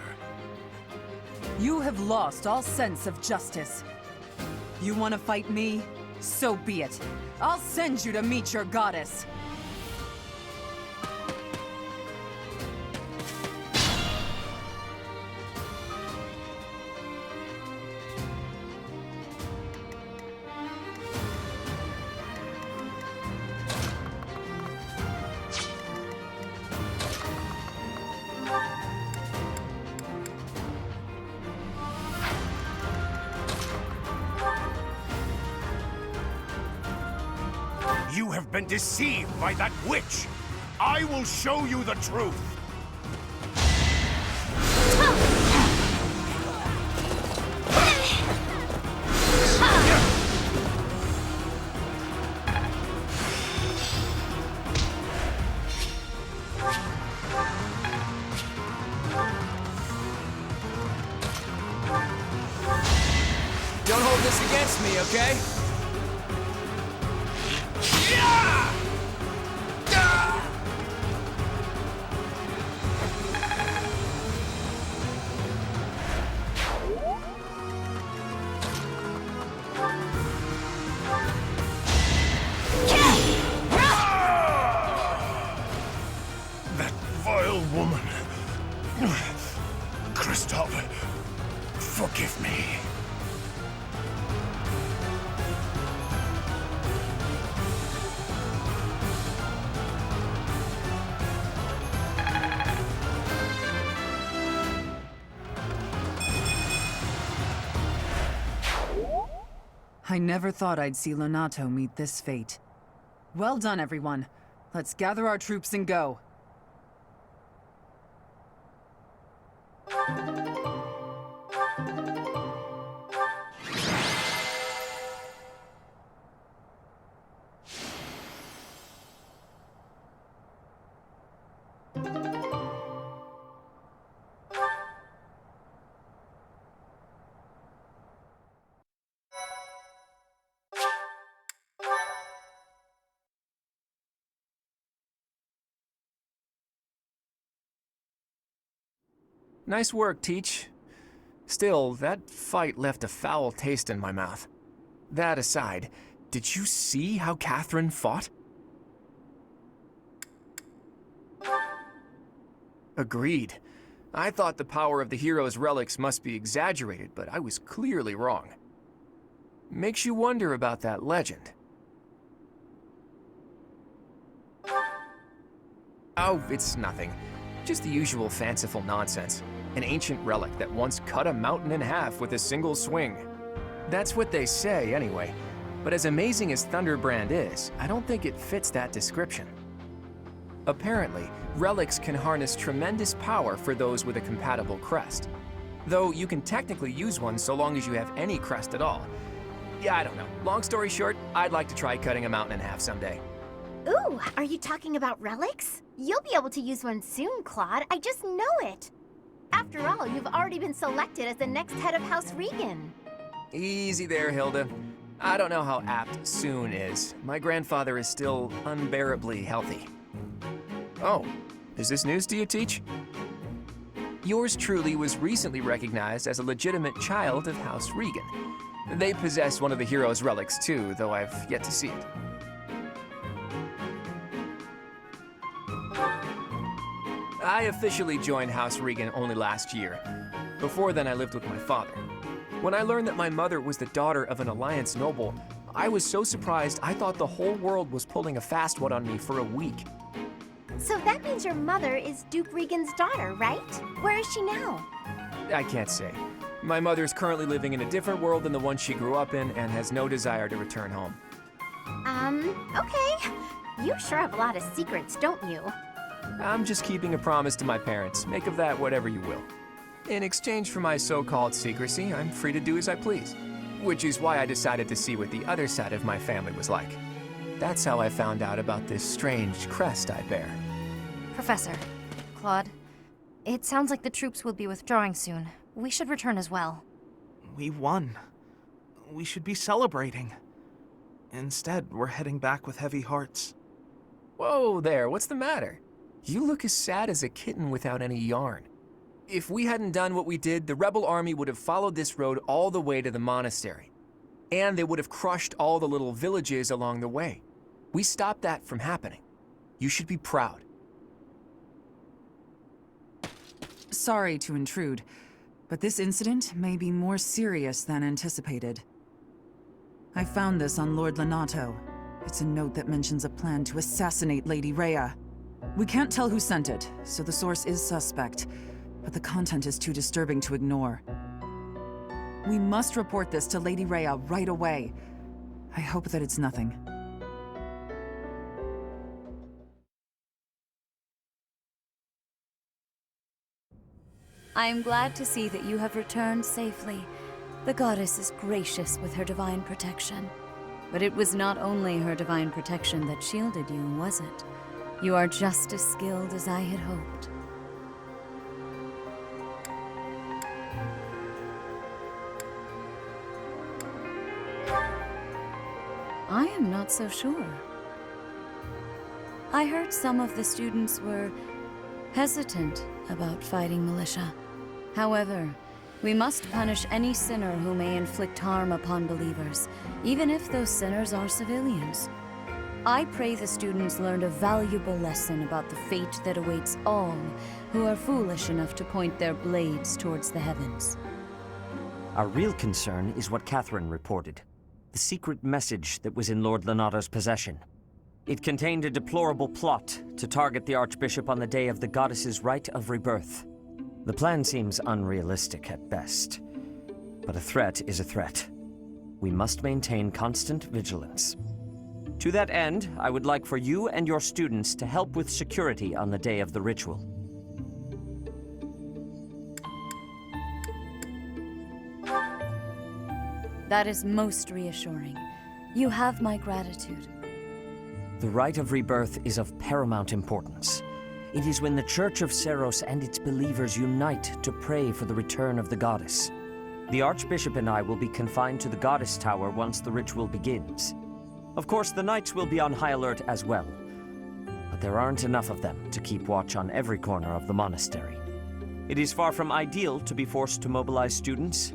You have lost all sense of justice. You want to fight me? So be it. I'll send you to meet your goddess.
You have been deceived by that witch. I will show you the truth.
Don't hold this against me, okay?
That vile woman. Kristoff, forgive me.
I never thought I'd see Lonato meet this fate. Well done, everyone. Let's gather our troops and go.
Nice work, Teach. Still, that fight left a foul taste in my mouth. That aside, did you see how Catherine fought? Agreed. I thought the power of the hero's relics must be exaggerated, but I was clearly wrong. Makes you wonder about that legend. Oh, it's nothing. Just the usual fanciful nonsense. An ancient relic that once cut a mountain in half with a single swing. That's what they say, anyway. But as amazing as Thunderbrand is, I don't think it fits that description. Apparently, relics can harness tremendous power for those with a compatible crest. Though you can technically use one so long as you have any crest at all. Yeah, I don't know. Long story short, I'd like to try cutting a mountain in half someday.
Ooh, are you talking about relics? You'll be able to use one soon, Claude. I just know it. After all, you've already been selected as the next head of House Regan.
Easy there, Hilda. I don't know how apt soon is. My grandfather is still unbearably healthy. Oh, is this news to you, Teach? Yours truly was recently recognized as a legitimate child of House Regan. They possess one of the hero's relics too, though I've yet to see it. I officially joined House Regan only last year. Before then, I lived with my father. When I learned that my mother was the daughter of an Alliance noble, I was so surprised I thought the whole world was pulling a fast one on me for a week.
So that means your mother is Duke Regan's daughter, right? Where is she now?
I can't say. My mother's currently living in a different world than the one she grew up in and has no desire to return home.
Okay. You sure have a lot of secrets, don't you?
I'm just keeping a promise to my parents. Make of that whatever you will. In exchange for my so-called secrecy, I'm free to do as I please. Which is why I decided to see what the other side of my family was like. That's how I found out about this strange crest I bear.
Professor, Claude, it sounds like the troops will be withdrawing soon. We should return as well.
We won. We should be celebrating. Instead, we're heading back with heavy hearts.
Whoa there, what's the matter? You look as sad as a kitten without any yarn. If we hadn't done what we did, the rebel army would have followed this road all the way to the monastery. And they would have crushed all the little villages along the way. We stopped that from happening. You should be proud.
Sorry to intrude, but this incident may be more serious than anticipated. I found this on Lord Lonato. It's a note that mentions a plan to assassinate Lady Rhea. We can't tell who sent it, so the source is suspect, but the content is too disturbing to ignore. We must report this to Lady Rhea right away. I hope that it's nothing.
I am glad to see that you have returned safely. The goddess is gracious with her divine protection. But it was not only her divine protection that shielded you, was it? You are just as skilled as I had hoped. I am not so sure. I heard some of the students were hesitant about fighting militia. However, we must punish any sinner who may inflict harm upon believers, even if those sinners are civilians. I pray the students learned a valuable lesson about the fate that awaits all who are foolish enough to point their blades towards the heavens.
Our real concern is what Catherine reported. The secret message that was in Lord Lonato's possession. It contained a deplorable plot to target the Archbishop on the day of the goddess's rite of rebirth. The plan seems unrealistic at best, but a threat is a threat. We must maintain constant vigilance. To that end, I would like for you and your students to help with security on the day of the ritual.
That is most reassuring. You have my gratitude.
The rite of rebirth is of paramount importance. It is when the Church of Seros and its believers unite to pray for the return of the goddess. The Archbishop and I will be confined to the Goddess Tower once the ritual begins. Of course, the knights will be on high alert as well, but there aren't enough of them to keep watch on every corner of the monastery. It is far from ideal to be forced to mobilize students,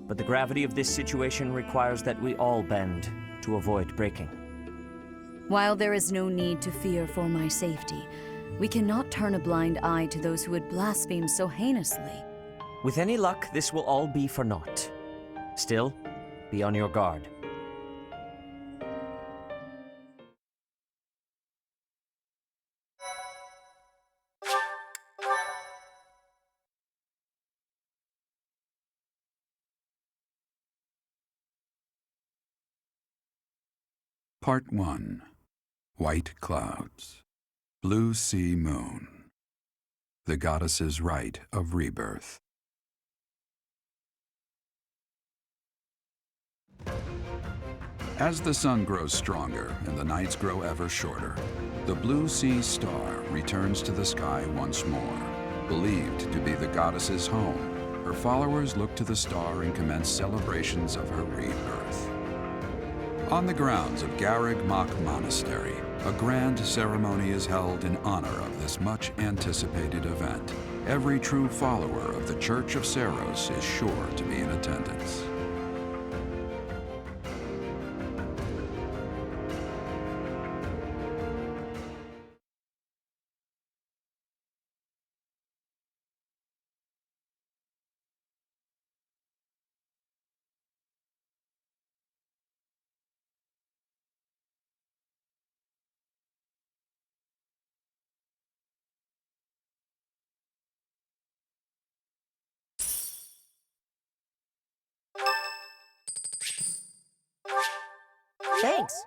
but the gravity of this situation requires that we all bend to avoid breaking.
While there is no need to fear for my safety, we cannot turn a blind eye to those who would blaspheme so heinously.
With any luck, this will all be for naught. Still, be on your guard.
Part 1. White Clouds. Blue Sea Moon. The Goddess's Rite of Rebirth. As the sun grows stronger and the nights grow ever shorter, the Blue Sea Star returns to the sky once more. Believed to be the goddess's home, her followers look to the star and commence celebrations of her rebirth. On the grounds of Garreg Mach Monastery, a grand ceremony is held in honor of this much-anticipated event. Every true follower of the Church of Seros is sure to be in attendance.
Thanks.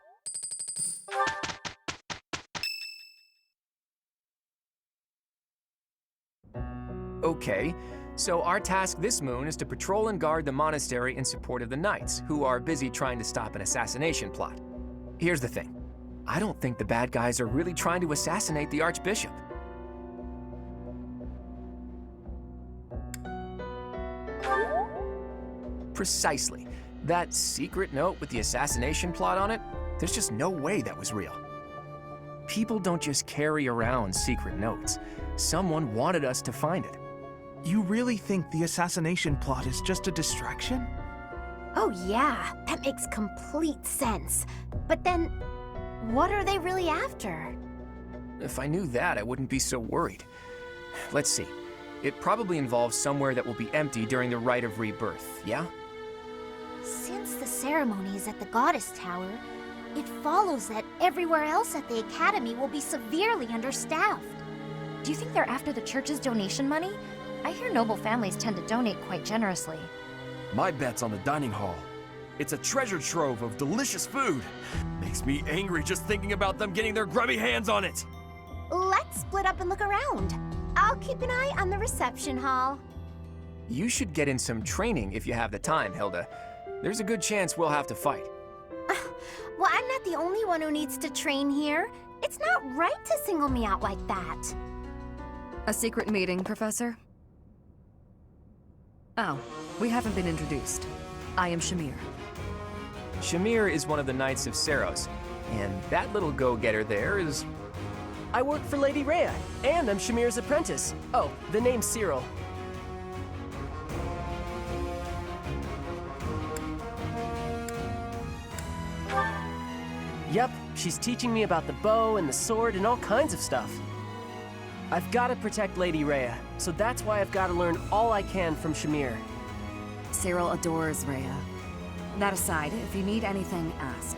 Okay, so our task this moon is to patrol and guard the monastery in support of the knights, who are busy trying to stop an assassination plot. Here's the thing. I don't think the bad guys are really trying to assassinate the Archbishop. Precisely. That secret note with the assassination plot on it, there's just no way that was real. People don't just carry around secret notes. Someone wanted us to find it.
You really think the assassination plot is just a distraction?
Oh yeah, that makes complete sense. But then, what are they really after?
If I knew that, I wouldn't be so worried. Let's see. It probably involves somewhere that will be empty during the Rite of Rebirth, yeah?
Since the ceremony is at the Goddess Tower, it follows that everywhere else at the Academy will be severely understaffed.
Do you think they're after the church's donation money? I hear noble families tend to donate quite generously.
My bet's on the dining hall. It's a treasure trove of delicious food. Makes me angry just thinking about them getting their grubby hands on it.
Let's split up and look around. I'll keep an eye on the reception hall.
You should get in some training if you have the time, Hilda. There's a good chance we'll have to fight.
Well, I'm not the only one who needs to train here. It's not right to single me out like that.
A secret meeting, Professor? Oh, we haven't been introduced. I am Shamir.
Shamir is one of the Knights of Seros, and that little go-getter there is...
I work for Lady Rhea, and I'm Shamir's apprentice. Oh, the name's Cyril. Yep, she's teaching me about the bow and the sword and all kinds of stuff. I've got to protect Lady Rhea, so that's why I've got to learn all I can from Shamir.
Cyril adores Rhea. That aside, if you need anything, ask.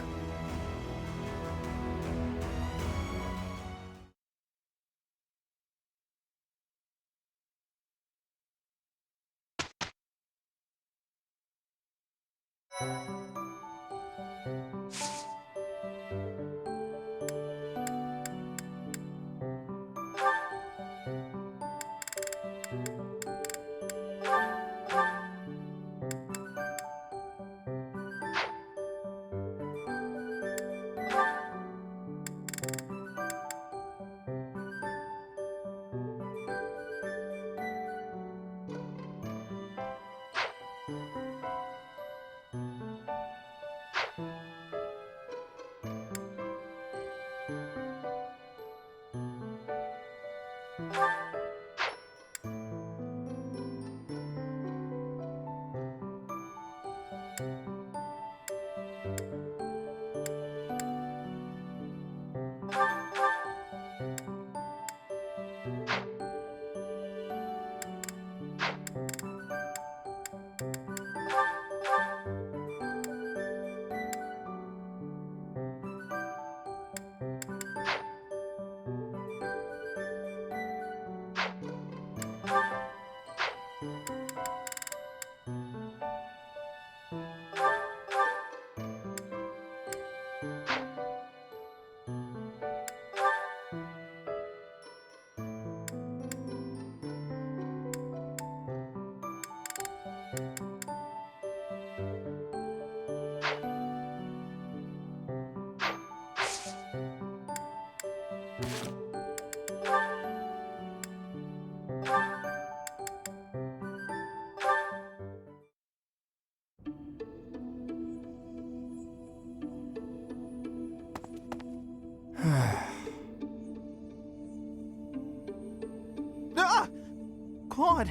Claude,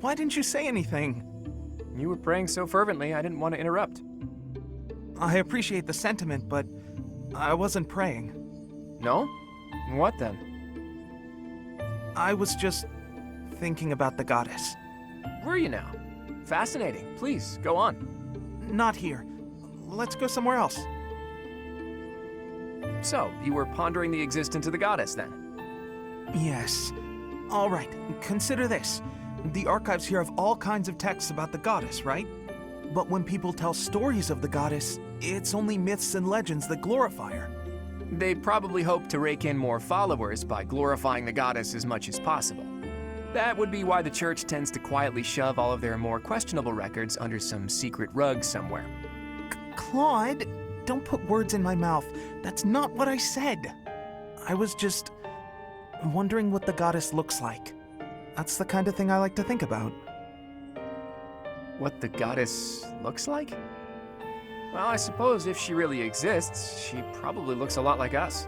why didn't you say anything?
You were praying so fervently, I didn't want to interrupt.
I appreciate the sentiment, but I wasn't praying.
No? What then?
I was just thinking about the goddess.
Were you now? Fascinating. Please, go on.
Not here. Let's go somewhere else.
So, you were pondering the existence of the goddess, then?
Yes. All right, consider this. The archives here have all kinds of texts about the goddess, right? But when people tell stories of the goddess, it's only myths and legends that glorify her.
They probably hope to rake in more followers by glorifying the goddess as much as possible. That would be why the church tends to quietly shove all of their more questionable records under some secret rug somewhere.
Claude, don't put words in my mouth. That's not what I said. I was just wondering what the goddess looks like. That's the kind of thing I like to think about.
What the goddess looks like? Well, I suppose if she really exists, she probably looks a lot like us.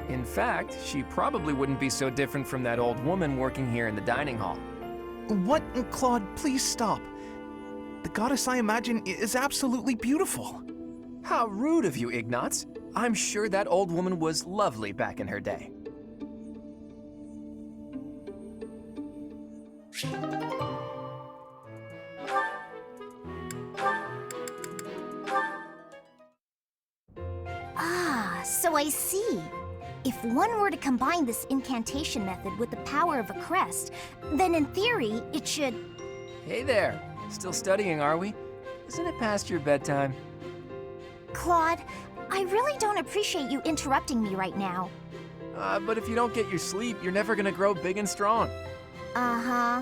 In fact, she probably wouldn't be so different from that old woman working here in the dining hall.
What? Claude, please stop. The goddess I imagine is absolutely beautiful.
How rude of you, Ignatz. I'm sure that old woman was lovely back in her day.
Ah, so I see. If one were to combine this incantation method with the power of a crest, then in theory, it should...
Hey there. Still studying, are we? Isn't it past your bedtime?
Claude, I really don't appreciate you interrupting me right now.
But if you don't get your sleep, you're never gonna grow big and strong.
Uh-huh.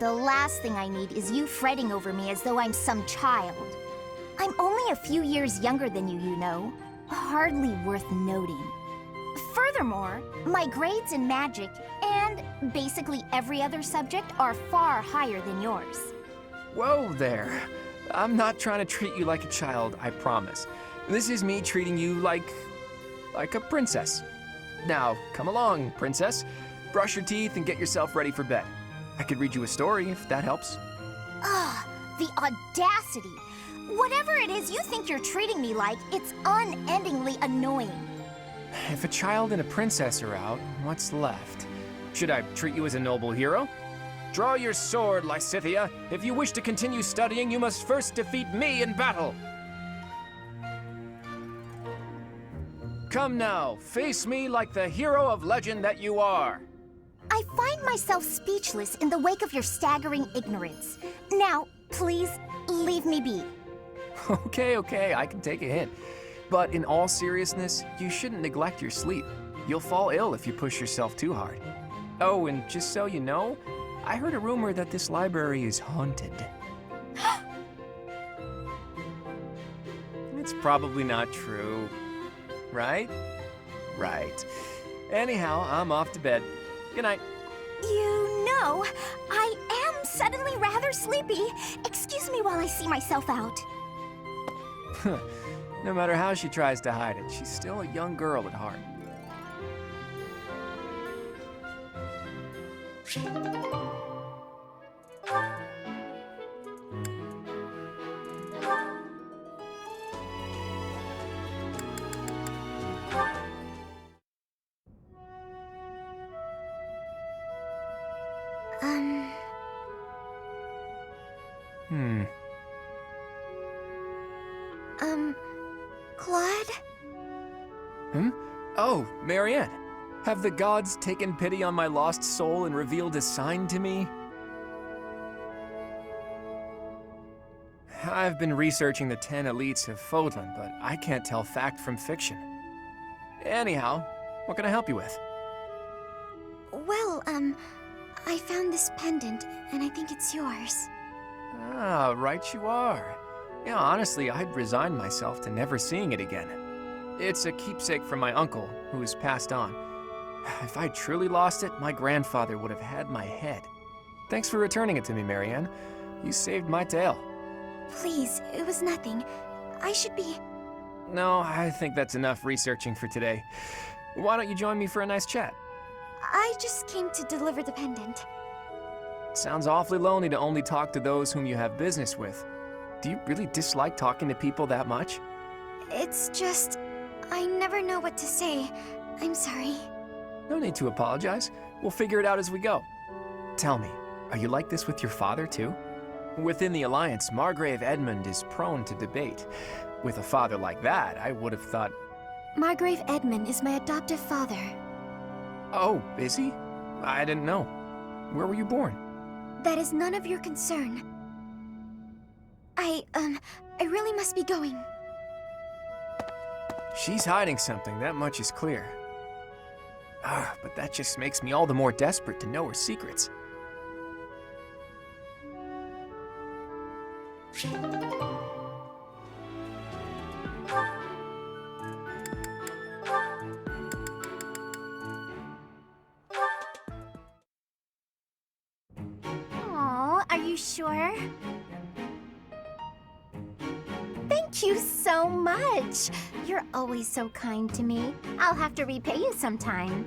The last thing I need is you fretting over me as though I'm some child. I'm only a few years younger than you know. Hardly worth noting. Furthermore, my grades in magic and basically every other subject are far higher than yours.
Whoa there. I'm not trying to treat you like a child, I promise. This is me treating you like a princess. Now, come along, princess. Brush your teeth and get yourself ready for bed. I could read you a story if that helps.
Ugh, the audacity. Whatever it is you think you're treating me like, it's unendingly annoying.
If a child and a princess are out, what's left? Should I treat you as a noble hero? Draw your sword, Lysithea. If you wish to continue studying, you must first defeat me in battle. Come now, face me like the hero of legend that you are.
I find myself speechless in the wake of your staggering ignorance. Now, please, leave me be.
Okay, I can take a hint. But in all seriousness, you shouldn't neglect your sleep. You'll fall ill if you push yourself too hard. Oh, and just so you know, I heard a rumor that this library is haunted. It's probably not true, right? Right. Anyhow, I'm off to bed. Good night.
You know, I am suddenly rather sleepy. Excuse me while I see myself out.
No matter how she tries to hide it, she's still a young girl at heart.
Claude?
Oh, Marianne. Have the gods taken pity on my lost soul and revealed a sign to me? I've been researching the 10 elites of Fodlan, but I can't tell fact from fiction. Anyhow, what can I help you with?
Well, I found this pendant, and I think it's yours.
Ah, right you are. Yeah, honestly, I'd resigned myself to never seeing it again. It's a keepsake from my uncle, who has passed on. If I truly lost it, my grandfather would have had my head. Thanks for returning it to me, Marianne. You saved my tail.
Please, it was nothing. I should be...
No, I think that's enough researching for today. Why don't you join me for a nice chat?
I just came to deliver the pendant.
Sounds awfully lonely to only talk to those whom you have business with. Do you really dislike talking to people that much?
It's just... I never know what to say. I'm sorry.
No need to apologize. We'll figure it out as we go. Tell me, are you like this with your father, too? Within the Alliance, Margrave Edmund is prone to debate. With a father like that, I would have thought...
Margrave Edmund is my adoptive father.
Oh, is he? I didn't know. Where were you born?
That is none of your concern. I really must be going.
She's hiding something, that much is clear. But that just makes me all the more desperate to know her secrets.
you sure? Thank you so much. You're always so kind to me. I'll have to repay you sometime.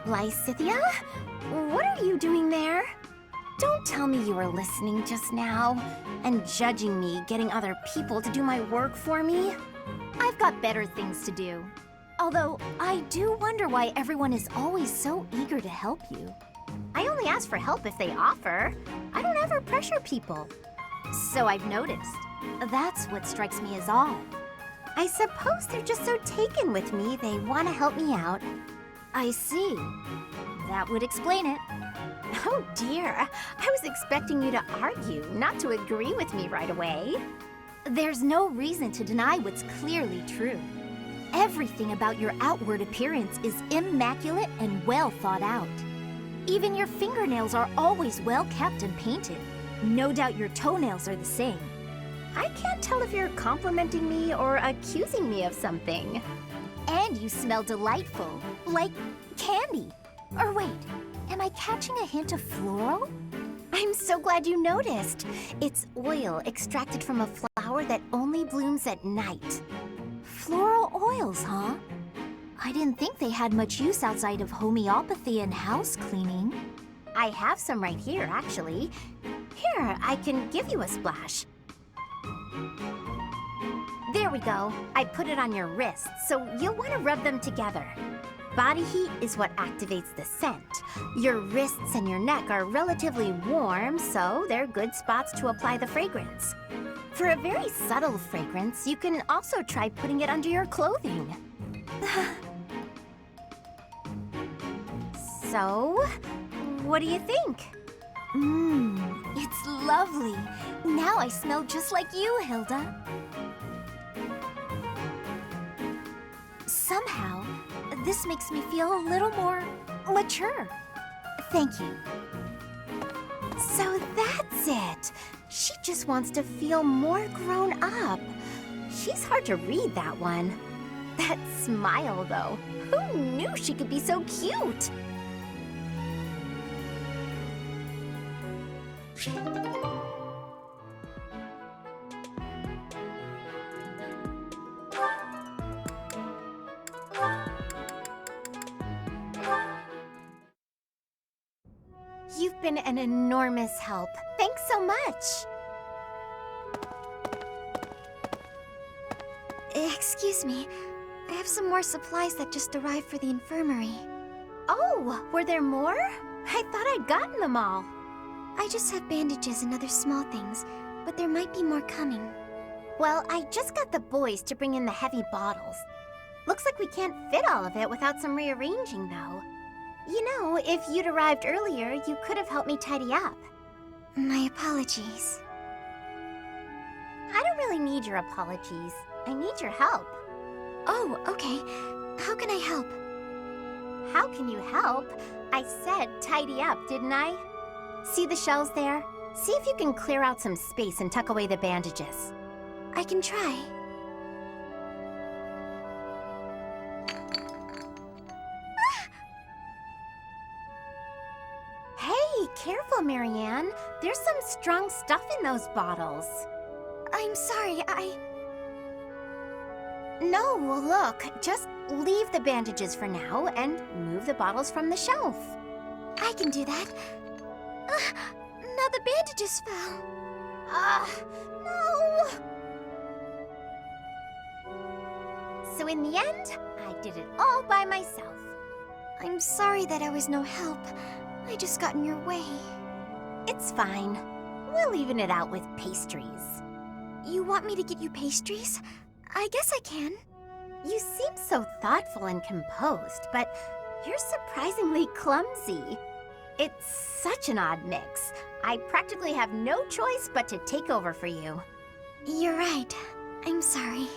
Lysithia? What are you doing there? Don't tell me you were listening just now and judging me getting other people to do my work for me. I've got better things to do. Although, I do wonder why everyone is always so eager to help you. I only ask for help if they offer. I don't ever pressure people. So I've noticed. That's what strikes me as odd. I suppose they're just so taken with me they want to help me out. I see. That would explain it. Oh dear, I was expecting you to argue, not to agree with me right away. There's no reason to deny what's clearly true. Everything about your outward appearance is immaculate and well thought out. Even your fingernails are always well kept and painted. No doubt your toenails are the same. I can't tell if you're complimenting me or accusing me of something. And you smell delightful, like candy. Or wait, am I catching a hint of floral? I'm so glad you noticed. It's oil extracted from a flower that only blooms at night. Floral oils, huh? I didn't think they had much use outside of homeopathy and house cleaning. I have some right here, actually. Here, I can give you a splash. There we go. I put it on your wrists, so you'll want to rub them together. Body heat is what activates the scent. Your wrists and your neck are relatively warm, so they're good spots to apply the fragrance. For a very subtle fragrance, you can also try putting it under your clothing. So, what do you think? It's lovely. Now I smell just like you, Hilda. Somehow, this makes me feel a little more mature. Thank you. So that's it. She just wants to feel more grown up. She's hard to read, that one. That smile, though. Who knew she could be so cute? You've been an enormous help. Thanks so much.
Excuse me. I have some more supplies that just arrived for the infirmary.
Oh, were there more? I thought I'd gotten them all.
I just have bandages and other small things, but there might be more coming.
Well, I just got the boys to bring in the heavy bottles. Looks like we can't fit all of it without some rearranging, though. You know, if you'd arrived earlier, you could have helped me tidy up.
My apologies.
I don't really need your apologies. I need your help.
Oh, okay. How can I help?
How can you help? I said tidy up, didn't I? See the shelves there? See if you can clear out some space and tuck away the bandages.
I can try.
Hey, careful, Marianne. There's some strong stuff in those bottles.
I'm sorry,
No, look, just leave the bandages for now and move the bottles from the shelf.
I can do that. Now the bandages fell.
No! So in the end, I did it all by myself.
I'm sorry that I was no help. I just got in your way.
It's fine. We'll even it out with pastries.
You want me to get you pastries? I guess I can.
You seem so thoughtful and composed, but you're surprisingly clumsy. It's such an odd mix. I practically have no choice but to take over for you.
You're right. I'm sorry.